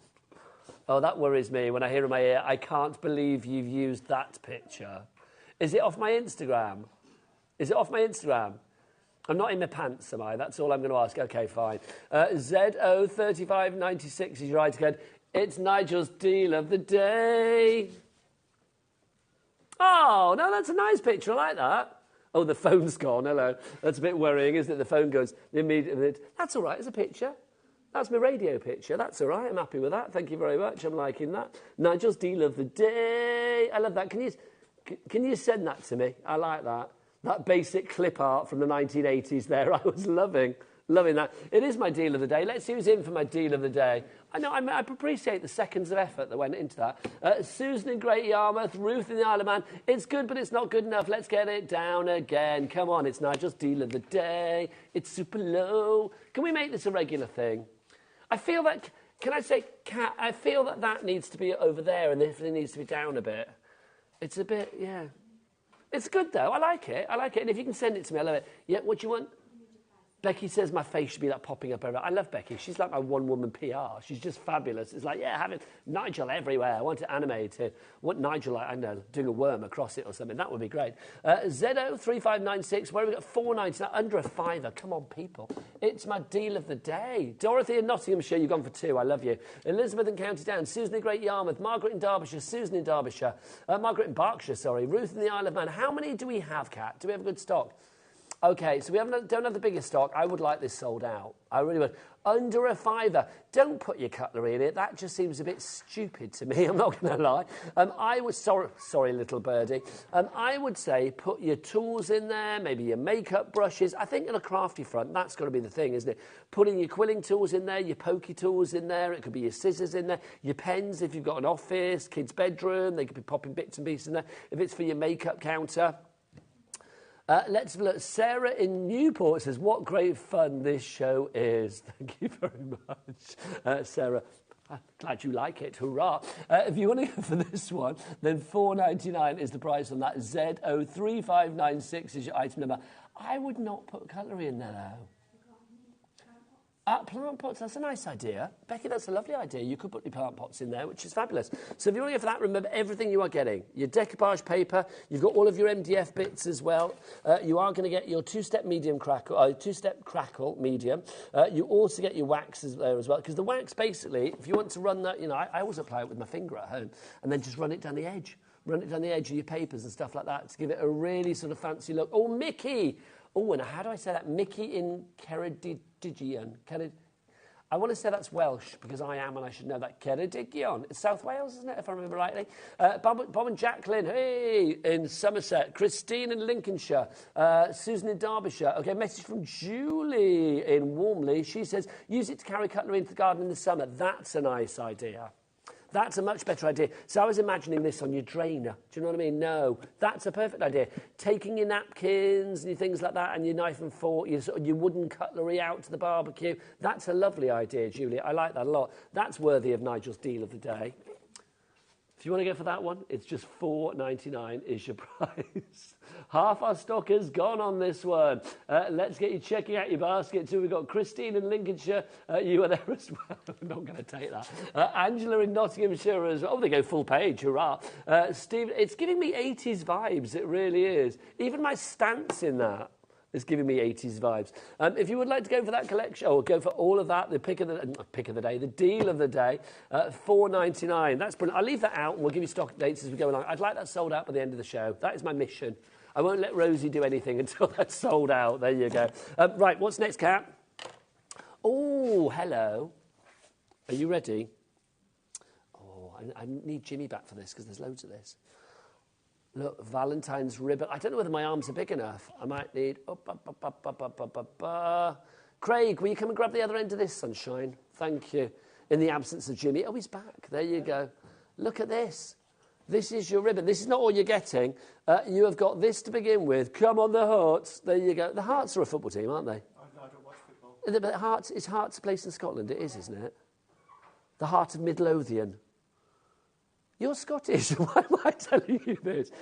Oh, that worries me when I hear in my ear, I can't believe you've used that picture. Is it off my Instagram? Is it off my Instagram? I'm not in my pants, am I? That's all I'm going to ask. Okay, fine. Z03596 is your right again. It's Nigel's deal of the day. Oh, no, that's a nice picture. I like that. Oh, the phone's gone. Hello. That's a bit worrying, isn't it? The phone goes immediately. That's all right. It's a picture. That's my radio picture. That's all right. I'm happy with that. Thank you very much. I'm liking that. Nigel's deal of the day. I love that. Can you send that to me? I like that. That basic clip art from the 1980s there. I was loving that. It is my deal of the day. Let's see who's in for my deal of the day. I appreciate the seconds of effort that went into that. Susan in Great Yarmouth, Ruth in the Isle of Man. It's good, but it's not good enough. Let's get it down again. Come on, it's Nigel's deal of the day. It's super low. Can we make this a regular thing? I feel that, can I say, Kat, I feel that needs to be over there and this needs to be down a bit. It's a bit, yeah. It's good, though. I like it. And if you can send it to me, I love it. Yeah, what do you want? Becky says my face should be like popping up everywhere. I love Becky. She's like my one-woman PR. She's just fabulous. It's like, yeah, having Nigel everywhere. I want it animated. Want Nigel, like, I don't know, doing a worm across it or something. That would be great. Zedo3596, where have we got $4.99? Under a $5. Come on, people. It's my deal of the day. Dorothy in Nottinghamshire, you've gone for 2. I love you. Elizabeth in County Down. Susan in Great Yarmouth. Margaret in Derbyshire. Susan in Derbyshire. Margaret in Berkshire, sorry. Ruth in the Isle of Man. How many do we have, Kat? Do we have a good stock? Okay, so we don't have the biggest stock. I would like this sold out. I really would. Under a $5. Don't put your cutlery in it. That just seems a bit stupid to me. I'm not going to lie. I would sorry, little birdie. I would say put your tools in there, maybe your makeup brushes. I think on a crafty front, that's got to be the thing, isn't it? Putting your quilling tools in there, your pokey tools in there. It could be your scissors in there, your pens if you've got an office, kids' bedroom. They could be popping bits and pieces in there. If it's for your makeup counter. Let's look. Sarah in Newport says, what great fun this show is. Thank you very much, Sarah. I'm glad you like it. Hurrah. If you want to go for this one, then $4.99 is the price on that. Z03596 is your item number. I would not put cutlery in there, though. Plant pots, that's a nice idea. Becky, that's a lovely idea. You could put your plant pots in there, which is fabulous. So if you want to go for that, remember everything you are getting. Your decoupage paper, you've got all of your MDF bits as well. You are going to get your two-step crackle medium. You also get your waxes there as well, because the wax, basically, if you want to run that, you know, I always apply it with my finger at home, and then just run it down the edge. Run it down the edge of your papers and stuff like that to give it a really sort of fancy look. Oh, Mickey! Oh, and how do I say that? Mickey in Ceredigion. I want to say that's Welsh, because I am, and I should know that. Ceredigion. It's South Wales, isn't it, if I remember rightly? Bob and Jacqueline, hey, in Somerset. Christine in Lincolnshire. Susan in Derbyshire. Okay, message from Julie in Warmley. She says, use it to carry cutlery into the garden in the summer. That's a nice idea. That's a much better idea. So I was imagining this on your drainer. Do you know what I mean? No, that's a perfect idea. Taking your napkins and your things like that and your knife and fork, your wooden cutlery out to the barbecue. That's a lovely idea, Julie. I like that a lot. That's worthy of Nigel's deal of the day. If you want to go for that one, it's just $4.99 is your price. Half our stock has gone on this one. Let's get you checking out your basket too. We've got Christine in Lincolnshire. You are there as well. I'm not going to take that. Angela in Nottinghamshire as well. Oh, they go full page. Hurrah. Steve, it's giving me 80s vibes. It really is. Even my stance in that. It's giving me 80s vibes. If you would like to go for that collection, or go for all of that, the pick of the day, the deal of the day, $4.99. That's brilliant. I'll leave that out, and we'll give you stock dates as we go along. I'd like that sold out by the end of the show. That is my mission. I won't let Rosie do anything until that's sold out. There you go. Right, what's next, Kat? Oh, hello. Are you ready? Oh, I need Jimmy back for this, because there's loads of this. Look, Valentine's ribbon. I don't know whether my arms are big enough. I might need... Craig, will you come and grab the other end of this, sunshine? Thank you. In the absence of Jimmy. Oh, he's back. There you go. Look at this. This is your ribbon. This is not all you're getting. You have got this to begin with. Come on, the Hearts. There you go. The Hearts are a football team, aren't they? I don't watch football. But Hearts a place in Scotland. It is, isn't it? The Heart of Midlothian. You're Scottish. Why am I telling you this?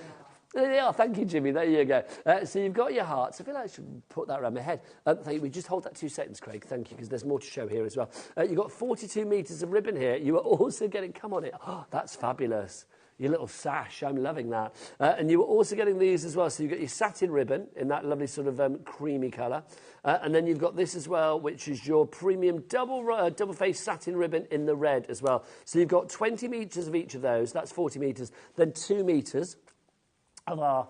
There they are. Thank you, Jimmy. There you go. So you've got your hearts. I feel like I should put that around my head. Thank you. We just hold that 2 seconds, Craig. Thank you, because there's more to show here as well. You've got 42 metres of ribbon here. You are also getting... Come on it. Oh, that's fabulous. Your little sash. I'm loving that. And you were also getting these as well. So you've got your satin ribbon in that lovely sort of creamy colour. And then you've got this as well, which is your premium double-faced satin ribbon in the red as well. So you've got 20 metres of each of those. That's 40 metres. Then 2 metres of our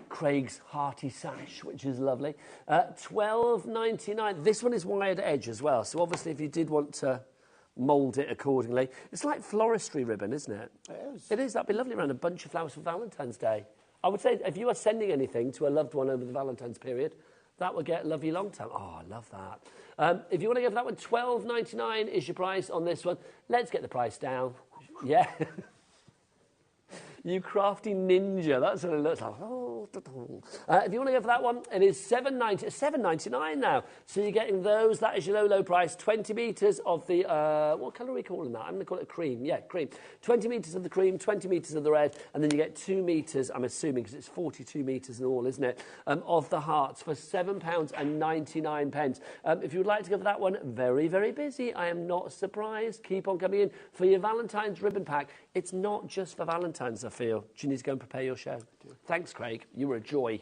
Craig's hearty sash, which is lovely. $12.99. This one is wired edge as well. So obviously if you did want to mould it accordingly. It's like floristry ribbon, isn't it? It is. It is. That'd be lovely around a bunch of flowers for Valentine's Day. I would say if you are sending anything to a loved one over the Valentine's period, that would get a lovely long time. Oh, I love that. If you want to go for that one, $12.99 is your price on this one. Let's get the price down. Yeah. You crafty ninja. That's what it looks like. If you want to go for that one, it is $7.99 now. So you're getting those. That is your low, low price. 20 metres of the, what colour are we calling that? I'm going to call it cream. Yeah, cream. 20 metres of the cream, 20 metres of the red, and then you get 2 metres, I'm assuming, because it's 42 metres in all, isn't it, of the hearts for £7.99. If you would like to go for that one, very, very busy. I am not surprised. Keep on coming in for your Valentine's ribbon pack. It's not just for Valentine's, I feel. Do you need to go and prepare your show? Thanks, Craig. You were a joy.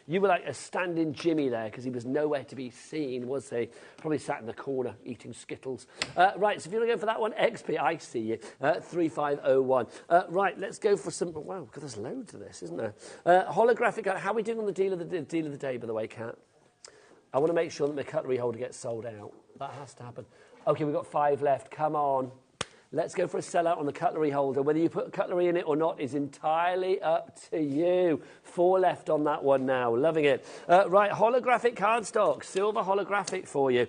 You were like a standing Jimmy there because he was nowhere to be seen, was he? Probably sat in the corner eating Skittles. Right, so if you want to go for that one, XP, I see you, 3501. Right, let's go for some... Wow, because there's loads of this, isn't there? Holographic... How are we doing on the deal of the day, by the way, Kat? I want to make sure that my cutlery holder gets sold out. That has to happen. OK, we've got 5 left. Come on. Let's go for a sellout on the cutlery holder. Whether you put cutlery in it or not is entirely up to you. 4 left on that one now. Loving it. Right, holographic cardstock. Silver holographic for you.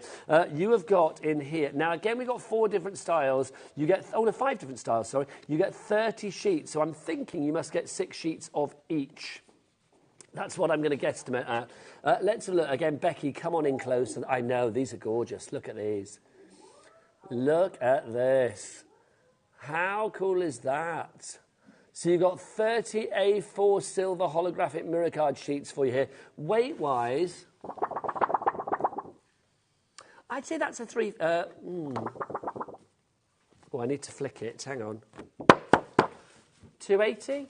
You have got in here. Now, again, we've got 4 different styles. You get... Oh, no, 5 different styles, sorry. You get 30 sheets. So I'm thinking you must get 6 sheets of each. That's what I'm going to guesstimate at. Let's look. Again, Becky, come on in close. I know, these are gorgeous. Look at these. Look at this. How cool is that? So you've got 30 A4 silver holographic mirror card sheets for you here. Weight-wise, I'd say that's a 3... Oh, I need to flick it. Hang on. 280?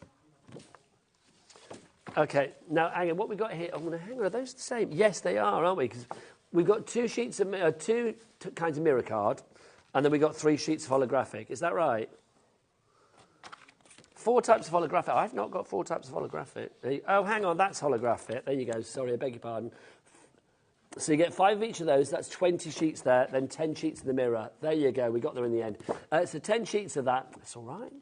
OK, now, hang on, what we've got here... I'm going to hang on, are those the same? Yes, they are, aren't we? Because we've got 2 sheets of... 2 kinds of mirror card. And then we got 3 sheets of holographic. Is that right? 4 types of holographic. I've not got 4 types of holographic. Oh, hang on, that's holographic. There you go. Sorry, I beg your pardon. So you get 5 of each of those. That's 20 sheets there. Then 10 sheets in the mirror. There you go. We got there in the end. So 10 sheets of that. That's all right.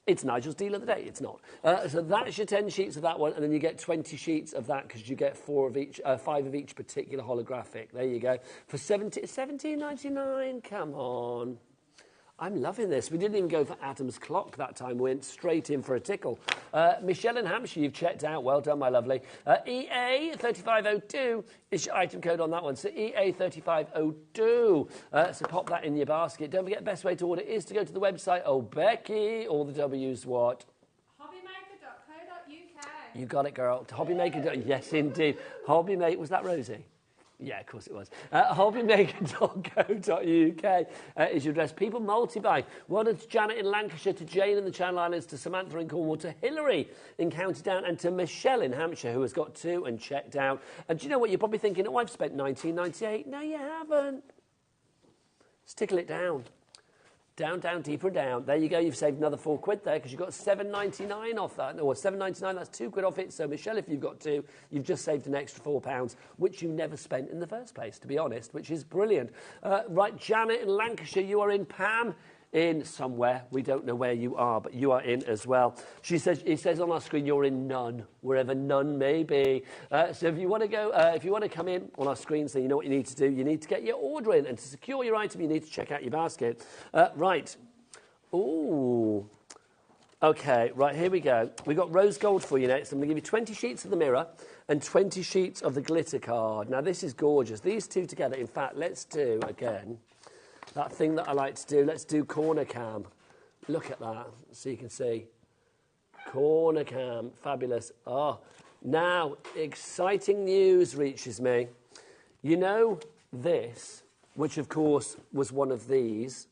It's Nigel's deal of the day. It's not. So that's your 10 sheets of that one, and then you get 20 sheets of that because you get 4 of each, 5 of each particular holographic. There you go. For $17.99. Come on. I'm loving this. We didn't even go for Adam's clock that time. We went straight in for a tickle. Michelle in Hampshire, you've checked out. Well done, my lovely. EA3502 is your item code on that one. So EA3502. So pop that in your basket. Don't forget, the best way to order is to go to the website. Oh, Becky, all the W's what? HobbyMaker.co.uk. You got it, girl. HobbyMaker. Yes, indeed. HobbyMaker. Was that Rosie? Yeah, of course it was. HobbyMaker.co.uk is your address. People multi-buy. Well done to Janet in Lancashire, to Jane in the Channel Islands, to Samantha in Cornwall, to Hilary in County Down, and to Michelle in Hampshire, who has got 2 and checked out. And do you know what? You're probably thinking, oh, I've spent $19.98. No, you haven't. Let's tickle it down. Down, down, deeper down. There you go. You've saved another £4 there because you've got $7.99 off that. Or $7.99, that's £2 off it. So, Michelle, if you've got 2, you've just saved an extra £4, which you never spent in the first place, to be honest, which is brilliant. Right, Janet in Lancashire, you are in. Pam in somewhere. We don't know where you are, but you are in as well. She says, it says on our screen, you're in None, wherever None may be. So if you want to go, if you want to come in on our screen, so you know what you need to do, you need to get your order in, and to secure your item, you need to check out your basket. Right. Ooh. Okay, right, here we go. We've got rose gold for you next. I'm going to give you 20 sheets of the mirror and 20 sheets of the glitter card. Now, this is gorgeous. These 2 together, in fact, let's do, again, that thing that I like to do. Let's do corner cam. Look at that, so you can see. Corner cam, fabulous. Oh, now, exciting news reaches me. You know this, which of course was one of these,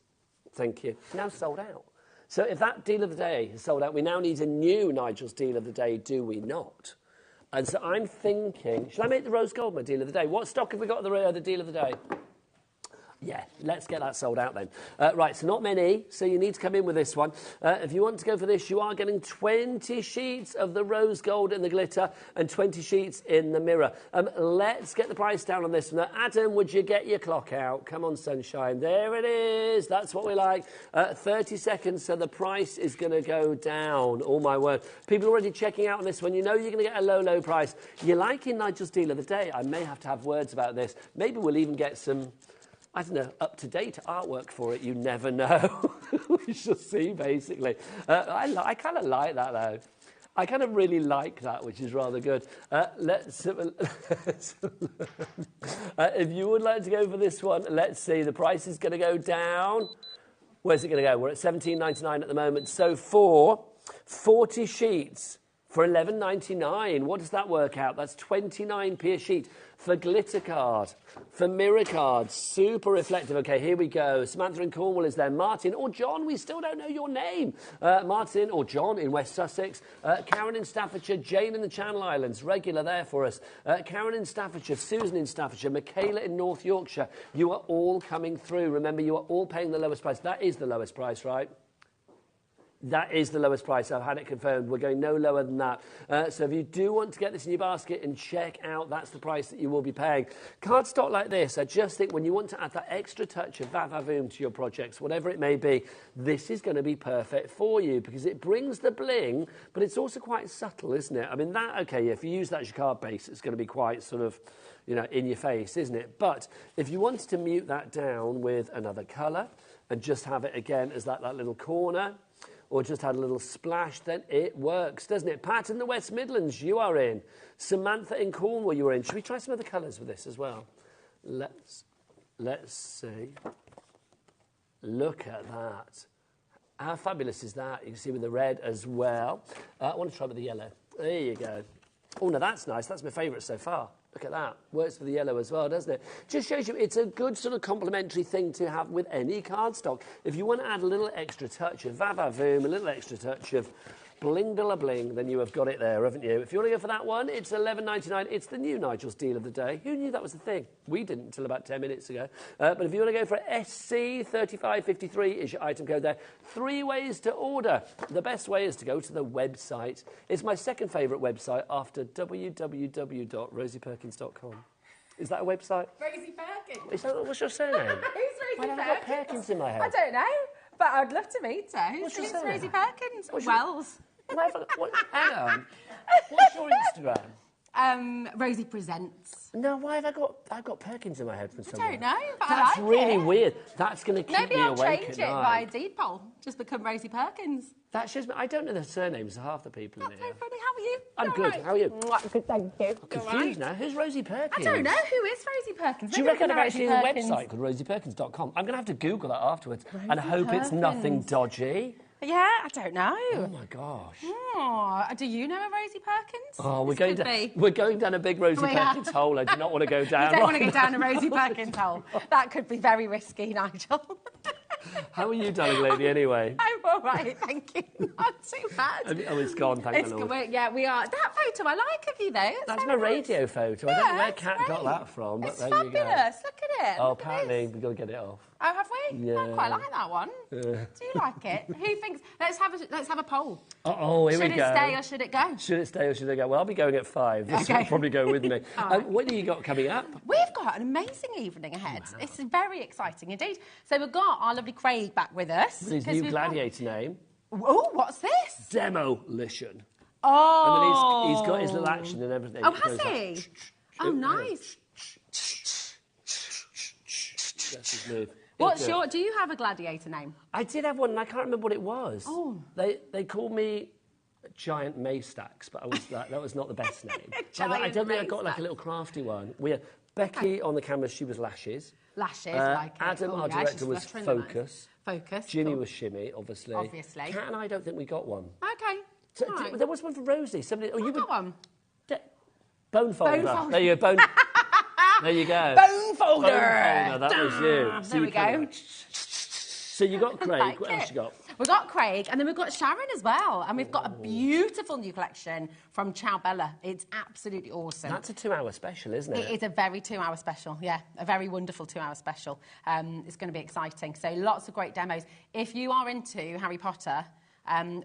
thank you, now sold out. So if that deal of the day is sold out, we now need a new Nigel's deal of the day, do we not? And so I'm thinking, shall I make the rose gold my deal of the day? What stock have we got the deal of the day? Yeah, let's get that sold out then. Right, so not many, so you need to come in with this one. If you want to go for this, you are getting 20 sheets of the rose gold and the glitter and 20 sheets in the mirror. Let's get the price down on this one. Now, Adam, would you get your clock out? Come on, sunshine. There it is. That's what we like. 30 seconds, so the price is going to go down. Oh, my word. People are already checking out on this one. You know you're going to get a low, low price. You're liking Nigel's deal of the day. I may have to have words about this. Maybe we'll even get some I don't know, up-to-date artwork for it. You never know. We shall see, basically. I kind of like that, though. I kind of really like that, which is rather good. If you would like to go for this one, let's see. The price is going to go down. Where's it going to go? We're at $17.99 at the moment. So for 40 sheets for $11.99, what does that work out? That's 29p a sheet for glitter card, for mirror cards, super reflective. Okay, here we go. Samantha in Cornwall is there. Martin or John, we still don't know your name. Martin or John in West Sussex. Karen in Staffordshire, Jane in the Channel Islands, regular there for us. Karen in Staffordshire, Susan in Staffordshire, Michaela in North Yorkshire. You are all coming through. Remember, you are all paying the lowest price. That is the lowest price, right? That is the lowest price. I've had it confirmed. We're going no lower than that. So if you do want to get this in your basket and check out, that's the price that you will be paying. Cardstock like this, I just think when you want to add that extra touch of va-va-voom to your projects, whatever it may be, this is going to be perfect for you because it brings the bling, but it's also quite subtle, isn't it? I mean, that, okay, if you use that as your card base, it's going to be quite sort of, you know, in your face, isn't it? But if you wanted to mute that down with another colour and just have it again as that little corner, or just had a little splash, then it works, doesn't it? Pat in the West Midlands, you are in. Samantha in Cornwall, you are in. Should we try some other colours with this as well? Let's see. Look at that. How fabulous is that? You can see with the red as well. I want to try with the yellow. There you go. Oh, no, that's nice. That's my favourite so far. Look at that. Works for the yellow as well, doesn't it? Just shows you it's a good sort of complementary thing to have with any cardstock. If you want to add a little extra touch of va-va-voom, a little extra touch of bling-de-la-bling, then you have got it there, haven't you? If you want to go for that one, it's $11.99. It's the new Nigel's deal of the day. Who knew that was a thing? We didn't until about 10 minutes ago. But if you want to go for SC3553 is your item code there. 3 ways to order. The best way is to go to the website. It's my second favourite website after www.rosieperkins.com. Is that a website? Rosie Perkins. Is that, what's your surname? Who's Rosie Why have I got Perkins in my head? I don't know, but I'd love to meet her. What's your Who's surname? Rosie Perkins? What's Wells. Hang on. What's your Instagram? Rosie Presents. No, why have I've got Perkins in my head from somewhere? I don't know, but That's I like really it. weird. That's going to keep Maybe me I'll awake change at it night. by deed poll. Just become Rosie Perkins. That shows me. I don't know the surnames of half the people in That's here. so funny. How are you? I'm All good. right. How are you? Good, thank you. I'm confused now. Who's Rosie Perkins? I don't know. Who is Rosie Perkins? Do you Maybe reckon I I've can actually know a Rosie website called rosieperkins.com? I'm going to have to Google that afterwards and Rosie hope it's nothing Perkins. dodgy. Yeah, I don't know. Oh, my gosh. Oh, do you know a Rosie Perkins? Oh, This could be. we're going down a big Rosie We are. Perkins hole. I do not want to go down. You don't want to go down a Rosie Perkins hole. That could be very risky, Nigel. How are you, darling lady, anyway? I'm all right, thank you. Not too bad. Oh, it's gone, thank the Lord. Yeah, we are. That photo I like of you, though. That's very my nice. radio photo. I don't know where Kat got that from, but It's there fabulous. you go. Look at it. Oh, Look at apparently this. we've got to get it off. Oh, have we? Yeah. I quite like that one. Do you like it? Who thinks? Let's have a poll. Oh, here we go. Should it stay or should it go? Should it stay or should it go? Well, I'll be going at 5. This will probably go with me. Right. What do you got coming up? We've got an amazing evening ahead. Wow. It's very exciting indeed. So we've got our lovely Craig back with us. With his new gladiator name. Oh, what's this? Demolition. Oh. And then he's got his little action and everything. Oh, has he? Oh, nice. That's his move. Do you have a gladiator name? I did have one and I can't remember what it was. Oh. They called me Giant Maystacks, but that was not the best name. Giant I don't think I got Maystack. like a little crafty one. Becky on the camera, she was Lashes. Lashes, like it. Adam, our director, was Focus. Focus. Ginny cool. was Shimmy, obviously. Obviously. Kat and I don't think we got one. Okay. So, right. there was one for Rosie. Somebody. I got one. Bone folder. Bone folder. There you go. Bone. There you go. Bone folder. Bone folder. That was you. So There we go. So you got Craig. What else you got? We've got Craig, and then we've got Sharon as well. And we've got a beautiful new collection from Ciao Bella. It's absolutely awesome. That's a 2-hour special, isn't it? It is a very 2-hour special, yeah. A very wonderful 2-hour special. It's going to be exciting. So lots of great demos. If you are into Harry Potter,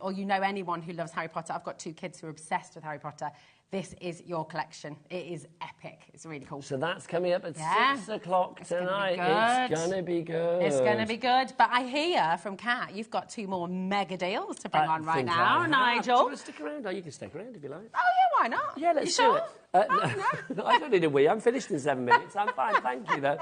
or you know anyone who loves Harry Potter, I've got 2 kids who are obsessed with Harry Potter. This is your collection. It is epic. It's really cool. So that's coming up at 6 o'clock tonight. It's going to be good. It's going to be good. But I hear from Kat, you've got 2 more mega deals to bring on right now, Nigel. Do you want to stick around? Oh, you can stick around if you like. Oh, yeah, why not? Yeah, let's you sure? do No, I don't need a wee. I'm finished in 7 minutes. I'm fine, thank you, though.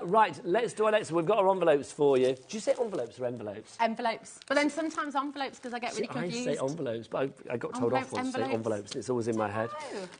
Right, let's do our next. We've got our envelopes for you. Did you say envelopes or envelopes? Envelopes. But then sometimes envelopes because I get really confused. I say envelopes, but I got told off once to say envelopes. It's always in my head.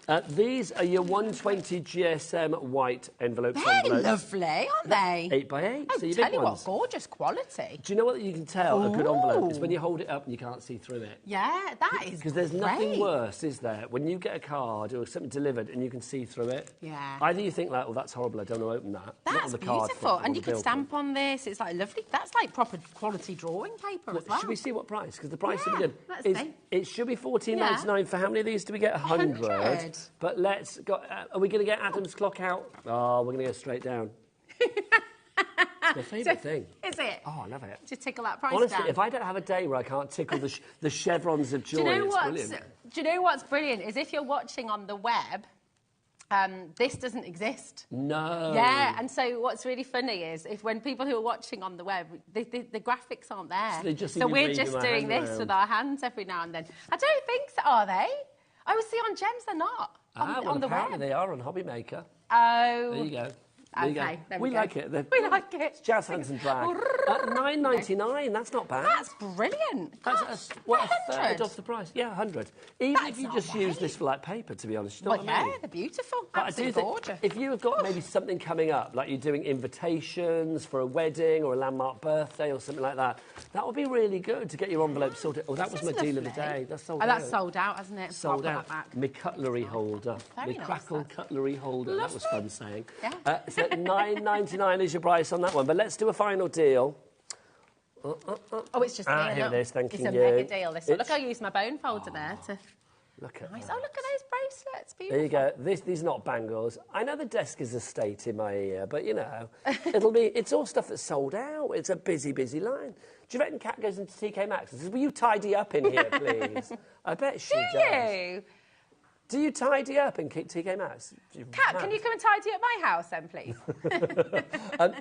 Oh. These are your 120 GSM white envelopes. They're lovely, aren't they? 8 by 8. Oh, so you tell big you ones. what, gorgeous quality. Do you know what you can tell a good envelope is when you hold it up and you can't see through it? Yeah, that is Because there's nothing worse, is there, when you get a card or something delivered and you can see through it. Yeah. Either you think like, oh, that's horrible, I don't want to open that. Not on That's the card beautiful. front, And on you the can bill stamp front. on this. It's like lovely. That's like proper quality drawing paper as well. Should we see what price? Because the price Yeah, will be good. let's see. It should be $14.99 for how many of these do we get? 100. 100. But let's go. Are we going to get Adam's clock out? Oh, we're going to go straight down. My favourite thing. Is it? Oh, I love it. Just tickle that price Honestly, down. if I don't have a day where I can't tickle the chevrons of joy, it's brilliant. Do you know what's brilliant? Is if you're watching on the web, this doesn't exist. No. Yeah, and so what's really funny is when people who are watching on the web, the graphics aren't there. So they just see so you we're waving just my doing hand this around. with our hands every now and then. I don't think so, are they? Oh, see, on Gems they're not. On the apparently web. they are on HobbyMaker. Oh. There you go. Okay, there we go. like it. We like it. It's jazz hands and drag. $9.99. That's not bad. That's brilliant. That's what, a 100? third off the price. Yeah, 100. Even That's if you not just use bad. this for like paper, to be honest. You know Well, what I mean? yeah, they're beautiful. But I do Absolutely think gorgeous. if you have got maybe something coming up, like you're doing invitations for a wedding or a landmark birthday or something like that, that would be really good to get your envelope sorted. Oh, that was my deal of the day. That's sold out. That's sold out, hasn't it? Sold I'll out. put that back. My cutlery holder. Very My nice, crackle that. cutlery holder. That was fun saying. Yeah. So $9.99 is your price on that one. But let's do a final deal. Oh, it's just Ah, here, here look. it is, thank It's you. a mega deal, this one. It's- Look, I used my bone folder there to... Look at Nice. that. Oh, look at those bracelets. Beautiful. There you go. These are not bangles. I know the desk is a state in my ear, but you know, it's all stuff that's sold out. It's a busy, busy line. Do you reckon Kat goes into TK Maxx and says, will you tidy up in here, please? I bet she does. Do you? Do you tidy up in TK Maxx? Kat, can you come and tidy up my house then, please?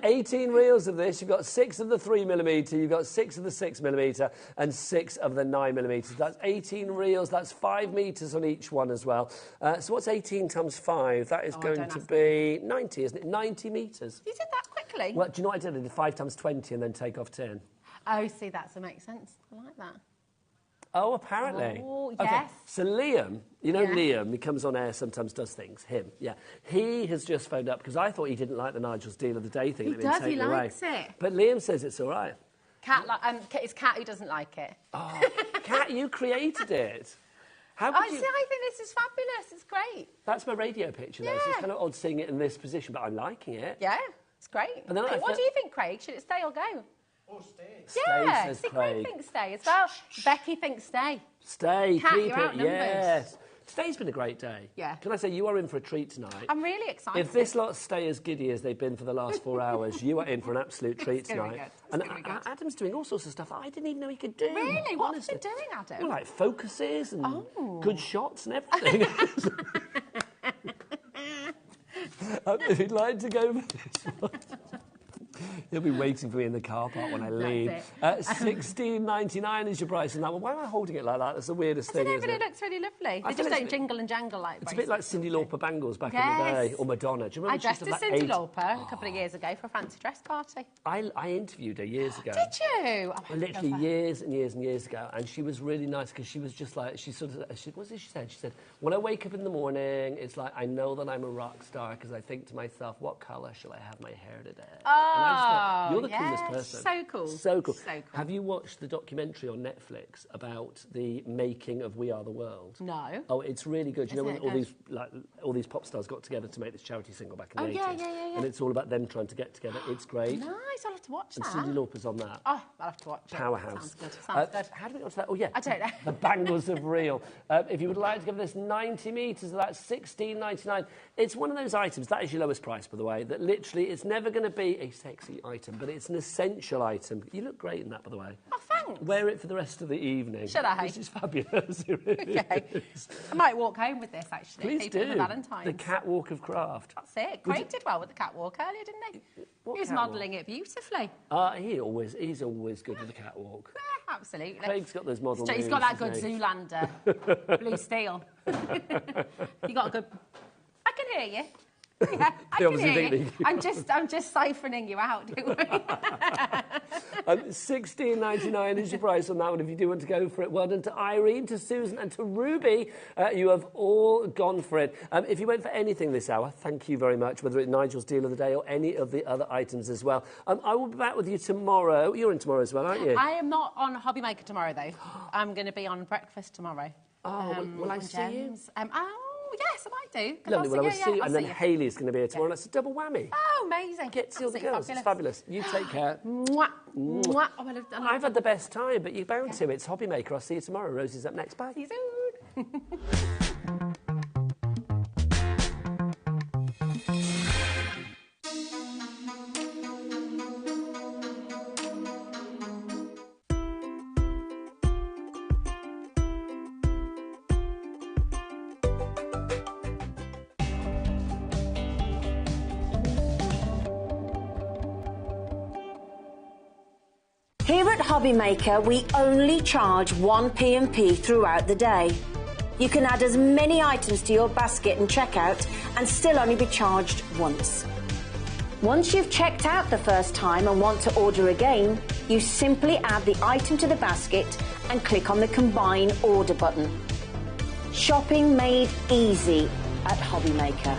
18 reels of this. You've got 6 of the 3mm, you've got 6 of the 6mm, and 6 of the 9mm. That's 18 reels. That's 5 metres on each one as well. So what's 18 times 5? That is going to be 90, isn't it? 90 metres. You did that quickly. Well, do you know what I did? I did 5 times 20 and then take off 10. Oh, see, that makes sense. I like that. Oh, apparently. Oh, Okay. yes. So Liam, you know Yeah. Liam, he comes on air, sometimes does things. Him, yeah. He has just phoned up because I thought he didn't like the Nigel's deal of the day thing. He that had been does, he taken away. likes it. But Liam says it's all right. Kat, it's Kat who doesn't like it. Oh, Kat, you created it. How I could you... see, I think this is fabulous. It's great. That's my radio picture, though. So Yeah. it's kind of odd seeing it in this position, but I'm liking it. Yeah, it's great. But then I What felt- do you think, Craig? Should it stay or go? Or stay. Yeah, says see, Craig. Craig thinks stay as well. Becky thinks stay. Stay, Kat, keep you're it, outnumbered. yes. Today's been a great day. Yeah. Can I say you are in for a treat tonight? I'm really excited. If this lot stay as giddy as they've been for the last 4 hours, you are in for an absolute treat gonna be tonight. good. It's And gonna be good. Adam's doing all sorts of stuff that I didn't even know he could do. Really? What have honestly. you been doing, Adam? Well, like focuses and Oh. good shots and everything. If you'd like to go for this one. He'll be waiting for me in the car park when I leave. it. $16.99 is your price on that one. Why am I holding it like that? That's the weirdest I thing, don't know, isn't but it? it looks really lovely. I They feel just it's a don't bit- jingle and jangle like It's a bit like Cyndi Lauper bangles back in the Yes. day, or Madonna. Do you remember I when she used dressed to as have, Cyndi like, Lauper a couple of years ago for a fancy dress party. I interviewed her years ago. Did you? Oh, I Literally love her. years and years and years ago, and she was really nice because she was just like, what did she say? She said, when I wake up in the morning, it's like, I know that I'm a rock star because I think to myself, what colour shall I have my hair today? And I just thought, you're the coolest yes, person. so cool. So cool. So cool. Have you watched the documentary on Netflix about the making of We Are the World? No. Oh, it's really good. You know Isn't when it good? all these pop stars got together to make this charity single back in Oh, the yeah, 80s. yeah. And it's all about them trying to get together. It's great. Nice, I'll have to watch And that. Cyndi Lauper's on that. Oh, I'll have to watch it. Powerhouse. Sounds good. Sounds good. How do we get onto that? Oh, yeah. I don't know. The bangles of real. If you would like to give this 90 metres, that's $16.99. It's one of those items, that is your lowest price, by the way, that literally it's never going to be a sexy item, but it's an essential item. You look great in that, by the way. Oh, thanks. Wear it for the rest of the evening. Should I? This is fabulous. It really Okay. is. I might walk home with this, actually. Please People do. on Valentine's. The catwalk of craft. That's it. Craig did well with the catwalk earlier, didn't he? What He was catwalk? modelling it beautifully. He's always good with the catwalk. Yeah, absolutely. Craig's got those model He's got that good moves, hasn't he? Zoolander blue steel. You got a good I can hear you. Yeah, I They can obviously hear think you. they- I'm just siphoning you out, don't worry. $16.99 is your price on that one if you do want to go for it. Well done to Irene, to Susan and to Ruby. You have all gone for it. If you went for anything this hour, thank you very much, whether it's Nigel's deal of the day or any of the other items as well. I will be back with you tomorrow. You're in tomorrow as well, aren't you? I am not on HobbyMaker tomorrow, though. I'm going to be on breakfast tomorrow. Oh, will I on see Gems. Oh, yes, I might do. 'Cause Lovely, well, I will yeah, see you. I'll And then see you. Hayley's going to be here tomorrow. That's a double whammy. Oh, amazing. Get to see all the Absolutely girls. It's fabulous. You take care. Mwah. Mwah. Oh, well, I've had the best time, but you're bound to. It's HobbyMaker. I'll see you tomorrow. Rosie's up next. Bye. See you soon. Here at HobbyMaker, we only charge 1 P&P throughout the day. You can add as many items to your basket and checkout and still only be charged once. Once you've checked out the first time and want to order again, you simply add the item to the basket and click on the Combine Order button. Shopping made easy at HobbyMaker.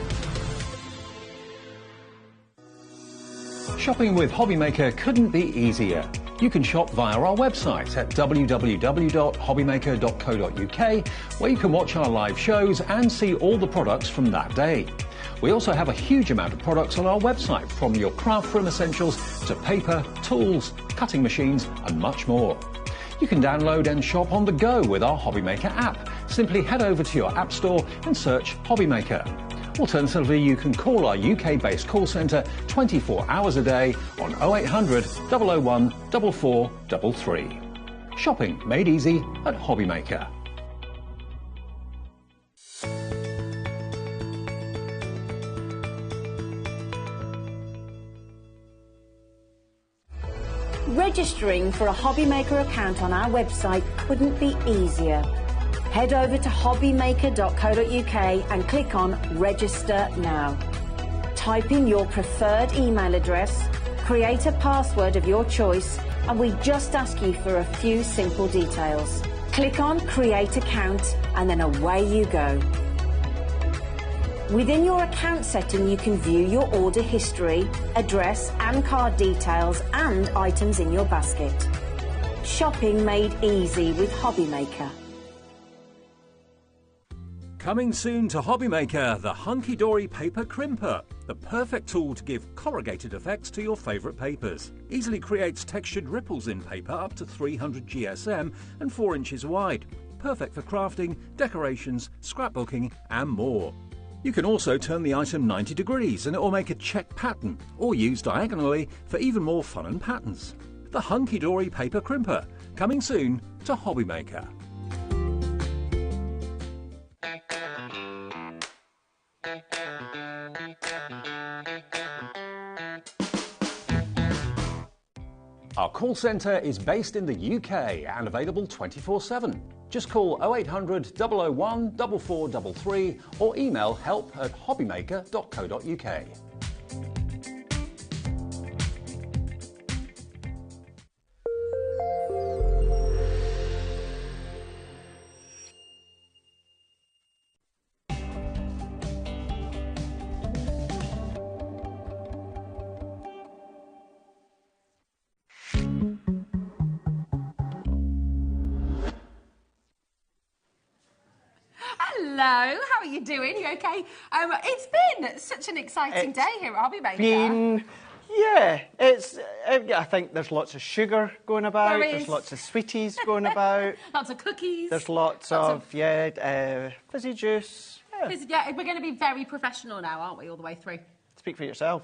Shopping with HobbyMaker couldn't be easier. You can shop via our website at www.hobbymaker.co.uk, where you can watch our live shows and see all the products from that day. We also have a huge amount of products on our website, from your craft room essentials to paper, tools, cutting machines and much more. You can download and shop on the go with our HobbyMaker app. Simply head over to your app store and search HobbyMaker. Alternatively, you can call our UK-based call centre 24 hours a day on 0800 001 4433. Shopping made easy at HobbyMaker. Registering for a HobbyMaker account on our website couldn't be easier. Head over to hobbymaker.co.uk and click on Register Now. Type in your preferred email address, create a password of your choice, and we just ask you for a few simple details. Click on Create Account and then away you go. Within your account setting, you can view your order history, address and card details and items in your basket. Shopping made easy with HobbyMaker. Coming soon to HobbyMaker, the hunky-dory paper crimper, the perfect tool to give corrugated effects to your favourite papers. Easily creates textured ripples in paper up to 300 GSM and 4 inches wide. Perfect for crafting, decorations, scrapbooking and more. You can also turn the item 90 degrees and it will make a check pattern, or use diagonally for even more fun and patterns. The hunky-dory paper crimper, coming soon to HobbyMaker. Our call centre is based in the UK and available 24/7. Just call 0800 001 4433 or email help@hobbymaker.co.uk. Hello, how are you doing? You okay? It's been such an exciting day here at HobbyMaker. Yeah, it's. I think there's lots of sugar going about. There is. There's lots of sweeties going about. Lots of cookies. There's lots of fizzy juice. Yeah. Yeah, we're going to be very professional now, aren't we, all the way through? Speak for yourself.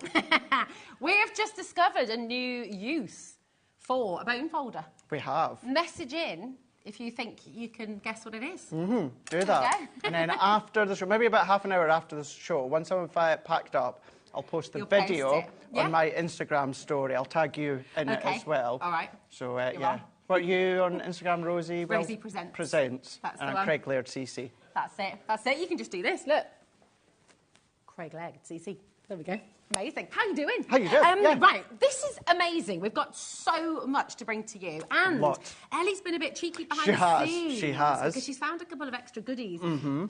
We have just discovered a new use for a bone folder. We have. Message in if you think you can guess what it is. Do There that. you go. And then after the show, maybe about half an hour after the show, once I'm packed up, I'll post the You'll post video it. Yeah. on my Instagram story. I'll tag you in it Okay. as well. All right. So, You're yeah. on. What are you on Instagram, Rosie? Rosie Presents. Presents. That's the and I'm one. Craig Laird CC. That's it. That's it. You can just do this. Look. Craig Legg. It's easy. There we go. Amazing. How you doing? How you doing? Right, this is amazing. We've got so much to bring to you. And Ellie's been a bit cheeky behind the scenes. She has. Because she's found a couple of extra goodies.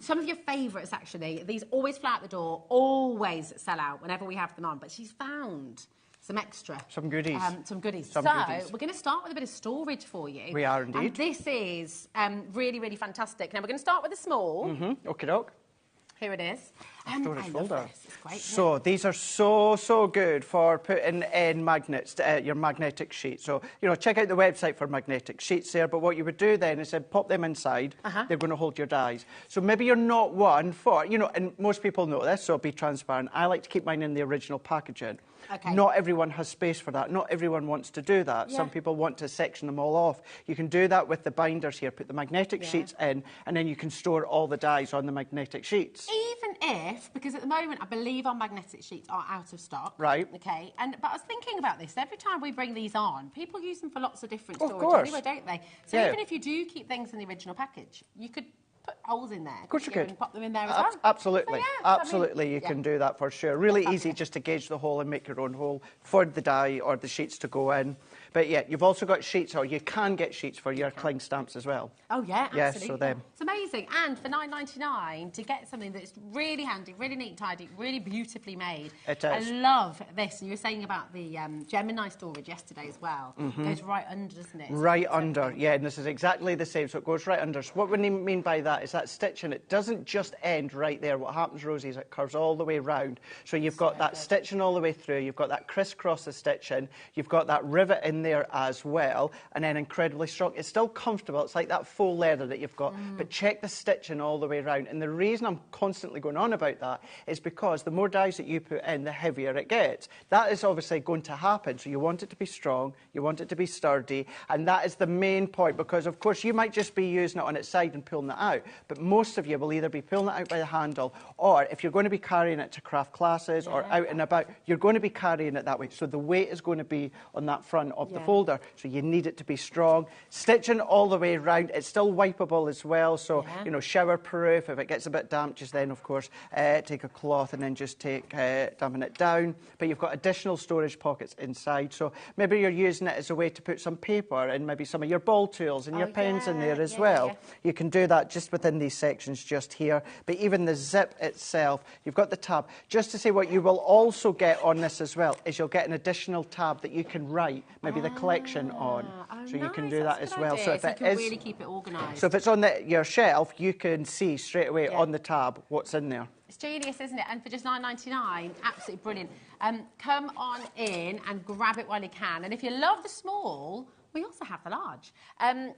Some of your favourites, actually. These always fly out the door, always sell out whenever we have them on. But she's found some extra. Some goodies. Some goodies. Some so, goodies. we're going to start with a bit of storage for you. We are indeed. And this is really, really fantastic. Now, we're going to start with the small. Okie-doke. Here it is. Storage I folder. love this. It's great. So these are so good for putting in magnets, your magnetic sheet. So, you know, check out the website for magnetic sheets there. But what you would do then is pop them inside. They're going to hold your dies. So maybe you're not one for, you know, and most people know this, so be transparent. I like to keep mine in the original packaging. Okay. Not everyone has space for that. Not everyone wants to do that. Some people want to section them all off. You can do that with the binders here. Put the magnetic sheets in, and then you can store all the dies on the magnetic sheets. Even if, because at the moment I believe our magnetic sheets are out of stock. Right. Okay. But I was thinking about this. Every time we bring these on, people use them for lots of different storage course. anyway, don't they? So even if you do keep things in the original package, you could put holes in there. Of course you could. And pop them in there as well. Absolutely. So, yeah, absolutely, I mean, you can do that for sure. Really easy just to gauge the hole and make your own hole for the die or the sheets to go in. But yeah, you've also got sheets, or you can get sheets for your cling stamps as well. Oh yeah, absolutely. Yes, so them. It's amazing. And for $9.99 to get something that's really handy, really neat and tidy, really beautifully made. It is. I love this. And you were saying about the Gemini storage yesterday as well. It goes right under, doesn't it? Right under, yeah, and this is exactly the same, so it goes right under. So what we mean by that is that stitching, it doesn't just end right there. What happens, Rosie, is it curves all the way round. So you've got that stitching all the way through, you've got that crisscross of stitching, you've got that rivet in there as well, and then incredibly strong. It's still comfortable, it's like that faux leather that you've got, but check the stitching all the way around. And the reason I'm constantly going on about that is because the more dies that you put in, the heavier it gets. That is obviously going to happen, so you want it to be strong, you want it to be sturdy, and that is the main point, because of course you might just be using it on its side and pulling it out, but most of you will either be pulling it out by the handle, or if you're going to be carrying it to craft classes or out and about, you're going to be carrying it that way. So the weight is going to be on that front of the folder, so you need it to be strong. Stitching all the way around, it's still wipeable as well, so you know, shower proof. If it gets a bit damp, just then of course take a cloth and then just dampen it down. But you've got additional storage pockets inside, so maybe you're using it as a way to put some paper and maybe some of your ball tools and your pens in there as well. You can do that just within these sections just here. But even the zip itself, you've got the tab. Just to say, what you will also get on this as well is you'll get an additional tab that you can write maybe the collection on. So you can do that as well. So if you it can is, really keep it organised. so if it's on your shelf, you can see straight away on the tab what's in there. It's genius, isn't it? And for just $9.99, absolutely brilliant. Come on in and grab it while you can. And if you love the small, we also have the large. And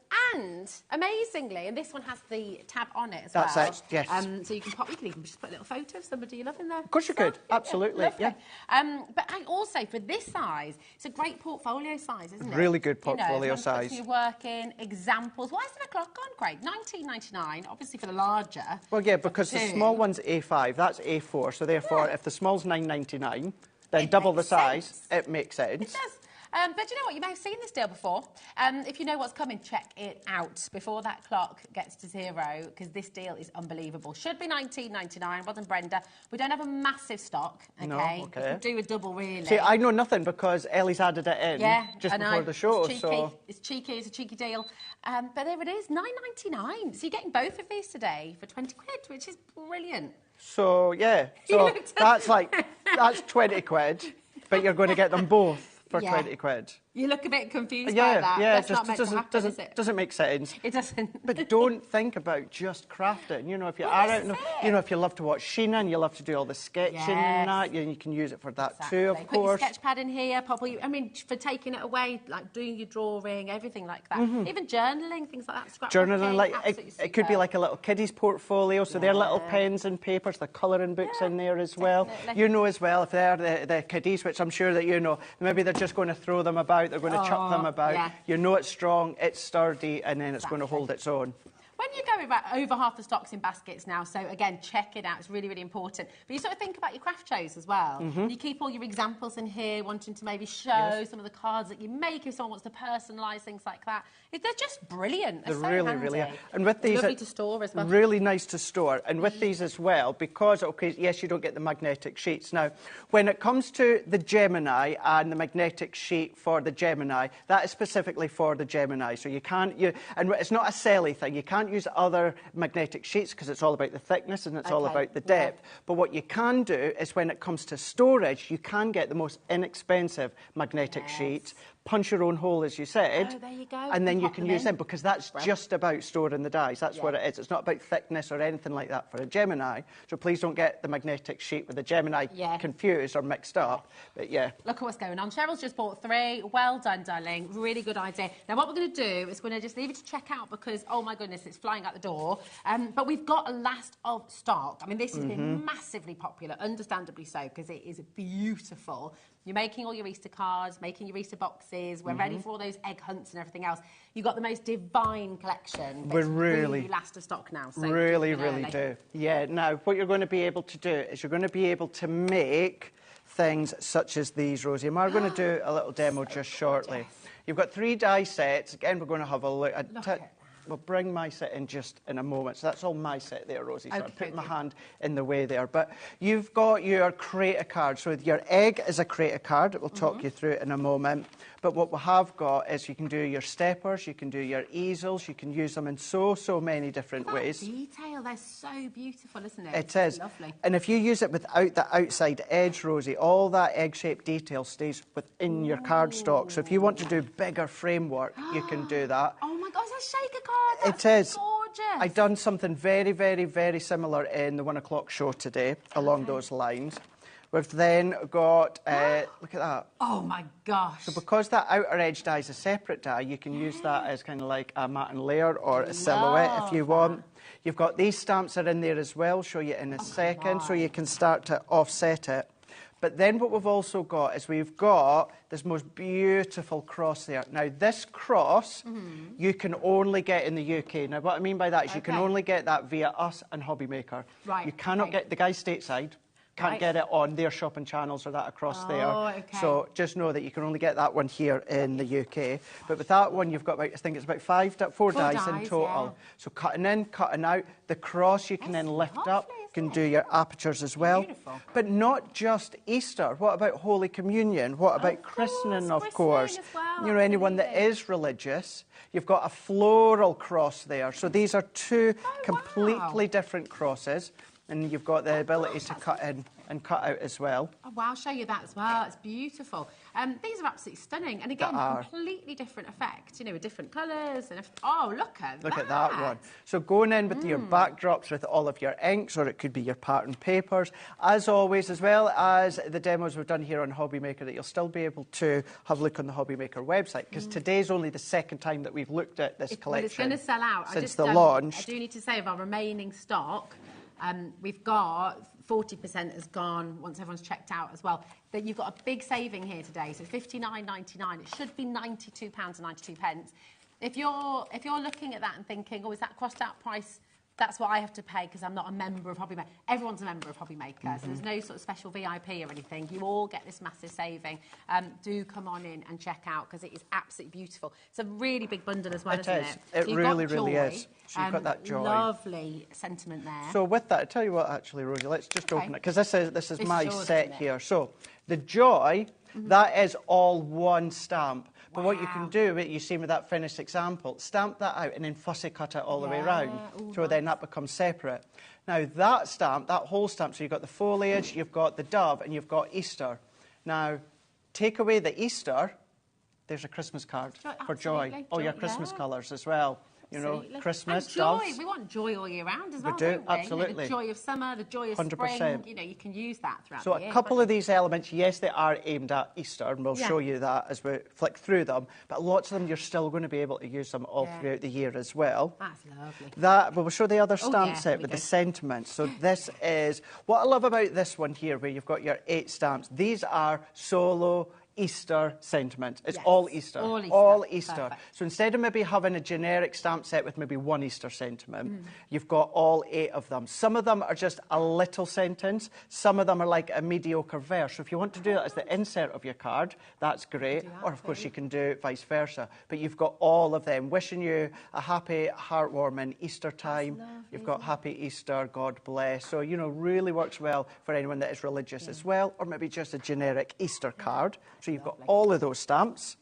amazingly, and this one has the tab on it as well. That's it, yes. So you can even just put a little photo of somebody you love in there. Of course you could, absolutely, But I also, for this size, it's a great portfolio size, isn't it? Really good You know, portfolio if you want to put size. your work in, examples. Why is there a clock on, Craig? $19.99, obviously for the larger. Well, yeah, because the small one's A5, that's A4, so therefore if the small's $9.99, then double the size, it makes sense. It does. But you know what? You may have seen this deal before. If you know what's coming, check it out before that clock gets to zero, because this deal is unbelievable. Should be $19.99. Well done, Brenda. We don't have a massive stock, okay? No, okay. We could do a double, really. See, I know nothing because Ellie's added it in just before the show. It's cheeky. So It's cheeky. It's a cheeky deal. But there it is, $9.99. So you're getting both of these today for 20 quid, which is brilliant. So yeah, so that's 20 quid, but you're going to get them both for 20 quid. You look a bit confused by that. Yeah, That's not meant to happen, is it? doesn't make sense. It doesn't. But don't think about just crafting. You know, if you are out, you know, if you love to watch Sheena and you love to do all the sketching and that, you can use it for that too, of course. Put your sketch pad in here, I mean, for taking it away, like doing your drawing, everything like that. Even journaling, things like that. Journaling, like it could be like a little kiddie's portfolio. So they're little pens and papers, the colouring books in there as well. Definitely. You know as well, if they're the kiddies, which I'm sure that you know, maybe they're just going to throw them about, they're going to chuck them about. You know it's strong, it's sturdy, and then it's going to hold its own. When you go over half the stock's in baskets now, so again, check it out. It's really, really important. But you sort of think about your craft shows as well. You keep all your examples in here, wanting to maybe show some of the cards that you make if someone wants to personalise things like that. They're just brilliant. They're so really, handy. really are. And with these, lovely to store as well. Really nice to store. And with these as well, because, okay, yes, you don't get the magnetic sheets. Now, when it comes to the Gemini and the magnetic sheet for the Gemini, that is specifically for the Gemini. So you can't, and it's not a selly thing. You can't use other magnetic sheets because it's all about the thickness and it's all about the depth. But what you can do is when it comes to storage, you can get the most inexpensive magnetic sheets, punch your own hole, as you said, there you go. and then you can use them because that's just about storing the dies. That's what it is. It's not about thickness or anything like that for a Gemini. So please don't get the magnetic sheet with the Gemini confused or mixed up. But yeah. Look at what's going on. Cheryl's just bought 3. Well done, darling. Really good idea. Now, what we're going to do is we're going to just leave it to check out because, oh my goodness, it's flying out the door. But we've got a last of stock. I mean, this has been massively popular, understandably so, because it is beautiful. You're making all your Easter cards, making your Easter boxes. We're ready for all those egg hunts and everything else. You've got the most divine collection. We're really last of stock now. So really do. Yeah, now, what you're going to be able to do is you're going to be able to make things such as these, Rosie. And we're going to do a little demo just shortly. You've got 3 die sets. Again, we're going to have a look at We'll bring my set in just in a moment. So that's all my set there, Rosie. So I put my hand in the way there. But you've got your creator card. So your egg is a creator card. We'll talk you through it in a moment. But what we have got is you can do your steppers, you can do your easels, you can use them in so many different ways. Detail, they're so beautiful, isn't it? It is. Lovely. And if you use it without the outside edge, Rosie, all that egg-shaped detail stays within your cardstock. So if you want to do bigger framework, you can do that. Oh my God, it's a shaker card. That's it is. Gorgeous. I've done something very, very, very similar in the 1 o'clock show today, along those lines. We've then got, look at that. Oh my gosh. So because that outer edge die is a separate die, you can use that as kind of like a matte and layer or a silhouette if you want. You've got these stamps are in there as well, show you in a second, so you can start to offset it. But then what we've also got is we've got this most beautiful cross there. Now, this cross you can only get in the UK. Now, what I mean by that is you can only get that via us and HobbyMaker. Right. You cannot get the guy stateside. Can't get it on their shopping channels or that across there. So just know that you can only get that one here in the UK. But with that one, you've got about, I think it's about 4 dies in total. Yeah. So cutting in, cutting out. The cross you can then lift up. You can do your apertures as well. Beautiful. But not just Easter. What about Holy Communion? What about christening, of course? As well, you know, anyone that is religious. You've got a floral cross there. So these are 2 completely different crosses. And you've got the ability to cut in and cut out as well. Oh, wow, I'll show you that as well. It's beautiful. These are absolutely stunning. And again, completely different effects, you know, with different colours. And oh, look at that one. So going in with your backdrops with all of your inks, or it could be your pattern papers. As always, as well as the demos we've done here on HobbyMaker, that you'll still be able to have a look on the HobbyMaker website, because today's only the 2nd time that we've looked at this collection. Well, it's going to sell out. Since the launch. I do need to say, of our remaining stock, we've got 40% has gone once everyone's checked out as well. That you've got a big saving here today, so £59.99. It should be £92.92. If you're looking at that and thinking, oh, is that crossed out price? That's what I have to pay because I'm not a member of HobbyMaker. Everyone's a member of HobbyMaker, so there's no sort of special VIP or anything. You all get this massive saving. Do come on in and check out because it is absolutely beautiful. It's a really big bundle as well, isn't it? It really, really is. So you've got that joy. Lovely sentiment there. So with that, I tell you what, actually, Rosie, let's just open it because this is my set here. So the joy, that is all one stamp. But what you can do, you see with that finished example, stamp that out and then fussy cut it all the way around. So then that becomes separate. Now that stamp, that whole stamp, so you've got the foliage, you've got the dove, and you've got Easter. Now, take away the Easter, there's a Christmas card for joy. All your Christmas colours as well. You know, Christmas, and joy. doves. We want joy all year round as well, We do, don't we? absolutely. You know, the joy of summer, the joy of 100%. spring. You know, you can use that throughout the year. So a couple of these elements, yes, they are aimed at Easter, and we'll show you that as we flick through them. But lots of them, you're still going to be able to use them all throughout the year as well. That's lovely. But we'll show the other stamp set with the sentiments. So this is, what I love about this one here, where you've got your 8 stamps, these are solo Easter sentiment. It's Yes, all Easter. all Easter. All Easter. Perfect. So instead of maybe having a generic stamp set with maybe one Easter sentiment, you've got all 8 of them. Some of them are just a little sentence. Some of them are like a mediocre verse. So if you want to do that as the insert of your card, that's great. Or of course you can do vice versa. But you've got all of them. Wishing you a happy, heartwarming Easter time. You've got Happy Easter, God bless. So, you know, really works well for anyone that is religious as well, or maybe just a generic Easter card. So you've got all of those stamps.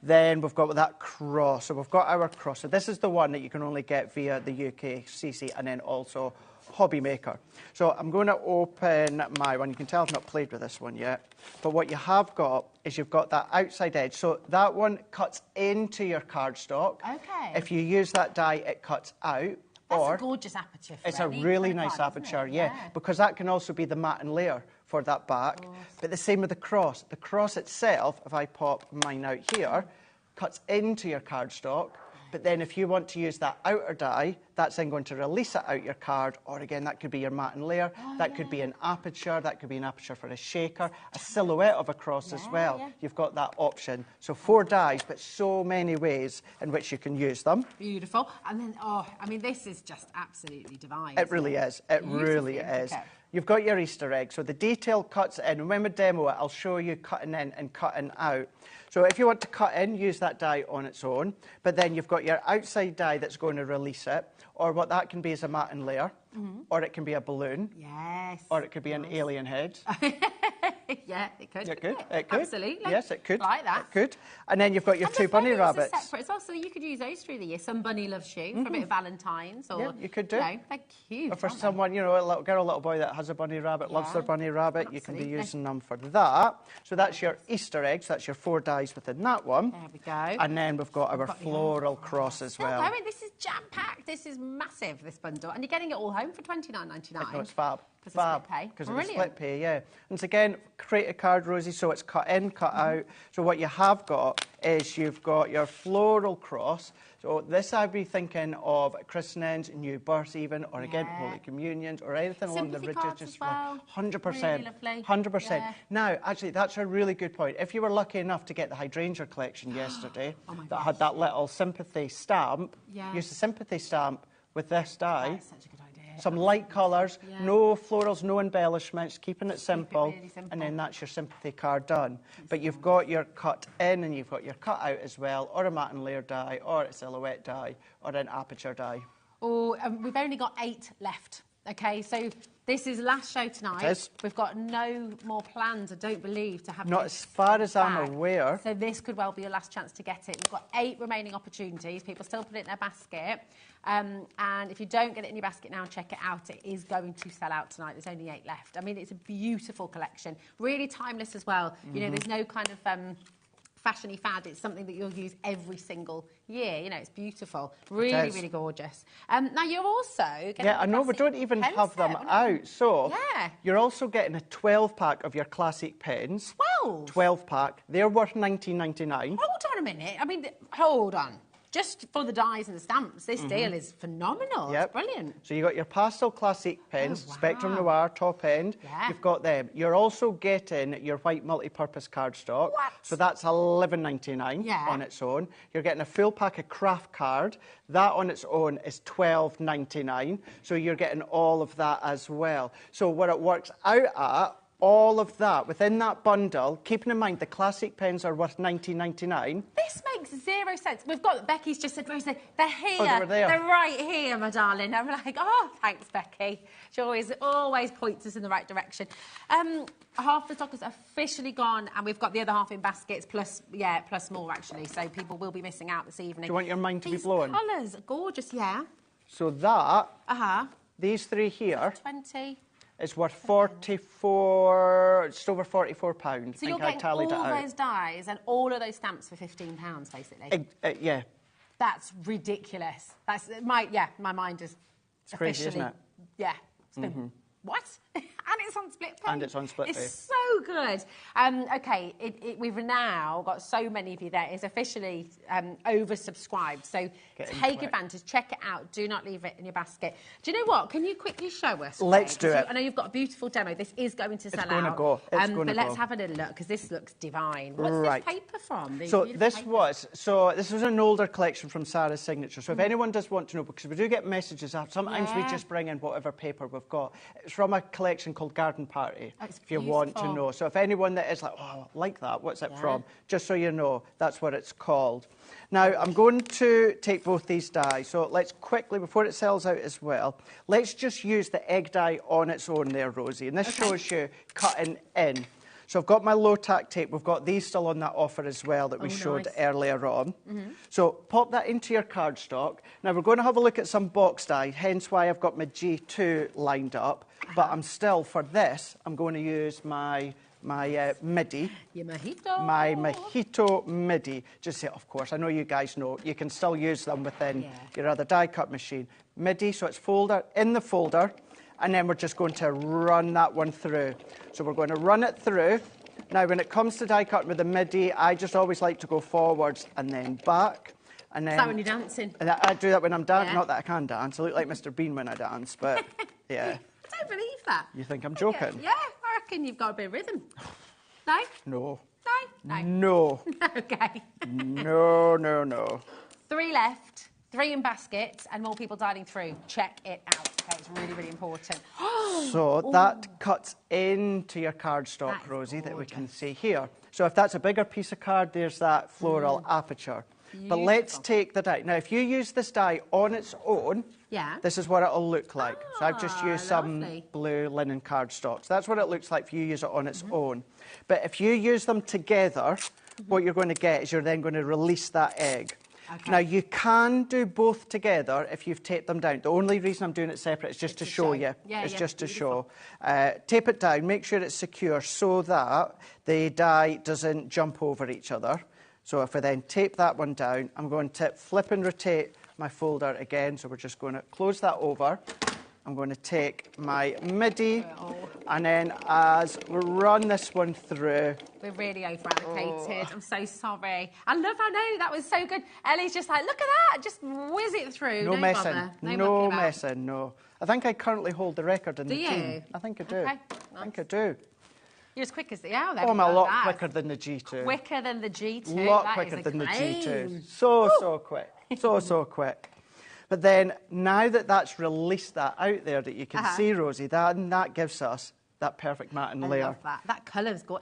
Then we've got that cross. So we've got our cross. So this is the one that you can only get via the UK CC and then also HobbyMaker. So I'm going to open my one. You can tell I've not played with this one yet. But what you have got is you've got that outside edge. So that one cuts into your cardstock. Okay. If you use that die, it cuts out. That's or a gorgeous aperture for it's a any really credit nice card, isn't aperture, it? yeah, because that can also be the matte layer for that back. But the same with the cross. The cross itself, if I pop mine out here, cuts into your cardstock. But then if you want to use that outer die, that's then going to release it out your card. Or again, that could be your matte layer. That could be an aperture. That could be an aperture for a shaker. A silhouette of a cross as well. You've got that option. So 4 dies, but so many ways in which you can use them. Beautiful. And then, oh, I mean, this is just absolutely divine. It really is. It really is. You've got your Easter egg. So the detail cuts in. When we demo it, I'll show you cutting in and cutting out. So if you want to cut in, use that die on its own. But then you've got your outside die that's going to release it. Or what that can be is a matte layer. Or it can be a balloon. Yes. Or it could be an alien head. Yeah, it could. It could. It could. Absolutely. Yes, it could. Like that. It could. And then you've got your 2 bunny rabbits. Separate as well, so you could use those through the year. Some bunny loves you for a bit of Valentine's, or Yeah, you could do. You know, they're cute. Or for aren't they? someone, you know, a little girl, a little boy that has a bunny rabbit, loves their bunny rabbit, you can be Absolutely. using them for that. So that's your Easter eggs. That's your 4 dies within that one. There we go. And then we've got our floral cross as well. I mean, this is jam-packed. This is massive, this bundle. And you're getting it all home for $29.99. No, it's fab. Because Fab. of split pay. Because of the split pay, yeah. And again, create a card, Rosie, so it's cut in, cut out. So what you have got is you've got your floral cross. So this I'd be thinking of christenings, new births even, or again, Holy Communions, or anything along the Sympathy ridges. cards as well. 100%. Really lovely. 100%. Yeah. Now, actually, that's a really good point. If you were lucky enough to get the hydrangea collection yesterday, that had that little sympathy stamp, use the sympathy stamp with this die. That's such a good idea. Some light colours, no florals, no embellishments, keeping it simple, really simple. and then that's your sympathy card done. But you've got your cut in and you've got your cut out as well, or a matte and layer die, or a silhouette die, or an aperture die. Oh, we've only got 8 left. Okay, so this is last show tonight. It is. We've got no more plans, I don't believe, to have Not this as far as back. I'm aware. So this could well be your last chance to get it. We've got 8 remaining opportunities. People still put it in their basket. And if you don't get it in your basket now and check it out, it is going to sell out tonight. There's only 8 left. I mean, it's a beautiful collection. Really timeless as well. You know, there's no kind of fashion-y fad. It's something that you'll use every single year. You know, it's beautiful. Really, really gorgeous. Now, you're also getting I know, we don't even have them out. So, you're also getting a 12-pack of your classic pens. 12? 12-pack. They're worth $19.99. Hold on a minute. I mean, hold on. Just for the dies and the stamps, this deal is phenomenal. It's brilliant. So you got your pastel classic pens, Spectrum Noir, top end. You've got them. You're also getting your white multi-purpose cardstock. What? So that's $11.99 on its own. You're getting a full pack of craft card. That on its own is $12.99. So you're getting all of that as well. So what it works out at, all of that within that bundle, keeping in mind the classic pens are worth $19.99. This makes 0 sense. We've got, Becky's just said, Rosie, they're here. Oh, they were there. They're right here, my darling. I'm like, oh, thanks, Becky. She always points us in the right direction. Half the stock is officially gone, and we've got the other half in baskets, plus more, actually. So people will be missing out this evening. Do you want your mind to be blown? These colours are gorgeous, So that, these 3 here... 20... It's worth 44, just over £44. So you're getting all those dies and all of those stamps for £15, basically? Yeah. That's ridiculous. That's my mind is it's crazy, officially... isn't it? Yeah. It's been, what? And it's on split pay. And it's on split pay. It's so good. Okay, we've now got so many of you there. It's officially oversubscribed. So take advantage, check it out. Do not leave it in your basket. Do you know what? Can you quickly show us? Let's do it. I know you've got a beautiful demo. This is going to sell out. It's going to go. It's going to go. But let's have a little look because this looks divine. What's this paper from? This was an older collection from Sarah's signature. So if anyone does want to know, because we do get messages, sometimes we just bring in whatever paper we've got. It's from a collection called Garden Party, if you want to know. So if anyone that is like, oh, I like that, what's it from? Just so you know, that's what it's called. Now, I'm going to take both these dies. So let's quickly, before it sells out as well, let's just use the egg die on its own there, Rosie. And this shows you cutting in. So I've got my low tack tape. We've got these still on that offer as well that we showed earlier on. So pop that into your cardstock. Now we're going to have a look at some box die, hence why I've got my G2 lined up. But I'm still, for this, I'm going to use my MIDI. Your mojito. My mojito MIDI. Just say, of course, I know you guys know, you can still use them within your other die cut machine. MIDI, so it's folder, in the folder. And then we're just going to run that one through. So we're going to run it through. Now, when it comes to die cutting with the MIDI, I just always like to go forwards and then back. And then, is that when you're dancing? And I do that when I'm dancing. Not that I can dance. I look like Mr. Bean when I dance, but yeah. I don't believe that. You think I'm joking? Yeah, I reckon you've got a bit of rhythm. No? No. No? No. Okay. No. 3 left, 3 in baskets, and more people dialing through. Check it out. Okay, it's really, really important. So that cuts into your cardstock, Rosie, that we can see here. So if that's a bigger piece of card, there's that floral aperture. Beautiful. But let's take the die. Now, if you use this die on its own, this is what it'll look like. So I've just used some blue linen cardstock. So that's what it looks like if you use it on its own. But if you use them together, what you're going to get is you're then going to release that egg. Okay. Now, you can do both together if you've taped them down. The only reason I'm doing it separate is just to show you. It's just to show. Tape it down, make sure it's secure so that the die doesn't jump over each other. So if I then tape that one down, I'm going to flip and rotate my folder again. So we're just going to close that over. I'm going to take my MIDI, and then as we run this one through... We're really over-allocated. I'm so sorry. I know, that was so good. Ellie's just like, look at that, just whiz it through. No messing. No messing, no. I think I currently hold the record in the team. I think I do. Okay. I think I do. You're as quick as the owl. Oh, I'm a lot quicker than the G2. Quicker than the G2. A lot quicker than the G2. So quick. So quick. But then, now that that's released that out there that you can see, Rosie, that gives us that perfect matte layer. I love that. That colour's good.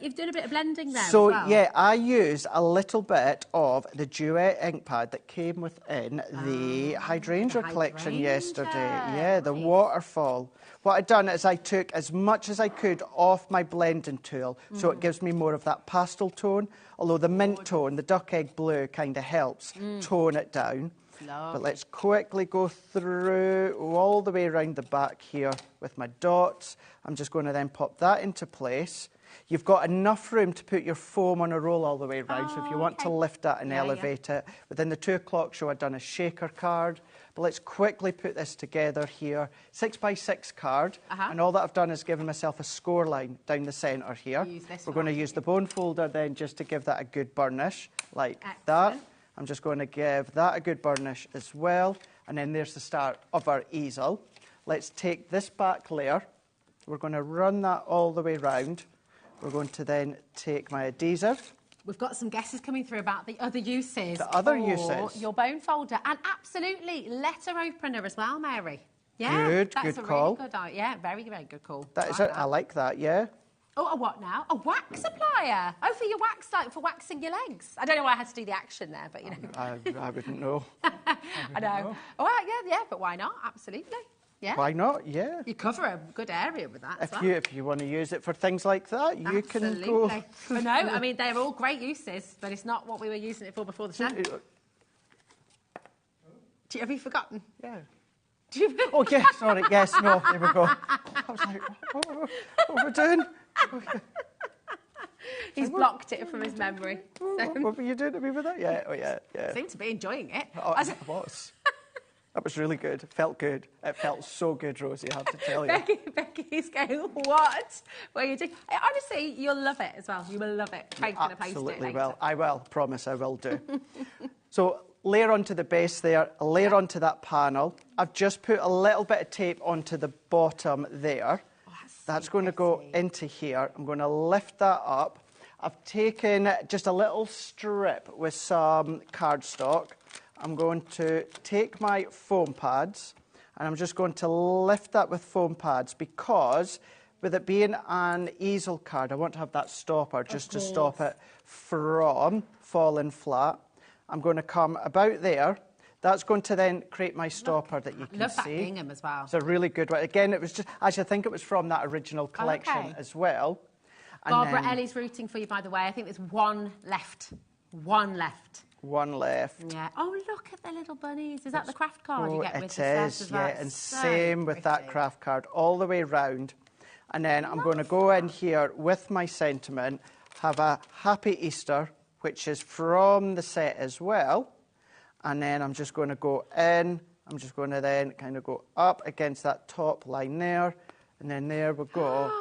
You've done a bit of blending there So, as well? yeah, I used a little bit of the Duet ink pad that came within the Hydrangea collection yesterday. Yeah, the waterfall. What I'd done is I took as much as I could off my blending tool, so it gives me more of that pastel tone, although the mint tone, the duck egg blue, kind of helps tone it down. But let's quickly go through all the way around the back here with my dots. I'm just going to then pop that into place. You've got enough room to put your foam on a roll all the way around, so if you want to lift that and elevate it. Within the 2 o'clock show, I've done a shaker card. But let's quickly put this together here. 6x6 card, and all that I've done is given myself a score line down the centre here. We're going to use the bone folder then just to give that a good burnish, like that. I'm just going to give that a good burnish as well. And then there's the start of our easel. Let's take this back layer. We're going to run that all the way round. We're going to then take my adhesive. We've got some guesses coming through about the other uses. The other uses. Your bone folder. And absolutely, letter opener as well, Mary. Yeah, good call. Really good idea. Yeah, very, very good call. That is it. I like that, yeah. Oh, a what now? A wax applier. Oh, for your wax, like for waxing your legs. I don't know why I had to do the action there, but you know. I wouldn't know. I know. Oh, yeah, but why not? Absolutely. Yeah. Why not? Yeah. You cover a good area with that. If you want to use it for things like that, you can go. But no, I mean they're all great uses, but it's not what we were using it for before the show. Have you forgotten? Yeah. Oh yeah, sorry. Yes, no. There we go. I was like, what are we doing? He's blocked it from his memory. What were you doing to me with that? Yeah, yeah. Seem to be enjoying it. Oh, I was. That was really good. It felt good. It felt so good, Rosie, I have to tell you. Becky's going, what? What are you doing? Honestly, you'll love it as well. You will love it. Craig's going to post it later. Absolutely will. I will. Promise I will do. So layer onto the base there, a layer onto that panel. I've just put a little bit of tape onto the bottom there. Oh, that's going to go into here. I'm going to lift that up. I've taken just a little strip with some cardstock. I'm going to take my foam pads and I'm just going to lift that with foam pads because with it being an easel card, I want to have that stopper just to stop it from falling flat. I'm going to come about there. That's going to then create my stopper that you can see. Love that gingham as well. It's a really good one. Again, it was just, actually I think it was from that original collection as well. And Barbara Ellie's rooting for you, by the way. I think there's one left. One left. One left. Yeah. Oh, look at the little bunnies. Is that the craft card you get with the It is, yeah. And same with that craft card all the way round. And then I'm going to go in here with my sentiment, have a Happy Easter, which is from the set as well. And then I'm just going to go in. I'm just going to then kind of go up against that top line there. And then there we go.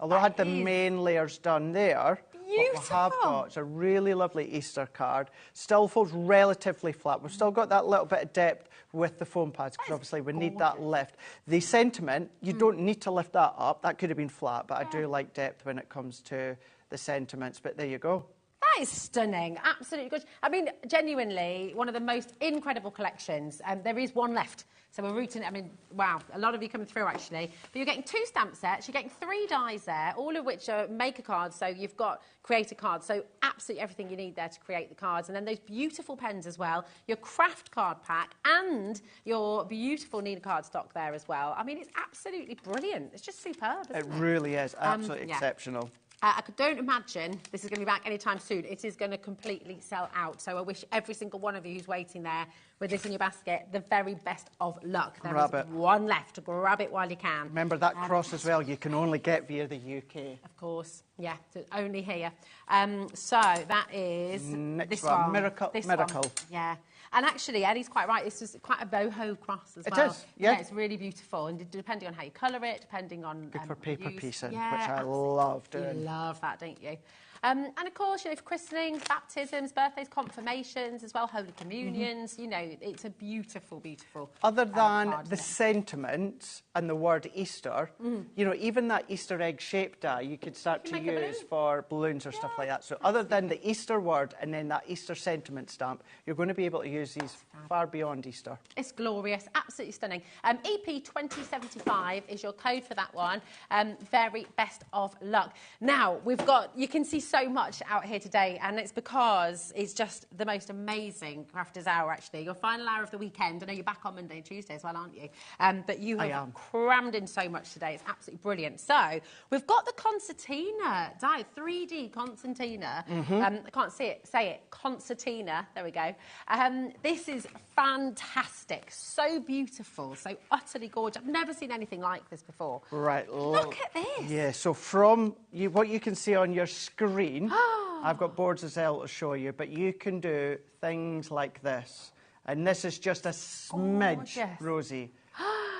Although I had the main layers done there, what we have got is a really lovely Easter card. Still folds relatively flat. We've still got that little bit of depth with the foam pads because obviously we need that lift. The sentiment, you don't need to lift that up. That could have been flat, but I do like depth when it comes to the sentiments. But there you go. That is stunning. Absolutely good. I mean, genuinely, one of the most incredible collections. There is one left. So we're rooting, I mean, wow, a lot of you coming through, actually. But you're getting 2 stamp sets. You're getting 3 dies there, all of which are maker cards. So you've got creator cards. So absolutely everything you need there to create the cards. And then those beautiful pens as well, your craft card pack, and your beautiful Nina cardstock there as well. I mean, it's absolutely brilliant. It's just superb, isn't it? It really is. Absolutely exceptional. I don't imagine this is going to be back anytime soon. It is going to completely sell out. So I wish every single one of you who's waiting there with this in your basket the very best of luck. There is one left. Grab it while you can. Remember that cross as well, you can only get via the UK. Of course, yeah, so only here. So that is this one. Miracle. One. Yeah. And actually, Eddie's quite right. This is quite a boho cross as well. It is, yeah. It's really beautiful. And depending on how you colour it, depending on... Good for paper piecing, which I love doing. You love that, don't you? And of course, you know, for christenings, baptisms, birthdays, confirmations as well, Holy Communions, you know, it's a beautiful, beautiful Other than card, the sentiments and the word Easter, you know, even that Easter egg shaped die you could start to use for balloons or stuff like that. So other than the Easter word and then that Easter sentiment stamp, you're going to be able to use these far beyond Easter. It's glorious, absolutely stunning. EP 2075 is your code for that one. Very best of luck. Now, we've got, you can see so much out here today, and it's because it's just the most amazing crafters hour, actually. Your final hour of the weekend. I know you're back on Monday and Tuesday as well, aren't you? But you have crammed in so much today. It's absolutely brilliant. So we've got the concertina die, 3D concertina. I can't say it. Concertina. There we go. This is fantastic. So beautiful. So utterly gorgeous. I've never seen anything like this before. Right. Look at this. Yeah. So from what you can see on your screen, I've got boards as well to show you, but you can do things like this. And this is just a smidge, Rosie,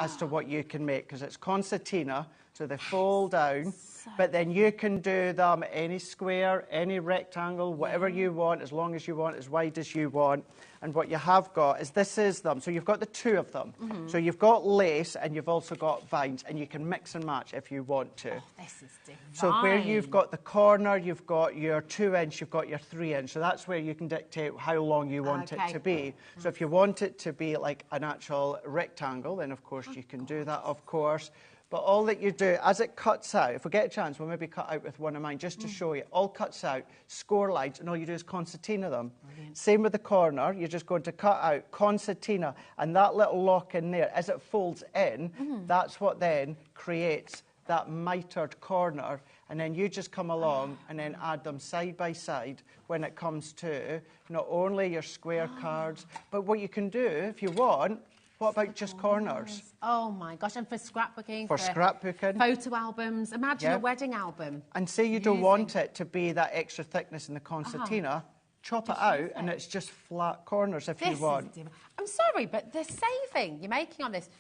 as to what you can make, because it's concertina, so they fold down, but then you can do them any square, any rectangle, whatever you want, as long as you want, as wide as you want. And what you have got is this is them. So you've got the 2 of them. So you've got lace and you've also got vines, and you can mix and match if you want to. Oh, this is divine. So where you've got the corner, you've got your 2-inch, you've got your 3-inch. So that's where you can dictate how long you want it to be. So if you want it to be like an actual rectangle, then of course you can do that, of course. But all that you do, as it cuts out, if we get a chance, we'll maybe cut out with one of mine just to show you. All cuts out, score lines, and all you do is concertina them. Brilliant. Same with the corner. You're just going to cut out concertina, and that little lock in there, as it folds in, that's what then creates that mitered corner. And then you just come along and then add them side by side when it comes to not only your square cards, but what you can do, if you want, what about just corners? Oh my gosh, and for scrapbooking. For scrapbooking. Photo albums. Imagine a wedding album. And say you don't want it to be that extra thickness in the concertina, chop it out and it's just flat corners if you want. I'm sorry, but the saving you're making on this,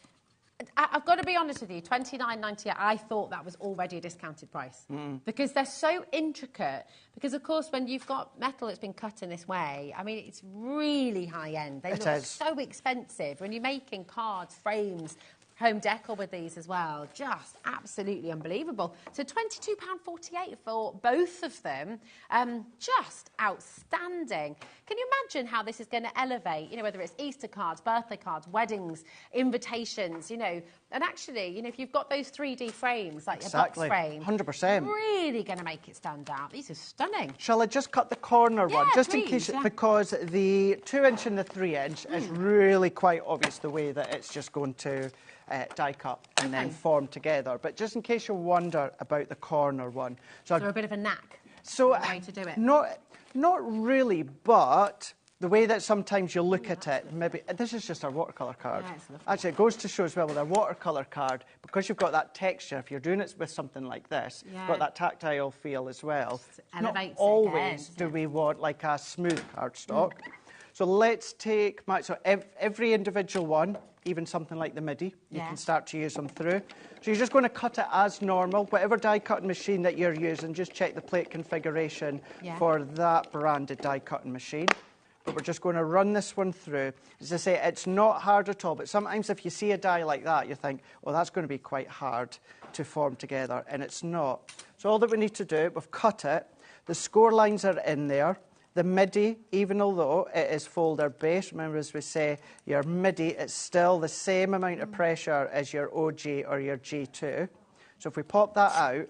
I've got to be honest with you, $29.98, I thought that was already a discounted price. Because they're so intricate. Because, of course, when you've got metal that's been cut in this way, I mean, it's really high-end. They look so expensive. When you're making cards, frames, home decor with these as well, just absolutely unbelievable. So £22.48 for both of them, just outstanding. Can you imagine how this is going to elevate, you know, whether it's Easter cards, birthday cards, weddings, invitations, you know, and actually, you know, if you've got those 3D frames, like your box frame, 100%. really going to make it stand out. These are stunning. Shall I just cut the corner one? Just please, in case, because the 2-inch and the 3-inch is really quite obvious the way that it's just going to die cut and then form together. But just in case you wonder about the corner one. So a bit of a knack. So way to do it. Not really, but the way that sometimes you look at it, maybe this is just our watercolour card. Yeah, actually, it goes to show as well with our watercolour card, because you've got that texture, if you're doing it with something like this, you've got that tactile feel as well. Not always do we want like a smooth cardstock. So let's take so every individual one, even something like the MIDI, you can start to use them through. So you're just going to cut it as normal. Whatever die cutting machine that you're using, just check the plate configuration for that branded die cutting machine. But we're just going to run this one through. As I say, it's not hard at all, but sometimes if you see a die like that, you think, well, that's going to be quite hard to form together, and it's not. So all that we need to do, we've cut it, the score lines are in there. The MIDI, even although it is folder based, remember as we say, your MIDI, it's still the same amount of pressure as your OG or your G2. So if we pop that out,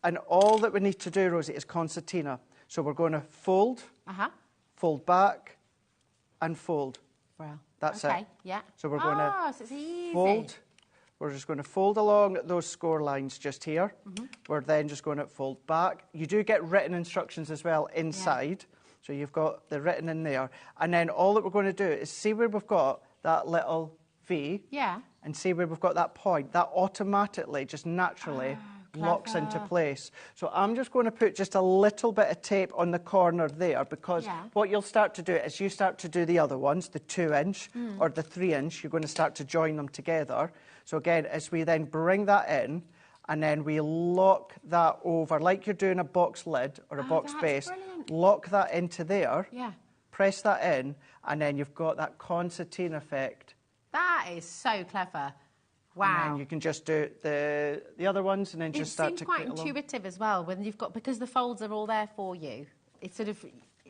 and all that we need to do, Rosie, is concertina. So we're going to fold, fold back, and fold. Well, that's it. Yeah. So we're going to so it's easy. fold. We're just going to fold along those score lines just here. We're then just going to fold back. You do get written instructions as well inside. So you've got the written in there. And then all that we're going to do is see where we've got that little V. And see where we've got that point. That automatically, just naturally, locks into place. So I'm just going to put just a little bit of tape on the corner there, because what you'll start to do is you start to do the other ones, the 2-inch or the 3-inch, you're going to start to join them together. So again, as we then bring that in, and then we lock that over, like you're doing a box lid or a box base, lock that into there, press that in, and then you've got that concertina effect. That is so clever. Wow. And then you can just do the other ones and then just start to create It seems quite intuitive as well, when you've got, because the folds are all there for you. It's sort of,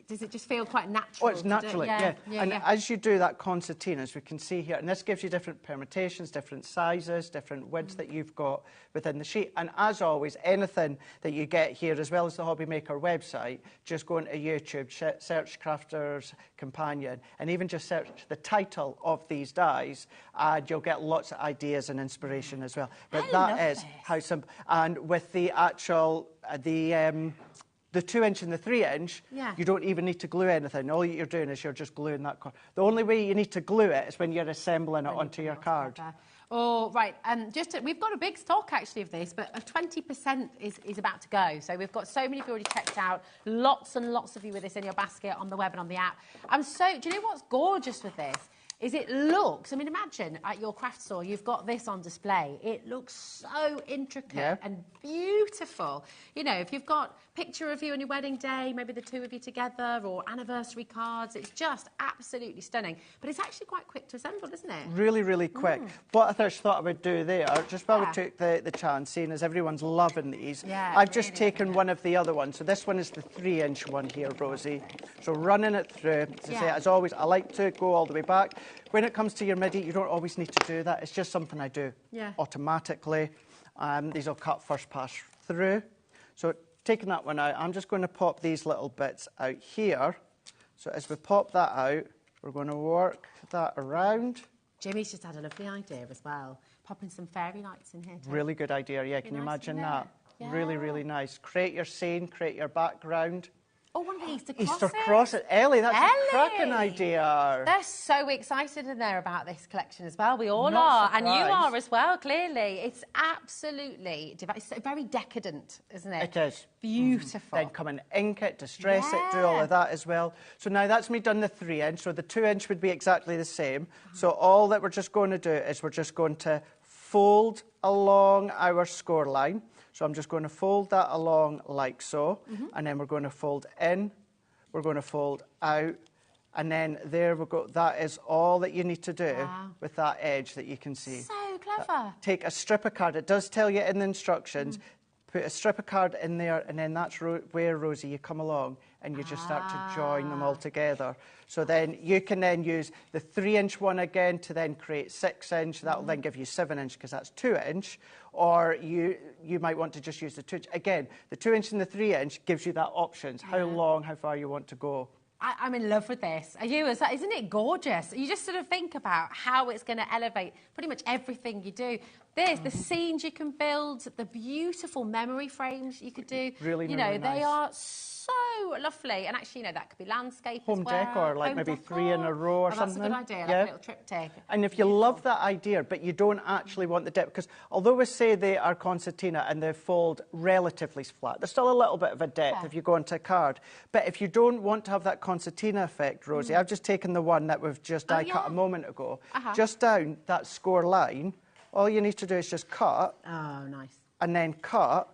does it just feel quite natural? Oh, it's naturally, and as you do that concertina, as we can see here, and this gives you different permutations, different sizes, different widths that you've got within the sheet. And as always, anything that you get here, as well as the HobbyMaker website, just go into YouTube, search Crafter's Companion, and even just search the title of these dies, and you'll get lots of ideas and inspiration as well. But that is how simple. And with the actual, the 2-inch and the 3-inch, you don't even need to glue anything. All you're doing is you're just gluing that card. The only way you need to glue it is when you're assembling it onto your card. Oh, right. We've got a big stock, actually, of this, but 20% is about to go. So we've got so many of you already checked out. Lots and lots of you with this in your basket on the web and on the app. Do you know what's gorgeous with this? Is it looks, I mean, imagine at your craft store, you've got this on display. It looks so intricate and beautiful. You know, if you've got a picture of you on your wedding day, maybe the two of you together, or anniversary cards, it's just absolutely stunning. But it's actually quite quick to assemble, isn't it? Really, really quick. What I first thought I would do there, just while we took the chance, seeing as everyone's loving these, I've just taken one of the other ones. So this one is the 3-inch one here, Rosie. So running it through, as I say, as always, I like to go all the way back. When it comes to your MIDI, you don't always need to do that. It's just something I do automatically. These will cut first pass through. So taking that one out, I'm just going to pop these little bits out here. So as we pop that out, we're going to work that around. Jimmy's just had a lovely idea as well. Popping some fairy lights in here too. Really good idea, yeah. Can you imagine that? Really, really nice. Create your scene, create your background. Oh, one of the Easter crosses. Easter crosses. Ellie, that's Ellie. a cracking idea. They're so excited in there about this collection as well. We all Not are. surprised. And you are as well, clearly. It's absolutely... It's very decadent, isn't it? It is. Beautiful. Then come and ink it, distress it, do all of that as well. So now that's me done the 3-inch, so the 2-inch would be exactly the same. So all that we're just going to do is we're just going to fold along our score line. So I'm just going to fold that along like so, and then we're going to fold in, we're going to fold out, and then there we go. That is all that you need to do with that edge that you can see. So clever. Take a strip of card. It does tell you in the instructions. Put a strip of card in there, and then that's where, Rosie, you come along and you just start to join them all together. So then you can then use the 3-inch one again to then create 6-inch. That will then give you 7-inch because that's 2-inch. Or you might want to just use the 2-inch. Again, the 2-inch and the 3-inch gives you that options, how long, how far you want to go. I'm in love with this. Are you? Isn't it gorgeous? You just sort of think about how it's going to elevate pretty much everything you do. The scenes you can build, the beautiful memory frames you could do. Really, they nice. are so lovely. And actually, that could be landscape Home as well. decor, like maybe 3 in a row or something. That's a good idea, like a little triptych. And if you love that idea, but you don't actually want the depth, because although we say they are concertina and they fold relatively flat, there's still a little bit of a depth if you go into a card. But if you don't want to have that concertina effect, Rosie, I've just taken the one that we've just cut a moment ago, just down that score line. All you need to do is just cut. Oh, nice. And then cut,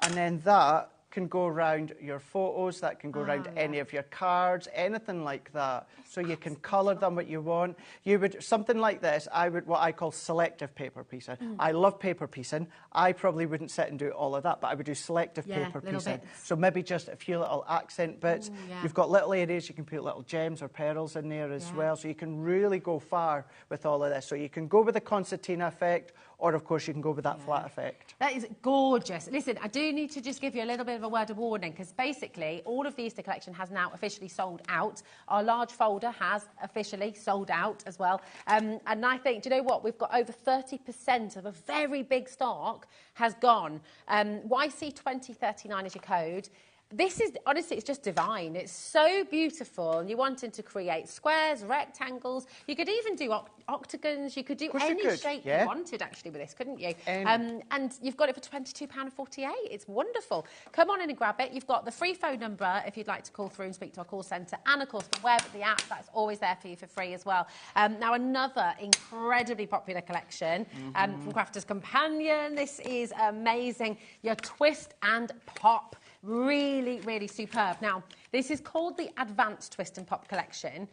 and then that can go around your photos, that can go around any of your cards, anything like that. So you can colour them what you want. You would, something like this, I would, what I call selective paper piecing. I love paper piecing. I probably wouldn't sit and do all of that, but I would do selective paper piecing. So maybe just a few little accent bits. You've got little areas, you can put little gems or pearls in there as well. So you can really go far with all of this. So you can go with the concertina effect, or, of course, you can go with that flat effect. That is gorgeous. Listen, I do need to just give you a little bit of a word of warning, because basically all of the Easter collection has now officially sold out. Our large folder has officially sold out as well. And I think, do you know what? We've got over 30% of a very big stock has gone. YC2039 is your code. This is, honestly, it's just divine. It's so beautiful. And you're wanting to create squares, rectangles. You could even do octagons. You could do any shape you wanted, actually, with this, couldn't you? And you've got it for £22.48. It's wonderful. Come on in and grab it. You've got the free phone number if you'd like to call through and speak to our call centre. And, of course, the web, the app, that's always there for you for free as well. Now, another incredibly popular collection from Crafter's Companion. This is amazing. Your twist and pop. Really, really superb. Now, this is called the Advanced Twist and Pop Collection,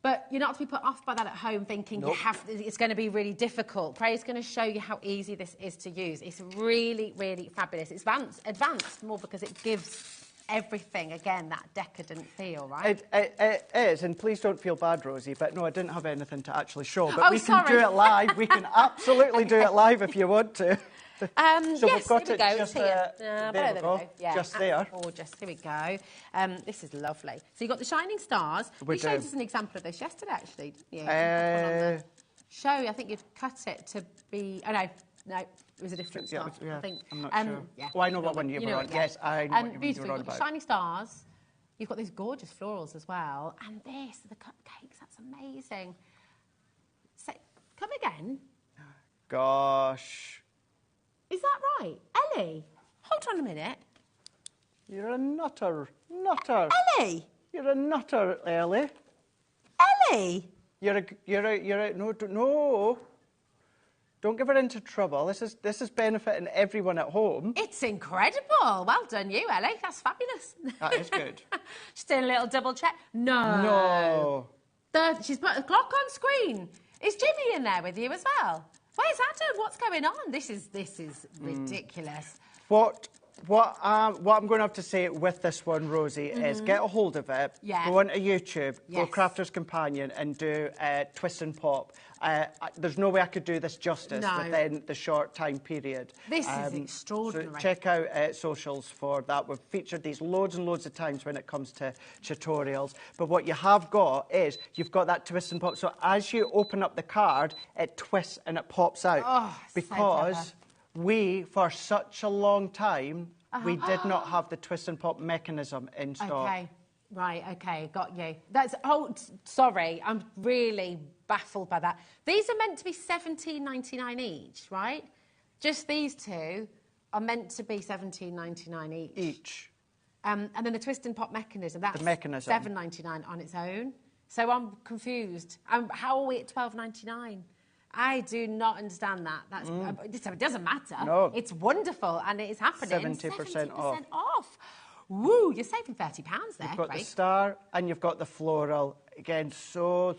but you're not to be put off by that at home thinking it's going to be really difficult. Pray's going to show you how easy this is to use. It's really, really fabulous. It's advanced more because it gives everything, again, that decadent feel, right? It is, and please don't feel bad, Rosie, but no, I didn't have anything to actually show, but we can do it live. We can absolutely do it live if you want to. So yes, we've got it here. just there we go. Yeah, just there. Gorgeous. Here we go. This is lovely. So you've got the shining stars. You showed us an example of this yesterday, actually, didn't you? On the show, I think you'd cut it to be... Oh, no, it was a different star. I think. I'm not sure. Yeah. Oh, I know what one you were on. Yes, I know what you were on about. Shining stars. You've got these gorgeous florals as well. And this, the cupcakes, that's amazing. So, come again. Gosh. Is that right? Ellie, hold on a minute. You're a nutter. Nutter. Ellie! You're a nutter, Ellie. Ellie! No. Don't give her into trouble. This is benefiting everyone at home. It's incredible. Well done you, Ellie. That's fabulous. That is good. She's doing a little double check. No. She's put a clock on screen. Is Jimmy in there with you as well? Where's Adam? What's going on? This is ridiculous. What I'm going to have to say with this one, Rosie, is get a hold of it, go onto YouTube, go Crafter's Companion and do Twist and Pop. There's no way I could do this justice within the short time period. This is extraordinary. So check out socials for that. We've featured these loads and loads of times when it comes to tutorials. But what you have got is you've got that twist and pop. So as you open up the card, it twists and it pops out. Oh, because... so we, for such a long time, We did not have the twist and pop mechanism in stock. Okay, right, okay, got you. That's, oh, sorry, I'm really baffled by that. These are meant to be $17.99 each, right? Just these two are meant to be $17.99 each. And then the twist and pop mechanism, that's $7.99 on its own. So I'm confused. How are we at $12.99? I do not understand that. That's, it doesn't matter. No. It's wonderful and it is happening. 70% off. Woo, you're saving £30 there. You've got the star and you've got the floral. Again, so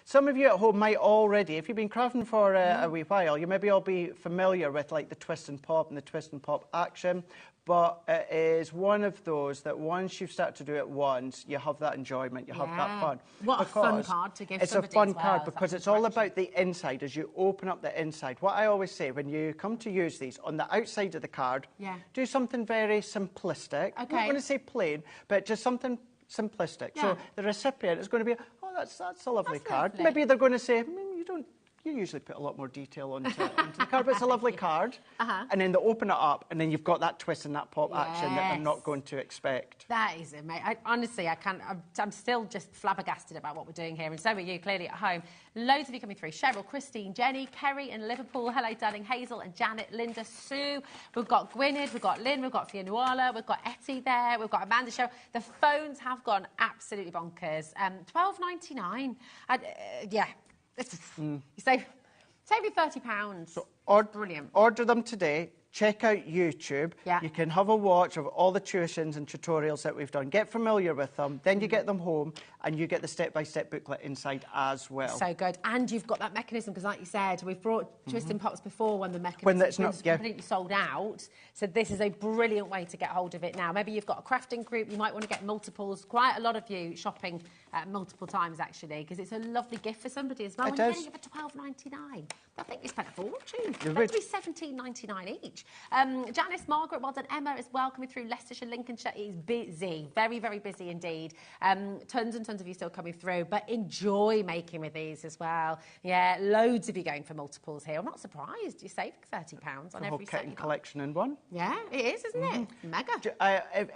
some of you at home might already, if you've been crafting for a wee while, you maybe all be familiar with like the twist and pop and the twist and pop action. But it is one of those that once you've started to do it once, you have that enjoyment, you have that fun. What a fun card to give somebody. It's a fun card because it's all about the inside as you open up the inside. What I always say when you come to use these, on the outside of the card, do something very simplistic. I'm not going to say plain, but just something simplistic. So the recipient is going to be, oh, that's a lovely card. Lovely. Maybe they're going to say, you usually put a lot more detail onto the card, but it's a lovely card. And then they open it up, and then you've got that twist and that pop action that they're not going to expect. That is amazing. Honestly, I'm still just flabbergasted about what we're doing here, and so are you, clearly at home. Loads of you coming through. Cheryl, Christine, Jenny, Kerry in Liverpool. Hello, darling. Hazel and Janet, Linda, Sue. We've got Gwynedd, we've got Lynn, we've got Fianuala, we've got Etty there, we've got Amanda, Cheryl. The phones have gone absolutely bonkers. $12.99. Yeah. You save you £30. So brilliant. Order them today. Check out YouTube. Yeah. You can have a watch of all the tuitions and tutorials that we've done. Get familiar with them. Then you get them home and you get the step-by-step booklet inside as well. So good. And you've got that mechanism because, like you said, we've brought twist and pops before when the mechanism is completely sold out. So this is a brilliant way to get hold of it now. Maybe you've got a crafting group. You might want to get multiples. Quite a lot of you shopping multiple times, actually, because it's a lovely gift for somebody as well. It You're is. getting it for $12.99. I think you spent a fortune. It's meant to be $17.99 each. Janice, Margaret, well done. Emma as well, coming through Leicestershire, Lincolnshire. It is busy, very, very busy indeed. Tons and tons of you still coming through, but enjoy making with these as well. Yeah, loads of you going for multiples here. I'm not surprised. You're saving £30 on every set. Kit and collection in one. Yeah, it is, isn't it? Mega.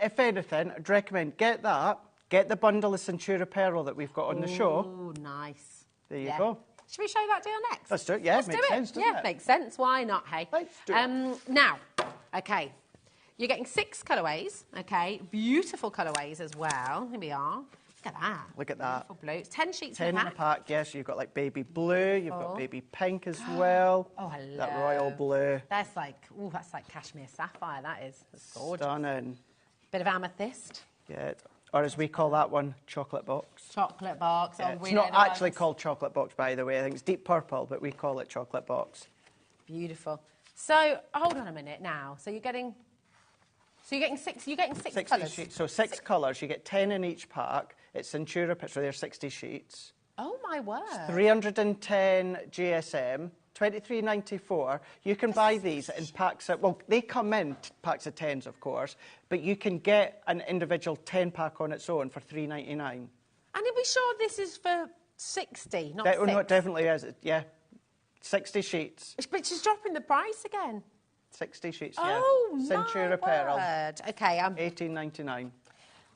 If anything, I'd recommend get that. Get the bundle of Centura Pearl that we've got on the show. Oh, nice. There you go. Should we show that deal next? Let's do it. Yeah, Let's makes sense, doesn't it? Yeah, makes sense. Why not, hey? Let's do it. Now, okay, you're getting 6 colourways, okay? Beautiful colourways as well. Here we are. Look at that. Look at that. Beautiful blue. It's 10 sheets 10 in a pack, yes. You've got like baby blue, you've got baby pink as well. Oh, hello. That royal blue. That's like cashmere sapphire, that is. That's gorgeous. Stunning. Bit of amethyst. Yeah. Or as we call that one, chocolate box. Chocolate box. Yeah, Oh, it's not actually called chocolate box, by the way. I think it's deep purple, but we call it chocolate box. Beautiful. So hold on a minute now. So you're getting 6. You're getting 6 colours. Sheets. So 6 colours. You get 10 in each pack. It's Centura, so there's 60 sheets. Oh my word. 310 GSM. $23.94. You can buy these in packs of, well, they come in packs of 10s, of course, but you can get an individual 10-pack on its own for $3.99. And are we sure this is for 60, not 6? Oh, no, it definitely is. Yeah. 60 sheets. But she's dropping the price again. 60 sheets, yeah. Oh, Centura Pearl. Okay, $18.99.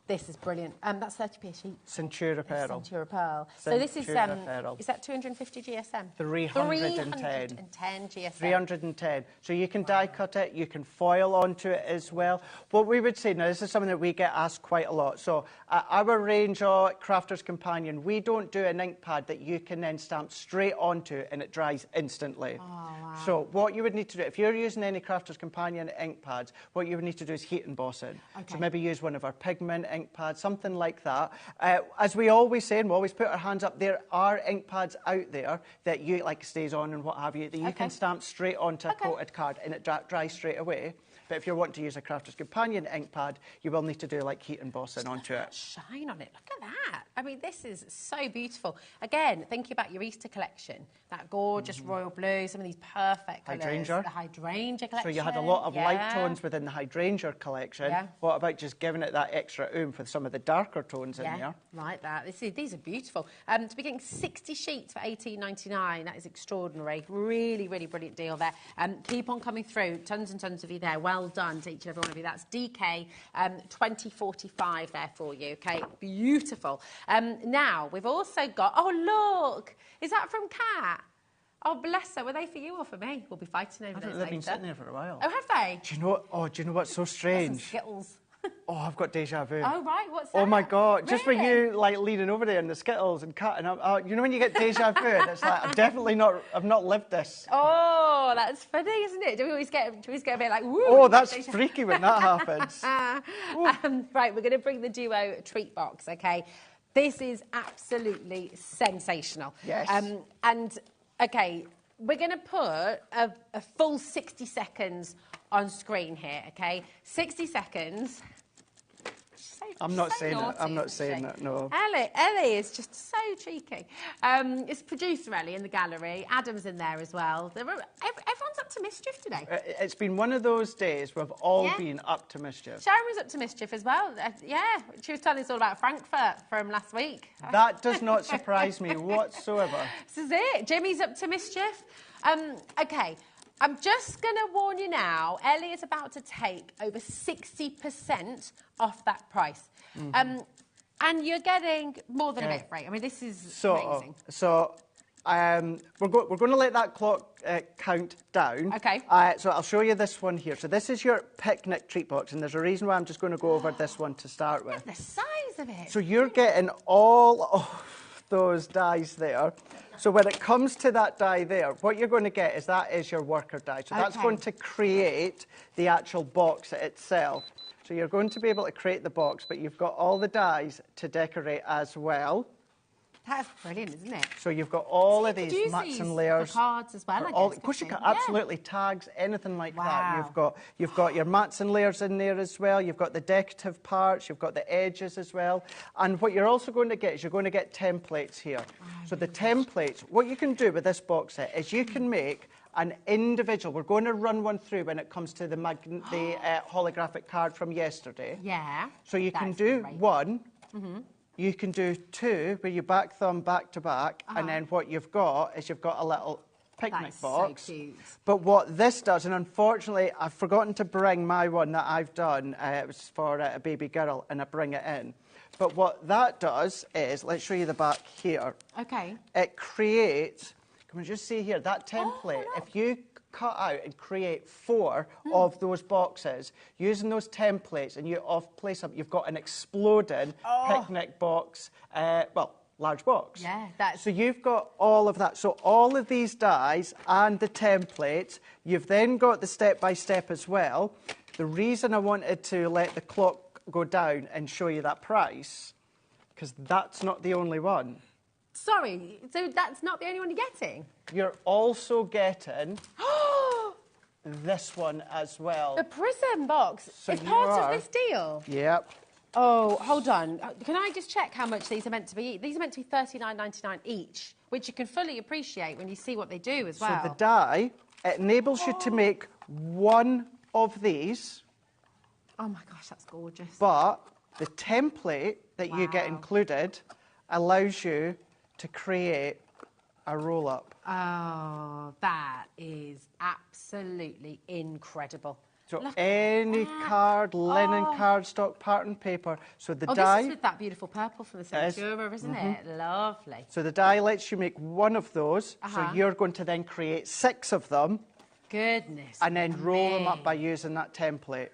This is brilliant. That's 30p a sheet. Centura Pearl. Centura Pearl. So this is Pearl. Is that 250 GSM? 310 GSM. 310. So you can die cut it, you can foil onto it as well. What we would say, now this is something that we get asked quite a lot. So our range of Crafter's Companion, we don't do an ink pad that you can then stamp straight onto and it dries instantly. Oh, wow. So what you would need to do, if you're using any Crafter's Companion ink pads, what you would need to do is heat emboss it. Okay. So maybe use one of our pigment ink pads, something like that. As we always say, and we always put our hands up, there are ink pads out there that you, like Stays On and what have you, that you can stamp straight onto a coated card and it dries straight away. But if you're wanting to use a Crafter's Companion ink pad, you will need to do like heat embossing onto it. Shine on it. Look at that. I mean, this is so beautiful. Again, thinking about your Easter collection, that gorgeous royal blue, some of these perfect colours. Hydrangea. The hydrangea collection. So you had a lot of light tones within the hydrangea collection. Yeah. What about just giving it that extra oomph with some of the darker tones in there? Like that. These are beautiful. To be getting 60 sheets for $18.99, that is extraordinary. Really, really brilliant deal there. Keep on coming through. Tons and tons of you there. Well well done to each and every one of you. That's DK 2045 there for you, okay? Beautiful. Now, we've also got, oh, look, is that from Kat? Oh, bless her. Were they for you or for me? We'll be fighting over those later. They've been sitting there for a while. Oh, have they? Do you know what? Oh, do you know what's so strange? Some Skittles. Oh, I've got déjà vu. Oh, right. What's that? Oh, my God. Just Really? for you, like, leaning over there and the Skittles and cutting up. You know when you get déjà vu and it's like, I've not lived this. Oh, that's funny, isn't it? Do we always get a bit like, woo? Oh, that's freaky when that happens. Right, we're going to bring the duo treat box, okay? This is absolutely sensational. Yes. And, okay, we're going to put a full 60 seconds on screen here, okay? 60 seconds. I'm not saying naughty, that. I'm not isn't saying she? that, no. Ellie is just so cheeky. It's producer Ellie in the gallery. Adam's in there as well. Everyone's up to mischief today. It's been one of those days we've all been up to mischief. Sharon was up to mischief as well. Yeah, she was telling us all about Frankfurt from last week. That does not surprise me whatsoever. This is it. Jimmy's up to mischief. Okay. I'm just going to warn you now, Ellie is about to take over 60% off that price. And you're getting more than a bit free. I mean, this is amazing. So we're going to let that clock count down. Okay. So I'll show you this one here. So this is your picnic treat box, and there's a reason why I'm just going to go over this one to start with. Look at the size of it. So you're getting all of those dies there. So when it comes to that die there, what you're going to get is that is your worker die. So that's going to create the actual box itself. So you're going to be able to create the box, but you've got all the dies to decorate as well. That's brilliant, isn't it? So you've got all of these mats and layers. For cards as well, Of course you can, absolutely. Tags, anything like that. You've got your mats and layers in there as well. You've got the decorative parts. You've got the edges as well. And what you're also going to get is you're going to get templates here. So the templates, what you can do with this box set is you can make an individual. We're going to run one through when it comes to the holographic card from yesterday. Yeah. So you can do one. You can do two, where you back thumb back to back, and then what you've got is you've got a little picnic box. So cute. But what this does, and unfortunately I've forgotten to bring my one that I've done, it was for a baby girl, and I bring it in. But what that does is, let's show you the back here. Okay. It creates, can we just see here, that template, if you cut out and create 4 of those boxes using those templates and you place them, you've got an exploding picnic box, large box. Yeah, so you've got all of that. So all of these dies and the templates, you've then got the step-by-step as well. The reason I wanted to let the clock go down and show you that price, because that's not the only one. Sorry, so that's not the only one you're getting? You're also getting this one as well. The Prism box. So it's part of this deal? Yep. Oh, hold on. Can I just check how much these are meant to be? These are meant to be $39.99 each, which you can fully appreciate when you see what they do as well. So the die, it enables you to make one of these. Oh my gosh, that's gorgeous. But the template that you get included allows you to create a roll-up. Oh, that is absolutely incredible. So any card, linen, cardstock, pattern paper. So the die... this is with that beautiful purple from the Centura, isn't it? Lovely. So the die lets you make one of those. So you're going to then create 6 of them. Goodness. And then roll them up by using that template.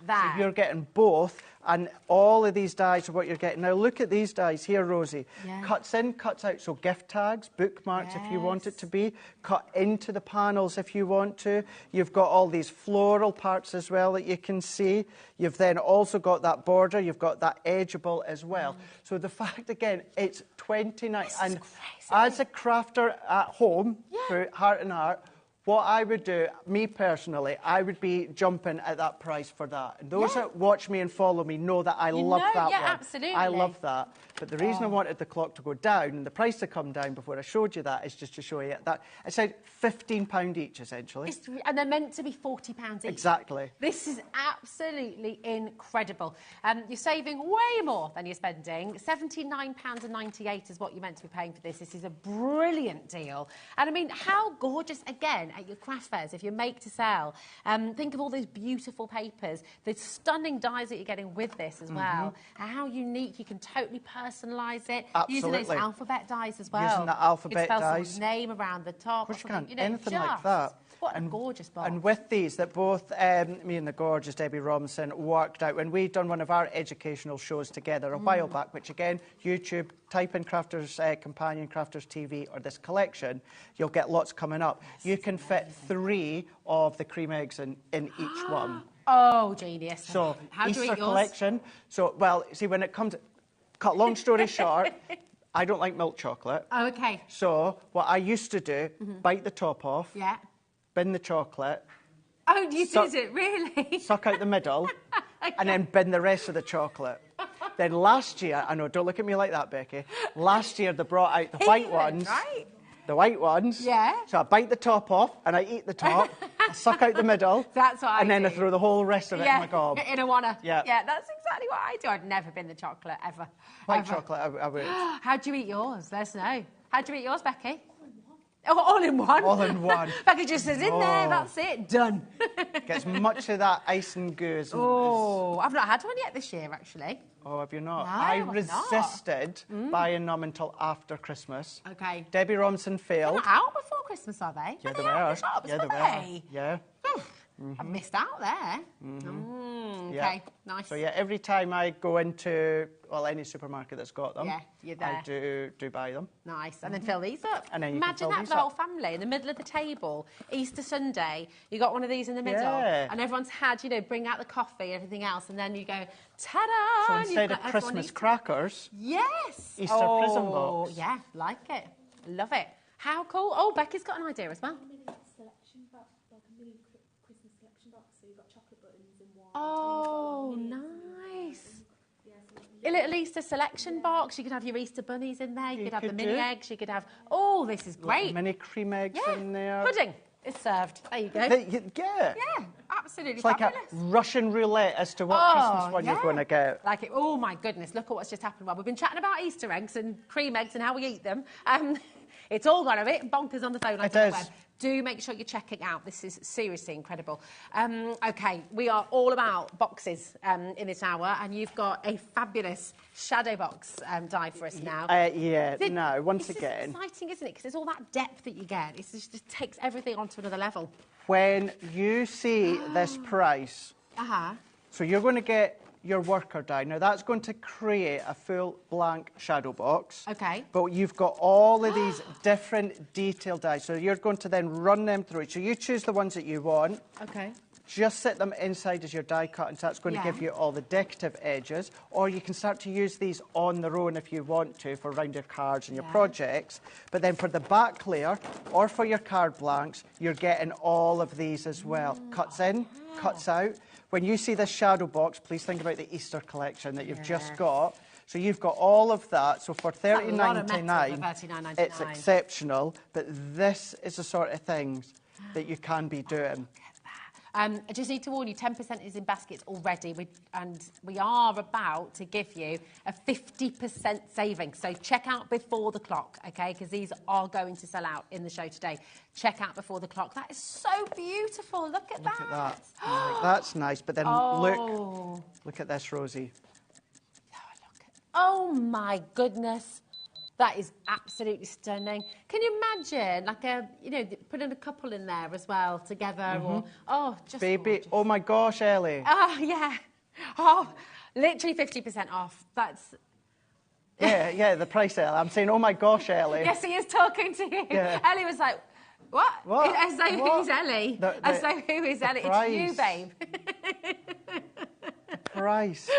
That. So you're getting both, and all of these dies are what you're getting. Now look at these dies here, Rosie. Yeah. Cuts in, cuts out, so gift tags, bookmarks if you want it to be, cut into the panels if you want to. You've got all these floral parts as well that you can see. You've then also got that border, you've got that edgeable as well. So the fact, again, it's $29. And as a crafter at home, through Heart and Art, what I would do, me personally, I would be jumping at that price for that. And those that watch me and follow me know that I love that one. Absolutely. I love that. But the reason I wanted the clock to go down and the price to come down before I showed you that is just to show you that it's like £15 each, essentially. And they're meant to be £40 each. Exactly. This is absolutely incredible. You're saving way more than you're spending. £79.98 is what you're meant to be paying for this. This is a brilliant deal. And I mean, how gorgeous, again, event, at your craft fairs, if you make to sell, think of all those beautiful papers, the stunning dies that you're getting with this as well, how unique, you can totally personalise it. Absolutely. Using those alphabet dies as well. Using the alphabet you can spell dies. someone's name around the top. Of course you can. You know, Anything like that. What a gorgeous box. And with these, that both me and the gorgeous Debbie Robinson worked out when we'd done one of our educational shows together a while back, which again, YouTube, type in Crafters Companion, Crafters TV, or this collection, you'll get lots coming up. You can fit 3 of the cream eggs in each one. Oh, genius. So, how do you Easter eat yours? collection. So, well, see, when it comes... Cut long story short, I don't like milk chocolate. Oh, okay. So, what I used to do, bite the top off, Yeah. bin the chocolate, Oh, you did it, really? suck out the middle, Okay. and then bin the rest of the chocolate. Then last year, I know, don't look at me like that, Becky. Last year, they brought out the white ones. Right? The white ones. Yeah. So I bite the top off, and I eat the top, I suck out the middle. That's what I And then I do. throw the whole rest of it in my gob. in a wanna. Yeah. Yeah, that's exactly what I do. I've never been the chocolate, ever. White Ever. chocolate, I would. How do you eat yours? Let us know. How do you eat yours, Becky? All in one? All in one. Becky just says, in there, that's it, done. Get as much of that ice and goo as... Oh, I've not had one yet this year, actually. Oh, have you not? No, I I've not. resisted buying them until after Christmas. Okay. Debbie Robinson They're failed. not out before Christmas, are they? Yeah, Are they they out in were. the shops, Yeah, they were were. they? Yeah. I've missed out there. Yeah. Okay, nice. So yeah, every time I go into any supermarket that's got them, Yeah, you're there. I do buy them. Nice, and then fill these up. And then you can Imagine fill that these for the whole up. family in the middle of the table, Easter Sunday. You got one of these in the middle, Yeah. and everyone's had, bring out the coffee and everything else, and then you go, ta-da! So and you've instead of got everyone Christmas Easter. crackers, Yes, Easter prison box. Yeah, like it, love it. How cool! Oh, Becky's got an idea as well. Selection box, like a mini Christmas selection box, so you've got chocolate buttons and wine. Oh, nice. A little Easter selection box. You could have your Easter bunnies in there. You could have the could mini do. eggs. You could have. Oh, this is great. mini cream eggs Yeah, in there. pudding is served. There you go. Yeah. Yeah, absolutely It's like a fabulous. Russian roulette as to what Christmas one you're going to get. Like it. Oh my goodness! Look at what's just happened. Well, we've been chatting about Easter eggs and cream eggs and how we eat them. It's all gone a bit bonkers on the phone. It on the is. web. Do make sure you check it out. This is seriously incredible. Okay, we are all about boxes in this hour, and you've got a fabulous shadow box die for us now. Once It's again, exciting, isn't it? Because there's all that depth that you get. It just takes everything onto another level. when you see this price, so you're going to get your worker die. Now, that's going to create a full blank shadow box. Okay. But you've got all of these different detail dies. So you're going to then run them through. So you choose the ones that you want. Okay. Just set them inside as your die cut, and so that's going to give you all the decorative edges. Or you can start to use these on their own if you want to for around your cards and your projects. But then for the back layer or for your card blanks, you're getting all of these as well. Cuts in, cuts out. When you see this shadow box, please think about the Easter collection that you've just got. So you've got all of that. So for $39.99, it's exceptional. But this is the sort of things that you can be doing. I just need to warn you, 10% is in baskets already, and we are about to give you a 50% saving. So check out before the clock, OK, because these are going to sell out in the show today. Check out before the clock. That is so beautiful. Look at that. Look at that. That's nice. But then look at this, Rosie. Oh, my goodness. That is absolutely stunning. Can you imagine, like putting a couple in there as well together, or just baby. gorgeous. Oh my gosh, Ellie. Oh yeah. Oh, literally 50% off. That's. Yeah, the price, Ellie. I'm saying, oh my gosh, Ellie. Yes, he is talking to you. Yeah. Ellie was like, what? As though who's Ellie? As though who is Ellie? Price. It's you, babe. The price.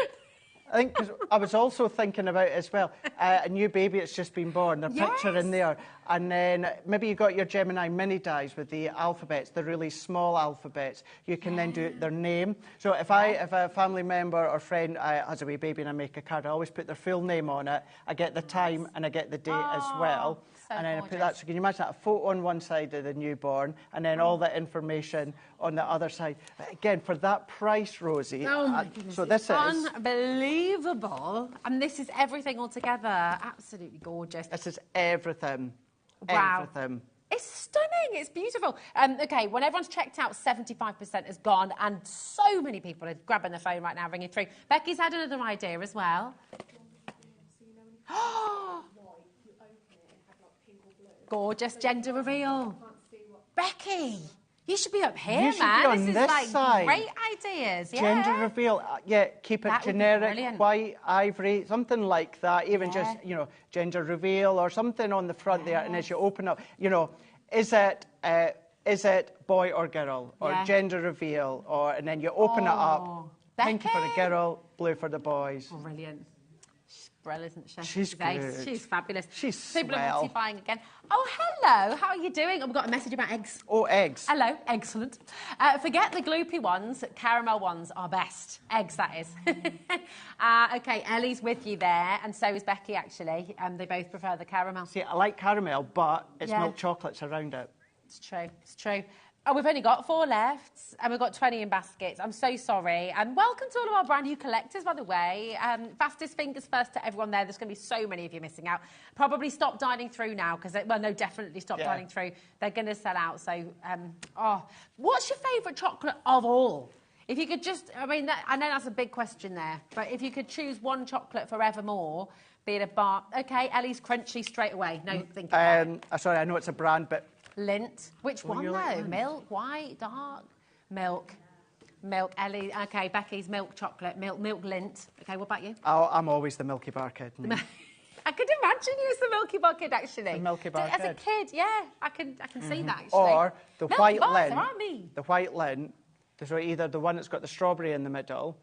I think 'cause I was also thinking about it as well. A new baby that's just been born, their picture in there. And then maybe you got your Gemini mini dies with the alphabets, the really small alphabets. You can then do their name. So if a family member or friend has a wee baby and I make a card, I always put their full name on it. I get the time and I get the date as well. And then I put that. So can you imagine that? A photo on one side of the newborn and then all the information on the other side. Again, for that price, Rosie. Oh my goodness. So this is unbelievable. And this is everything all together. Absolutely gorgeous. This is everything. Wow. Everything. It's stunning. It's beautiful. OK, when everyone's checked out, 75% has gone, and so many people are grabbing the phone right now, ringing through. Becky's had another idea as well. Gorgeous gender reveal. Becky, you should be up here, You should man. be on this this is like side. great ideas. Yeah. Gender reveal, yeah, keep it That would be generic, brilliant. white, ivory, something like that. Even Yeah. just, you know, gender reveal or something on the front there. And as you open up, you know, is it boy or girl or Yeah. gender reveal? Or and then you open it up. Pink for the Becky. girl, blue for the boys. Brilliant. She's brilliant, isn't she? She's ace. good. She's fabulous. She's People are swell. multi-buying again. Oh, hello. How are you doing? Oh, we've got a message about eggs. Oh, eggs. Hello. Excellent. Forget the gloopy ones. Caramel ones are best. Eggs, that is. OK, Ellie's with you there, and so is Becky, actually. They both prefer the caramel. See, I like caramel, but it's Yeah. milk chocolates around it. It's true. It's true. Oh, we've only got 4 left, and we've got 20 in baskets. I'm so sorry. And welcome to all of our brand new collectors, by the way. Fastest fingers first to everyone there. There's going to be so many of you missing out. Probably stop dialing through now, because, well, no, definitely stop dialing through. They're going to sell out. So, what's your favourite chocolate of all? If you could just, I mean, I know that's a big question there, but if you could choose one chocolate forevermore, be it a bar. OK, Ellie's crunchy straight away. No thinking about it. Sorry, I know it's a brand, but... Lint. Which one, you though? like Milk, white, dark? Milk. Milk. Ellie. OK, Becky's milk chocolate. Milk lint. OK, what about you? Oh, I'm always the Milky Bar kid. I could imagine you as the Milky Bar kid, actually. The Milky Bar As a kid. kid, yeah. I can see that, actually. Or the Milky white bars, lint. there are me. The white lint. So either the one that's got the strawberry in the middle,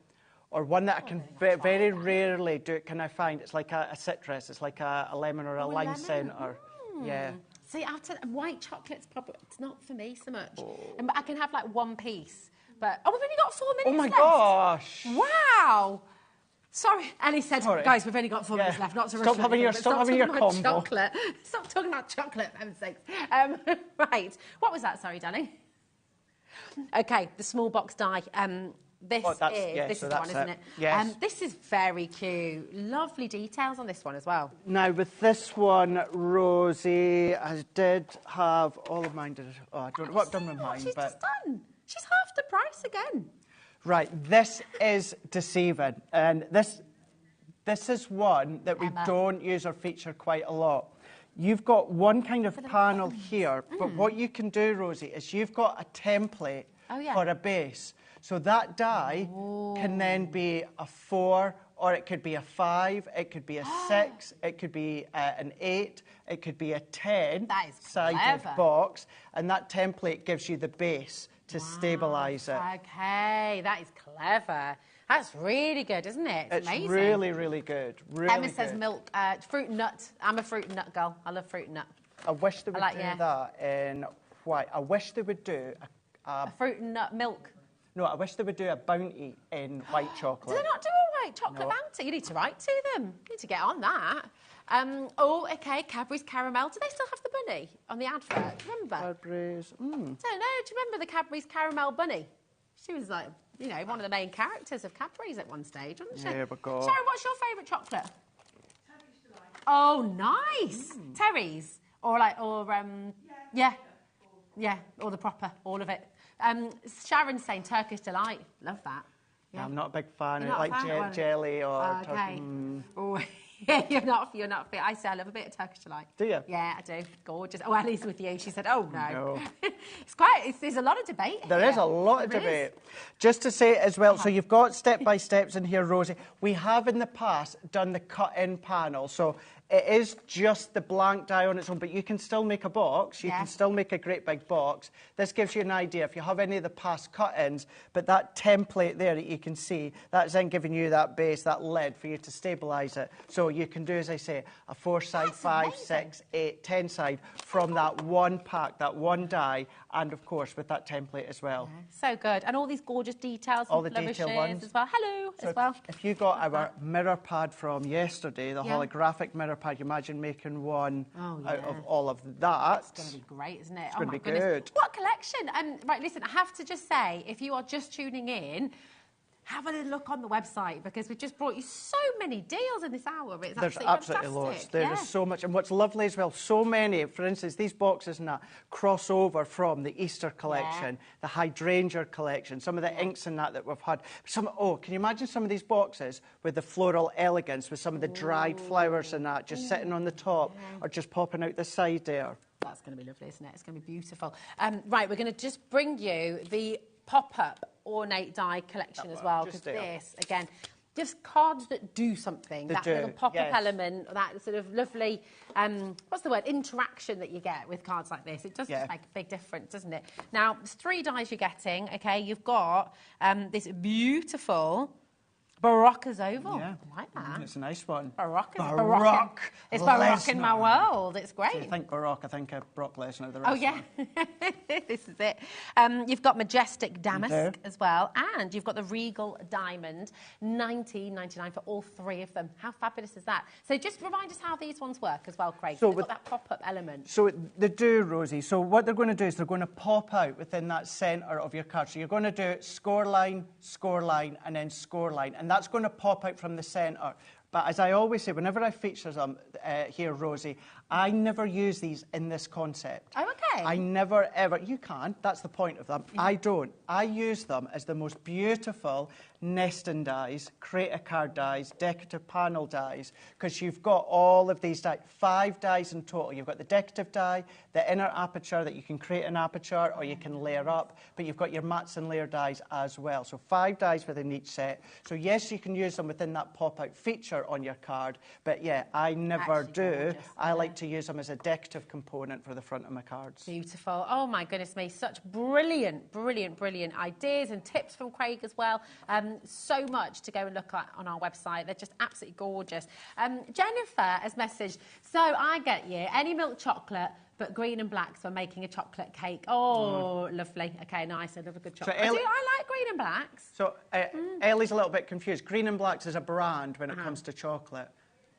or one that I can very rarely do. Can I find? It's like a citrus. It's like a lemon or a lime scent, or yeah. See, after white chocolate's probably it's not for me so much. And I can have like one piece, but we've only got 4 minutes. Oh my left. gosh! Wow. Sorry, Ellie said, Sorry. guys, we've only got 4 minutes left. Not to rush Stop having your talking about combo. chocolate. Stop talking about chocolate, for heaven's sakes. Right. What was that? Sorry, darling. OK, the small box die. This is the one, isn't it? Yes. This is very cute. Lovely details on this one as well. Now, with this one, Rosie, I did have all of mine. I don't know what I've done with mine. She's but just done. She's half the price again. Right, this is deceiving. And this is one that we don't use or feature quite a lot. You've got one kind of panel here, but what you can do, Rosie, is you've got a template for a base. So that die can then be a 4, or it could be a 5, it could be a 6, it could be an 8, it could be a 10-sided box, and that template gives you the base to stabilise it. OK, that is clever. That's really good, isn't it? It's amazing. Really, really good. Really Emma says milk, fruit and nut. I'm a fruit and nut girl. I love fruit and nut. I wish they would do that in white. I wish they would do a fruit and nut milk. No, I wish they would do a bounty in white chocolate. Do they not do a white chocolate bounty? You need to write to them. You need to get on that. OK, Cadbury's caramel. Do they still have the bunny on the advert? Remember? Cadbury's. I don't know. Do you remember the Cadbury's caramel bunny? She was like, you know, one of the main characters of Cadbury's at one stage, wasn't she? Yeah, but God. Sharon, what's your favourite chocolate? Turkish Delight. Oh, nice. Terry's? Or or the proper, all of it. Sharon's saying Turkish Delight. Love that. Yeah. I'm not a big fan You're of not like a fan? jelly or Okay. Oh, yeah, you're not fit. I say I love a bit of Turkish Delight. Do you? Yeah, I do. Gorgeous. Oh, Ellie's with you. She said, oh, no. No. There's a lot of debate There here. is a lot of debate. Just to say as well, so you've got step-by-steps in here, Rosie. We have in the past done the cut-in panel, so it is just the blank die on its own, but you can still make a box. You can still make a great big box. This gives you an idea if you have any of the past cut-ins, but that template there that you can see, that's then giving you that base, that lid for you to stabilise it. So you can do, as I say, a 4-side, 5, 6, 8, 10-side from that one pack, that one die, and of course with that template as well. So good. And all these gorgeous details. All the detailed ones. As well. Hello, so as well. If you got our mirror pad from yesterday, the holographic mirror pad, you imagine making one out of all of that. It's going to be great, isn't it? It's going to be good. What a collection. Right, listen, I have to just say, if you are just tuning in, have a little look on the website because we've just brought you so many deals in this hour. It's There's absolutely absolutely loads. fantastic. There is so much. And what's lovely as well, so many, for instance, these boxes and that cross over from the Easter collection, the hydrangea collection, some of the inks and that we've had. Can you imagine some of these boxes with the floral elegance, with some of the dried flowers and that just sitting on the top or just popping out the side there? That's going to be lovely, isn't it? It's going to be beautiful. Right, we're going to just bring you the pop-up ornate die collection as well, because this, again, just cards that do something. That little pop-up element, that sort of lovely, what's the word, interaction that you get with cards like this. It does just make a big difference, doesn't it? Now, there's 3 dies you're getting, okay? You've got this beautiful Barocca's oval. Yeah. I like that. It's a nice one. Baroque. It's Lesnar. Baroque in my world. It's great. So you think Baroque, I think of Brock Lesnar. Oh, yeah. This is it. You've got Majestic Damask as well. And you've got the Regal Diamond, $19.99 for all 3 of them. How fabulous is that? So just remind us how these ones work as well, Craig. So they've got that pop-up element. So they do, Rosie. So what they're going to do is they're going to pop out within that centre of your card. So you're going to do scoreline, and then scoreline. And that's going to pop out from the centre. But as I always say, whenever I feature them here, Rosie, I never use these in this concept. Oh, okay. I never, ever... You can. That's the point of them. I don't. I use them as the most beautiful nesting dies, creator card dies, decorative panel dies, because you've got all of these dies, 5 dies in total. You've got the decorative die, the inner aperture that you can create an aperture or you can layer up, but you've got your mats and layer dies as well. So 5 dies within each set. So yes, you can use them within that pop-out feature on your card, but yeah, I never do. Gorgeous. I like to use them as a decorative component for the front of my cards. Beautiful. Oh my goodness me, such brilliant ideas and tips from Craig as well. So much to go and look at on our website. They're just absolutely gorgeous. Jennifer has messaged, so I get you any milk chocolate but green and blacks for making a chocolate cake. Oh, lovely. Okay, nice. I love a good chocolate. So I like green and blacks. So Ellie's a little bit confused. Green and blacks is a brand when it comes to chocolate.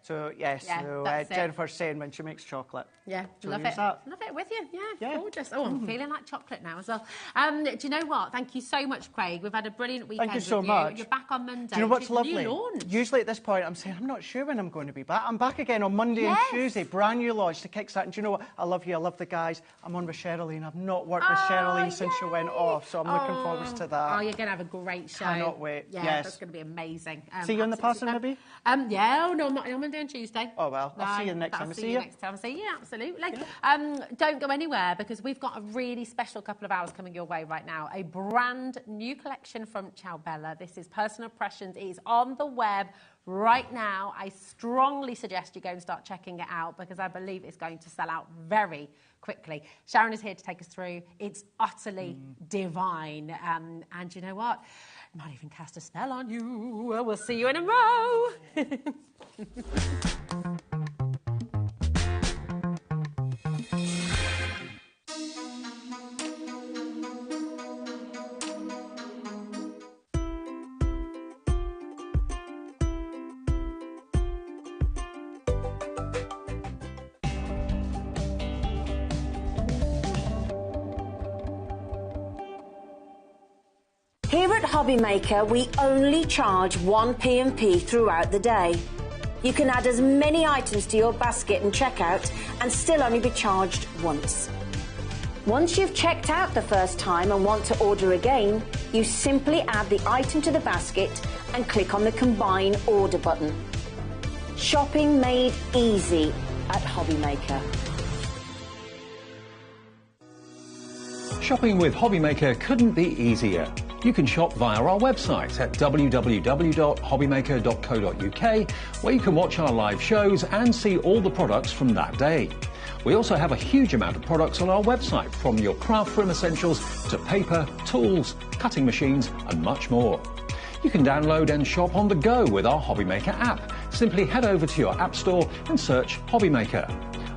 So, yes, Jennifer's saying when she makes chocolate. Yeah, love it. Love it with you. Yeah, gorgeous. Oh, I'm feeling like chocolate now as well. Do you know what? Thank you so much, Craig. We've had a brilliant weekend. Thank you so much. You're back on Monday. Do you know what's lovely? New launch. Usually at this point, I'm saying, I'm not sure when I'm going to be back. I'm back again on Monday and Tuesday. Brand new launch to kickstart. And do you know what? I love you. I love the guys. I'm on with Sherilyn. I've not worked with Sherilyn since she went off, so I'm looking forward to that. Oh, you're going to have a great show. Cannot wait. Yeah, yes. That's going to be amazing. See you in the parcel, maybe? Yeah, oh, no, I'm Monday and Tuesday. Oh, well, I'll see you next time. I'll see you next time. See you, absolutely. Yeah. Don't go anywhere because we've got a really special couple of hours coming your way right now. A brand new collection from Ciao Bella. This is Personal Impressions. It is on the web right now. I strongly suggest you go and start checking it out because I believe it's going to sell out very quickly. Sharon is here to take us through. It's utterly divine. And you know what? It might even cast a spell on you. We'll see you in a row. Here at HobbyMaker, we only charge 1 P&P throughout the day. You can add as many items to your basket and checkout and still only be charged once. Once you've checked out the first time and want to order again, you simply add the item to the basket and click on the Combine Order button. Shopping made easy at HobbyMaker. Shopping with HobbyMaker couldn't be easier. You can shop via our website at www.hobbymaker.co.uk, where you can watch our live shows and see all the products from that day. We also have a huge amount of products on our website, from your craft room essentials to paper, tools, cutting machines and much more. You can download and shop on the go with our HobbyMaker app. Simply head over to your app store and search HobbyMaker.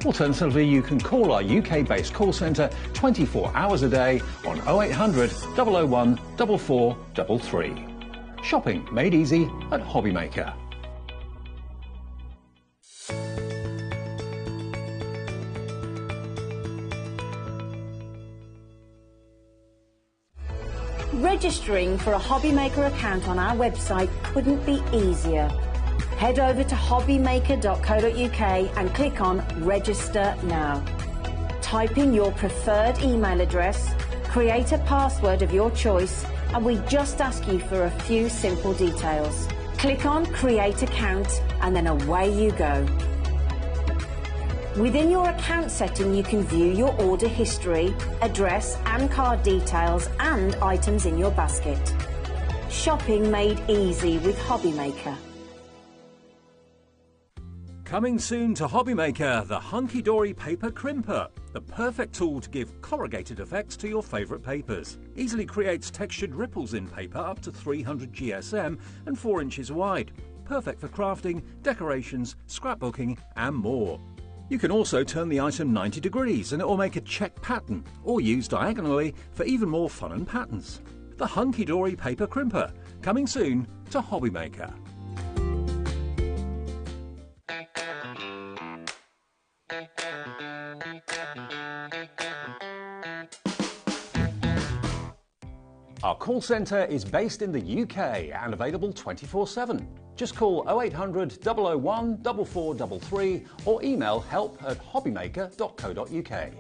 Alternatively, you can call our UK-based call centre 24 hours a day on 0800 001 4433. Shopping made easy at HobbyMaker. Registering for a HobbyMaker account on our website couldn't be easier. Head over to hobbymaker.co.uk and click on Register Now. Type in your preferred email address, create a password of your choice, and we just ask you for a few simple details. Click on Create Account and then away you go. Within your account setting, you can view your order history, address and card details and items in your basket. Shopping made easy with HobbyMaker. Coming soon to HobbyMaker, the hunky-dory paper crimper, the perfect tool to give corrugated effects to your favourite papers. Easily creates textured ripples in paper up to 300 GSM and 4 inches wide. Perfect for crafting, decorations, scrapbooking and more. You can also turn the item 90 degrees and it will make a check pattern, or use diagonally for even more fun and patterns. The hunky-dory paper crimper, coming soon to HobbyMaker. Our call centre is based in the UK and available 24/7. Just call 0800 001 4433 or email help@hobbymaker.co.uk.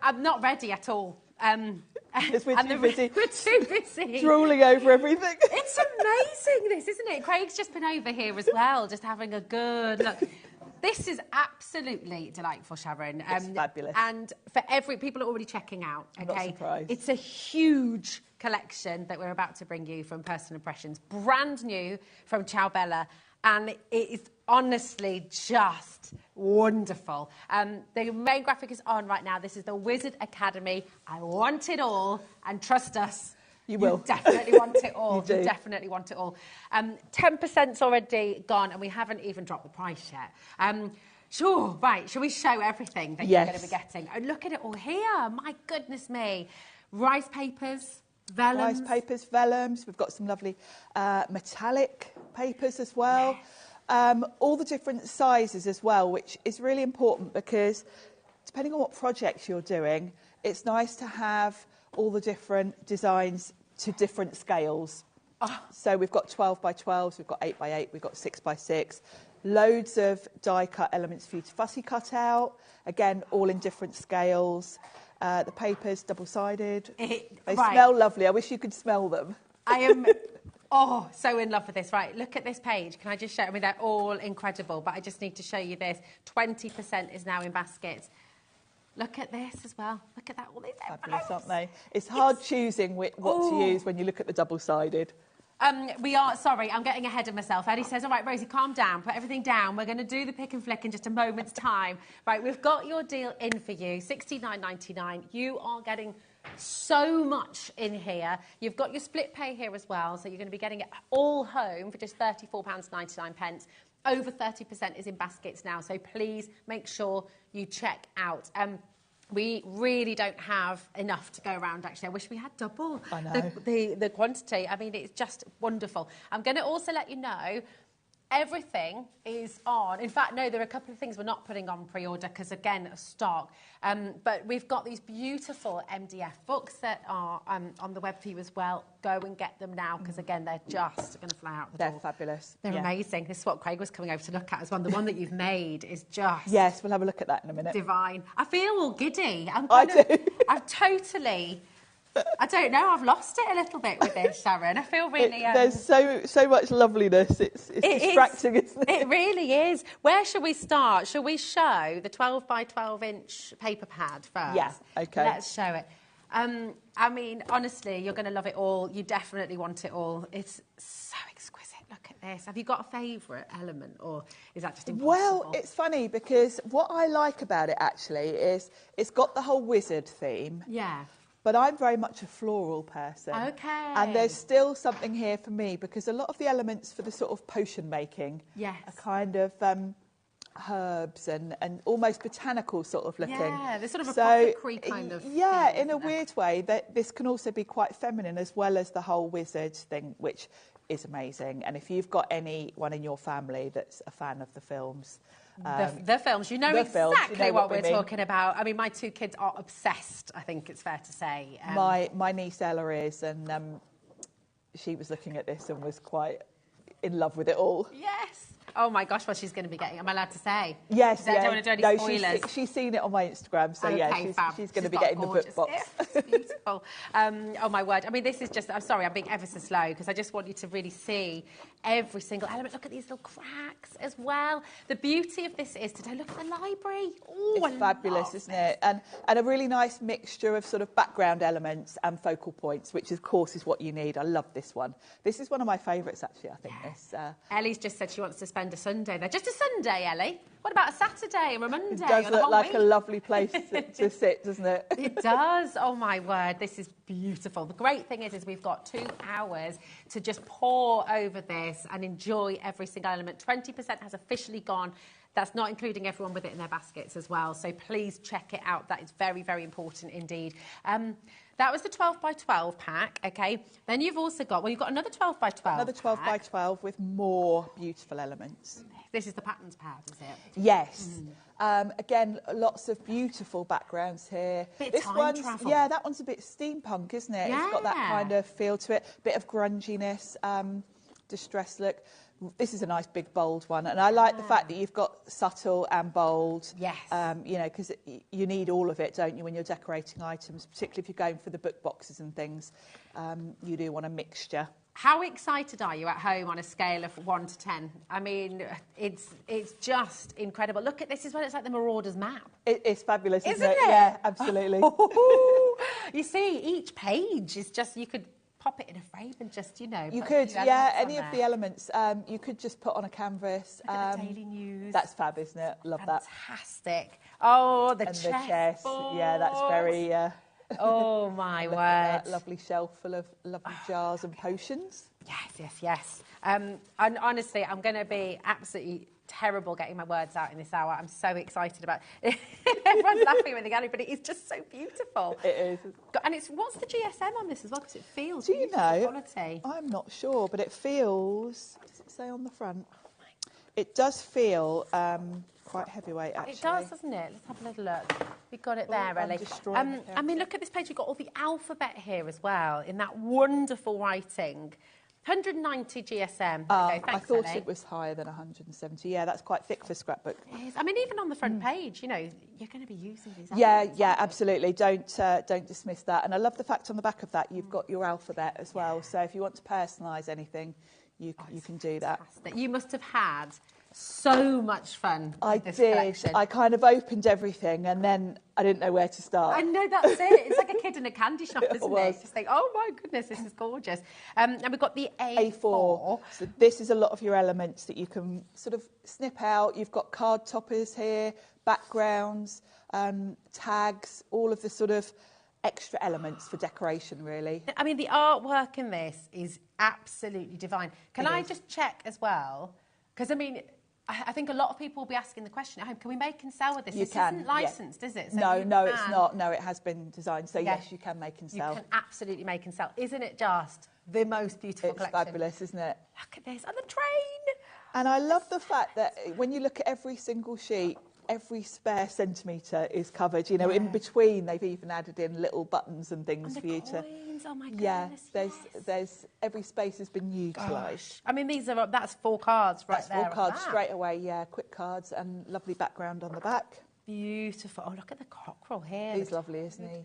I'm not ready at all. Because we're too busy. We're too busy. Drooling over everything. It's amazing, this, isn't it? Craig's just been over here as well, just having a good look. This is absolutely delightful, Sharon. It's fabulous. And for people are already checking out, I'm not okay? surprised. It's a huge collection that we're about to bring you from Personal Impressions. Brand new from Ciao Bella. And it is honestly just wonderful. The main graphic is on right now. This is the Wizard Academy. I want it all. And trust us, you will. You definitely want it all. You do. You definitely want it all. 10%'s already gone, and we haven't even dropped the price yet. Sure, right. Shall we show everything that you're going to be getting? Oh, look at it all here. My goodness me. Rice papers. Vellums. Rice papers, vellums. We've got some lovely metallic papers as well. Yes. All the different sizes as well, which is really important because depending on what projects you're doing, it's nice to have all the different designs to different scales. Oh. So we've got 12 by 12s, we've got 8 by 8, we've got 6 by 6. Loads of die cut elements for you to fussy cut out. Again, all in different scales. The paper's double-sided. They smell lovely. I wish you could smell them. I am, so in love with this. Right, look at this page. Can I just show you? I mean, they're all incredible, but I just need to show you this. 20% is now in baskets. Look at this as well. Look at that. All these fabulous, aren't they? It's hard choosing what to use when you look at the double-sided. Sorry, I'm getting ahead of myself. Eddie says, all right, Rosie, calm down, put everything down. We're going to do the pick and flick in just a moment's time. Right, we've got your deal in for you, $69.99. You are getting so much in here. You've got your split pay here as well, so you're going to be getting it all home for just £34.99. Over 30% is in baskets now, so please make sure you check out. We really don't have enough to go around, actually. I wish we had double the quantity. I mean, it's just wonderful. I'm going to also let you know everything is on. In fact, no, there are a couple of things we're not putting on pre-order because, again, stock. But we've got these beautiful MDF books that are on the web for you as well. Go and get them now because, again, they're just going to fly out the door. They're fabulous. They're amazing. This is what Craig was coming over to look at as well. The one that you've made is just... Yes, we'll have a look at that in a minute. Divine. I feel all giddy. I do. I've totally I don't know. I've lost it a little bit with this, Sharon. I feel really... There's so much loveliness. It's distracting, isn't it? It really is. Where shall we start? Shall we show the 12 by 12 inch paper pad first? Yeah, OK. Let's show it. I mean, honestly, you're going to love it all. You definitely want it all. It's so exquisite. Look at this. Have you got a favourite element, or is that just impossible? Well, it's funny because what I like about it actually is it's got the whole wizard theme. Yeah. But I'm very much a floral person. Okay. And there's still something here for me because a lot of the elements for the sort of potion making are kind of herbs and almost botanical sort of looking. Yeah, there's sort of a apothecary kind of yeah, thing, in a weird way. That this can also be quite feminine as well as the whole wizard thing, which is amazing. And if you've got anyone in your family that's a fan of the films... the films, you know exactly what we're talking about. I mean, my 2 kids are obsessed, I think it's fair to say. My niece Ella is, and she was looking at this and was quite in love with it all. Yes. Oh my gosh, what she's going to be getting. Am I allowed to say? Yes, I don't want to do any spoilers. She's seen it on my Instagram, so she's going to be getting the book box. It's beautiful. Oh my word. I mean, this is just, I'm sorry, I'm being ever so slow because I just want you to really see every single element. Look at these little cracks as well. The beauty of this is today, look at the library. Oh, it's fabulous, isn't it? And a really nice mixture of sort of background elements and focal points, which of course is what you need. I love this one. This is one of my favourites, actually, I think. This. Ellie's just said she wants to spend a Sunday there. Just a Sunday, Ellie? What about a Saturday or a Monday? It does look like a lovely place to sit, doesn't it? It does. Oh, my word. This is beautiful. The great thing is we've got 2 hours to just pour over this and enjoy every single element. 20% has officially gone. That's not including everyone with it in their baskets as well. So please check it out. That is very, very important indeed. That was the 12 by 12 pack, OK? Then you've also got, well, you've got another 12 by 12 Another 12 by 12 with more beautiful elements. This is the patterns pad, is it? Yes. Again, lots of beautiful backgrounds here. Bit time travel. Yeah, that one's a bit steampunk, isn't it? Yeah. It's got that kind of feel to it. Bit of grunginess, distressed look. This is a nice big bold one, and I like the fact that you've got subtle and bold. Yes. You know, because you need all of it, don't you, when you're decorating items, particularly if you're going for the book boxes and things. You do want a mixture. How excited are you at home on a scale of 1 to 10? I mean, it's just incredible. Look at this as well. It's like the Marauders map. It's fabulous, isn't it? it? Yeah, absolutely. You see, each page is just, you could pop it in a frame and just, you know... You could, yeah, any of the elements. You could just put on a canvas. Look at the Daily News. That's fab, isn't it? Love that. Fantastic. Oh, the chest. Yeah, that's very... Oh, my word. That lovely shelf full of lovely jars and potions. Yes. And honestly, I'm going to be absolutely terrible getting my words out in this hour. I'm so excited about it. Everyone's laughing at the gallery, but it is just so beautiful. It is. And what's the GSM on this as well? Because it feels Do you know? Quality. I'm not sure, but it feels... Does it say on the front? It does feel quite heavyweight, actually. It does, doesn't it? Let's have a little look. We've got it there, Ellie. I mean, look at this page. We've got all the alphabet here as well, in that wonderful writing. 190 GSM. Okay, thanks, I thought Ellie. it was higher than 170. Yeah, that's quite thick for scrapbook. It is. I mean, even on the front page, you know, you're going to be using these. Yeah, absolutely. Don't dismiss that. And I love the fact on the back of that you've got your alphabet as well. So if you want to personalise anything, you can do that. You must have had so much fun with this collection. I kind of opened everything and then I didn't know where to start. I know, that's it. It's like a kid in a candy shop, isn't it? Just think, oh my goodness, this is gorgeous. And we've got the A4. So this is a lot of your elements that you can sort of snip out. You've got card toppers here, backgrounds, tags, all of the sort of extra elements for decoration, really. I mean, the artwork in this is absolutely divine. Can I just check as well? Because, I mean, I think a lot of people will be asking the question at home, can we make and sell with this? This isn't licensed, is it? So no, it's not. No, it has been designed. So, yes, you can make and sell. You can absolutely make and sell. Isn't it just the most beautiful collection? It's fabulous, isn't it? Look at this. And the train. And I love the fact that when you look at every single sheet, every spare centimetre is covered. You know, in between, they've even added in little buttons and things for you to... Oh my goodness, there's every space has been utilised. I mean, that's 4 cards right there. That's 4 cards straight away, yeah. Quick cards and lovely background on the back. Beautiful. Oh, look at the cockerel here. He's lovely, isn't he?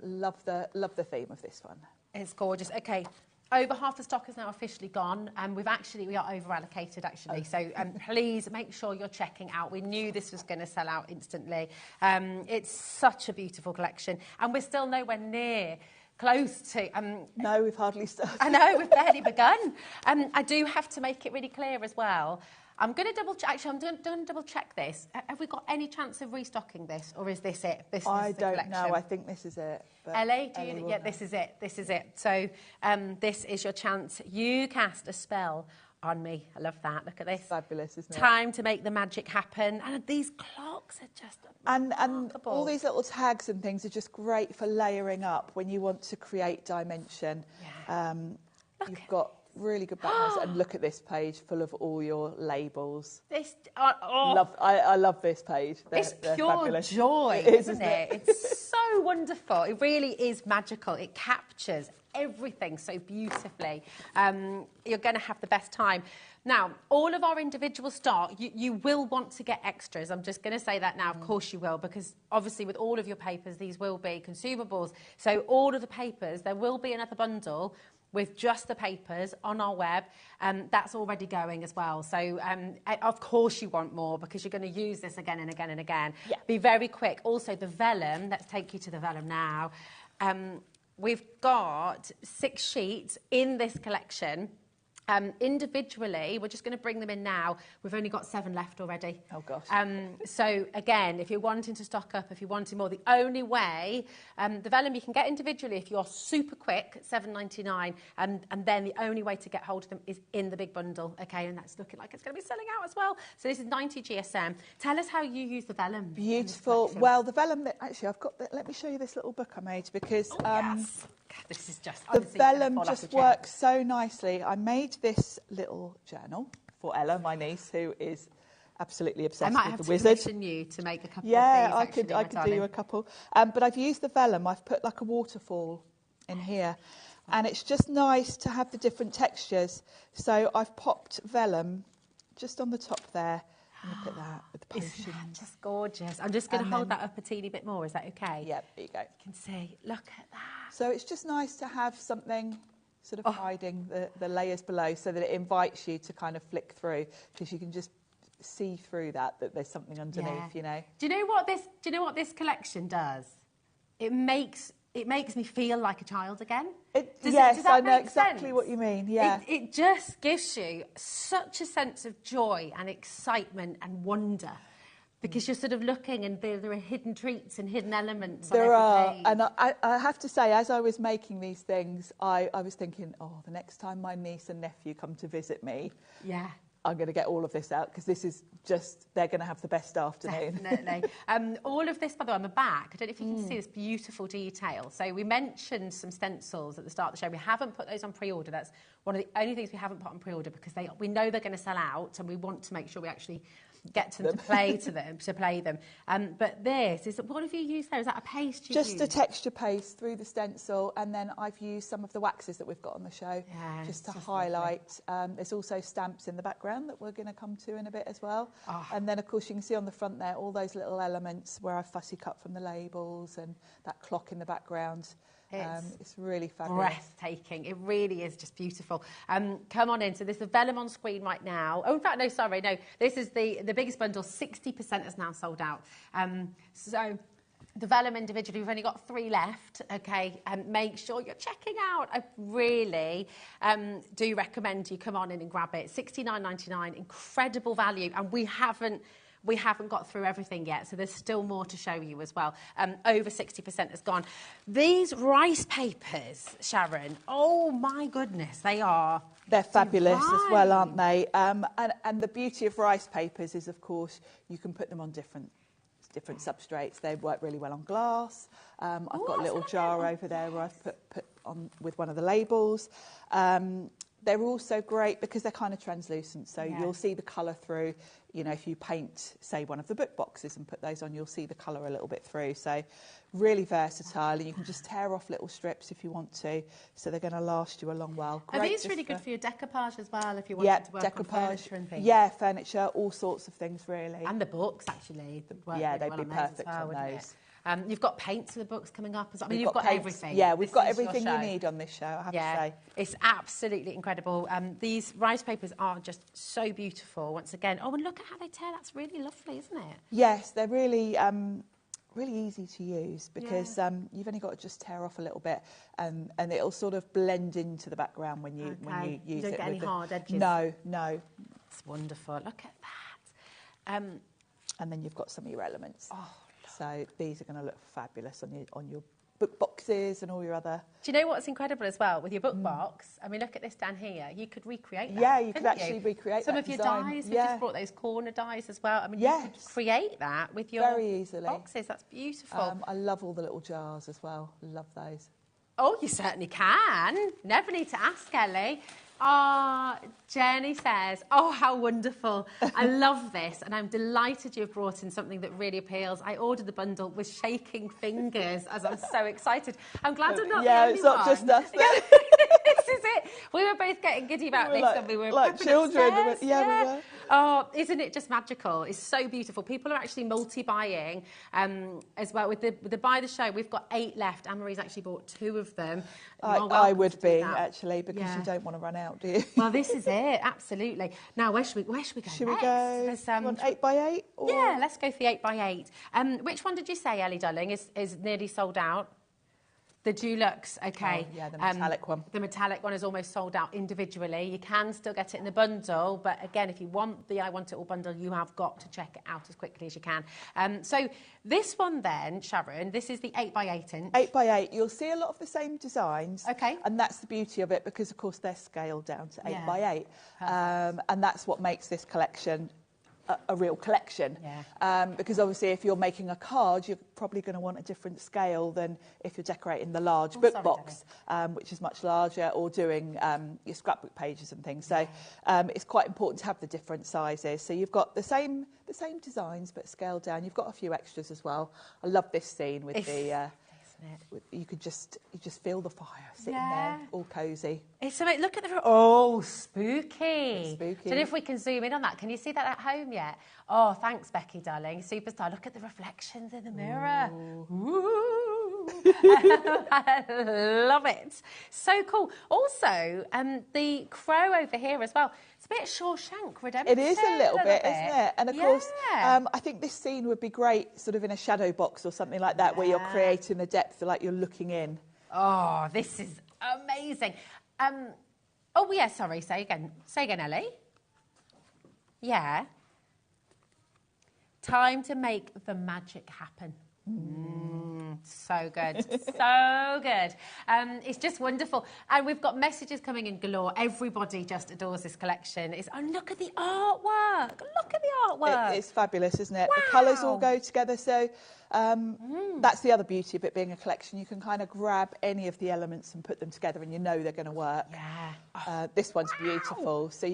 Love the theme of this one. It's gorgeous. Okay. Over half the stock is now officially gone, and we are over allocated actually. So please make sure you're checking out. We knew this was going to sell out instantly. It's such a beautiful collection, and we're still nowhere near close to. No, we've hardly started. I know, we've barely begun. I do have to make it really clear as well. I'm going to double check. Actually, I'm going to double check this. Have we got any chance of restocking this, or is this it? I don't know. I think this is it. Ellie, yeah, this is it. This is it. So this is your chance. You cast a spell on me. I love that. Look at this. It's fabulous, isn't it? Time to make the magic happen. And these clocks are just and all these little tags and things are just great for layering up when you want to create dimension. Yeah. You've got really good backgrounds, and look at this page full of all your labels. This, I love this page. It's they're pure fabulous. joy, isn't it? It's so wonderful. It really is magical. It captures everything so beautifully. You're going to have the best time. Now, all of our individual stock, you will want to get extras. I'm just going to say that now. Of course you will, because obviously with all of your papers, these will be consumables. So all of the papers, there will be another bundle with just the papers on our web. That's already going as well. So, of course you want more, because you're going to use this again and again and again. Yeah. Be very quick. Also, the vellum, let's take you to the vellum now. We've got 6 sheets in this collection. Individually, we're just going to bring them in now. We've only got 7 left already. Oh, gosh. So, again, if you're wanting to stock up, if you're wanting more, the only way, the vellum you can get individually if you're super quick, $7.99, and then the only way to get hold of them is in the big bundle, okay? And that's looking like it's going to be selling out as well. So this is 90 GSM. Tell us how you use the vellum. Beautiful. Well, the vellum, actually, I've got, let me show you this little book I made, because yes. This is just the vellum just works so nicely. I made this little journal for Ella, my niece, who is absolutely obsessed with the wizard. I might have to commission you to make a couple of these. I could do you a couple. But I've used the vellum. I've put like a waterfall in here, and it's just nice to have the different textures. So I've popped vellum just on the top there. Look at that with the potions. Isn't that just gorgeous? I'm just going to hold that up a teeny bit more. Is that okay? Yeah, there you go. You can see. Look at that. So it's just nice to have something sort of hiding the layers below, so that it invites you to kind of flick through, because you can just see through that there's something underneath, you know. Do you know what this collection does? It makes me feel like a child again. Yes, I know exactly what you mean, yeah. It just gives you such a sense of joy and excitement and wonder, because you're sort of looking, and there are hidden treats and hidden elements on every page. And I have to say, as I was making these things, I was thinking, the next time my niece and nephew come to visit me, I'm going to get all of this out, because this is just, they're going to have the best afternoon. Definitely. All of this, by the way, on the back, I don't know if you can see this beautiful detail. So we mentioned some stencils at the start of the show. We haven't put those on pre-order. That's one of the only things we haven't put on pre-order, because we know they're going to sell out, and we want to make sure we actually get them to play them. But this is, what have you used there? Is that a paste you Just a texture paste through the stencil, and then I've used some of the waxes that we've got on the show just to highlight. There's also stamps in the background that we're going to come to in a bit as well. And then, of course, you can see on the front there all those little elements where I've fussy cut from the labels, and that clock in the background. It's really fabulous. Breathtaking. It really is just beautiful. Come on in. So there's the vellum on screen right now. Oh, in fact, no. This is the biggest bundle. 60% is now sold out. So the vellum individually, we've only got 3 left, okay? Make sure you're checking out. I really do recommend you come on in and grab it. $69.99, incredible value. And we haven't got through everything yet, so there's still more to show you as well. Over 60% has gone. These rice papers, Sharon, oh my goodness, they're fabulous as well, aren't they? And the beauty of rice papers is, of course, you can put them on different substrates. They work really well on glass. I've got a little jar over there where I've put on with one of the labels. They're also great because they're kind of translucent, so you'll see the colour through. You know, if you paint, say, one of the book boxes and put those on, you'll see the colour a little bit through. So really versatile, and you can just tear off little strips if you want to, so they're going to last you a long while. Are these really good for your decoupage as well, if you want to work on furniture and things? Yeah, furniture, all sorts of things, really. And the books, actually. They'd be perfect on those. You've got paints for the books coming up. I mean, We've you've got paints. everything. Yeah, we've This got is your everything you show. need on this show, I have to Yeah, say. it's absolutely incredible. These rice papers are just so beautiful. Once again, oh, and look at how they tear. That's really lovely, isn't it? Yes, they're really really easy to use because you've only got to just tear off a little bit and it'll sort of blend into the background when you use it. You don't get any hard edges. No, no. It's wonderful. Look at that. And then you've got some of your elements. Oh, so these are going to look fabulous on your book boxes and all your other... Do you know what's incredible as well with your book box? I mean, look at this down here. You could recreate that. Yeah, you could actually recreate some that of your design. dies. We just brought those corner dies as well. I mean, yes. you could create that with your very easily. boxes. That's beautiful. I love all the little jars as well. Love those. Oh, you certainly can. Never need to ask, Ellie. Ah, Jenny says, oh, how wonderful. I love this, and I'm delighted you've brought in something that really appeals. I ordered the bundle with shaking fingers as I'm so excited. I'm glad I'm not the only it's not just us. This is it. We were both getting giddy about this when we were like children. Upstairs. We were. Oh, isn't it just magical? It's so beautiful. People are actually multi-buying as well. With the buy the show, we've got 8 left. Anne-Marie's actually bought 2 of them. I would be, actually, because you don't want to run out, do you? Well, this is it, absolutely. Now, where should we go Should next? we go? Do you want 8x8? Or? Yeah, let's go for the 8x8. Which one did you say, Ellie, darling, is nearly sold out? The Dulux, okay. Oh, yeah, the metallic one. The metallic one is almost sold out individually. You can still get it in the bundle, but again, if you want the I Want It All bundle, you have got to check it out as quickly as you can. So this one then, Sharon, this is the 8x8 inch. 8x8. You'll see a lot of the same designs. Okay. And that's the beauty of it because, of course, they're scaled down to 8x8. And that's what makes this collection a real collection. Because obviously if you're making a card, you're probably going to want a different scale than if you're decorating the large book box, which is much larger, or doing your scrapbook pages and things. So it's quite important to have the different sizes. So you've got the same designs but scaled down. You've got a few extras as well. I love this scene with you just feel the fire sitting there, all cosy. It's so look at the spooky. It's spooky. So if we can zoom in on that, can you see that at home yet? Oh, thanks, Becky, darling, superstar. Look at the reflections in the mirror. Ooh. I love it. So cool. Also, the crow over here as well. It's a bit Shawshank Redemption. It is a little bit, isn't it? And of course, I think this scene would be great sort of in a shadow box or something like that, where you're creating the depth, like you're looking in. Oh, this is amazing. Oh, yeah, sorry, say again, Ellie. Yeah. Time to make the magic happen. So good, so good. It's just wonderful. And we've got messages coming in galore. Everybody just adores this collection. Look at the artwork. Look at the artwork. It's fabulous, isn't it? Wow. The colours all go together. So that's the other beauty of it being a collection. You can kind of grab any of the elements and put them together and you know they're going to work. Yeah. This one's beautiful. So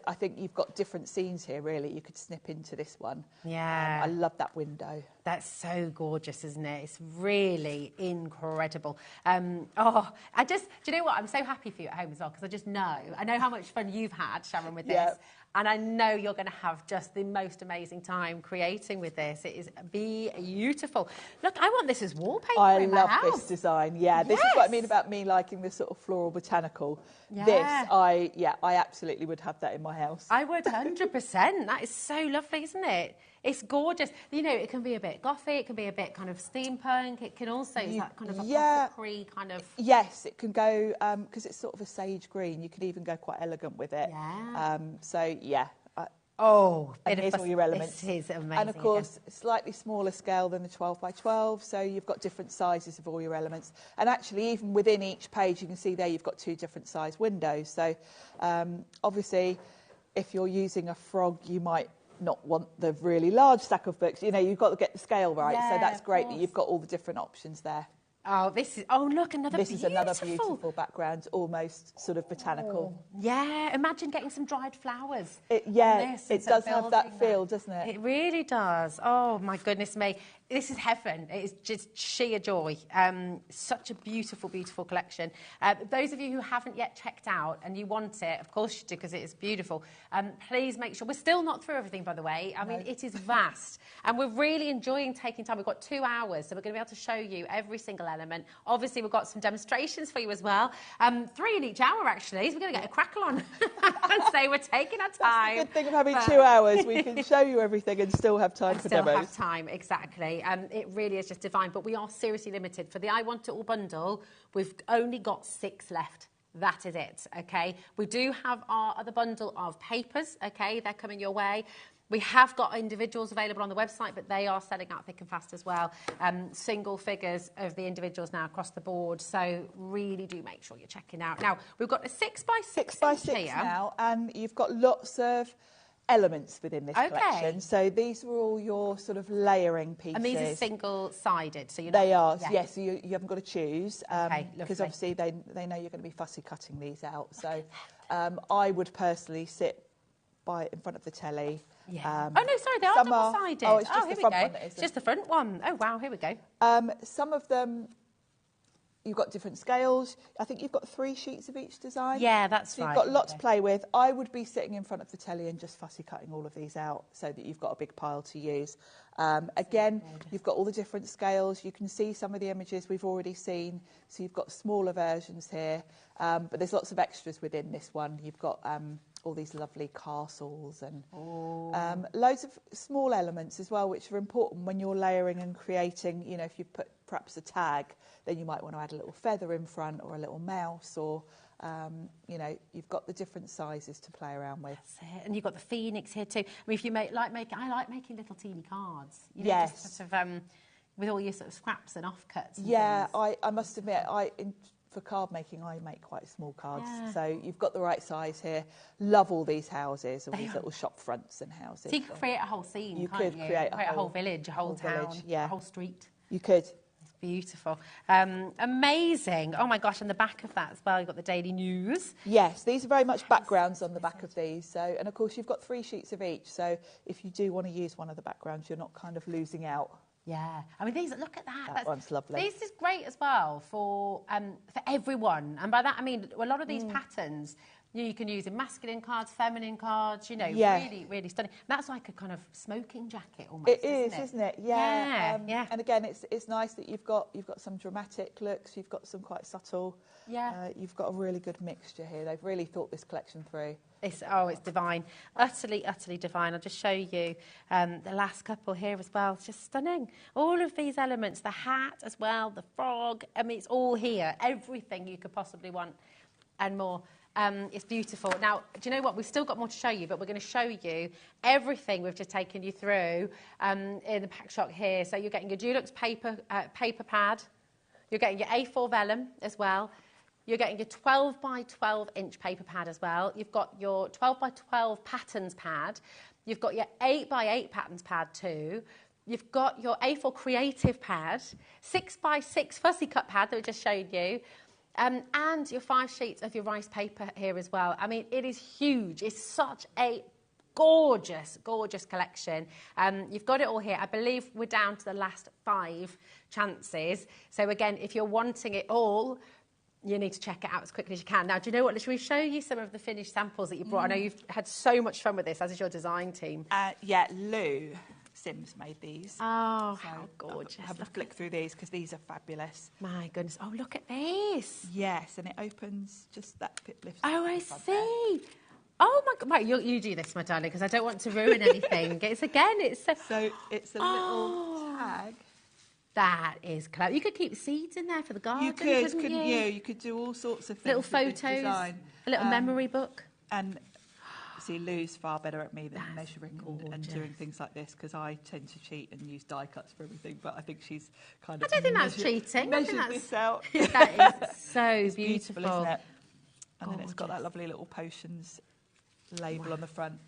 I think you've got different scenes here, really. You could snip into this one. Yeah. I love that window. That's so gorgeous, isn't it? It's really incredible. Do you know what? I'm so happy for you at home as well, because I know how much fun you've had, Sharon, with this. And I know you're going to have just the most amazing time creating with this. It is beautiful. Look, I want this as wallpaper in my house. I love this design. Yeah, this is what I mean about me liking this sort of floral botanical. Yeah. I absolutely would have that in my house. I would 100%. That is so lovely, isn't it? It's gorgeous. You know, it can be a bit gothic, it can be a bit kind of steampunk. It can also, is that kind of a apothecary kind of... Yes, it can go, because it's sort of a sage green. You can even go quite elegant with it. Yeah. And here's all your elements. This is amazing. And of course, slightly smaller scale than the 12x12, so you've got different sizes of all your elements. And actually, even within each page, you can see there you've got 2 different size windows. So obviously, if you're using a frog, you might not want the really large stack of books. You know, you've got to get the scale right. So that's great that you've got all the different options there. Oh, look, another This beautiful. is another beautiful background, almost sort of botanical. Yeah, imagine getting some dried flowers. It does have that feel, doesn't it? It really does. Oh, my goodness me. This is heaven. It is just sheer joy. Such a beautiful, beautiful collection. Those of you who haven't yet checked out and you want it, of course you do, because it is beautiful, please make sure. We're still not through everything, by the way. I mean, it is vast. And we're really enjoying taking time. We've got 2 hours, so we're going to be able to show you every single element. Obviously, we've got some demonstrations for you as well. 3 in each hour, actually. So we're going to get a crackle on and say we're taking our time. That's the good thing of having 2 hours. We can show you everything and still have time for demos. Still have time, exactly. It really is just divine. But we are seriously limited. For the I Want It All bundle, we've only got 6 left. That is it, OK? We do have our other bundle of papers, OK? They're coming your way. We have got individuals available on the website, but they are selling out thick and fast as well. Single figures of the individuals now across the board. So really do make sure you're checking out. Now, we've got a 6x6 here. Now, and you've got lots of elements within this collection. So these are all your sort of layering pieces. And these are single-sided, so they are. Yes, so you haven't got to choose because obviously they know you're going to be fussy cutting these out. So I would personally sit in front of the telly. Yeah. Oh no, sorry, they are double-sided. Oh, it's just the front one. It's just the front one. Oh wow, here we go. Some of them, you've got different scales. I think you've got 3 sheets of each design. Yeah, that's right. So you've got lots to play with. I would be sitting in front of the telly and just fussy cutting all of these out so that you've got a big pile to use. Again, you've got all the different scales. You can see some of the images we've already seen. So you've got smaller versions here, but there's lots of extras within this one. You've got all these lovely castles and loads of small elements as well, which are important when you're layering and creating. You know, if you put perhaps a tag, then you might want to add a little feather in front or a little mouse or, you know, you've got the different sizes to play around with. That's it. And you've got the phoenix here too. I mean, if you I like making little teeny cards. You know, yes. Just sort of, with all your sort of scraps and offcuts. And yeah, I must admit, for card making, I make quite small cards. Yeah. So you've got the right size here. Love all these houses, all these little shop fronts and houses. So you could create a whole scene, you can't could you? create a whole village, a whole town, village, yeah. a whole street. You could. It's beautiful. Amazing. Oh my gosh, and the back of that as well, you've got the Daily News. Yes, these are very much backgrounds on the back of these. So, and of course you've got 3 sheets of each. So if you do want to use one of the backgrounds, you're not kind of losing out. Yeah, I mean, look at that. That one's lovely. This is great as well for everyone. And by that, I mean, a lot of these patterns, you can use in masculine cards, feminine cards, you know, really, really stunning. And that's like a kind of smoking jacket almost, isn't it? Yeah. Yeah. And again, it's nice that you've got some dramatic looks, you've got some quite subtle. Yeah. You've got a really good mixture here. They've really thought this collection through. It's divine. Utterly, utterly divine. I'll just show you the last couple here as well. It's just stunning. All of these elements, the hat as well, the frog. I mean, it's all here. Everything you could possibly want and more. It's beautiful. Now, do you know what? We've still got more to show you, but we're going to show you everything we've just taken you through in the pack shot here. So you're getting your Dulux paper pad. You're getting your A4 vellum as well. You're getting your 12 by 12 inch paper pad as well. You've got your 12 by 12 patterns pad. You've got your 8 by 8 patterns pad too. You've got your A4 creative pad, 6 by 6 fussy cut pad that we just showed you, and your 5 sheets of your rice paper here as well. I mean, it is huge. It's such a gorgeous, gorgeous collection. You've got it all here. I believe we're down to the last 5 chances. So again, if you're wanting it all, you need to check it out as quickly as you can. Now, do you know what? Should we show you some of the finished samples that you brought? I know you've had so much fun with this, as is your design team. Yeah, Lou Sims made these. Oh, so how gorgeous. Have a flick through these because these are fabulous. My goodness. Oh, look at this. Yes, and it opens just that bit lifts. Oh, I see. There. Oh, my God. Right, you do this, my darling, because I don't want to ruin anything. It's So it's a little tag. That is clever. You could keep seeds in there for the garden, couldn't you? You could do all sorts of things. Little photos, a little memory book. And see, Lou's far better at me than measuring and doing things like this because I tend to cheat and use die cuts for everything. But I think she's kind of. I don't think that's cheating. Measured this out. That is so it's beautiful, isn't it? And then it's got that lovely little potions label on the front.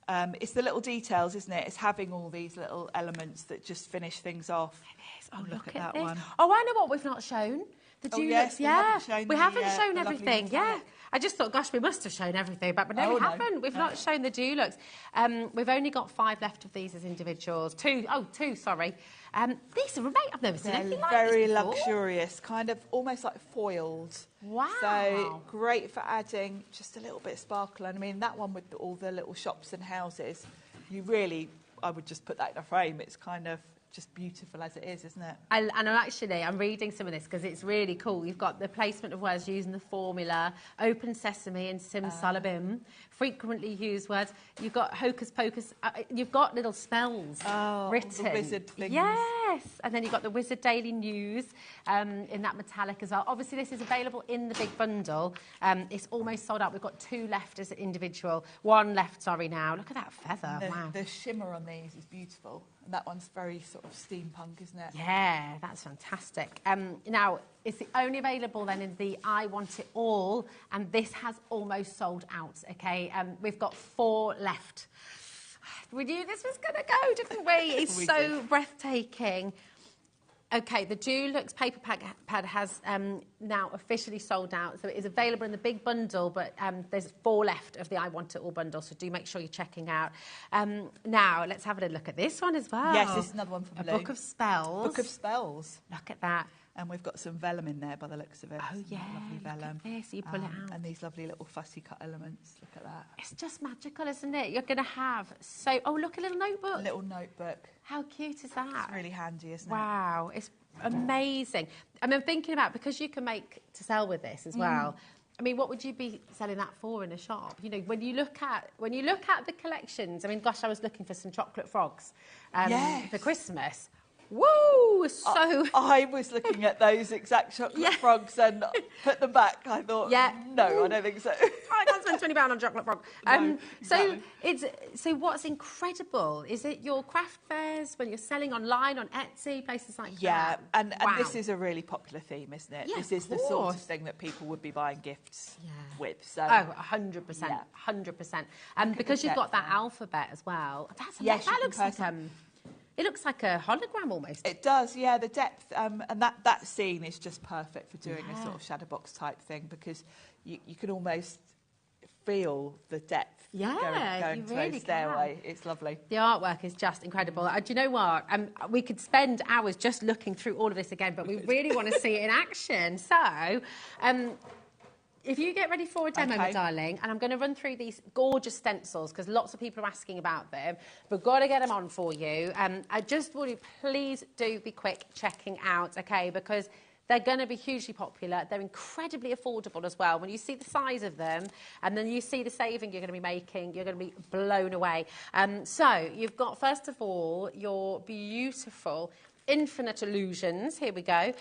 It's the little details, isn't it? It's having all these little elements that just finish things off. It is. Oh, look at this. that one. Oh, I know what we've not shown. The Oh, Duluths, yes, we haven't shown we the, haven't the shown lovely everything. Yeah, metallic. I just thought, gosh, we must have shown everything, but no, Oh, we no. haven't. We've not shown the Duluths. We've only got 5 left of these as individuals. Two, sorry. These are amazing. I've never seen anything like this very before. luxurious, kind of almost like foiled. Wow. So great for adding just a little bit of sparkle. And I mean, that one with all the little shops and houses, I would just put that in a frame. It's kind of just beautiful as it is, isn't it? And I'm reading some of this because it's really cool. You've got the placement of words using the formula, open sesame and simsalabim, frequently used words. You've got hocus pocus. You've got little spells written. The wizard things. Yes, and then you've got the Wizard Daily News in that metallic as well. Obviously, this is available in the big bundle. It's almost sold out. We've got 2 left as an individual. 1 left, sorry, now. Look at that feather. Wow. The shimmer on these is beautiful. And that one's very sort of steampunk, isn't it? Yeah, that's fantastic. Now, it's only available then in the I Want It All, and this has almost sold out, OK? We've got 4 left. We knew this was going to go, didn't we? It's so breathtaking. OK, the Dulux paper pad has now officially sold out, so it is available in the big bundle, but there's 4 left of the I Want It All bundle, so do make sure you're checking out. Now, let's have a look at this one as well. Yes, this is another one from A Lou. Book of Spells. Book of Spells. Look at that. And we've got some vellum in there by the looks of it. Oh, yeah, Lovely vellum. look at this, you pull it out. And these lovely little fussy cut elements. Look at that. It's just magical, isn't it? You're going to have so... Oh, look, a little notebook. A little notebook. How cute is that? It's really handy, isn't it? Wow, it's amazing. I mean, I'm thinking about, because you can make to sell with this as well. I mean, what would you be selling that for in a shop? You know, when you look at the collections. I mean, gosh, I was looking for some chocolate frogs for Christmas. Woo! So I was looking at those exact chocolate frogs and put them back. I thought, no, I don't think so. I can't spend £20 on chocolate frog. No, exactly. So what's incredible is it your craft fairs when you're selling online on Etsy, places like that. Yeah, and Wow. this is a really popular theme, isn't it? Yeah, this is the sort of thing that people would be buying gifts with. So 100%, 100%. And because you've got that alphabet as well. That looks like it looks like a hologram almost. It does, yeah. The depth and that scene is just perfect for doing a sort of shadow box type thing, because you can almost feel the depth going to those stairway. It's lovely. The artwork is just incredible. Do you know what? We could spend hours just looking through all of this again, but we really want to see it in action. So, if you get ready for a demo, my darling, and I'm going to run through these gorgeous stencils because lots of people are asking about them. We've got to get them on for you. I just want you, please do be quick checking out, OK, because they're going to be hugely popular. They're incredibly affordable as well. When you see the size of them and then you see the saving you're going to be making, you're going to be blown away. So you've got, first of all, your beautiful Infinite Illusions. Here we go.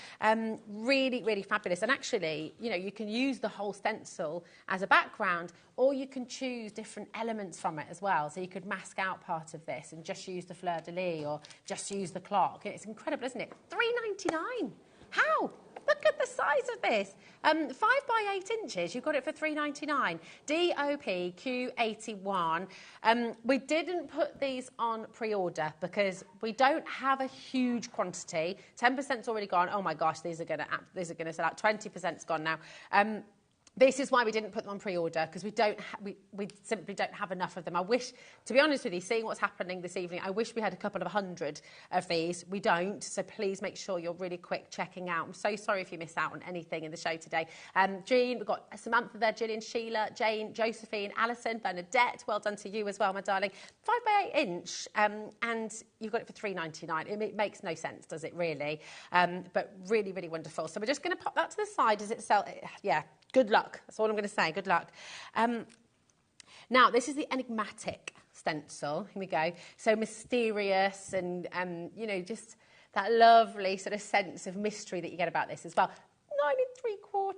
Really, really fabulous. And actually, you know, you can use the whole stencil as a background, or you can choose different elements from it as well. So you could mask out part of this and just use the fleur-de-lis or just use the clock. It's incredible, isn't it? £3.99. How? Look at the size of this. 5 by 8 inches, you've got it for £3.99. DOP Q81. We didn't put these on pre-order because we don't have a huge quantity. 10%'s already gone. Oh my gosh, these are going to sell out. 20%'s gone now. This is why we didn't put them on pre-order, because we simply don't have enough of them. I wish, to be honest with you, seeing what's happening this evening, I wish we had a couple of 100 of these. We don't, so please make sure you're really quick checking out. I'm so sorry if you miss out on anything in the show today. Jean, we've got Samantha there, Gillian, Sheila, Jane, Josephine, Alison, Bernadette. Well done to you as well, my darling. 5 by 8 inch, and you've got it for £3.99. It makes no sense, does it, really? But really, really wonderful. So we're just going to pop that to the side as it sells. Yeah. Good luck. That's all I'm going to say. Good luck. Now, this is the enigmatic stencil. Here we go. So mysterious and, you know, just that lovely sort of sense of mystery that you get about this as well. 9 3/4.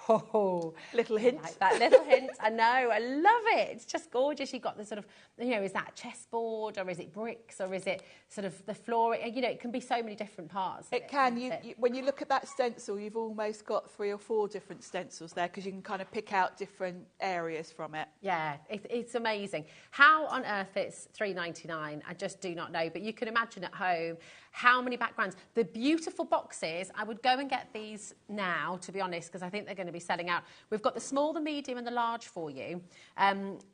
Oh, Little hint. I like that little hint. I know. I love it. It's just gorgeous. You've got the sort of, is that chessboard or is it bricks or is it sort of the floor? It can be so many different parts. It can. When you look at that stencil, you've almost got 3 or 4 different stencils there because you can kind of pick out different areas from it. Yeah, it's amazing. How on earth it's £3.99, I just do not know. But you can imagine at home how many backgrounds. The beautiful boxes, I would go and get these now, to be honest, because I think they're going to be selling out. We've got the small, the medium and the large for you.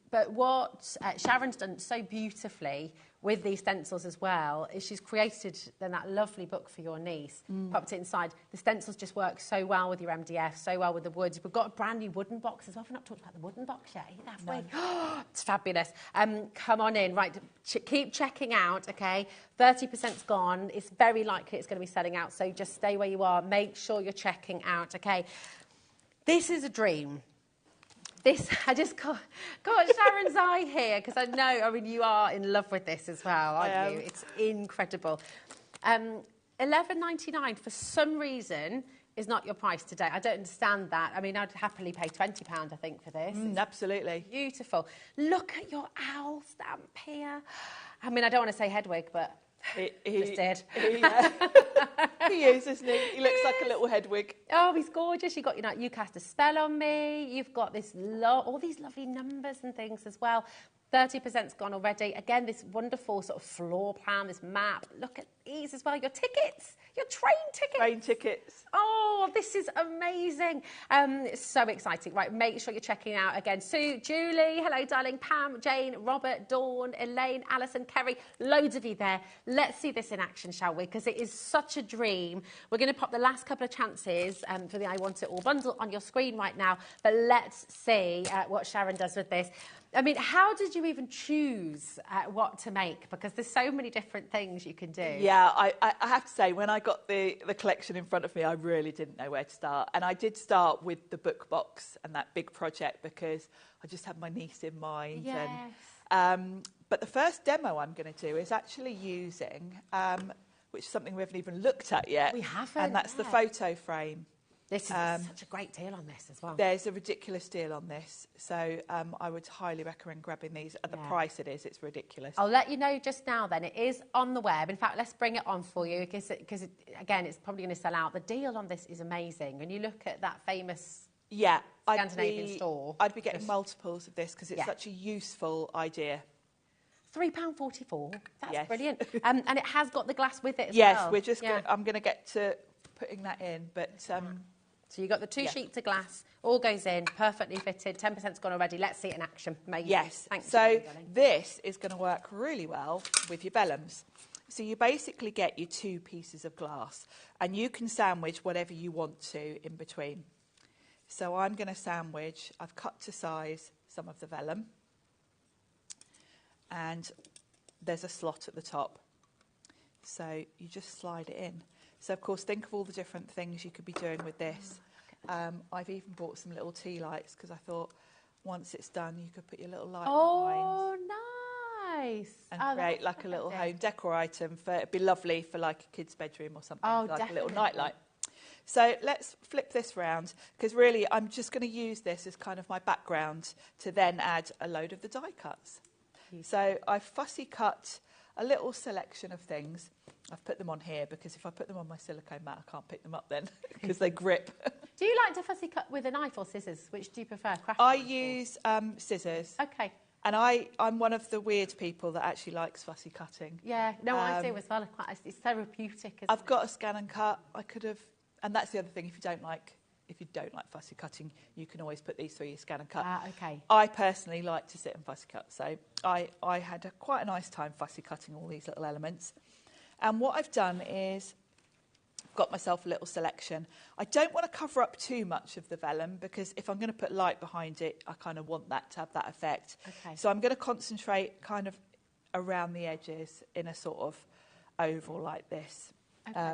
But what Sharon's done so beautifully with these stencils as well is she's created then that lovely book for your niece, popped it inside. The stencils just work so well with your MDF, so well with the woods. We've got a brand new wooden box as well. We've not talked about the wooden box yet. Halfway. No. It's fabulous. Come on in. Right, keep checking out, okay? 30%'s gone. It's very likely it's going to be selling out, so just stay where you are. Make sure you're checking out, okay? This is a dream. I just got Sharon's eye here because you are in love with this as well, aren't you? It's incredible. $11.99 for some reason is not your price today. I don't understand that. I mean, I'd happily pay £20, I think, for this. Absolutely. Beautiful. Look at your owl stamp here. I mean, I don't want to say Hedwig, but he just did. He is, isn't he? He looks like a little Hedwig. Oh, he's gorgeous. You cast a spell on me. You've got this all these lovely numbers and things as well. 30%'s gone already. Again, this wonderful sort of floor plan, this map. Look at these as well. Your tickets, your train tickets. Train tickets. Oh, this is amazing. It's so exciting. Right, make sure you're checking out again. Sue, Julie, hello, darling. Pam, Jane, Robert, Dawn, Elaine, Alison, Kerry. Loads of you there. Let's see this in action, shall we? Because it is such a dream. We're going to pop the last couple of chances for the I Want It All bundle on your screen right now. But let's see what Sharon does with this. I mean, how did you even choose what to make? Because there's so many different things you can do. Yeah, I have to say, when I got the collection in front of me, I really didn't know where to start. And I did start with the book box and that big project because I just had my niece in mind. Yes. But the first demo I'm going to do is actually using, which is something we haven't even looked at yet. We haven't. And that's the photo frame. This is such a great deal on this as well. There's a ridiculous deal on this. So I would highly recommend grabbing these. At the price it is, it's ridiculous. I'll let you know just now then. It is on the web. In fact, let's bring it on for you because again, it's probably going to sell out. The deal on this is amazing. When you look at that famous Scandinavian store. I'd be getting multiples of this because it's such a useful idea. £3.44. That's brilliant. And it has got the glass with it as well. Yes, we're just I'm going to get to putting that in, but... So you've got the 2 sheets of glass, all goes in, perfectly fitted, 10%'s gone already. Let's see it in action. Amazing. Yes. Thanks. So this is going to work really well with your vellums. So you basically get your 2 pieces of glass, and you can sandwich whatever you want to in between. So I'm going to sandwich, I've cut to size some of the vellum, and there's a slot at the top. So you just slide it in. So, of course, think of all the different things you could be doing with this. I've even bought some little tea lights because I thought once it's done, you could put your little light behind. Nice. And create like a little home decor item. It'd be lovely for like a kid's bedroom or something, like definitely. a little night light. So let's flip this round because really I'm just going to use this as kind of my background to then add a load of the die cuts. So I've fussy cut a little selection of things. I've put them on here because if I put them on my silicone mat, I can't pick them up then because they grip. Do you like to fussy cut with a knife or scissors? Which do you prefer? I use scissors. Okay. And I'm one of the weird people that actually likes fussy cutting. Yeah, no, I do as well. It's therapeutic. I've got a scan and cut. I could have, and that's the other thing. If you don't like fussy cutting, you can always put these through your scan and cut. Okay. I personally like to sit and fussy cut, so I had quite a nice time fussy cutting all these little elements. And what I've done is got myself a little selection. I don't want to cover up too much of the vellum because if I'm going to put light behind it, I kind of want that to have that effect. Okay. So I'm going to concentrate kind of around the edges in a sort of oval like this. Okay.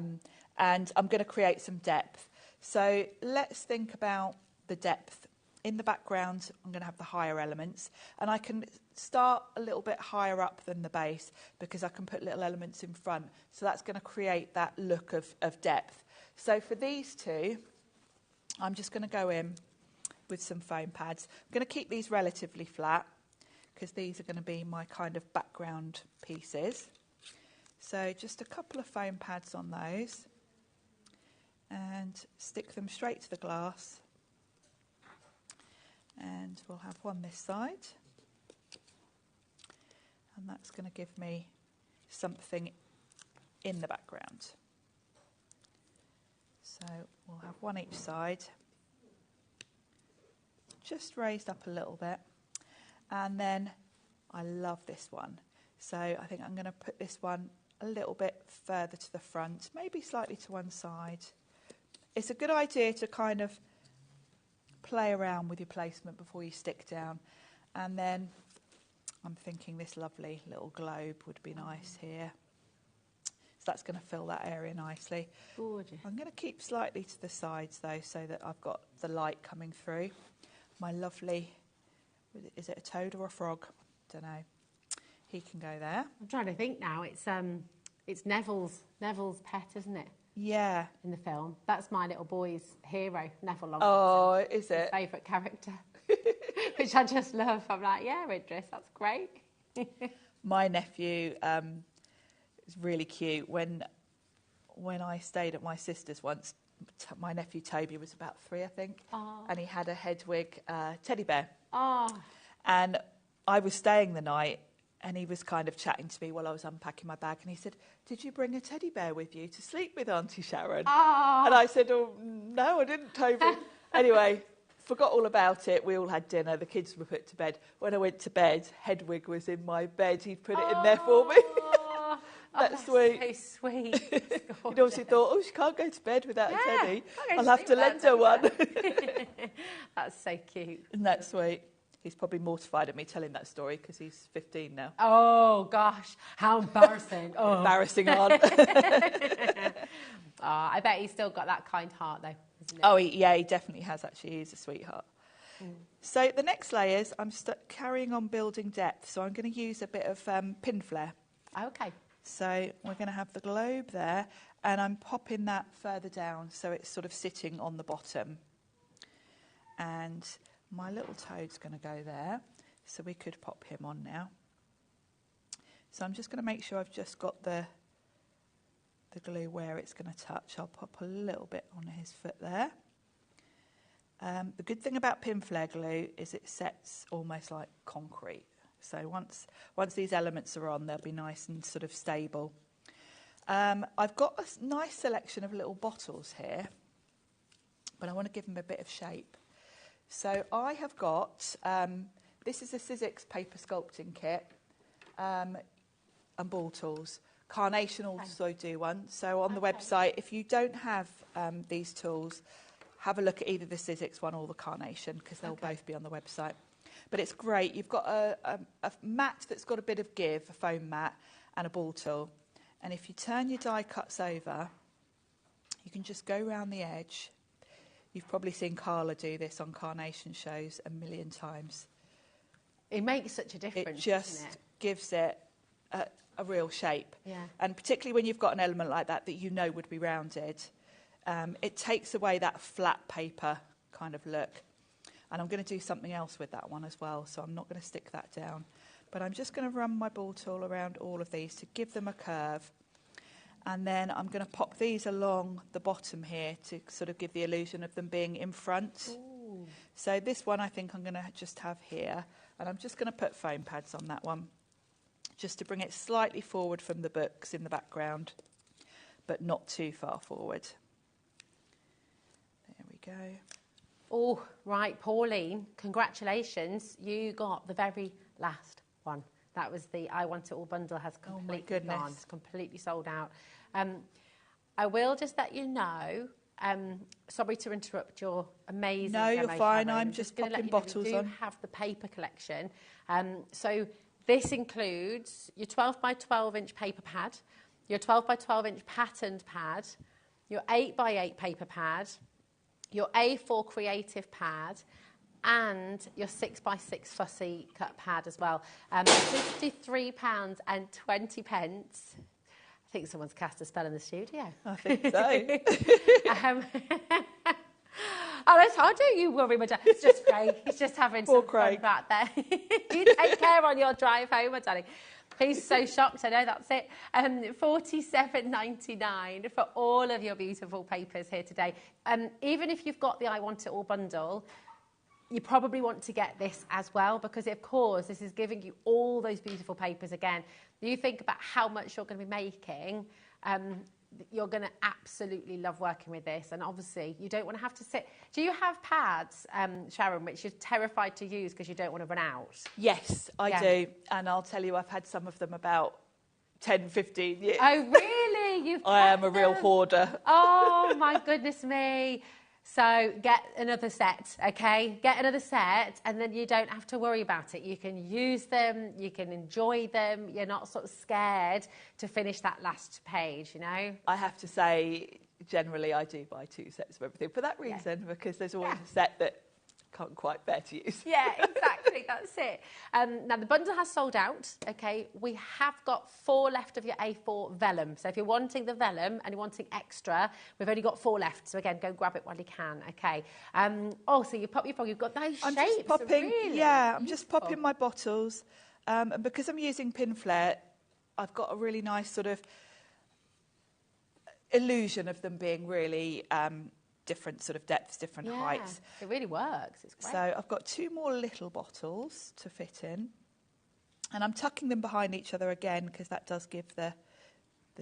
And I'm going to create some depth. So let's think about the depth. In the background, I'm going to have the higher elements, and I can start a little bit higher up than the base because I can put little elements in front. So that's going to create that look of depth. So for these two, I'm just going to go in with some foam pads. I'm going to keep these relatively flat because these are going to be my kind of background pieces. So just a couple of foam pads on those and stick them straight to the glass. And we'll have one this side. And that's going to give me something in the background. So we'll have one each side, just raised up a little bit. And then I love this one. So I think I'm going to put this one a little bit further to the front, maybe slightly to one side. It's a good idea to kind of play around with your placement before you stick down. And then I'm thinking this lovely little globe would be nice here. So that's going to fill that area nicely. Gorgeous. I'm going to keep slightly to the sides though, so that I've got the light coming through. My lovely, is it a toad or a frog? Don't know. He can go there. I'm trying to think now. It's Neville's pet, isn't it? Yeah. In the film. That's my little boy's hero, Neville Longbottom. Oh, is it? His favourite character. Which I just love. I'm like, yeah, Idris, that's great. My nephew is really cute. When I stayed at my sister's once, my nephew Toby was about 3, I think, and he had a Hedwig teddy bear. Oh. And I was staying the night, and he was kind of chatting to me while I was unpacking my bag, and he said, "Did you bring a teddy bear with you to sleep with, Auntie Sharon?" Oh. And I said, "Oh, no, I didn't, Toby." Anyway, forgot all about it. We all had dinner. The kids were put to bed. When I went to bed, Hedwig was in my bed. He'd put it in there for me. That's sweet. So sweet. He'd obviously thought, oh, she can't go to bed without a teddy. I'll I'll have to lend her one. That's so cute. Isn't that sweet? He's probably mortified at me telling that story because he's 15 now. Oh, gosh. How embarrassing. Oh. Embarrassing, Aunt. I bet he's still got that kind heart, though, isn't it? Oh, yeah, he definitely has, actually. He's a sweetheart. So the next layers, I'm carrying on building depth. So I'm going to use a bit of pin flare. Okay. So we're going to have the globe there, and I'm popping that further down so it's sort of sitting on the bottom. And my little toad's going to go there, so we could pop him on now. So I'm just going to make sure I've just got the glue where it's going to touch. I'll pop a little bit on his foot there. The good thing about pin flare glue is it sets almost like concrete. So once these elements are on, they'll be nice and sort of stable. I've got a nice selection of little bottles here, but I want to give them a bit of shape. So I have got, this is a Sizzix paper sculpting kit and ball tools. Carnation also do one. So on the website, if you don't have these tools, have a look at either the Sizzix one or the Carnation, because they'll both be on the website. But it's great. You've got a mat that's got a bit of give, a foam mat, and a ball tool. And if you turn your die cuts over, you can just go around the edge. You've probably seen Carla do this on Carnation shows a million times. It makes such a difference, It just doesn't it? gives it a real shape. Yeah. And particularly when you've got an element like that you know would be rounded, it takes away that flat paper kind of look. And I'm going to do something else with that one as well, so I'm not going to stick that down. But I'm just going to run my ball tool around all of these to give them a curve. And then I'm going to pop these along the bottom here to sort of give the illusion of them being in front. Ooh. So this one I think I'm going to just have here. And I'm just going to put foam pads on that one, just to bring it slightly forward from the books in the background, but not too far forward. There we go. Oh, right, Pauline, congratulations. You got the very last one. That was the I Want It All bundle has completely gone. It's completely sold out. I will just let you know, sorry to interrupt your amazing No, you're demo, fine. Sharon. I'm just gonna popping let you know bottles we do on. have the paper collection. So this includes your 12 by 12 inch paper pad, your 12 by 12 inch patterned pad, your 8 by 8 paper pad, your A4 creative pad, and your 6 by 6 fussy cut pad as well. £53.20. I think someone's cast a spell in the studio. I think so. Oh, that's hard, don't you worry, my darling. It's just Craig. He's just having some fun back there. You take care on your drive home, my darling. He's so shocked, I know, that's it. £47.99 for all of your beautiful papers here today. Even if you've got the I Want It All bundle, you probably want to get this as well because, of course, this is giving you all those beautiful papers again. You think about how much you're going to be making, you're going to absolutely love working with this. And obviously, you don't want to have to sit. Do you have pads, Sharon, which you're terrified to use because you don't want to run out? Yes, I do. And I'll tell you, I've had some of them about 10, 15 years. Oh, really? I am a real hoarder. Oh, my goodness me. So get another set, okay? Get another set and then you don't have to worry about it. You can use them, you can enjoy them. You're not sort of scared to finish that last page, you know? I have to say, generally, I do buy 2 sets of everything for that reason, because there's always a set that can't quite bear to use. Yeah, exactly, that's it. Now, the bundle has sold out, okay? We have got 4 left of your A4 vellum. So if you're wanting the vellum and you're wanting extra, we've only got 4 left. So again, go grab it while you can, okay? Oh, so you pop your frog, you've got those I'm shapes, just popping, really yeah, I'm just popping my bottles. And because I'm using pin flare, I've got a really nice sort of illusion of them being really different sort of depths, different heights. It really works. It's great. So I've got 2 more little bottles to fit in. And I'm tucking them behind each other again because that does give the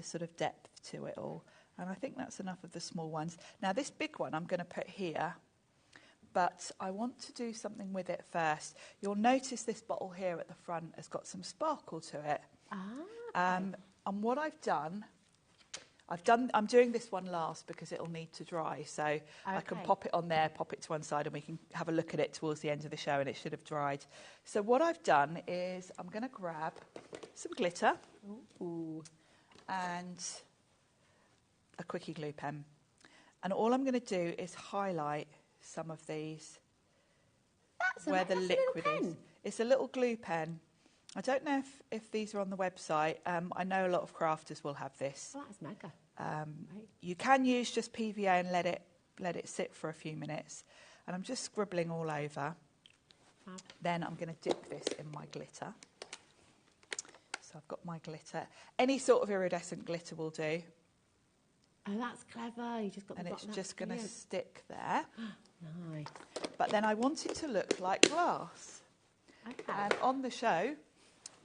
sort of depth to it all. And I think that's enough of the small ones. Now this big one I'm going to put here, but I want to do something with it first. You'll notice this bottle here at the front has got some sparkle to it. And what I'm doing this one last because it'll need to dry. So I can pop it on there, pop it to one side, and we can have a look at it towards the end of the show, and it should have dried. So what I've done is I'm going to grab some glitter and a quickie glue pen. And all I'm going to do is highlight some of these where the liquid is. It's a little glue pen. I don't know if these are on the website. I know a lot of crafters will have this. Oh, that's mega. You can use just PVA and let it sit for a few minutes. And I'm just scribbling all over. Then I'm going to dip this in my glitter. So I've got my glitter. Any sort of iridescent glitter will do. Oh, that's clever. You just got and the it's just going to stick there. Nice. But then I want it to look like glass. Okay. And on the show,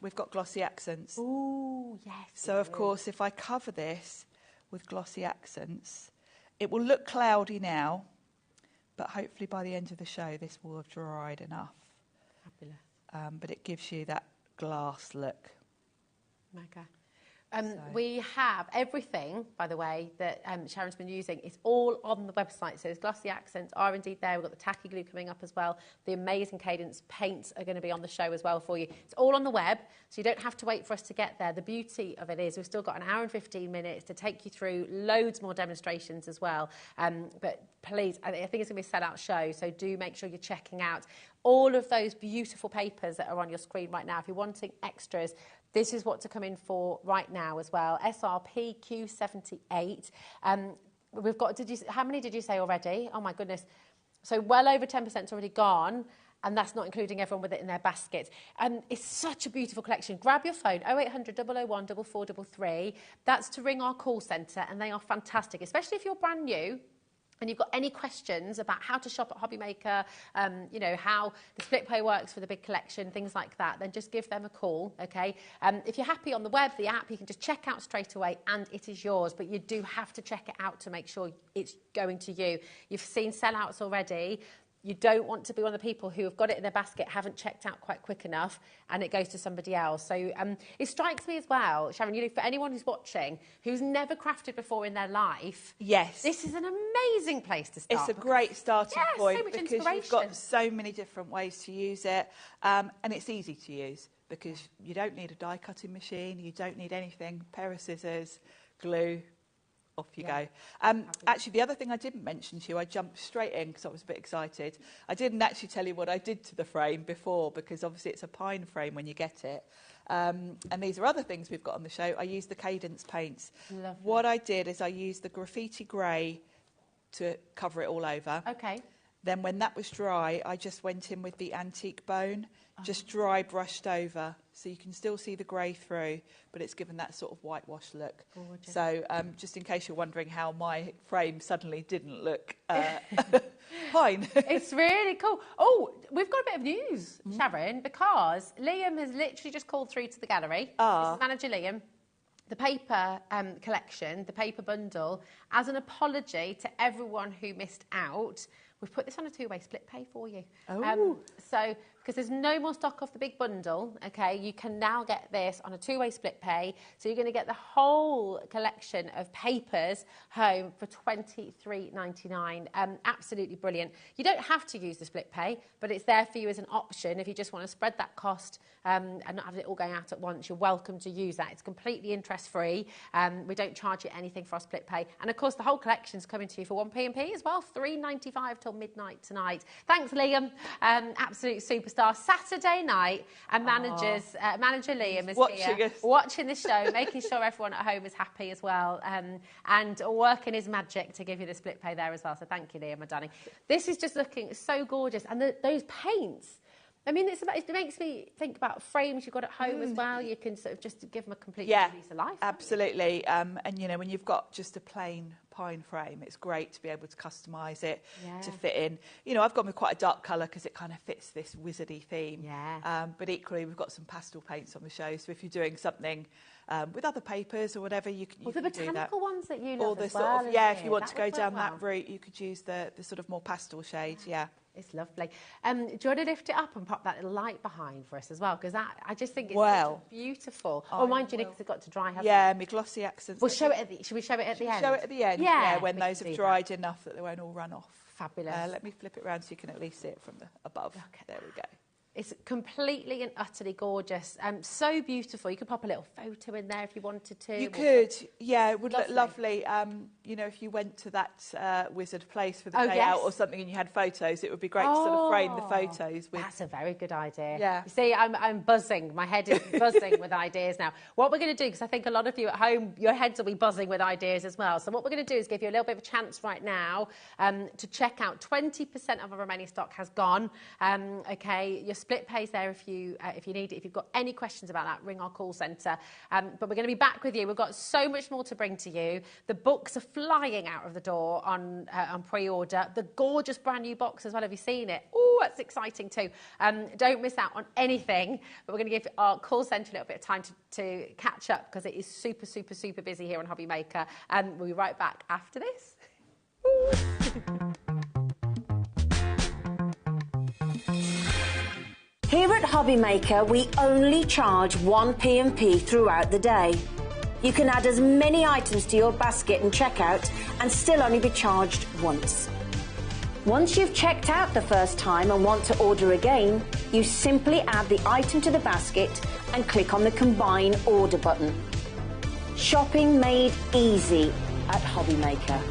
we've got glossy accents. Ooh, yes. So, of course, if I cover this with glossy accents, it will look cloudy now, but hopefully by the end of the show, this will have dried enough. Fabulous. But it gives you that glass look. Mega. We have everything, by the way, that Sharon's been using. It's all on the website. So there's glossy accents are indeed there. We've got the tacky glue coming up as well. The amazing Cadence paints are going to be on the show as well for you. It's all on the web, so you don't have to wait for us to get there. The beauty of it is we've still got an hour and 15 minutes to take you through loads more demonstrations as well. But please, I think it's going to be a sellout show, so do make sure you're checking out all of those beautiful papers that are on your screen right now. If you're wanting extras, this is what to come in for right now as well. SRP Q78. We've got, how many did you say already? Oh my goodness. So well over 10% already gone. And that's not including everyone with it in their basket. It's such a beautiful collection. Grab your phone, 0800 001 4433. That's to ring our call centre, and they are fantastic, especially if you're brand new. And you've got any questions about how to shop at HobbyMaker, you know, how the split pay works for the big collection, things like that, then just give them a call, okay? If you're happy on the web, the app, you can just check out straight away and it is yours, but you do have to check it out to make sure it's going to you. You've seen sellouts already. You don't want to be one of the people who have got it in their basket, haven't checked out quite quick enough, and it goes to somebody else. So it strikes me as well, Sharon, you know, for anyone who's watching, who's never crafted before in their life, yes, this is an amazing place to start. It's a great starting point so because you've got so many different ways to use it, and it's easy to use because you don't need a die cutting machine, you don't need anything, pair of scissors, glue. Off you go. Actually, the other thing I didn't mention to you, I jumped straight in because I was a bit excited. I didn't actually tell you what I did to the frame before because obviously it's a pine frame when you get it. And these are other things we've got on the show. I used the Cadence paints. What I did is I used the graffiti grey to cover it all over. Okay. Then when that was dry, I just went in with the antique bone, just dry brushed over. So you can still see the grey through, but it's given that sort of whitewash look. Gorgeous. So just in case you're wondering how my frame suddenly didn't look fine. It's really cool. Oh, we've got a bit of news, Sharon, because Liam has literally just called through to the gallery. This is Manager Liam. The paper collection, the paper bundle, as an apology to everyone who missed out, we've put this on a two-way split pay for you. Oh. So, because there's no more stock of the big bundle, okay, you can now get this on a two-way split pay. So you're going to get the whole collection of papers home for $23.99. Absolutely brilliant. You don't have to use the split pay, but it's there for you as an option. If you just want to spread that cost and not have it all going out at once, you're welcome to use that. It's completely interest-free. We don't charge you anything for our split pay. And, of course, the whole collection's coming to you for 1p&p as well, $3.95 till midnight tonight. Thanks, Liam. Absolute superstar. Saturday night, and Manager Liam is here watching the show, making sure everyone at home is happy as well, and working his magic to give you the split pay there as well. So thank you, Liam, my darling. This is just looking so gorgeous, and those paints. I mean, it makes me think about frames you've got at home as well. You can sort of just give them a complete piece of life. Absolutely. And, you know, when you've got just a plain pine frame, it's great to be able to customise it to fit in. You know, I've gone with quite a dark colour because it kind of fits this wizardy theme. Yeah. But equally, we've got some pastel paints on the show. So if you're doing something with other papers or whatever, you can, the botanical ones that you love or the as sort well. of, if you want to go down that route, you could use the sort of more pastel shade. It's lovely. Do you want to lift it up and pop that little light behind for us as well? Because I just think it's such beautiful. Oh, mind you, because it's got to dry, hasn't it? My glossy accents. We'll show it at the, should we show it at the end? Show it at the end, when those have dried enough that they won't all run off. Fabulous. Let me flip it around so you can at least see it from the above. Okay. There we go. It's completely and utterly gorgeous. So beautiful. You could pop a little photo in there if you wanted to. You could, it would look lovely. You know, if you went to that wizard place for the day out or something and you had photos, it would be great to sort of frame the photos with. That's a very good idea. Yeah. You see, I'm buzzing. My head is buzzing with ideas now. What we're going to do, because I think a lot of you at home, your heads will be buzzing with ideas as well. So what we're going to do is give you a little bit of a chance right now to check out. 20% of our remaining stock has gone. Okay, your split pays there if you need it. If you've got any questions about that, ring our call centre. But we're going to be back with you. We've got so much more to bring to you. The books are flying out of the door on pre-order. The gorgeous brand new box as well. Have you seen it? Oh, that's exciting too. Don't miss out on anything. But we're going to give our call centre a little bit of time to catch up because it is super, super, super busy here on HobbyMaker. And we'll be right back after this. Here at HobbyMaker, we only charge 1p&p throughout the day. You can add as many items to your basket and checkout and still only be charged once. Once you've checked out the first time and want to order again, you simply add the item to the basket and click on the Combine Order button. Shopping made easy at HobbyMaker.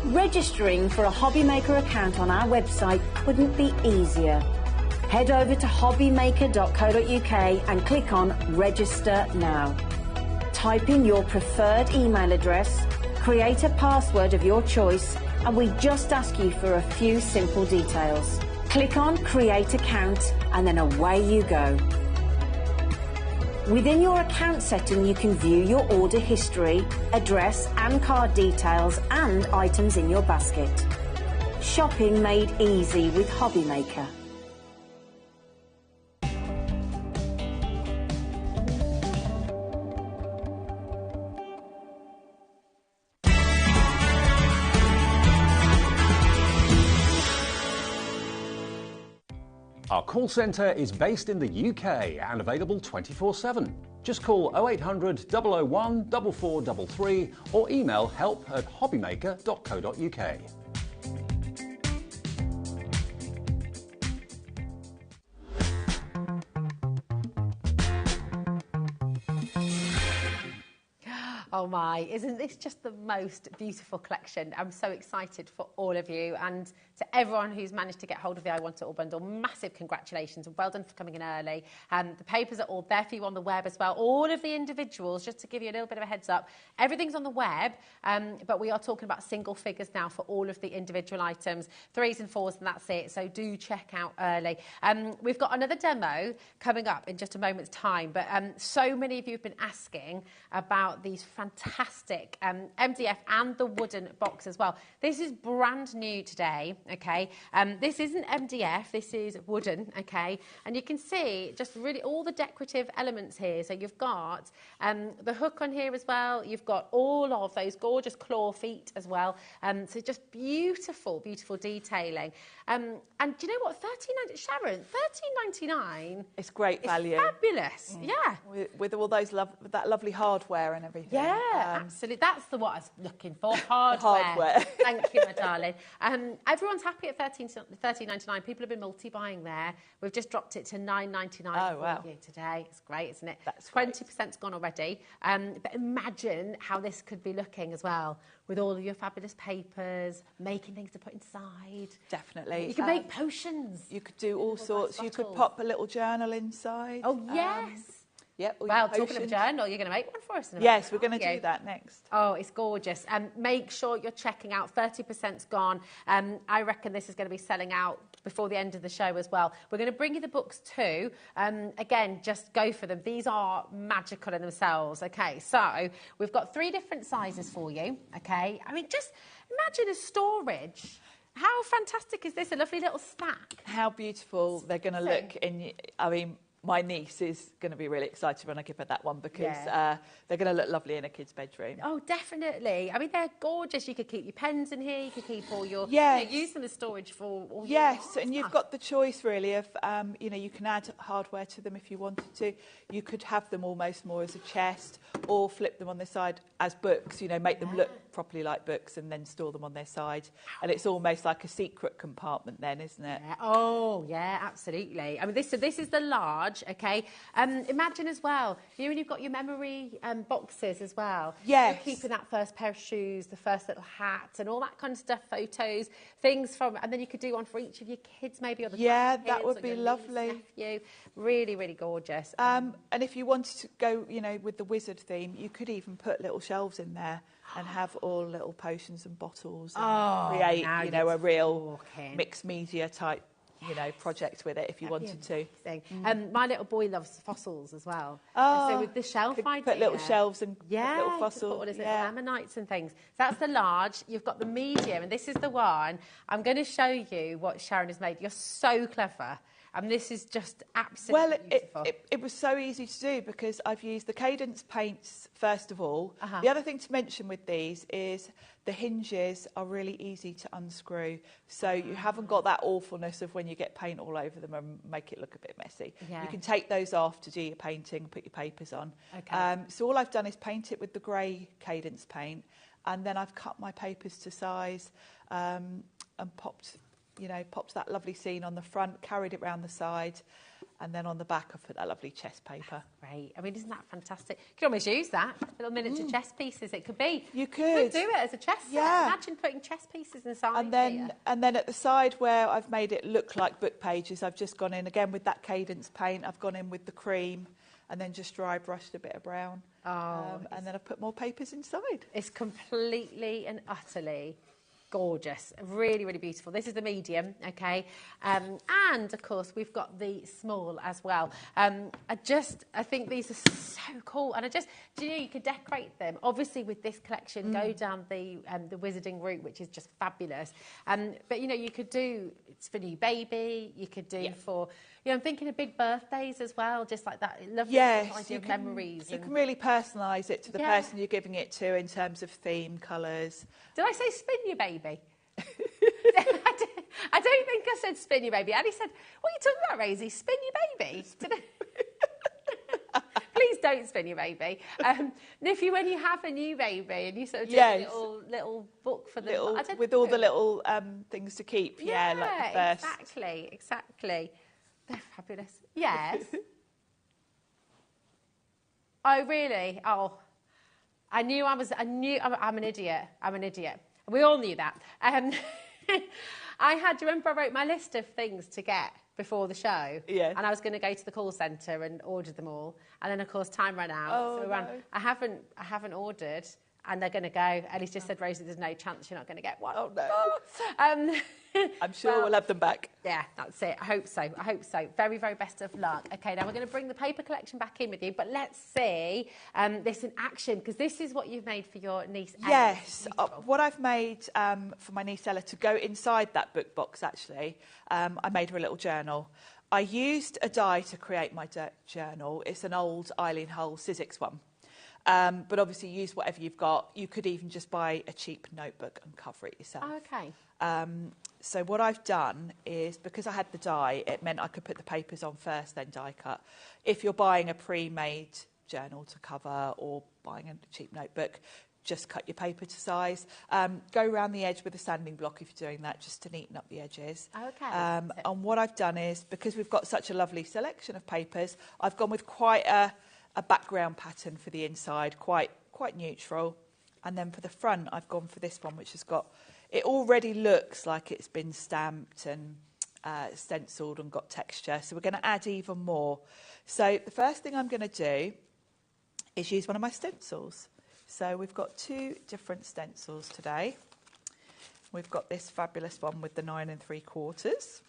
Registering for a HobbyMaker account on our website couldn't be easier. Head over to hobbymaker.co.uk and click on Register Now. Type in your preferred email address, create a password of your choice, and we just ask you for a few simple details. Click on Create Account and then away you go. Within your account setting, you can view your order history, address and card details and items in your basket. Shopping made easy with HobbyMaker. Our call centre is based in the UK and available 24/7. Just call 0800 001 4433 or email help@hobbymaker.co.uk. Oh my, isn't this just the most beautiful collection? I'm so excited for all of you, and to everyone who's managed to get hold of the I Want It All bundle, massive congratulations and well done for coming in early. The papers are all there for you on the web as well. All of the individuals, just to give you a little bit of a heads up, everything's on the web, but we are talking about single figures now for all of the individual items, 3s and 4s, and that's it. So do check out early. We've got another demo coming up in just a moment's time, but so many of you have been asking about these fantastic MDF and the wooden box as well. This is brand new today, okay? This isn't MDF, this is wooden, okay? And you can see just really all the decorative elements here. So you've got the hook on here as well. You've got all of those gorgeous claw feet as well. So just beautiful, beautiful detailing. And do you know what? Sharon, $13.99. It's great value. It's fabulous, yeah. With all those that lovely hardware and everything. Yeah, absolutely. That's what I was looking for. Hardware. Thank you, my darling. Everyone's happy at $13.99. People have been multi-buying there. We've just dropped it to $9.99 for you today. It's great, isn't it? That's 20%'s gone already. But imagine how this could be looking as well, with all of your fabulous papers, making things to put inside. Definitely. You could make potions. You could do all sorts. You could pop a little journal inside. Oh, yes. Yep. Well, talking of a journal, you're going to make one for us in a minute. Yes, we're going to do that next. Oh, it's gorgeous. Make sure you're checking out. 30%'s gone. I reckon this is going to be selling out before the end of the show as well. We're going to bring you the books too. Again, just go for them. These are magical in themselves. Okay, so we've got 3 different sizes for you. Okay, I mean, just imagine a storage. How fantastic is this? A lovely little stack. How beautiful they're going to look in. I mean, my niece is going to be really excited when I give her that one because they're going to look lovely in a kid's bedroom. Oh, definitely. I mean, they're gorgeous. You could keep your pens in here. You could keep all your... use them as storage for all your and stuff. You've got the choice, really, of, you can add hardware to them if you wanted to. You could have them almost more as a chest or flip them on the side as books, make them look properly like books and then store them on their side. And it's almost like a secret compartment then, isn't it? Yeah. Oh, yeah, absolutely. I mean, this is the large. Okay, imagine as well, when you've got your memory boxes as well. Yes. You're keeping that first pair of shoes, the first little hat, and all that kind of stuff. Photos, things from, and then you could do one for each of your kids, maybe, or the that would be lovely. Nephew. Really, really gorgeous. And if you wanted to go, with the wizard theme, you could even put little shelves in there and have all little potions and bottles and create, a real mixed media type project with it if you wanted to. My little boy loves fossils as well. Oh, so with the shelf idea, put little shelves and little fossils. Put all his little ammonites and things. That's the large. You've got the medium, and this is the one. I'm going to show you what Sharon has made. You're so clever. And this is just absolutely beautiful. It was so easy to do because I've used the Cadence paints first of all. The other thing to mention with these is the hinges are really easy to unscrew. So you haven't got that awfulness of when you get paint all over them and make it look a bit messy. Yeah. You can take those off to do your painting, put your papers on. Okay. So all I've done is paint it with the grey Cadence paint, and then I've cut my papers to size and popped that lovely scene on the front, carried it round the side, and then on the back I've put that lovely chest paper. Great. I mean, isn't that fantastic? You could almost use that. Little miniature chess pieces it could be. You could. do it as a chess set. Imagine putting chess pieces inside and then at the side where I've made it look like book pages, I've just gone in again with that Cadence paint. I've gone in with the cream and then just dry brushed a bit of brown. And then I've put more papers inside. It's completely and utterly gorgeous. Really, really beautiful. This is the medium, okay? And, of course, we've got the small as well. I think these are so cool. And you could decorate them. Obviously, with this collection, go down the wizarding route, which is just fabulous. But, you could do, it's for new baby. You could do for, I'm thinking of big birthdays as well, just like that. Lovely idea of memories. You can really personalise it to the person you're giving it to in terms of theme, colours. Did I say spin your baby? I don't think I said spin your baby. Annie said, what are you talking about, Rosie? Spin your baby? Please don't spin your baby. Niffy, when you have a new baby and you sort of do a little book for them. With all the little things to keep. Like the first. Exactly. They're fabulous. Yes. Oh, really? Oh. I'm an idiot. I'm an idiot. We all knew that. I remember I wrote my list of things to get before the show. Yeah. And I was going to go to the call centre and order them all. And then, of course, time ran out. Oh, so no. I haven't ordered. And they're going to go. Ellie's just said, Rosie, there's no chance you're not going to get one. Oh, no. I'm sure well, we'll have them back. Yeah, that's it. I hope so. Very, very best of luck. OK, now we're going to bring the paper collection back in with you. But let's see this in action, because this is what you've made for your niece Ella. Yes, what I've made for my niece Ella to go inside that book box, actually, I made her a little journal. I used a die to create my journal. It's an old Eileen Hull Sizzix one. But obviously use whatever you've got. You could even just buy a cheap notebook and cover it yourself. Oh, OK. So what I've done is, because I had the die, it meant I could put the papers on first, then die cut. If you're buying a pre-made journal to cover or buying a cheap notebook, just cut your paper to size. Go around the edge with a sanding block if you're doing that, just to neaten up the edges. OK. And what I've done is, because we've got such a lovely selection of papers, I've gone with quite a background pattern for the inside, quite neutral. And then for the front, I've gone for this one, which has got, it already looks like it's been stamped and stenciled and got texture. So we're going to add even more. So the first thing I'm going to do is use one of my stencils. So we've got 2 different stencils today. We've got this fabulous one with the 9 3/4.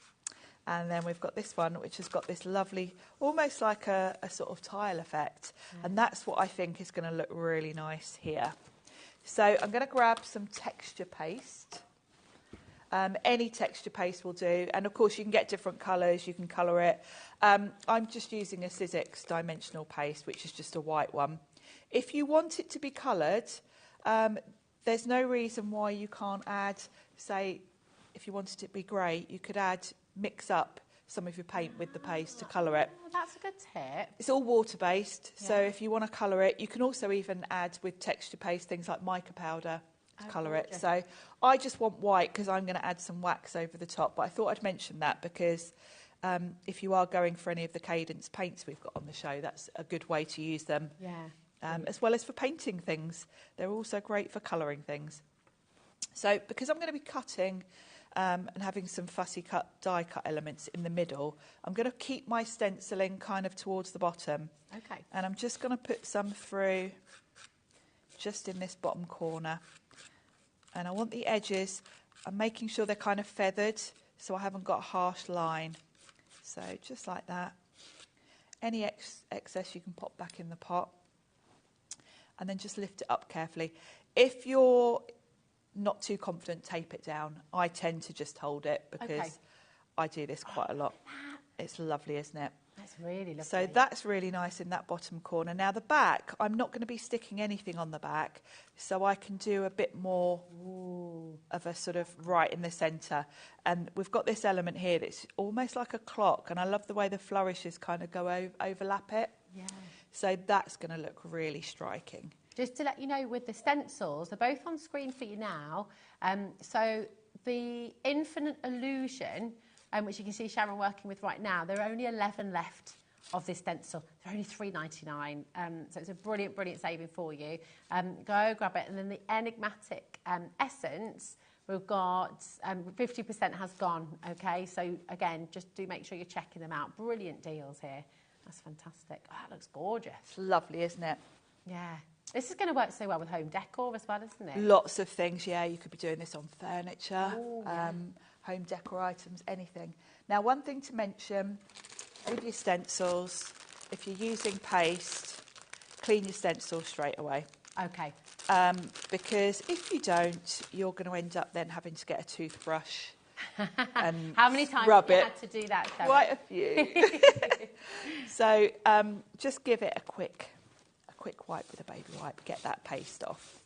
And then we've got this one, which has got this lovely, almost like a sort of tile effect. And that's what I think is going to look really nice here. So I'm going to grab some texture paste. Any texture paste will do. And, of course, you can get different colours. You can colour it. I'm just using a Sizzix dimensional paste, which is just a white one. If you want it to be coloured, there's no reason why you can't add, say, if you wanted it to be grey, you could mix up some of your paint with the paste to colour it. Oh, that's a good tip. It's all water-based, so if you want to colour it, you can also even add with texture paste things like mica powder to colour it. So I just want white because I'm going to add some wax over the top, but I thought I'd mention that because if you are going for any of the Cadence paints we've got on the show, that's a good way to use them. Yeah. As well as for painting things. They're also great for colouring things. So because I'm going to be cutting and having some fussy die cut elements in the middle, I'm going to keep my stenciling kind of towards the bottom. Okay. And I'm just going to put some through just in this bottom corner. And I want the edges, I'm making sure they're kind of feathered so I haven't got a harsh line. So just like that. Any excess you can pop back in the pot. And then just lift it up carefully. If you're not too confident, tape it down. I tend to just hold it because I do this quite a lot. It's lovely, isn't it? That's really lovely. So that's really nice in that bottom corner. Now the back, I'm not going to be sticking anything on the back, so I can do a bit more of a sort of right in the centre. And we've got this element here that's almost like a clock, and I love the way the flourishes kind of go overlap it. Yeah. So that's going to look really striking. Just to let you know, with the stencils, they're both on screen for you now. So the Infinite Illusion, which you can see Sharon working with right now, there are only 11 left of this stencil. They're only £3.99, so it's a brilliant, brilliant saving for you. Go grab it. And then the Enigmatic Essence, we've got 50% has gone, OK? So, again, just do make sure you're checking them out. Brilliant deals here. That's fantastic. Oh, that looks gorgeous. It's lovely, isn't it? Yeah. This is going to work so well with home decor as well, isn't it? Lots of things, yeah. You could be doing this on furniture, yeah. home decor items, anything. Now, one thing to mention with your stencils, if you're using paste, clean your stencils straight away. OK. Because if you don't, you're going to end up then having to get a toothbrush and How many times rub have you it. had to do that, Sarah? Quite a few. So just give it a quick wipe with a baby wipe, get that paste off.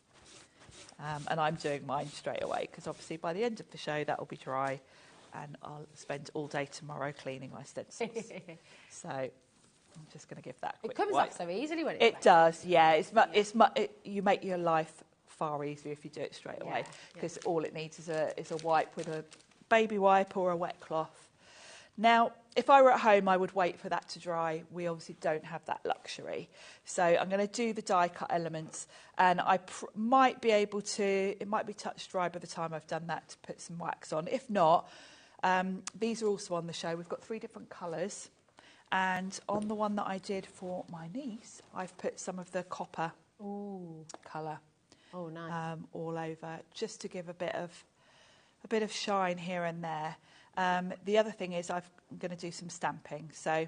And I'm doing mine straight away because obviously by the end of the show that will be dry and I'll spend all day tomorrow cleaning my stencils. So I'm just going to give that a quick It comes wipe. off so easily when it's It does, yeah. You make your life far easier if you do it straight away because all it needs is a wipe with a baby wipe or a wet cloth. Now, if I were at home, I would wait for that to dry. We obviously don't have that luxury. So I'm going to do the die cut elements, and I might be able to, it might be touch dry by the time I've done that to put some wax on. If not, these are also on the show. We've got 3 different colours, and on the one that I did for my niece, I've put some of the copper colour all over, just to give a bit of shine here and there. The other thing is I'm going to do some stamping, so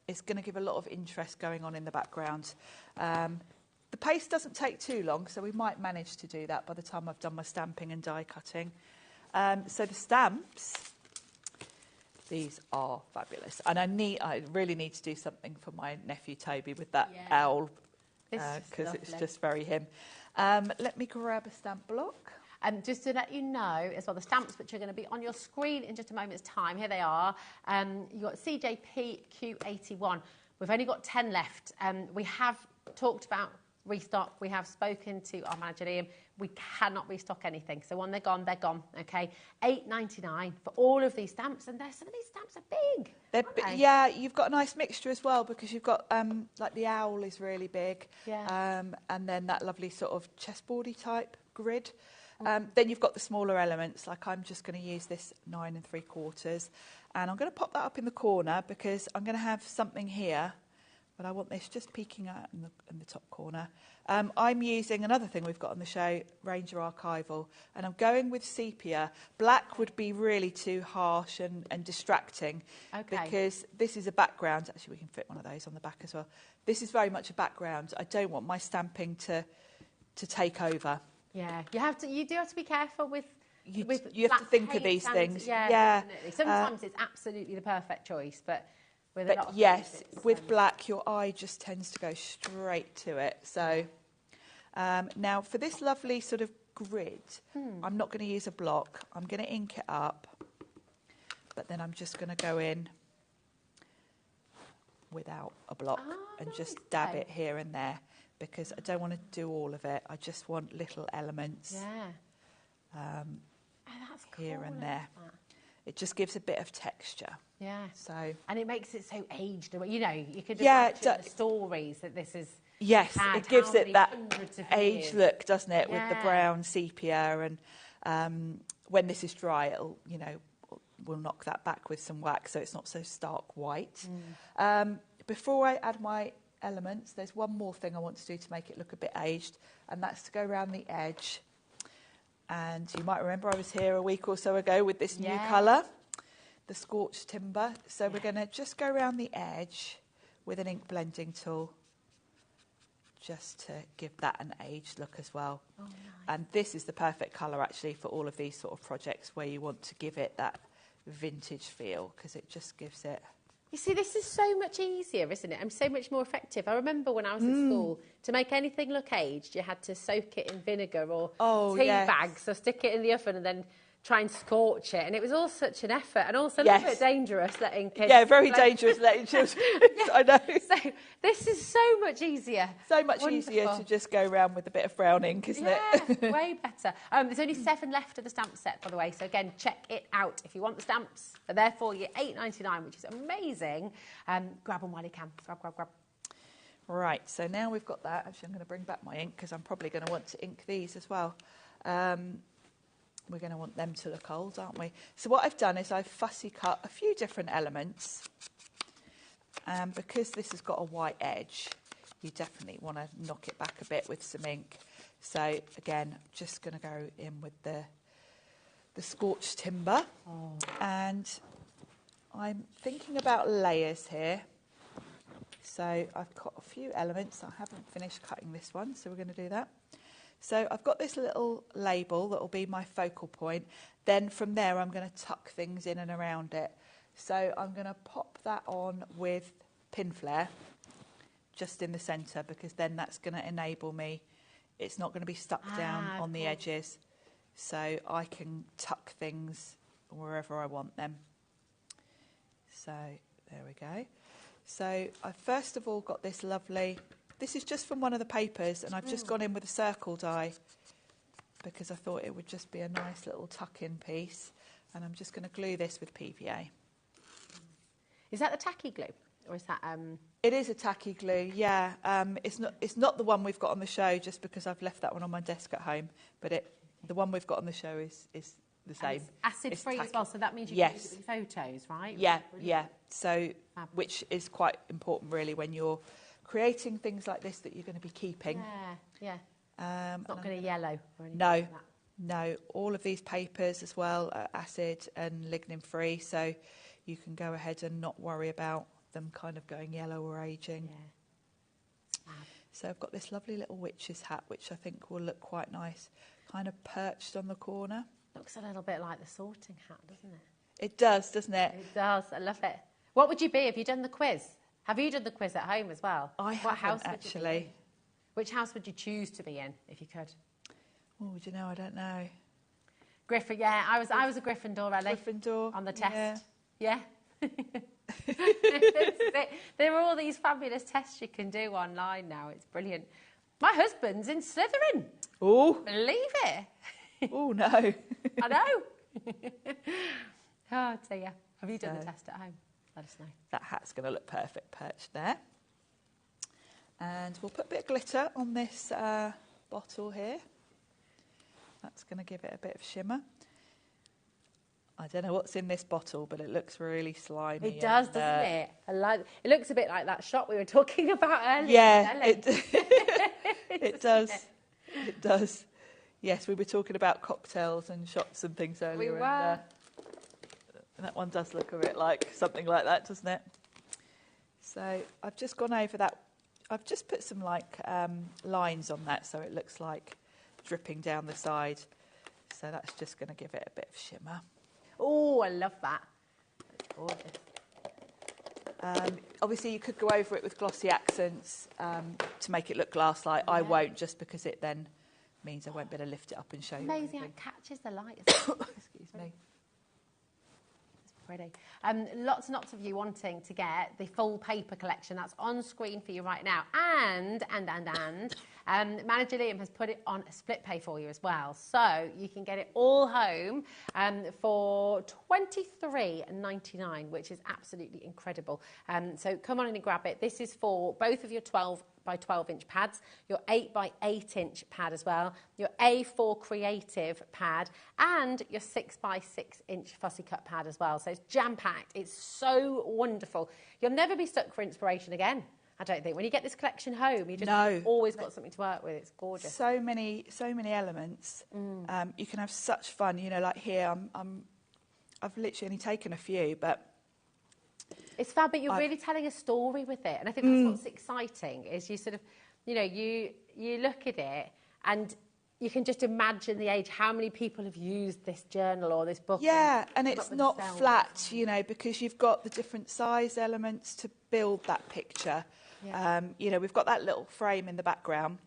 it's going to give a lot of interest going on in the background. The paste doesn't take too long, so we might manage to do that by the time I've done my stamping and die cutting. So the stamps, these are fabulous, and I really need to do something for my nephew Toby with that owl, because it's just very him. Let me grab a stamp block. Just to let you know as well, the stamps which are going to be on your screen in just a moment's time, here they are. You've got CJP Q81. We've only got 10 left. We have talked about restock. We have spoken to our manager, Liam. We cannot restock anything. So when they're gone, okay? $8.99 for all of these stamps. And some of these stamps are big. Yeah, you've got a nice mixture as well, because you've got, like the owl is really big. Yeah. And then that lovely sort of chessboardy type grid. Then you've got the smaller elements, like I'm just going to use this 9 3/4, and I'm going to pop that up in the corner because I'm going to have something here, but I want this just peeking out in the top corner. I'm using another thing we've got on the show, Ranger Archival, and I'm going with sepia. Black would be really too harsh and distracting, because this is a background. Actually, we can fit one of those on the back as well. This is very much a background. I don't want my stamping to take over. Yeah, you do have to be careful with you have to think of these things. Yeah. Definitely. Sometimes it's absolutely the perfect choice, but with a lot of yes, with black, your eye just tends to go straight to it. So now for this lovely sort of grid, I'm not going to use a block. I'm going to ink it up, but then I'm just going to go in without a block and just dab it here and there, because I don't want to do all of it. I just want little elements that's here cool, and there. It just gives a bit of texture. Yeah. So, and it makes it so aged. You know, you could just the stories that this is. Yes, it gives it that aged look, doesn't it, with the brown sepia. And when this is dry, it'll, we'll knock that back with some wax so it's not so stark white. Before I add my elements, there's one more thing I want to do to make it look a bit aged, and that's to go around the edge. And you might remember I was here a week or so ago with this new colour, the scorched timber. So we're going to just go around the edge with an ink blending tool, just to give that an aged look as well. Oh, nice. And this is the perfect colour actually for all of these sort of projects where you want to give it that vintage feel, because it just gives it. You see, this is so much easier, isn't it? And so much more effective. I remember when I was at school, to make anything look aged, you had to soak it in vinegar or tea bags, so stick it in the oven and then try and scorch it. And it was all such an effort, and also a little bit dangerous letting kids... Yeah, very dangerous letting children. I know. So this is so much easier. So much easier to just go around with a bit of brown ink, isn't it? Yeah, way better. There's only 7 left of the stamp set, by the way. So again, check it out. If you want the stamps, they're there for you, $8.99, which is amazing. Grab them while you can. Grab. Right, so now we've got that. Actually, I'm going to bring back my ink because I'm probably going to want to ink these as well. We're going to want them to look old, aren't we? So what I've done is I've fussy cut a few different elements. Because this has got a white edge, you definitely want to knock it back a bit with some ink. So again, I'm just going to go in with the scorched timber. And I'm thinking about layers here. So I've got a few elements. I haven't finished cutting this one, so we're going to do that. So I've got this little label that will be my focal point. Then from there, I'm going to tuck things in and around it. So I'm going to pop that on with pin flare just in the centre, because then that's going to enable me. It's not going to be stuck down on the edges. So I can tuck things wherever I want them. So there we go. So I first of all got this lovely... This is just from one of the papers, and I've just gone in with a circle die because I thought it would just be a nice little tuck-in piece. And I'm just going to glue this with PVA. Is that the tacky glue? Or is that... It is a tacky glue, yeah. It's not the one we've got on the show, just because I've left that one on my desk at home. But the one we've got on the show is the same. It's acid-free as well, so that means you can use it with photos, right? Yeah, yeah. So, which is quite important, really, when you're creating things like this that you're going to be keeping. Yeah, yeah. It's not going to yellow or anything no, like that. No. All of these papers as well are acid and lignin-free, so you can go ahead and not worry about them kind of going yellow or aging. Yeah. So I've got this lovely little witch's hat, which I think will look quite nice, kind of perched on the corner. Looks a little bit like the sorting hat, doesn't it? It does, doesn't it? It does. I love it. What would you be? Have you done the quiz? Have you done the quiz at home as well? I haven't, house actually. Which house would you choose to be in if you could? Oh, do you know? I don't know. Griffin. Yeah, I was a Gryffindor, Ellie. Gryffindor on the test. Yeah. There are all these fabulous tests you can do online now. It's brilliant. My husband's in Slytherin. Oh. Believe it. Oh, no. I know. Oh, dear. Have you done the test at home? Let us know. That hat's going to look perfect perched there. And we'll put a bit of glitter on this bottle here. That's going to give it a bit of shimmer. I don't know what's in this bottle, but it looks really slimy. It does, doesn't it? It looks a bit like that shop we were talking about earlier. Yeah, it does. It does. Yes, we were talking about cocktails and shots and things earlier. We were. And that one does look a bit like something like that, doesn't it? So I've just gone over that. I've just put some lines on that, so it looks like dripping down the side. So that's just going to give it a bit of shimmer. Oh, I love that. That's gorgeous. Obviously, you could go over it with glossy accents to make it look glass-like. Yeah. I won't, just because it then means I won't be able to lift it up and show you. Amazing how it catches the light. Excuse me. It's pretty. Lots and lots of you wanting to get the full paper collection that's on screen for you right now. And Manager Liam has put it on a split pay for you as well. So you can get it all home for $23.99, which is absolutely incredible. So come on in and grab it. This is for both of your 12 by 12 inch pads, your 8 by 8 inch pad as well, your A4 creative pad, and your 6 by 6 inch fussy cut pad as well. So it's jam-packed. It's so wonderful. You'll never be stuck for inspiration again, I don't think. When you get this collection home, you just always got something to work with. It's gorgeous. So many elements. You can have such fun. You know, like here, I've literally only taken a few, but it's fab. But you're really telling a story with it, and I think that's what's exciting. Is you sort of, you know, you look at it and you can just imagine the age, how many people have used this journal or this book. Yeah, and it's not flat, you know, because you've got the different size elements to build that picture. Yeah. You know, we've got that little frame in the background,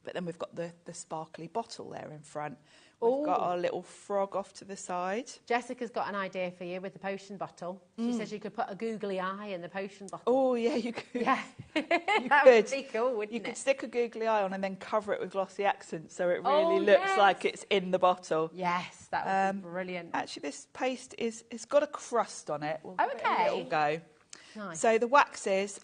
but then we've got the sparkly bottle there in front. We've got our little frog off to the side. Jessica's got an idea for you with the potion bottle. She says you could put a googly eye in the potion bottle. Oh, yeah, you could. Yeah. That would be cool, wouldn't it? You could stick a googly eye on and then cover it with glossy accents so it really looks like it's in the bottle. Yes, that would be brilliant. Actually, this paste it's got a crust on it. We'll give it a little go. Nice. So the waxes,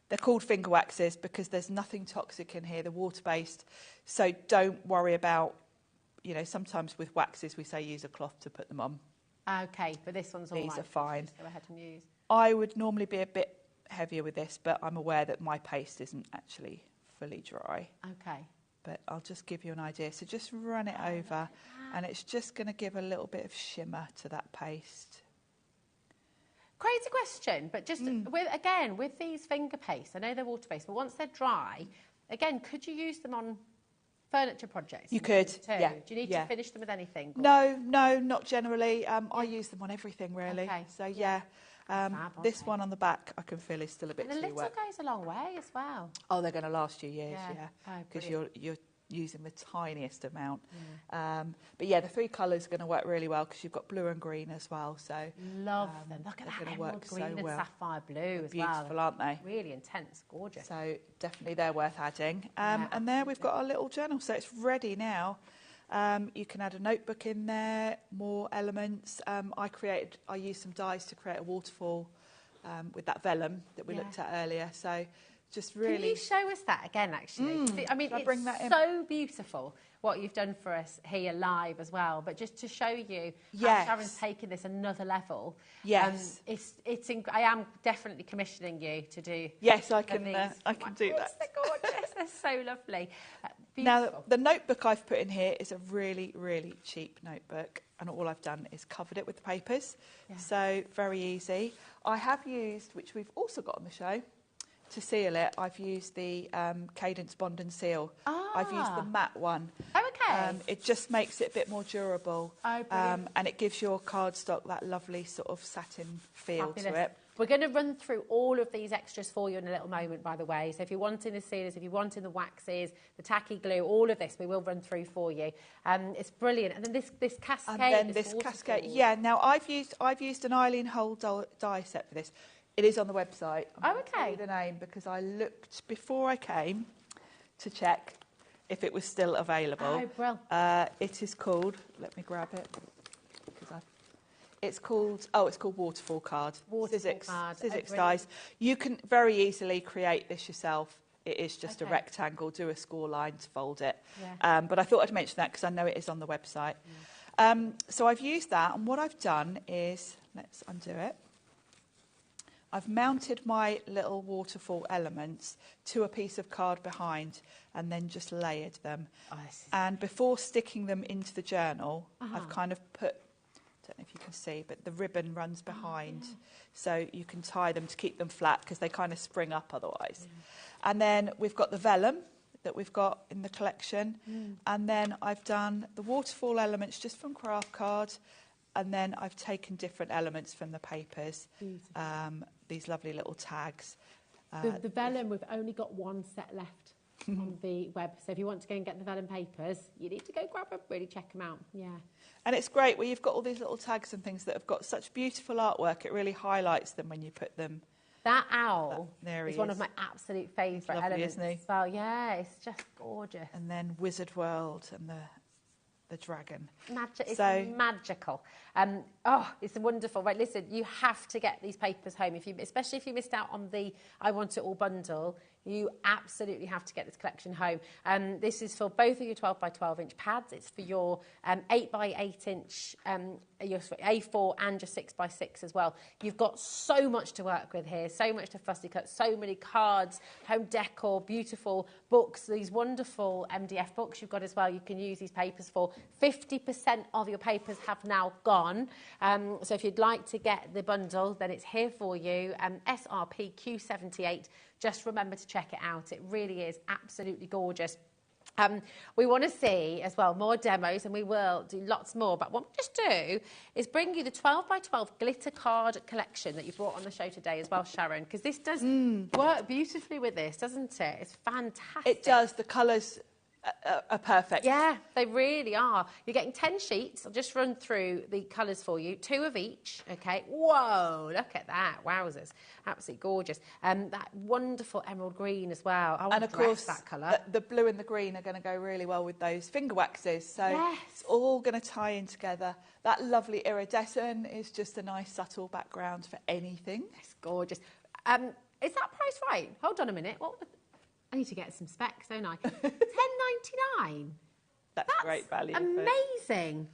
they're called finger waxes because there's nothing toxic in here. They're water-based. So don't worry about, you know, sometimes with waxes we say use a cloth to put them on. Okay, but this one's all right. These are fine. Just go ahead and use. I would normally be a bit heavier with this, but I'm aware that my paste isn't actually fully dry. Okay. But I'll just give you an idea. So just run it over, and it's just going to give a little bit of shimmer to that paste. Crazy question, but just with these finger pastes, I know they're water-based, but once they're dry, again, could you use them on furniture projects? You could, yeah. Do you need to finish them with anything? No, not generally. I use them on everything, really. Okay. So, this one on the back, I can feel is still a bit too wet. And the little goes a long way as well. Oh, they're going to last you years, yeah. Because you're using the tiniest amount. But yeah, the three colours are going to work really well because you've got blue and green as well. So love them. Look at that emerald green and sapphire blue as well. Beautiful, aren't they? Really intense, gorgeous. So definitely they're worth adding. And there we've got our little journal. So it's ready now. You can add a notebook in there, more elements. I used some dies to create a waterfall with that vellum that we looked at earlier. So just really... Can you show us that again, actually? I mean, it's so beautiful what you've done for us here live as well. But just to show you how Sharon's taken this another level. Yes. I am definitely commissioning you to do. Yes, I can do that. They're gorgeous. They're so lovely. Now, the notebook I've put in here is a really, really cheap notebook. And all I've done is covered it with the papers. Yeah. So very easy. I have used, which we've also got on the show, to seal it, I've used the Cadence Bond and Seal. I've used the matte one. Oh, okay. It just makes it a bit more durable. Oh, brilliant. And it gives your cardstock that lovely sort of satin feel to it. We're going to run through all of these extras for you in a little moment, by the way. So if you're wanting the sealers, if you're wanting the waxes, the tacky glue, all of this, we will run through for you. It's brilliant. And then this cascade. And then this cascade. Yeah, now I've used an Eileen Hull die set for this. It is on the website. Oh, okay. I'll tell you the name because I looked before I came to check if it was still available. Oh, brilliant. It is called, let me grab it. It's called Waterfall Card. Sizzix dies. You can very easily create this yourself. It is just a rectangle. Do a score line to fold it. Yeah. But I thought I'd mention that because I know it is on the website. Yeah. So I've used that, and what I've done is, let's undo it. I've mounted my little waterfall elements to a piece of card behind and then just layered them. And before sticking them into the journal, I've kind of put, I don't know if you can see, but the ribbon runs behind. So you can tie them to keep them flat because they kind of spring up otherwise. And then we've got the vellum that we've got in the collection. And then I've done the waterfall elements just from craft card. And then I've taken different elements from the papers, these lovely little tags. The vellum, we've only got one set left on the web. So if you want to go and get the vellum papers, you need to go grab them, really check them out. Yeah. And it's great where you've got all these little tags and things that have got such beautiful artwork. It really highlights them when you put them. That owl is one of my absolute favourite elements, isn't he? As well. Yeah, it's just gorgeous. And then Wizard World and the dragon. It's magical. It's wonderful. Right, listen, you have to get these papers home, especially if you missed out on the I Want It All bundle. You absolutely have to get this collection home. This is for both of your 12 by 12 inch pads. It's for your 8 by 8 inch, your A4 and your 6 by 6 as well. You've got so much to work with here, so much to fussy cut, so many cards, home decor, beautiful books, these wonderful MDF books you've got as well. You can use these papers for. 50% of your papers have now gone. So if you'd like to get the bundle, then it's here for you. SRP Q78. Just remember to check it out. It really is absolutely gorgeous. We want to see as well more demos, and we will do lots more. But what we'll just do is bring you the 12 by 12 glitter card collection that you brought on the show today as well, Sharon, because this does work beautifully with this, doesn't it? It's fantastic. It does. The colours are perfect. Yeah, they really are. You're getting 10 sheets. I'll just run through the colours for you. 2 of each, okay? Whoa, look at that. Wowzers. Absolutely gorgeous. That wonderful emerald green as well. I want to dress that colour. The blue and the green are going to go really well with those finger waxes. So it's all going to tie in together. That lovely iridescent is just a nice subtle background for anything. It's gorgeous. Is that price right? Hold on a minute. I need to get some specs, don't I? $10.99. That's great value. Amazing.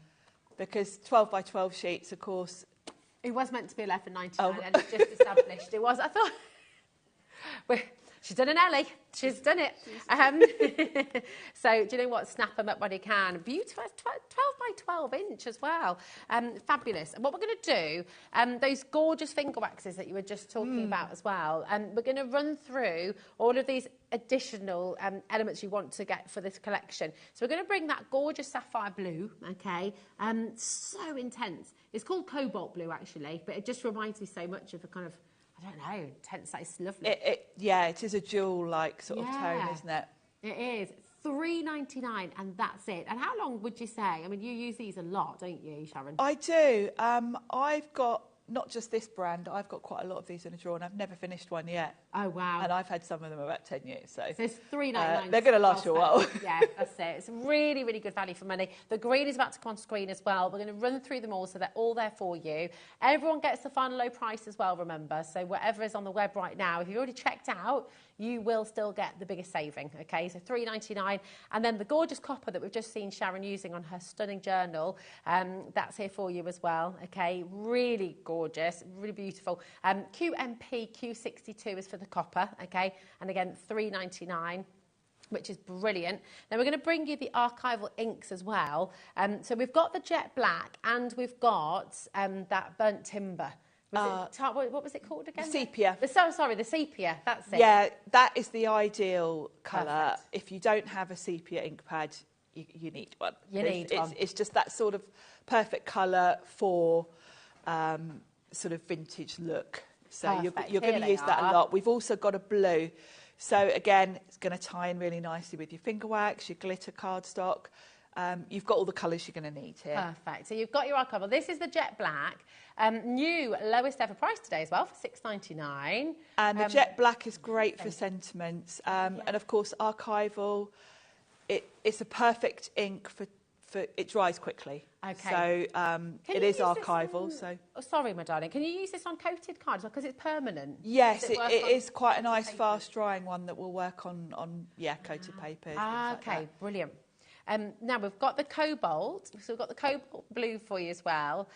Because 12 by 12 sheets, of course. It was meant to be $11.99 and it's just established. It was. I thought. She's done an Ellie. She's done it. So, do you know what? Snap them up when you can. Beautiful. 12 by 12 inch as well. Fabulous. And what we're going to do, those gorgeous finger waxes that you were just talking about as well, we're going to run through all of these additional elements you want to get for this collection. So, we're going to bring that gorgeous sapphire blue, okay? So intense. It's called cobalt blue, actually, but it just reminds me so much of a kind of, I don't know, intense. It's lovely. It is a jewel-like sort of tone, isn't it? It is. $3.99 and that's it. And how long would you say? I mean, you use these a lot, don't you, Sharon? I do. I've got not just this brand, I've got quite a lot of these in a drawer and I've never finished one yet. Oh, wow. And I've had some of them about 10 years. So it's $3.99. they're going to last you a while. Yeah, that's it. It's really, really good value for money. The green is about to come on screen as well. We're going to run through them all so they're all there for you. Everyone gets the final low price as well, remember. So whatever is on the web right now, if you've already checked out, you will still get the biggest saving, okay? So $3.99. And then the gorgeous copper that we've just seen Sharon using on her stunning journal, that's here for you as well, okay? Really gorgeous, really beautiful. QMP Q62 is for the copper, okay? And again, $3.99. Which is brilliant. Now we're going to bring you the archival inks as well. So we've got the jet black and we've got that burnt timber. What was it called again? Sepia. The sepia, that's it. Yeah, that is the ideal colour. Perfect. If you don't have a sepia ink pad, you need one. It's just that sort of perfect colour for sort of vintage look. So you're going to use that a lot. We've also got a blue. So again, it's going to tie in really nicely with your finger wax, your glitter cardstock. You've got all the colours you're going to need here. Perfect. So you've got your archival. This is the jet black. New lowest ever price today as well for $6.99. And the jet black is great for sentiments. And of course, archival, it's a perfect ink for it dries quickly. Okay. So it is archival. Oh, sorry, my darling. Can you use this on coated cards because it's permanent? Yes, it is quite a nice fast drying one that will work on coated papers. Okay, brilliant. Now we've got the cobalt. So we've got the cobalt blue for you as well.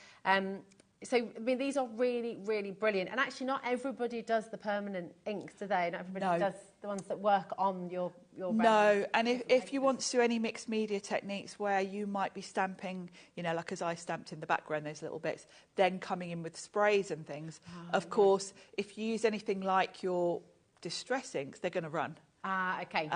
So, I mean, these are really, really brilliant. And actually, not everybody does the permanent inks, do they? Not everybody does the ones that work on your No, and if you want to do any mixed media techniques where you might be stamping, like as I stamped in the background, those little bits, then coming in with sprays and things, of course, if you use anything like your distress inks, they're going to run. Okay.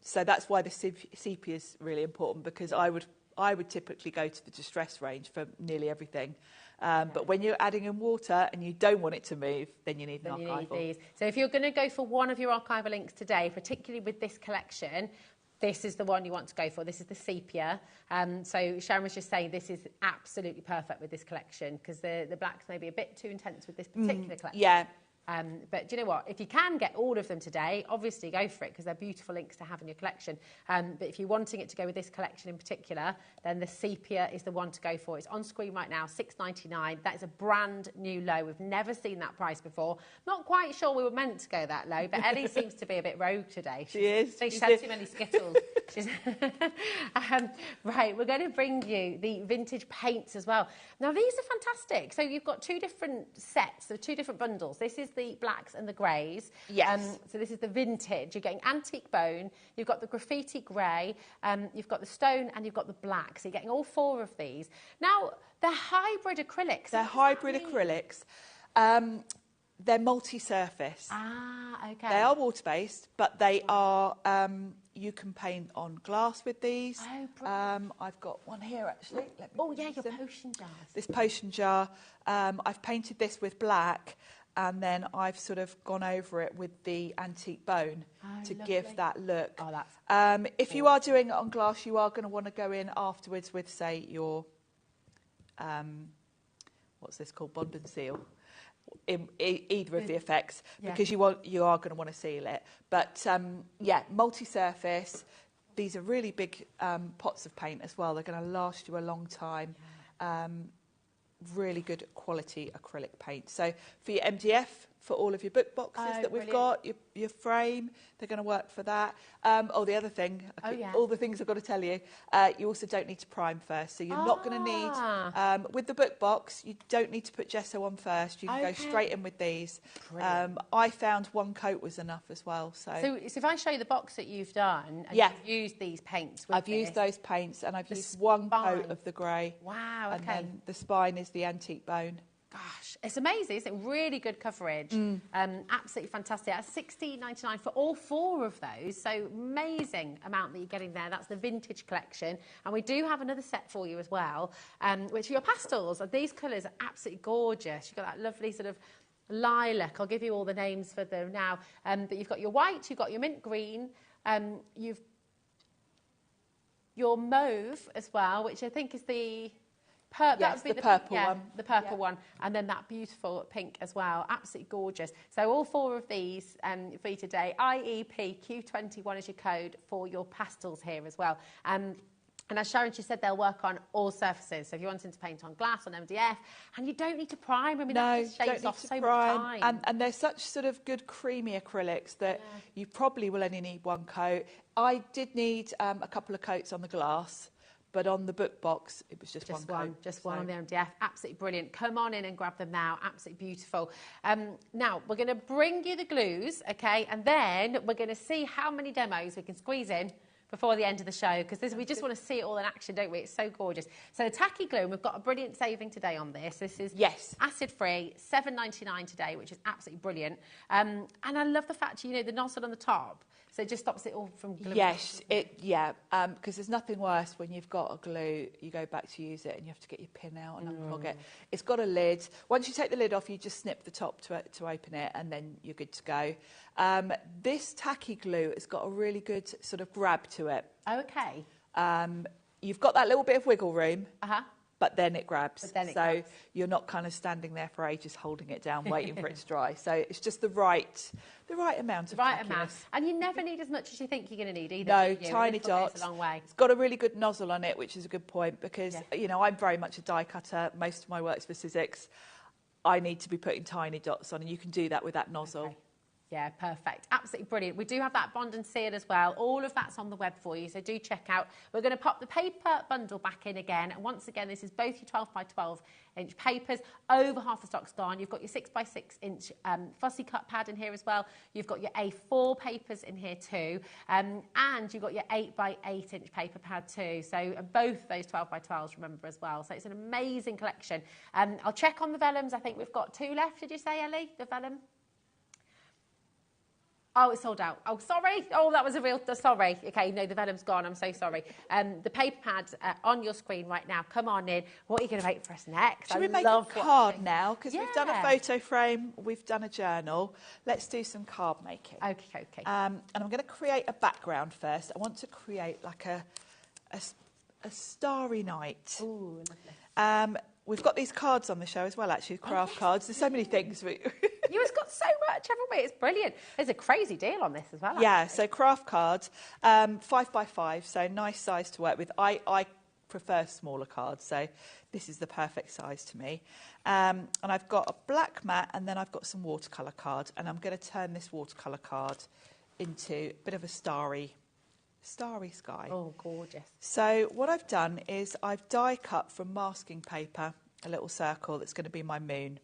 So that's why the sepia is really important, because I would typically go to the distress range for nearly everything. But when you're adding in water and you don't want it to move, then you need an archival. You need these. So if you're going to go for one of your archival inks today, particularly with this collection, this is the one you want to go for. This is the sepia. So Sharon was just saying this is absolutely perfect with this collection because the blacks may be a bit too intense with this particular collection. Yeah. But do you know what? If you can get all of them today, obviously go for it because they're beautiful inks to have in your collection. But if you're wanting it to go with this collection in particular, then the sepia is the one to go for. It's on screen right now, $6.99. That is a brand new low. We've never seen that price before. Not quite sure we were meant to go that low, but Ellie seems to be a bit rogue today. She is. She's had too many Skittles. Right, we're going to bring you the vintage paints as well. Now, these are fantastic. So you've got two different sets, so two different bundles. This is the blacks and the greys. Yes. So this is the vintage. You're getting antique bone, you've got the graffiti grey, you've got the stone, and you've got the black. So you're getting all four of these. Now, they're hybrid acrylics. They're hybrid acrylics. They're multi-surface. Okay. They are water-based, but they are... you can paint on glass with these. Oh, brilliant. I've got one here, actually. Your potion jars. This potion jar. I've painted this with black, and then I've sort of gone over it with the antique bone to give that look. Oh, that's if you are doing it on glass, you are going to want to go in afterwards with, say, your... what's this called? Bond and seal. In either of the effects, because you are going to want to seal it. But multi-surface. These are really big pots of paint as well. They're going to last you a long time. Really good quality acrylic paint. So for your MDF, for all of your book boxes that we've got, your frame, they're going to work for that. The other thing, all the things I've got to tell you, you also don't need to prime first. So you're not going to need, with the book box, you don't need to put gesso on first. You can go straight in with these. I found one coat was enough as well. So if I show you the box that you've done, and you've used these paints with I've used those paints, and I've used one coat of the grey. Wow, and then the spine is the antique bone. Gosh, it's amazing, isn't it? Really good coverage. Absolutely fantastic. That's $16.99 for all four of those. So amazing amount that you're getting there. That's the vintage collection. And we do have another set for you as well, which are your pastels. These colours are absolutely gorgeous. You've got that lovely sort of lilac. I'll give you all the names for them now. But you've got your white, you've got your mint green, you've your mauve as well, which I think is the... That would be the purple yeah, one. the purple one, and then that beautiful pink as well. Absolutely gorgeous. So all 4 of these for you today. IEP Q21 is your code for your pastels here as well. And as Sharon, she said, they'll work on all surfaces. So if you're wanting to paint on glass, on MDF, and you don't need to prime. I mean, that just shaves off so much time. And they're such sort of good creamy acrylics that you probably will only need 1 coat. I did need a couple of coats on the glass, but on the book box, it was just one coat. Just one on the MDF. Absolutely brilliant. Come on in and grab them now. Absolutely beautiful. Now, we're going to bring you the glues, okay? And then we're going to see how many demos we can squeeze in before the end of the show, because we just want to see it all in action, don't we? It's so gorgeous. So the tacky glue, and we've got a brilliant saving today on this. This is acid-free, $7.99 today, which is absolutely brilliant. And I love the fact, you know, the nozzle on the top, so it just stops it all from gluing. Yes, because there's nothing worse when you've got a glue, you go back to use it and you have to get your pin out and unclog it. It's got a lid. Once you take the lid off, you just snip the top to open it, and then you're good to go. This tacky glue has got a really good sort of grab to it. Okay. You've got that little bit of wiggle room. But then it grabs. Grabs. You're not kind of standing there for ages holding it down, waiting for it to dry. So it's just the right amount of tackiness. And you never need as much as you think you're going to need either. No, do you? tiny dots. Goes a long way. It's got a really good nozzle on it, which is a good point because, you know, I'm very much a die cutter. Most of my work's for Sizzix. I need to be putting tiny dots on, and you can do that with that nozzle. Okay. Yeah, perfect. Absolutely brilliant. We do have that bond and seal as well. All of that's on the web for you, so do check out. We're going to pop the paper bundle back in again. And once again, this is both your 12 by 12 inch papers. Over half the stock's gone. You've got your 6 by 6 inch fussy cut pad in here as well. You've got your A4 papers in here too. And you've got your 8 by 8 inch paper pad too. So both those 12 by 12s, remember, as well. So it's an amazing collection. I'll check on the vellums. I think we've got 2 left. Did you say, Ellie, the vellum? Oh, it's sold out. Oh, sorry. Oh, that was a real... Sorry. Okay, no, the vellum's gone. I'm so sorry. The paper pad's on your screen right now. Come on in. What are you going to make for us next? Should we make a card now? Because we've done a photo frame, we've done a journal. Let's do some card making. Okay. And I'm going to create a background first. I want to create like a starry night. Ooh, lovely. We've got these cards on the show as well, actually, craft cards. There's so many things. You've got so much, haven't we? It's brilliant. There's a crazy deal on this as well. Yeah, so craft cards, 5 by 5, so nice size to work with. I prefer smaller cards, so this is the perfect size to me. And I've got a black mat, and then I've got some watercolour cards, and I'm going to turn this watercolour card into a bit of a starry sky. Oh, gorgeous. So what I've done is I've die cut from masking paper a little circle that's going to be my moon.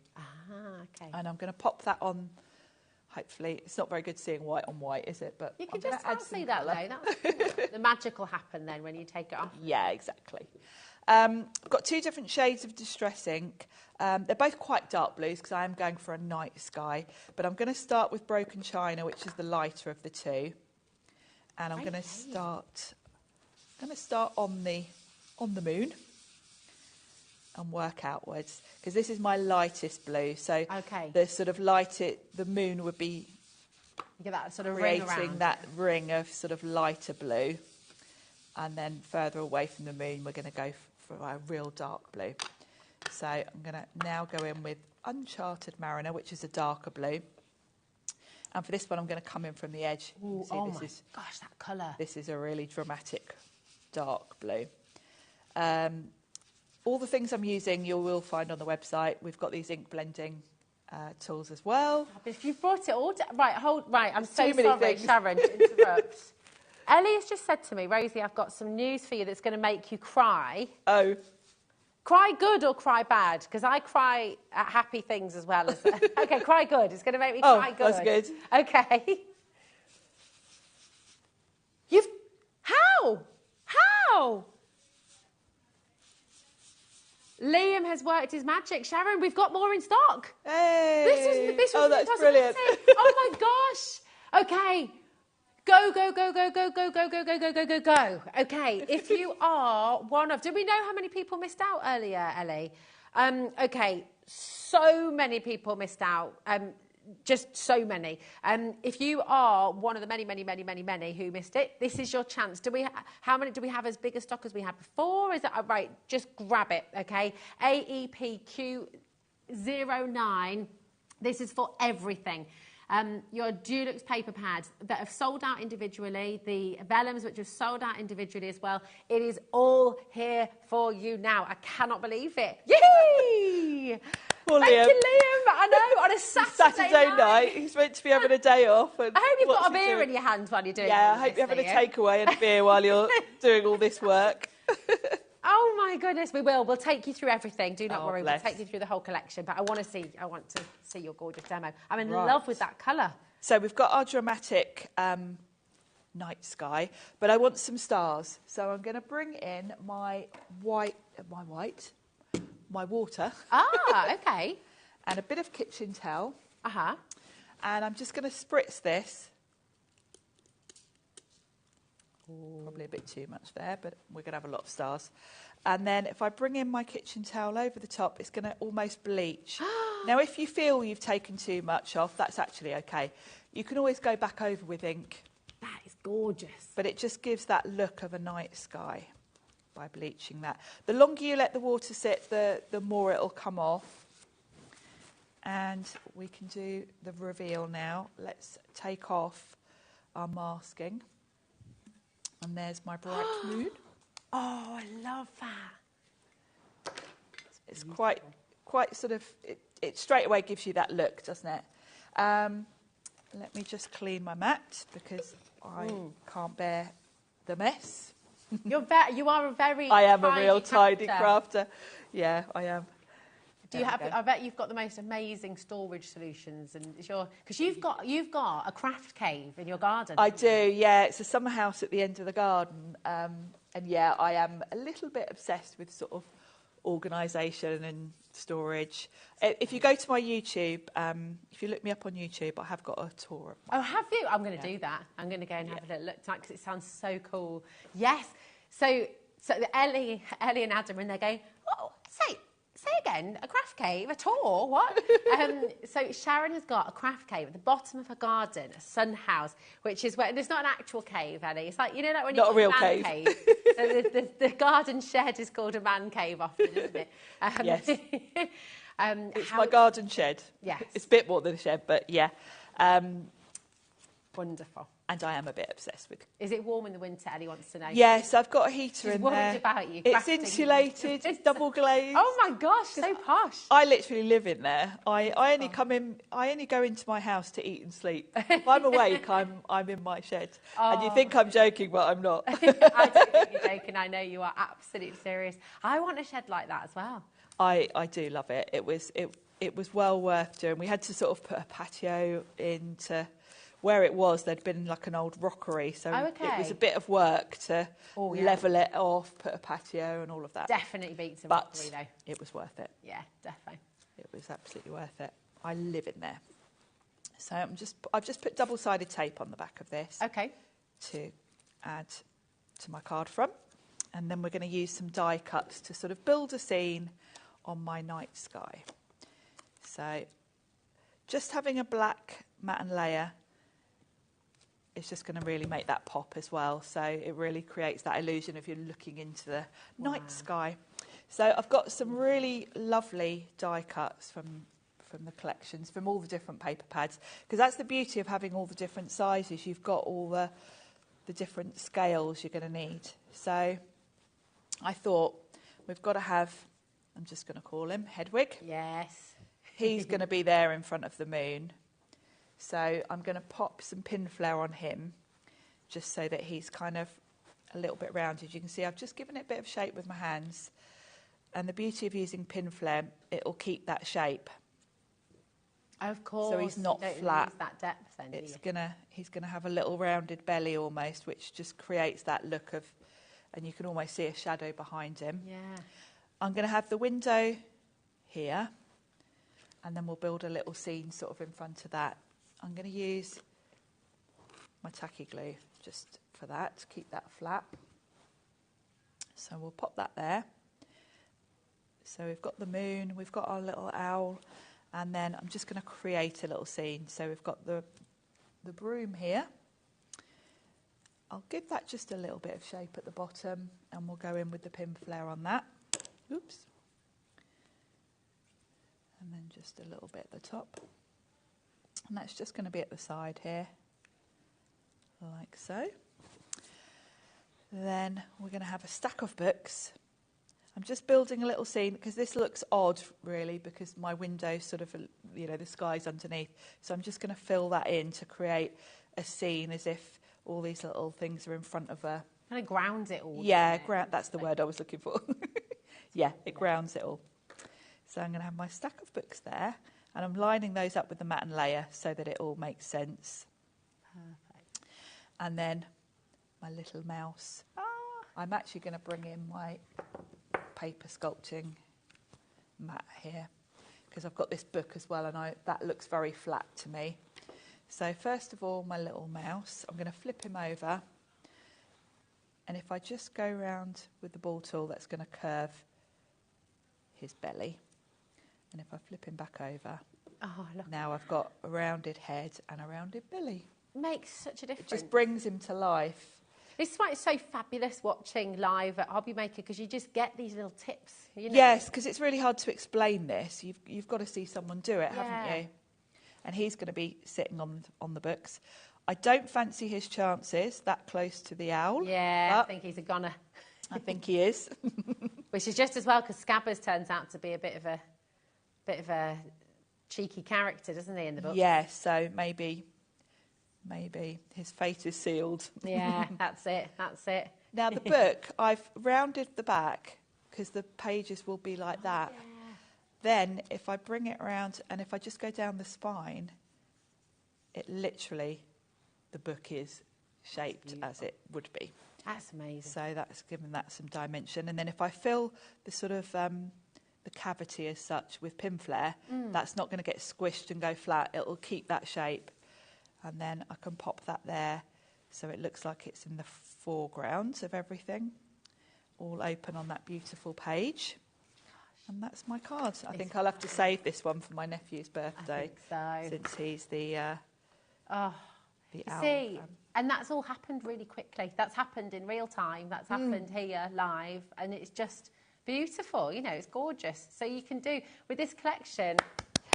Okay. And I'm going to pop that on. Hopefully, it's not very good seeing white on white, is it? But you can just see that though. The magic will happen then when you take it off. Yeah, exactly. I've got 2 different shades of Distress ink. They're both quite dark blues because I am going for a night sky. But I'm going to start with Broken China, which is the lighter of the 2. And I'm going to start on the moon and work outwards because this is my lightest blue. So the sort of the moon would be you get that sort of creating ring around. that ring of sort of lighter blue, and then further away from the moon we're going to go for a real dark blue. So I'm going to now go in with Uncharted Mariner, which is a darker blue. And for this one, I'm going to come in from the edge. Ooh, oh my gosh, that colour. This is a really dramatic dark blue. All the things I'm using you will find on the website. We've got these ink blending tools as well. If you've brought it all down... Right, I'm so many sorry, things. Sharon, to interrupt. Ellie has just said to me, Rosie, I've got some news for you that's going to make you cry. Oh. Cry good or cry bad? Because I cry at happy things as well. Okay, cry good. It's going to make me cry good. Oh, that's good. Okay. How? Liam has worked his magic. Sharon, we've got more in stock. Hey. This was that's brilliant. Oh my gosh. Okay. Go. Okay, if you are one of... Did we know how many people missed out earlier, Ellie? Okay, so many people missed out. just so many. If you are one of the many who missed it, this is your chance. How many do we have as big a stock as we had before? Is that right? Just grab it, okay? AEPQ09. This is for everything. Your Dulux paper pads that have sold out individually, the vellums which have sold out individually as well. It is all here for you now. I cannot believe it. Yay! Well, Thank Liam. you, Liam. I know, on a Saturday night. He's meant to be having a day off. And I hope you've got a what's he beer doing? in your hand while you're doing Yeah, all I hope this, you're having a Liam. takeaway and a beer while you're doing all this work. Oh my goodness, we will. We'll take you through everything. Do not worry. Bless. We'll take you through the whole collection. But I want to see your gorgeous demo. I'm in Right. love with that colour. So we've got our dramatic night sky, but I want some stars. So I'm going to bring in my water, Ah, okay. and a bit of kitchen towel. Uh-huh. And I'm just going to spritz this. Probably a bit too much there, but we're going to have a lot of stars. And then if I bring in my kitchen towel over the top, it's going to almost bleach. Now, if you feel you've taken too much off, that's actually okay. You can always go back over with ink. That is gorgeous. But it just gives that look of a night sky by bleaching that. The longer you let the water sit, the more it'll come off. And we can do the reveal now. Let's take off our masking. And there's my bright moon. Oh, I love that. It's quite sort of, it straight away gives you that look, doesn't it? Let me just clean my mat because I can't bear the mess. You are a very I am a real tidy tidy crafter. Yeah, I am. I bet you've got the most amazing storage solutions, and because you've got a craft cave in your garden. I do, yeah. It's a summer house at the end of the garden, and yeah, I am a little bit obsessed with sort of organisation and storage. If you go to my YouTube, if you look me up on YouTube, I have got a tour. Oh, have you? I'm going to do that. I'm going to go and have a little look tonight because it sounds so cool. Yes. So Ellie and Adam are in there going, oh, say again, a craft cave, a tour, what? So Sharon has got a craft cave at the bottom of her garden, a sun house, which is where, and it's not an actual cave, Ellie. It's like, like when not you a real man cave. So the garden shed is called a man cave often, isn't it? Yes. It's my garden shed. Yes. It's a bit more than a shed, but yeah. Wonderful. And I am a bit obsessed with. Is it warm in the winter? Ellie wants to know. Yes, I've got a heater She's in worried there. about you. It's crafting. insulated. It's double glazed. Oh my gosh, so posh. I literally live in there. I only come in. I only go into my house to eat and sleep. If I'm awake, I'm in my shed. And you think I'm joking, but I'm not. I don't think you're joking. I know you are absolutely serious. I want a shed like that as well. I do love it. It was well worth doing. We had to sort of put a patio into where it was. There'd been like an old rockery, so it was a bit of work to level it off, put a patio and all of that. Definitely beats a but rockery though. It was worth it. Yeah, definitely. It was absolutely worth it. I live in there. So I've just put double-sided tape on the back of this. Okay. To add to my card front. And then we're going to use some die cuts to sort of build a scene on my night sky. So just having a black matte layer is just going to really make that pop as well. So it really creates that illusion if you're looking into the night sky. So I've got some really lovely die cuts from the collections, from all the different paper pads, because that's the beauty of having all the different sizes. You've got all the different scales you're going to need. So I thought we've got to have, I'm just going to call him Hedwig. Yes. He's going to be there in front of the moon. So I'm going to pop some pin flare on him, just so that he's kind of a little bit rounded. You can see I've just given it a bit of shape with my hands. And the beauty of using pin flare, it'll keep that shape. Of course. So he's not you don't flat. Lose that depth then, He's gonna have a little rounded belly almost, which just creates that look of, and you can almost see a shadow behind him. Yeah. I'm going to have the window here, and then we'll build a little scene sort of in front of that. I'm going to use my tacky glue just for that, to keep that flat. So we'll pop that there. So we've got the moon, we've got our little owl, And then I'm just going to create a little scene. So we've got the broom here. I'll give that just a little bit of shape at the bottom, and we'll go in with the pin flare on that. Oops. And then just a little bit at the top. And that's just going to be at the side here, like so. Then we're going to have a stack of books. I'm just building a little scene because this looks odd, really, because my window's sort of, you know, the sky's underneath. So I'm just going to fill that in to create a scene as if all these little things are in front of her. Kind of grounds it all. Yeah, that's the word I was looking for. Yeah, it grounds it all. So I'm going to have my stack of books there, and I'm lining those up with the mat and layer so that it all makes sense. Perfect. And then my little mouse. I'm actually going to bring in my paper sculpting mat here because I've got this book as well, and that looks very flat to me. So first of all, my little mouse, I'm going to flip him over, and if I just go round with the ball tool, that's going to curve his belly. And if I flip him back over, now I've got a rounded head and a rounded belly. Makes such a difference. It just brings him to life. It's why it's so fabulous watching live at HobbyMaker, because you just get these little tips. You know? Yes, because it's really hard to explain this. You've got to see someone do it, haven't you? And he's going to be sitting on the books. I don't fancy his chances that close to the owl. Yeah, I think he's a goner. I think he is. Which is just as well, because Scabbers turns out to be a bit of a cheeky character, doesn't he, in the book? Yeah, so maybe his fate is sealed. Yeah, that's it. Now the book, I've rounded the back because the pages will be like that. Yeah. Then if I bring it around and if I just go down the spine, it literally, the book is shaped as it would be. That's amazing. So that's given that some dimension. And then if I fill the sort of the cavity as such with pin flare, that's not going to get squished and go flat. It'll keep that shape. And then I can pop that there so it looks like it's in the foreground of everything, all open on that beautiful page. And that's my card. I think I'll have to save this one for my nephew's birthday. I think so. Since he's the owl. See, and that's all happened really quickly. That's happened in real time. That's happened here live. And it's just beautiful. You know, it's gorgeous. So you can do with this collection.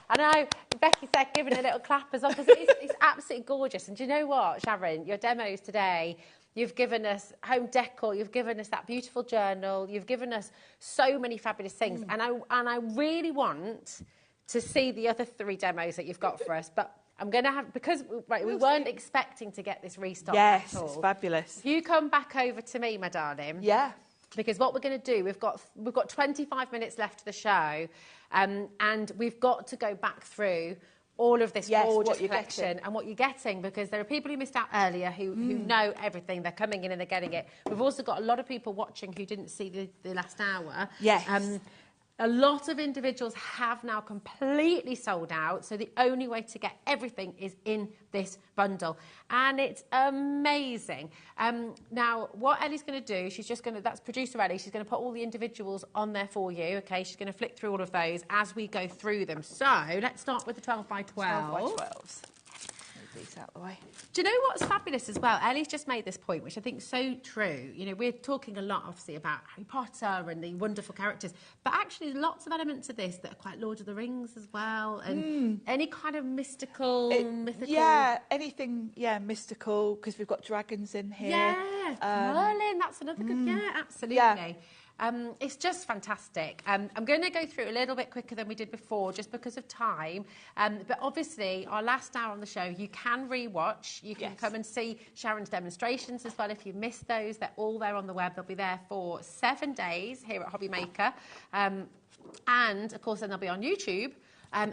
I know Becky said giving a little clap as well, because it's absolutely gorgeous. And do you know what, Sharon? Your demos today, you've given us home decor, you've given us that beautiful journal, you've given us so many fabulous things. And I really want to see the other 3 demos that you've got for us. But I'm going to have, because we weren't expecting to get this restock yes, at all. It's fabulous. If you come back over to me, my darling. Yeah. Because what we're going to do, we've got 25 minutes left of the show, and we've got to go back through all of this gorgeous collection and what you're getting, because there are people who missed out earlier who know everything. They're coming in and they're getting it. We've also got a lot of people watching who didn't see the last hour. Yes. A lot of individuals have now completely sold out, so the only way to get everything is in this bundle. And it's amazing. Now, what Ellie's going to do, she's just going to, that's producer Ellie, she's going to put all the individuals on there for you, okay? She's going to flick through all of those as we go through them. So, let's start with the 12 by 12. 12 by 12s. These out the way. Do you know what's fabulous as well? Ellie's just made this point, which I think is so true. You know, we're talking a lot, obviously, about Harry Potter and the wonderful characters, but actually there's lots of elements of this that are quite Lord of the Rings as well, and any kind of mystical. Yeah, anything, mystical, because we've got dragons in here. Yeah, Merlin, that's another good, absolutely. Yeah. It's just fantastic. I'm going to go through a little bit quicker than we did before, just because of time. But obviously, our last hour on the show, you can re-watch. You can come and see Sharon's demonstrations as well. If you've missed those, they're all there on the web. They'll be there for 7 days here at HobbyMaker. And, of course, then they'll be on YouTube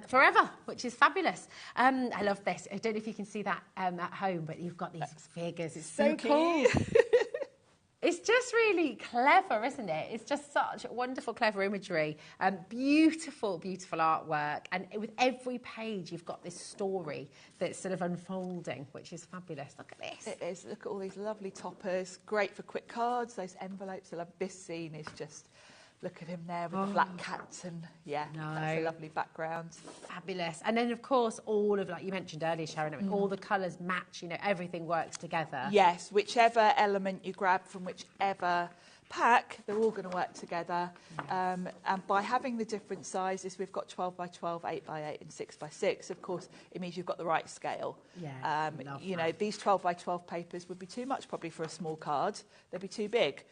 forever, which is fabulous. I love this. I don't know if you can see that at home, but you've got these figures. It's so cool. It's just really clever, isn't it? It's just such wonderful, clever imagery. Beautiful, beautiful artwork. And with every page, you've got this story that's sort of unfolding, which is fabulous. Look at this. It is. Look at all these lovely toppers. Great for quick cards. Those envelopes. I love this scene. Is just Look at him there with the black cats and, that's a lovely background. Fabulous. And then, of course, all of, like you mentioned earlier, Sharon, all the colours match, you know, everything works together. Yes, whichever element you grab from whichever pack, they're all going to work together. And by having the different sizes, we've got 12 by 12, 8 by 8 and 6 by 6. Of course, it means you've got the right scale. Yeah, you know, these 12 by 12 papers would be too much probably for a small card. They'd be too big.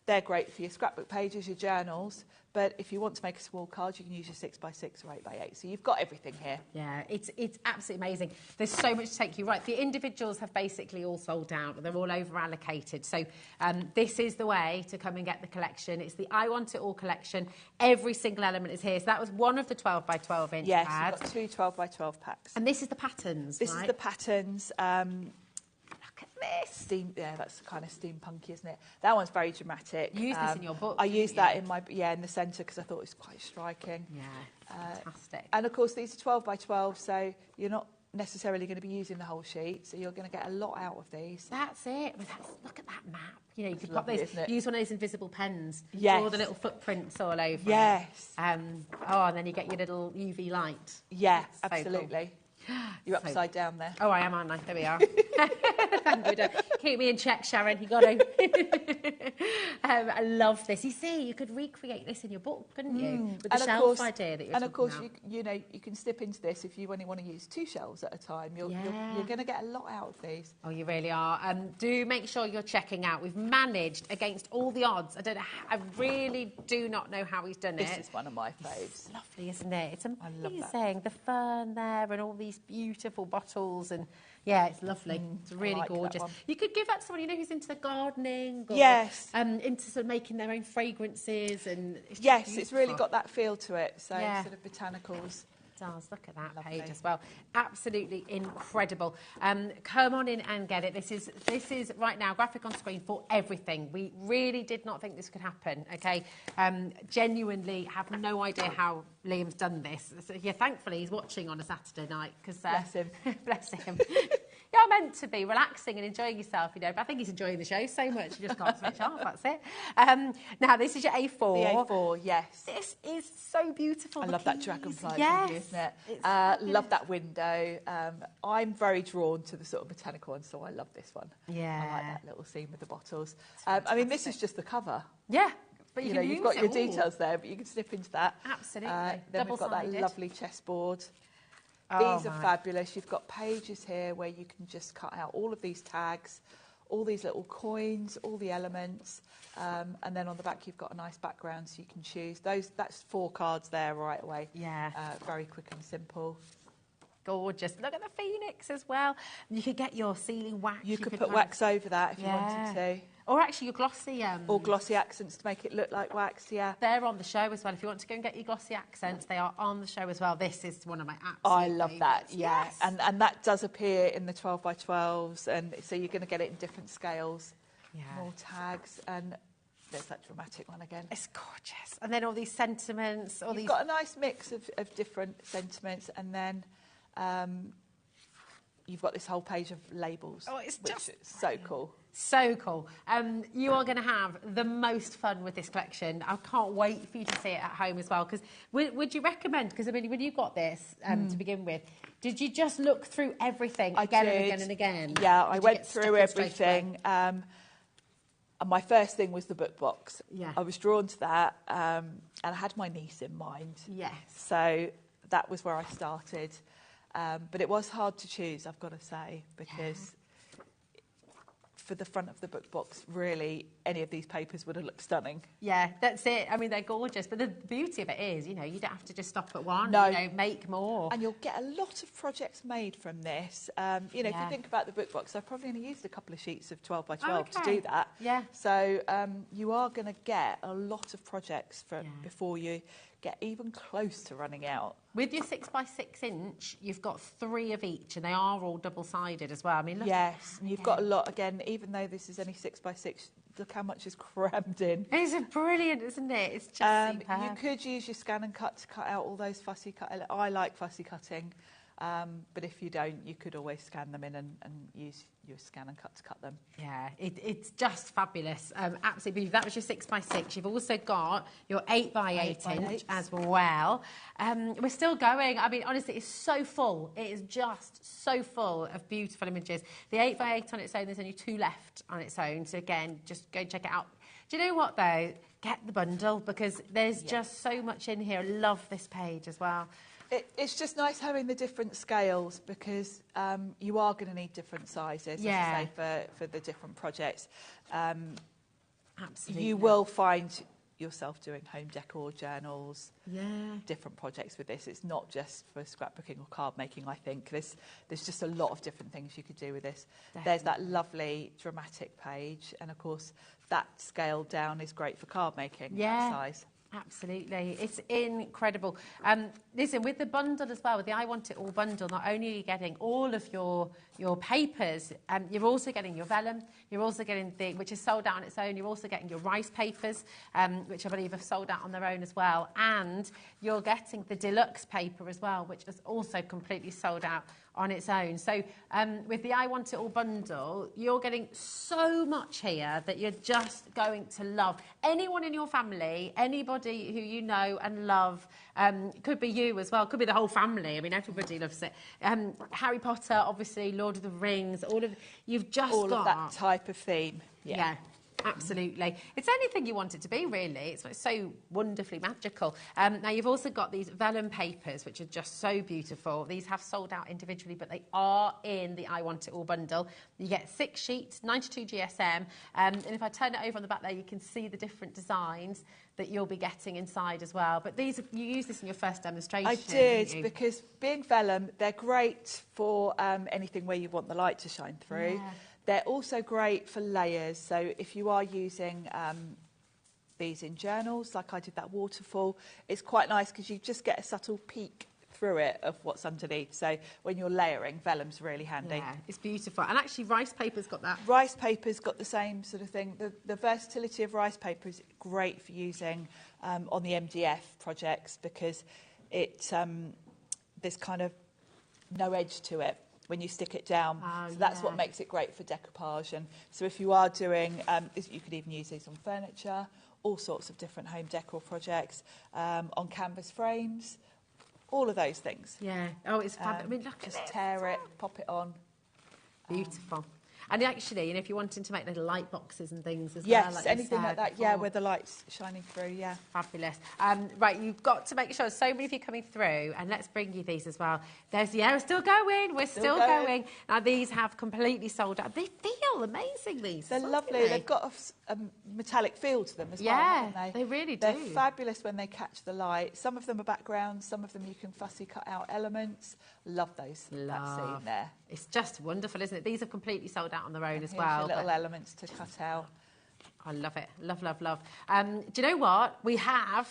They're great for your scrapbook pages, your journals, but if you want to make a small card, you can use your 6 by 6 or 8 by 8. So you've got everything here. Yeah, it's absolutely amazing. There's so much to take you. Right, the individuals have basically all sold out. They're all over allocated. So this is the way to come and get the collection. It's the I Want It All collection. Every single element is here. So that was one of the 12 by 12 inch pads. Yes, we've got 2 12 by 12 packs. And this is the patterns, This is the patterns. Look at this. That's kind of steampunky, isn't it? That one's very dramatic. You used this in your book. I used that in my in the centre because I thought it was quite striking. Yeah, fantastic. And of course, these are 12 by 12, so you're not necessarily going to be using the whole sheet, so you're going to get a lot out of these. That's it. Look at that map. You know, you could pop lovely, those, use one of those invisible pens, Yes. draw the little footprints all over. Yes. And then you get your little UV light. Yeah, So cool. absolutely. You're upside down there. Oh, I am, aren't I? There we are. Thank you. Keep me in check, Sharon. You got to. I love this. You see, you could recreate this in your book, couldn't you? With the shelf idea that you're And of course, about. you know, you can snip into this if you only want to use 2 shelves at a time. You're going to get a lot out of these. Oh, you really are. Do make sure you're checking out. We've managed, against all the odds, I really do not know how he's done it. This is one of my faves. It's lovely, isn't it? It's I love that. amazing. The fern there and all these beautiful bottles and yeah, it's lovely. It's really like that gorgeous. one. You could give that to someone you know who's into the gardening or Yes. into sort of making their own fragrances and it's just Yes, it's really beautiful. got that feel to it. So Yeah. sort of botanicals. Does. Look at that Lovely. page as well. Absolutely incredible. Come on in and get it. This is right now graphic on screen for everything. We really did not think this could happen. Okay, genuinely have no idea how Liam's done this. So, yeah, thankfully he's watching on a Saturday night because Bless him. bless him. You're meant to be relaxing and enjoying yourself, you know. But I think he's enjoying the show so much you just can't switch off. That's it. Now this is your A4. The A4, yes. This is so beautiful. I The love that keys. dragonfly, Yes. isn't it? It's Love that window. I'm very drawn to the sort of botanical one, so I love this one. Yeah. I like that little scene with the bottles. I mean, this is just the cover. Yeah. But You know, you've got your details there, but you can snip into that. Absolutely. Then we've got that Double-sided. lovely chessboard. Oh, These are my. fabulous. You've got pages here where you can just cut out all of these tags, all these little coins, all the elements, and then on the back you've got a nice background so you can choose. That's 4 cards there right away. Yeah. Very quick and simple. Gorgeous. Look at the phoenix as well. You could get your ceiling wax. You could put wax over that if you wanted to. Or actually your glossy... Or glossy accents to make it look like wax, yeah. They're on the show as well. If you want to go and get your glossy accents, they are on the show as well. This is one of my absolute I love that, favourites. yeah. Yes. And that does appear in the 12 by 12s, and so you're going to get it in different scales. Yeah. More tags, and there's that dramatic one again. It's gorgeous. And then all these sentiments, all You've these... got a nice mix of different sentiments, and then you've got this whole page of labels. Oh, it's which just is so cool. So cool. You are going to have the most fun with this collection. I can't wait for you to see it at home as well. Because would you recommend, because I mean, when you got this to begin with, did you just look through everything again and again and again? Yeah, Or I did you went get stuck through in straight everything. And my first thing was the book box. Yeah. I was drawn to that, and I had my niece in mind. Yes. So that was where I started. But it was hard to choose, I've got to say, because for the front of the book box, really, any of these papers would have looked stunning. Yeah, that's it. I mean, they're gorgeous. But the beauty of it is, you know, you don't have to just stop at one. No. You know, make more. And you'll get a lot of projects made from this. You know, if you think about the book box, I've probably only used a couple of sheets of 12 by 12 to do that. Yeah. So you are going to get a lot of projects before you get even close to running out. With your 6 by 6 inch, you've got 3 of each, and they are all double-sided as well. I mean, look Yes, at and you've got a lot, again, even though this is only 6 by 6, look how much is crammed in. It's brilliant, isn't it? It's just superb. You could use your scan and cut to cut out all those fussy cut. I like fussy cutting. But if you don't, you could always scan them in and use your scan and cut to cut them. Yeah, it's just fabulous. Absolutely. That was your 6x6. You've also got your 8x8 inch as well. We're still going. I mean, honestly, it's so full. It is just so full of beautiful images. The 8x8 on its own, there's only 2 left on its own. So again, just go check it out. Do you know what though? Get the bundle, because there's just so much in here. I love this page as well. It's just nice having the different scales, because you are going to need different sizes, as I say, for the different projects. Absolutely. You will find yourself doing home decor journals, different projects with this. It's not just for scrapbooking or card making, I think. There's just a lot of different things you could do with this. Definitely. There's that lovely dramatic page, and of course that scale down is great for card making, that size. Absolutely. It's incredible. Listen, with the bundle as well, with the I Want It All bundle, not only are you getting all of your papers, you're also getting your vellum, you're also getting which is sold out on its own, you're also getting your rice papers, which I believe have sold out on their own as well, and you're getting the deluxe paper as well, which is also completely sold out on its own. So with the I Want It All bundle, you're getting so much here that you're just going to love. Anyone in your family, anybody who you know and love, could be you as well, could be the whole family. I mean, everybody loves it. Harry Potter, obviously, Lord of the Rings, you've just all got of that type of theme. Yeah. Absolutely. It's anything you want it to be, really. It's so wonderfully magical. Now, you've also got these vellum papers, which are just so beautiful. These have sold out individually, but they are in the I Want It All bundle. You get 6 sheets, 92 GSM. And if I turn it over on the back there, you can see the different designs that you'll be getting inside as well. But you use this in your first demonstration. I did, because being vellum, they're great for anything where you want the light to shine through. Yeah. They're also great for layers. So if you are using these in journals, like I did that waterfall, it's quite nice because you just get a subtle peek through it of what's underneath. So when you're layering, vellum's really handy. Yeah, it's beautiful. And actually, rice paper's got that. Rice paper's got the same sort of thing. The versatility of rice paper is great for using on the MDF projects, because there's kind of no edge to it when you stick it down. So that's what makes it great for decoupage. And so if you are doing, you could even use these on furniture, all sorts of different home decor projects, on canvas frames, all of those things. Yeah. Oh, it's fabulous. I mean, look at just tear it, pop it on. Beautiful. And actually, if you're wanting to make little light boxes and things as well. Yes, like anything like that, where the light's shining through, Fabulous. Right, you've got to make sure, so many of you coming through, and let's bring you these as well. We're still going, we're still going. Now, these have completely sold out. They feel amazing, these. They're lovely. They've got a metallic feel to them as well, haven't they really do. They're fabulous when they catch the light. Some of them are backgrounds, some of them you can fussy cut out elements. Love those. That scene there. It's just wonderful, isn't it? These have completely sold out on their own as here's well. Your little elements to cut out. I love it. Love, love, love. Do you know what? We have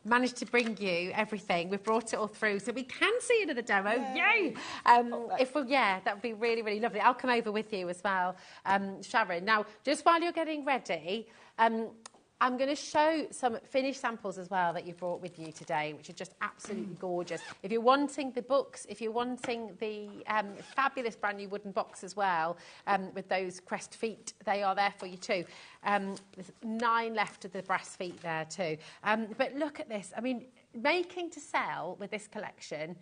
managed to bring you everything. We've brought it all through, so we can see it in the demo. Yay! That would be really, really lovely. I'll come over with you as well, Sharon. Now, just while you're getting ready, I'm going to show some finished samples as well that you've brought with you today, which are just absolutely gorgeous. If you're wanting the books, if you're wanting the fabulous brand new wooden box as well, with those crest feet, they are there for you too. There's 9 left of the brass feet there too. But look at this. I mean, making to sell with this collection,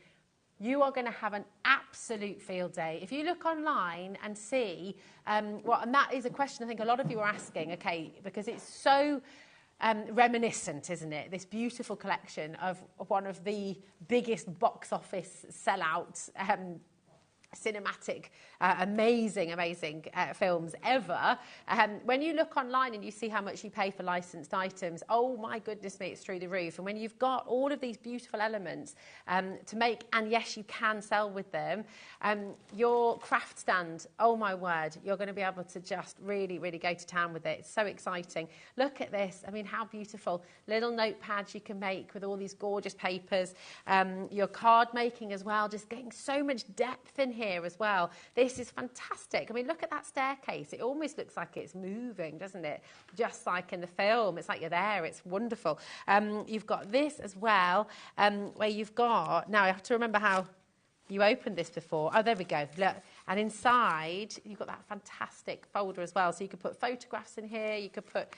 you are going to have an absolute field day. If you look online and see, and that is a question I think a lot of you are asking, okay, because it's so reminiscent, isn't it? This beautiful collection of one of the biggest box office sellouts, cinematic, amazing films ever. When you look online and you see how much you pay for licensed items, oh my goodness me, it's through the roof. And when you've got all of these beautiful elements to make, and yes, you can sell with them, your craft stand, oh my word, you're going to be able to just really, really go to town with it. It's so exciting. Look at this. I mean, how beautiful. Little notepads you can make with all these gorgeous papers. Your card making as well, just getting so much depth in here as well. This is fantastic. I mean, look at that staircase. It almost looks like it's moving, doesn't it? Just like in the film. It's like you're there. It's wonderful. You've got this as well, where you've got... Now, I have to remember how you opened this before. Oh, there we go. Look. And inside, you've got that fantastic folder as well. So you could put photographs in here. You could put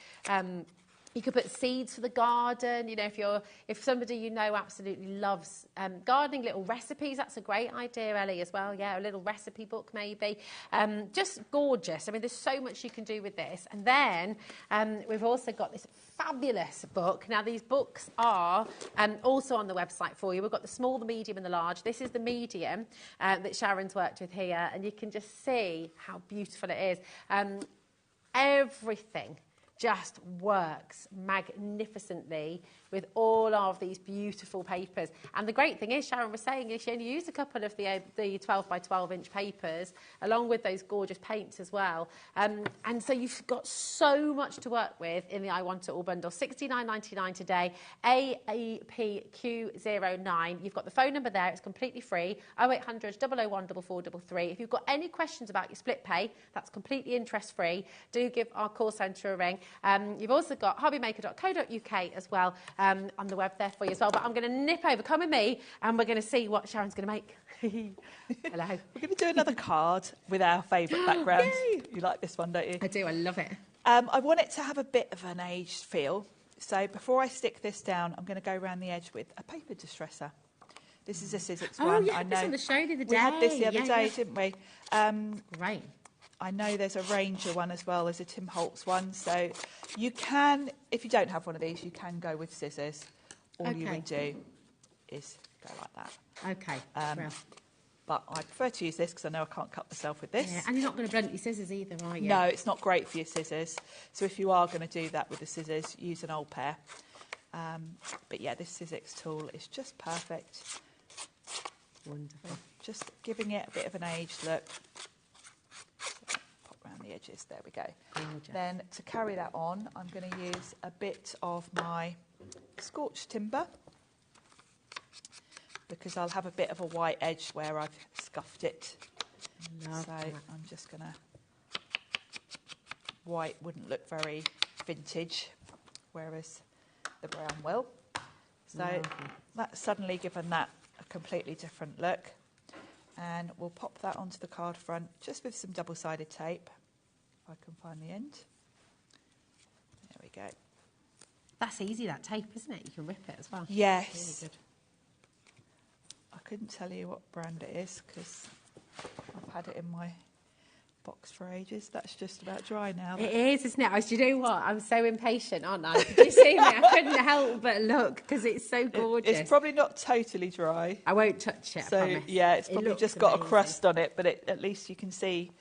seeds for the garden. You know, if somebody you know absolutely loves gardening, little recipes, that's a great idea, Ellie, as well. Yeah, a little recipe book maybe. Just gorgeous. I mean, there's so much you can do with this. And then we've also got this fabulous book. Now, these books are also on the website for you. We've got the small, the medium and the large. This is the medium that Sharon's worked with here. And you can just see how beautiful it is. Everything just works magnificently with all of these beautiful papers. And the great thing is, Sharon was saying, is she only used a couple of the 12 by 12 inch papers, along with those gorgeous paints as well. And so you've got so much to work with in the I Want It All bundle. $69.99 today, AAPQ09. You've got the phone number there, it's completely free, 0800 001 4433. If you've got any questions about your split pay, that's completely interest-free. Do give our call centre a ring. You've also got hobbymaker.co.uk as well on the web there for you as well. But I'm going to nip over. Come with me and we're going to see what Sharon's going to make. Hello. We're going to do another card with our favourite background. You like this one, don't you? I do. I love it. I want it to have a bit of an aged feel. So before I stick this down, I'm going to go around the edge with a paper distresser. This is a Sizzix one. Yeah, I know. this on the show the other day. We had this the other day, didn't we? Great. I know there's a Ranger one as well as a Tim Holtz one. So you can, if you don't have one of these, you can go with scissors. All you would do is go like that. Okay. But I prefer to use this because I know I can't cut myself with this. Yeah, and you're not going to blunt your scissors either, are you? No, it's not great for your scissors. So if you are going to do that with the scissors, use an old pair. But yeah, this Sizzix tool is just perfect. Wonderful. Just giving it a bit of an aged look. Pop around the edges, there we go. Gorgeous. Then to carry that on, I'm going to use a bit of my scorched timber, because I'll have a bit of a white edge where I've scuffed it. Love that. I'm just going to... White wouldn't look very vintage, whereas the brown will. So that's suddenly given that a completely different look. And we'll pop that onto the card front just with some double-sided tape, if I can find the end. There we go. That's easy, that tape, isn't it? You can rip it as well. Yes. Really good. I couldn't tell you what brand it is because I've had it in my box for ages. That's just about dry now. It is, isn't it? Do you know what? I'm so impatient, aren't I? Did you see me? I couldn't help but look because it's so gorgeous. It's probably not totally dry. I won't touch it, I promise. Yeah, it's probably just got amazing. a crust on it, but at least you can see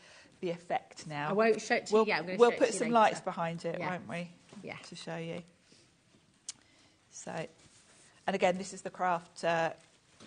the effect now. I won't show it to you yet. I'm going to we'll show it put to you some later. lights behind it, Yeah. won't we? Yeah. To show you. So, and again, this is the craft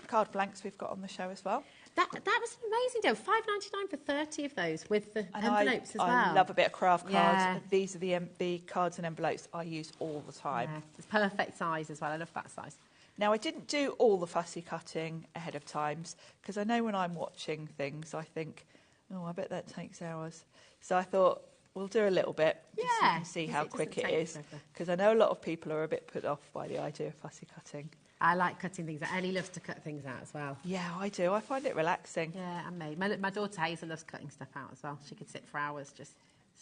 card blanks we've got on the show as well. That was an amazing deal. $5.99 for 30 of those with the And envelopes as well. I love a bit of craft cards. Yeah. These are the cards and envelopes I use all the time. Yeah. It's perfect size as well. I love that size. Now, I didn't do all the fussy cutting ahead of times because I know when I'm watching things, I think, oh, I bet that takes hours. So I thought, we'll do a little bit just so you can see how quick it is. Because I know a lot of people are a bit put off by the idea of fussy cutting. I like cutting things out. Ellie loves to cut things out as well. Yeah, I do. I find it relaxing. Yeah, and me. My daughter Hazel loves cutting stuff out as well. She could sit for hours just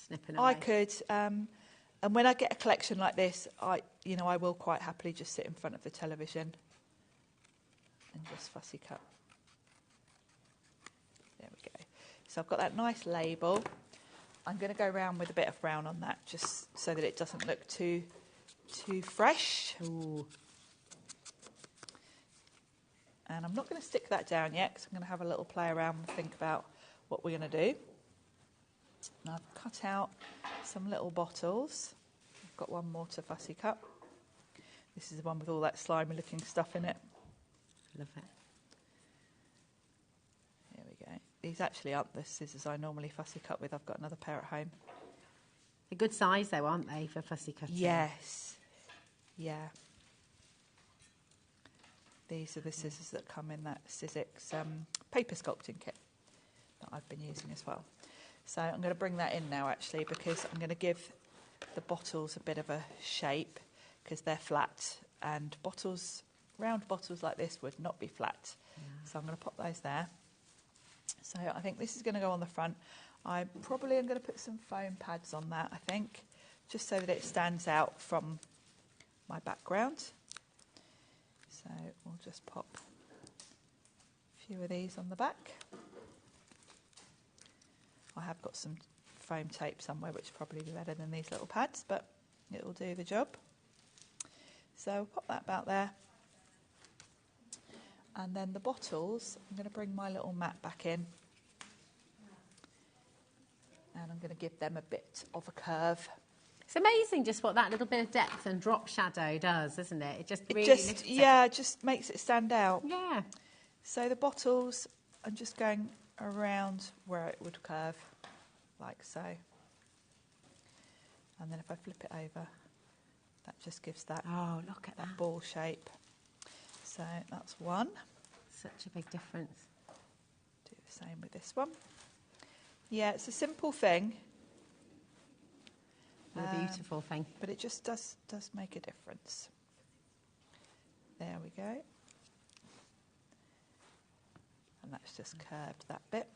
snipping away. I could. And when I get a collection like this, I will quite happily just sit in front of the television and just fussy cut. There we go. So I've got that nice label. I'm going to go around with a bit of brown on that just so that it doesn't look too fresh. Ooh. And I'm not going to stick that down yet because I'm going to have a little play around and think about what we're going to do. And I've cut out some little bottles. I've got one more to fussy cut. This is the one with all that slimy looking stuff in it. Love it. Here we go. These actually aren't the scissors I normally fussy cut with. I've got another pair at home. They're good size though, aren't they, for fussy cutting? Yes. Yeah. These are the scissors that come in that Sizzix paper sculpting kit that I've been using as well. So I'm going to bring that in now actually because I'm going to give the bottles a bit of a shape because they're flat and bottles round bottles like this would not be flat. So I'm going to pop those there. So I think this is going to go on the front. I probably am going to put some foam pads on that, I think, just so that it stands out from my background. So we'll just pop a few of these on the back. I have got some foam tape somewhere, which will probably be better than these little pads, but it will do the job. So I'll pop that about there. And then the bottles, I'm going to bring my little mat back in. And I'm going to give them a bit of a curve. It's amazing just what that little bit of depth and drop shadow does, isn't it? It just really lifts it. Yeah, it just makes it stand out. Yeah. So the bottles, I'm just going around where it would curve, like so. And then if I flip it over, that just gives that, look at that ball shape. So that's one. Such a big difference. Do the same with this one. Yeah, it's a simple thing. A beautiful thing. But it just does make a difference. There we go. And that's just curved that bit.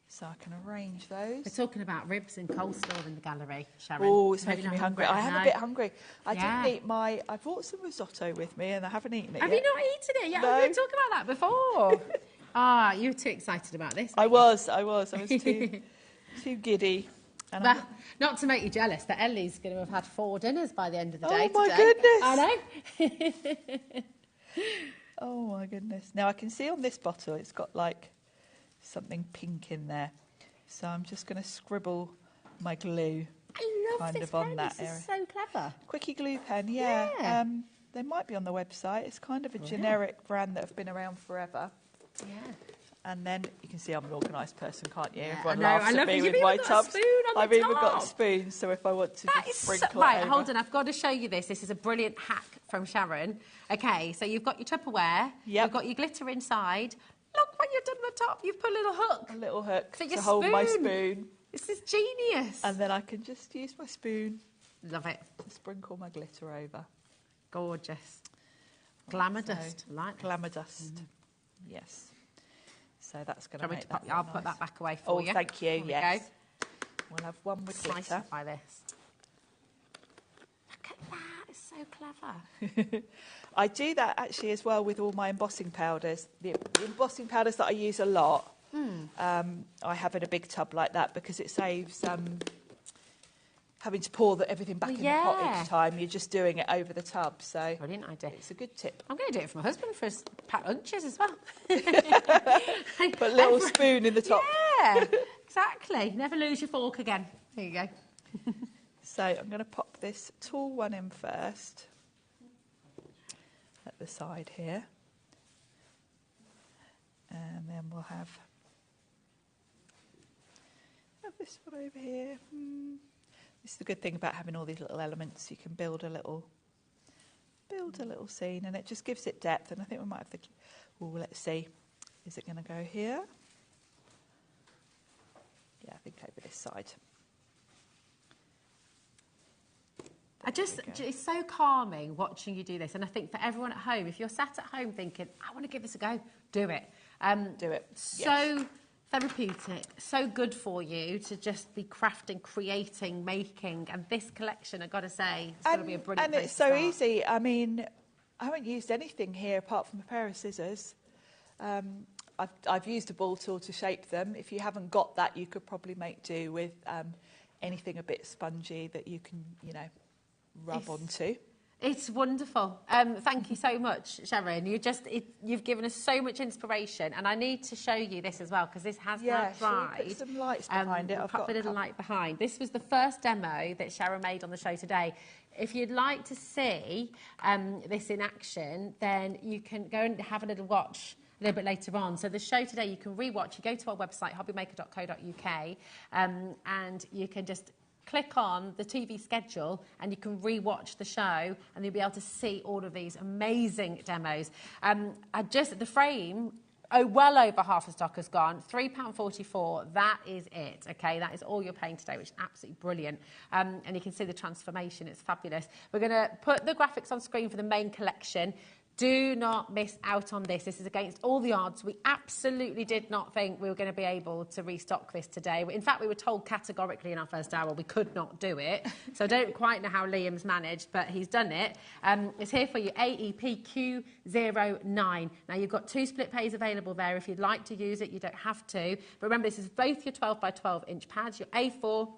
So I can arrange those. We're talking about ribs and coleslaw in the gallery, Sharon. Oh, it's making me hungry. I am a bit hungry. I didn't eat I brought some risotto with me and I haven't eaten it yet. Have you not eaten it yet? No. We were talking about that before. You were too excited about this. I was too giddy. And Well, not to make you jealous, but Ellie's going to have had 4 dinners by the end of the day Oh, my today. goodness. I know. Oh, my goodness. Now, I can see on this bottle it's got, like, something pink in there. So I'm just going to scribble my glue I love kind this of on pen. that This area. is so clever. Quickie glue pen, yeah. Yeah. They might be on the website. It's kind of a generic brand that have been around forever. Yeah. And then you can see I'm an organised person, can't you? Yeah, Everyone I know, laughs I at love me it. with You've my even got a tubs. spoon on the I've even got top. a spoon, so if I want to That just is sprinkle right, it over. hold on. I've got to show you this. This is a brilliant hack from Sharon. Okay, so you've got your Tupperware. Yep. You've got your glitter inside. Look what you've done at the top. You've put a little hook. A little hook For your to hold my spoon. spoon. This is genius. And then I can just use my spoon Love it. to sprinkle my glitter over. Gorgeous. Glamour So, dust. I like that. glamour dust. Yes. So that's going Shall to we make that I'll look put nice. that back away for you. Oh, thank you. There we Yes. go. We'll have one with Slice glitter. it by this. Look at that. It's so clever. I do that actually as well with all my embossing powders. The embossing powders that I use a lot, I have in a big tub like that because it saves having to pour everything back in the pot each time. You're just doing it over the tub. So Brilliant idea. it's a good tip. I'm going to do it for my husband for his packed lunches as well. Put a little spoon in the top. Yeah, exactly. Never lose your fork again. There you go. So I'm going to pop this tall one in first at the side here. And then we'll have this one over here. This is the good thing about having all these little elements. You can build a little scene, and it just gives it depth. And I think we might have the. Oh, let's see. Is it going to go here? Yeah, I think over this side. It's so calming watching you do this, and I think for everyone at home, if you're sat at home thinking, I want to give this a go, do it. Do it. So therapeutic, so good for you to just be crafting, creating, making, and this collection, I've got to say, it's going to be a brilliant And place it's to so start. easy. I mean, I haven't used anything here apart from a pair of scissors. I've used a ball tool to shape them. If you haven't got that, you could probably make do with anything a bit spongy that you can, rub onto. It's wonderful. Thank you so much, Sharon. You've given us so much inspiration, and I need to show you this as well because this has now dried. Put some lights behind it. We'll I've put got a little light behind. This was the first demo that Sharon made on the show today. If you'd like to see this in action, then you can go and have a little watch a little bit later on. So the show today you can rewatch. You go to our website, hobbymaker.co.uk, and you can just click on the TV schedule and you can re-watch the show and you'll be able to see all of these amazing demos. The frame well over half the stock has gone. £3.44, that is it, okay? That is all you're paying today, which is absolutely brilliant. And you can see the transformation, it's fabulous. We're going to put the graphics on screen for the main collection. Do not miss out on this. This is against all the odds. We absolutely did not think we were going to be able to restock this today. In fact, we were told categorically in our first hour we could not do it. So I don't quite know how Liam's managed, but he's done it. It's here for you, AEPQ09. Now, you've got 2 split pays available there. If you'd like to use it, you don't have to. But remember, this is both your 12 by 12 inch pads, your A4,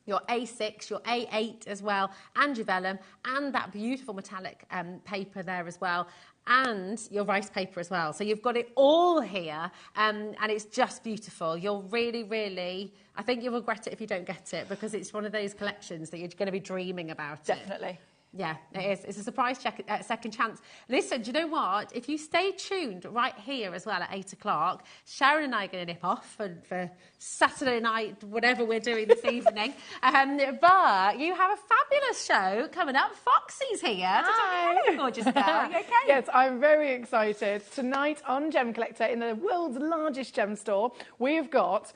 your A6, your A8 as well, and your vellum, and that beautiful metallic paper there as well, and your rice paper as well. So you've got it all here, and it's just beautiful. You'll really, really, I think you'll regret it if you don't get it, because it's one of those collections that you're going to be dreaming about. Definitely. Yeah, it is. It's a surprise second chance. Listen, do you know what? If you stay tuned right here as well at 8 o'clock, Sharon and I are going to nip off for Saturday night, whatever we're doing this evening. But you have a fabulous show coming up. Foxy's here. Hi. Hello, gorgeous girl. You okay? Yes, I'm very excited. Tonight on Gem Collector, in the world's largest gem store, we've got,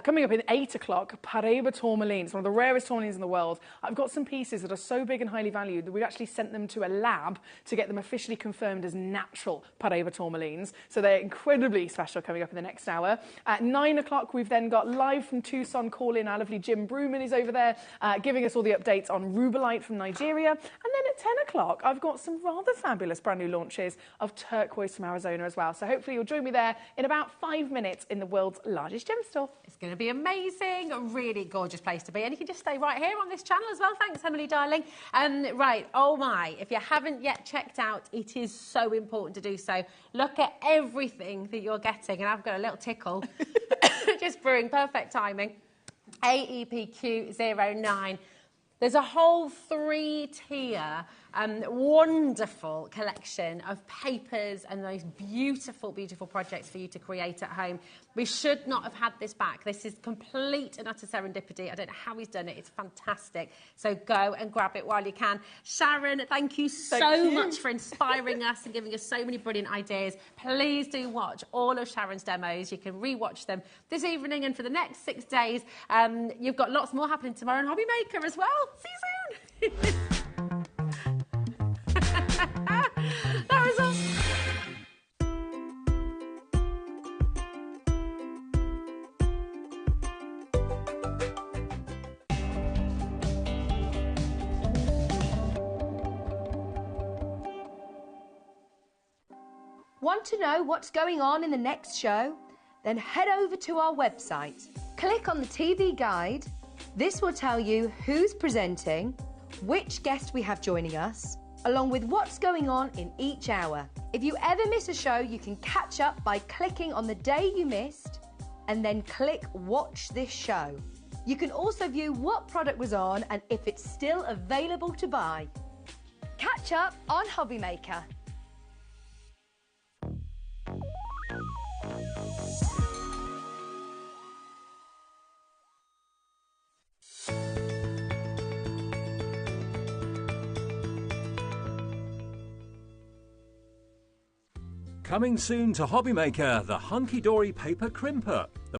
coming up at 8 o'clock, Paraiba tourmaline. It's one of the rarest tourmalines in the world. I've got some pieces that are so big and highly valued that we've actually sent them to a lab to get them officially confirmed as natural Paraiba tourmalines. So they're incredibly special coming up in the next hour. At 9 o'clock, we've then got live from Tucson call-in. Our lovely Jim Brewman is over there giving us all the updates on rubellite from Nigeria. And then at 10 o'clock, I've got some rather fabulous brand new launches of turquoise from Arizona as well. So hopefully you'll join me there in about 5 minutes in the world's largest gem store. It's going to be amazing. A really gorgeous place to be. And you can just stay right here on this channel as well. Thanks, Emily, darling. Right, oh my, if you haven't yet checked out, it is so important to do so. Look at everything that you're getting. And I've got a little tickle. Just brewing, perfect timing. AEPQ09. There's a whole 3-tier wonderful collection of papers and those beautiful, beautiful projects for you to create at home. We should not have had this back. This is complete and utter serendipity. I don't know how he's done it. It's fantastic. So go and grab it while you can. Sharon, thank you so much for inspiring us and giving us so many brilliant ideas. Please do watch all of Sharon's demos. You can re-watch them this evening and for the next 6 days. You've got lots more happening tomorrow on HobbyMaker as well. See you soon. That was awesome. Want to know what's going on in the next show? Then head over to our website. Click on the TV guide. This will tell you who's presenting, which guest we have joining us, along with what's going on in each hour. If you ever miss a show, you can catch up by clicking on the day you missed and then click Watch This Show. You can also view what product was on and if it's still available to buy. Catch up on HobbyMaker. Coming soon to HobbyMaker, the hunky-dory paper crimper,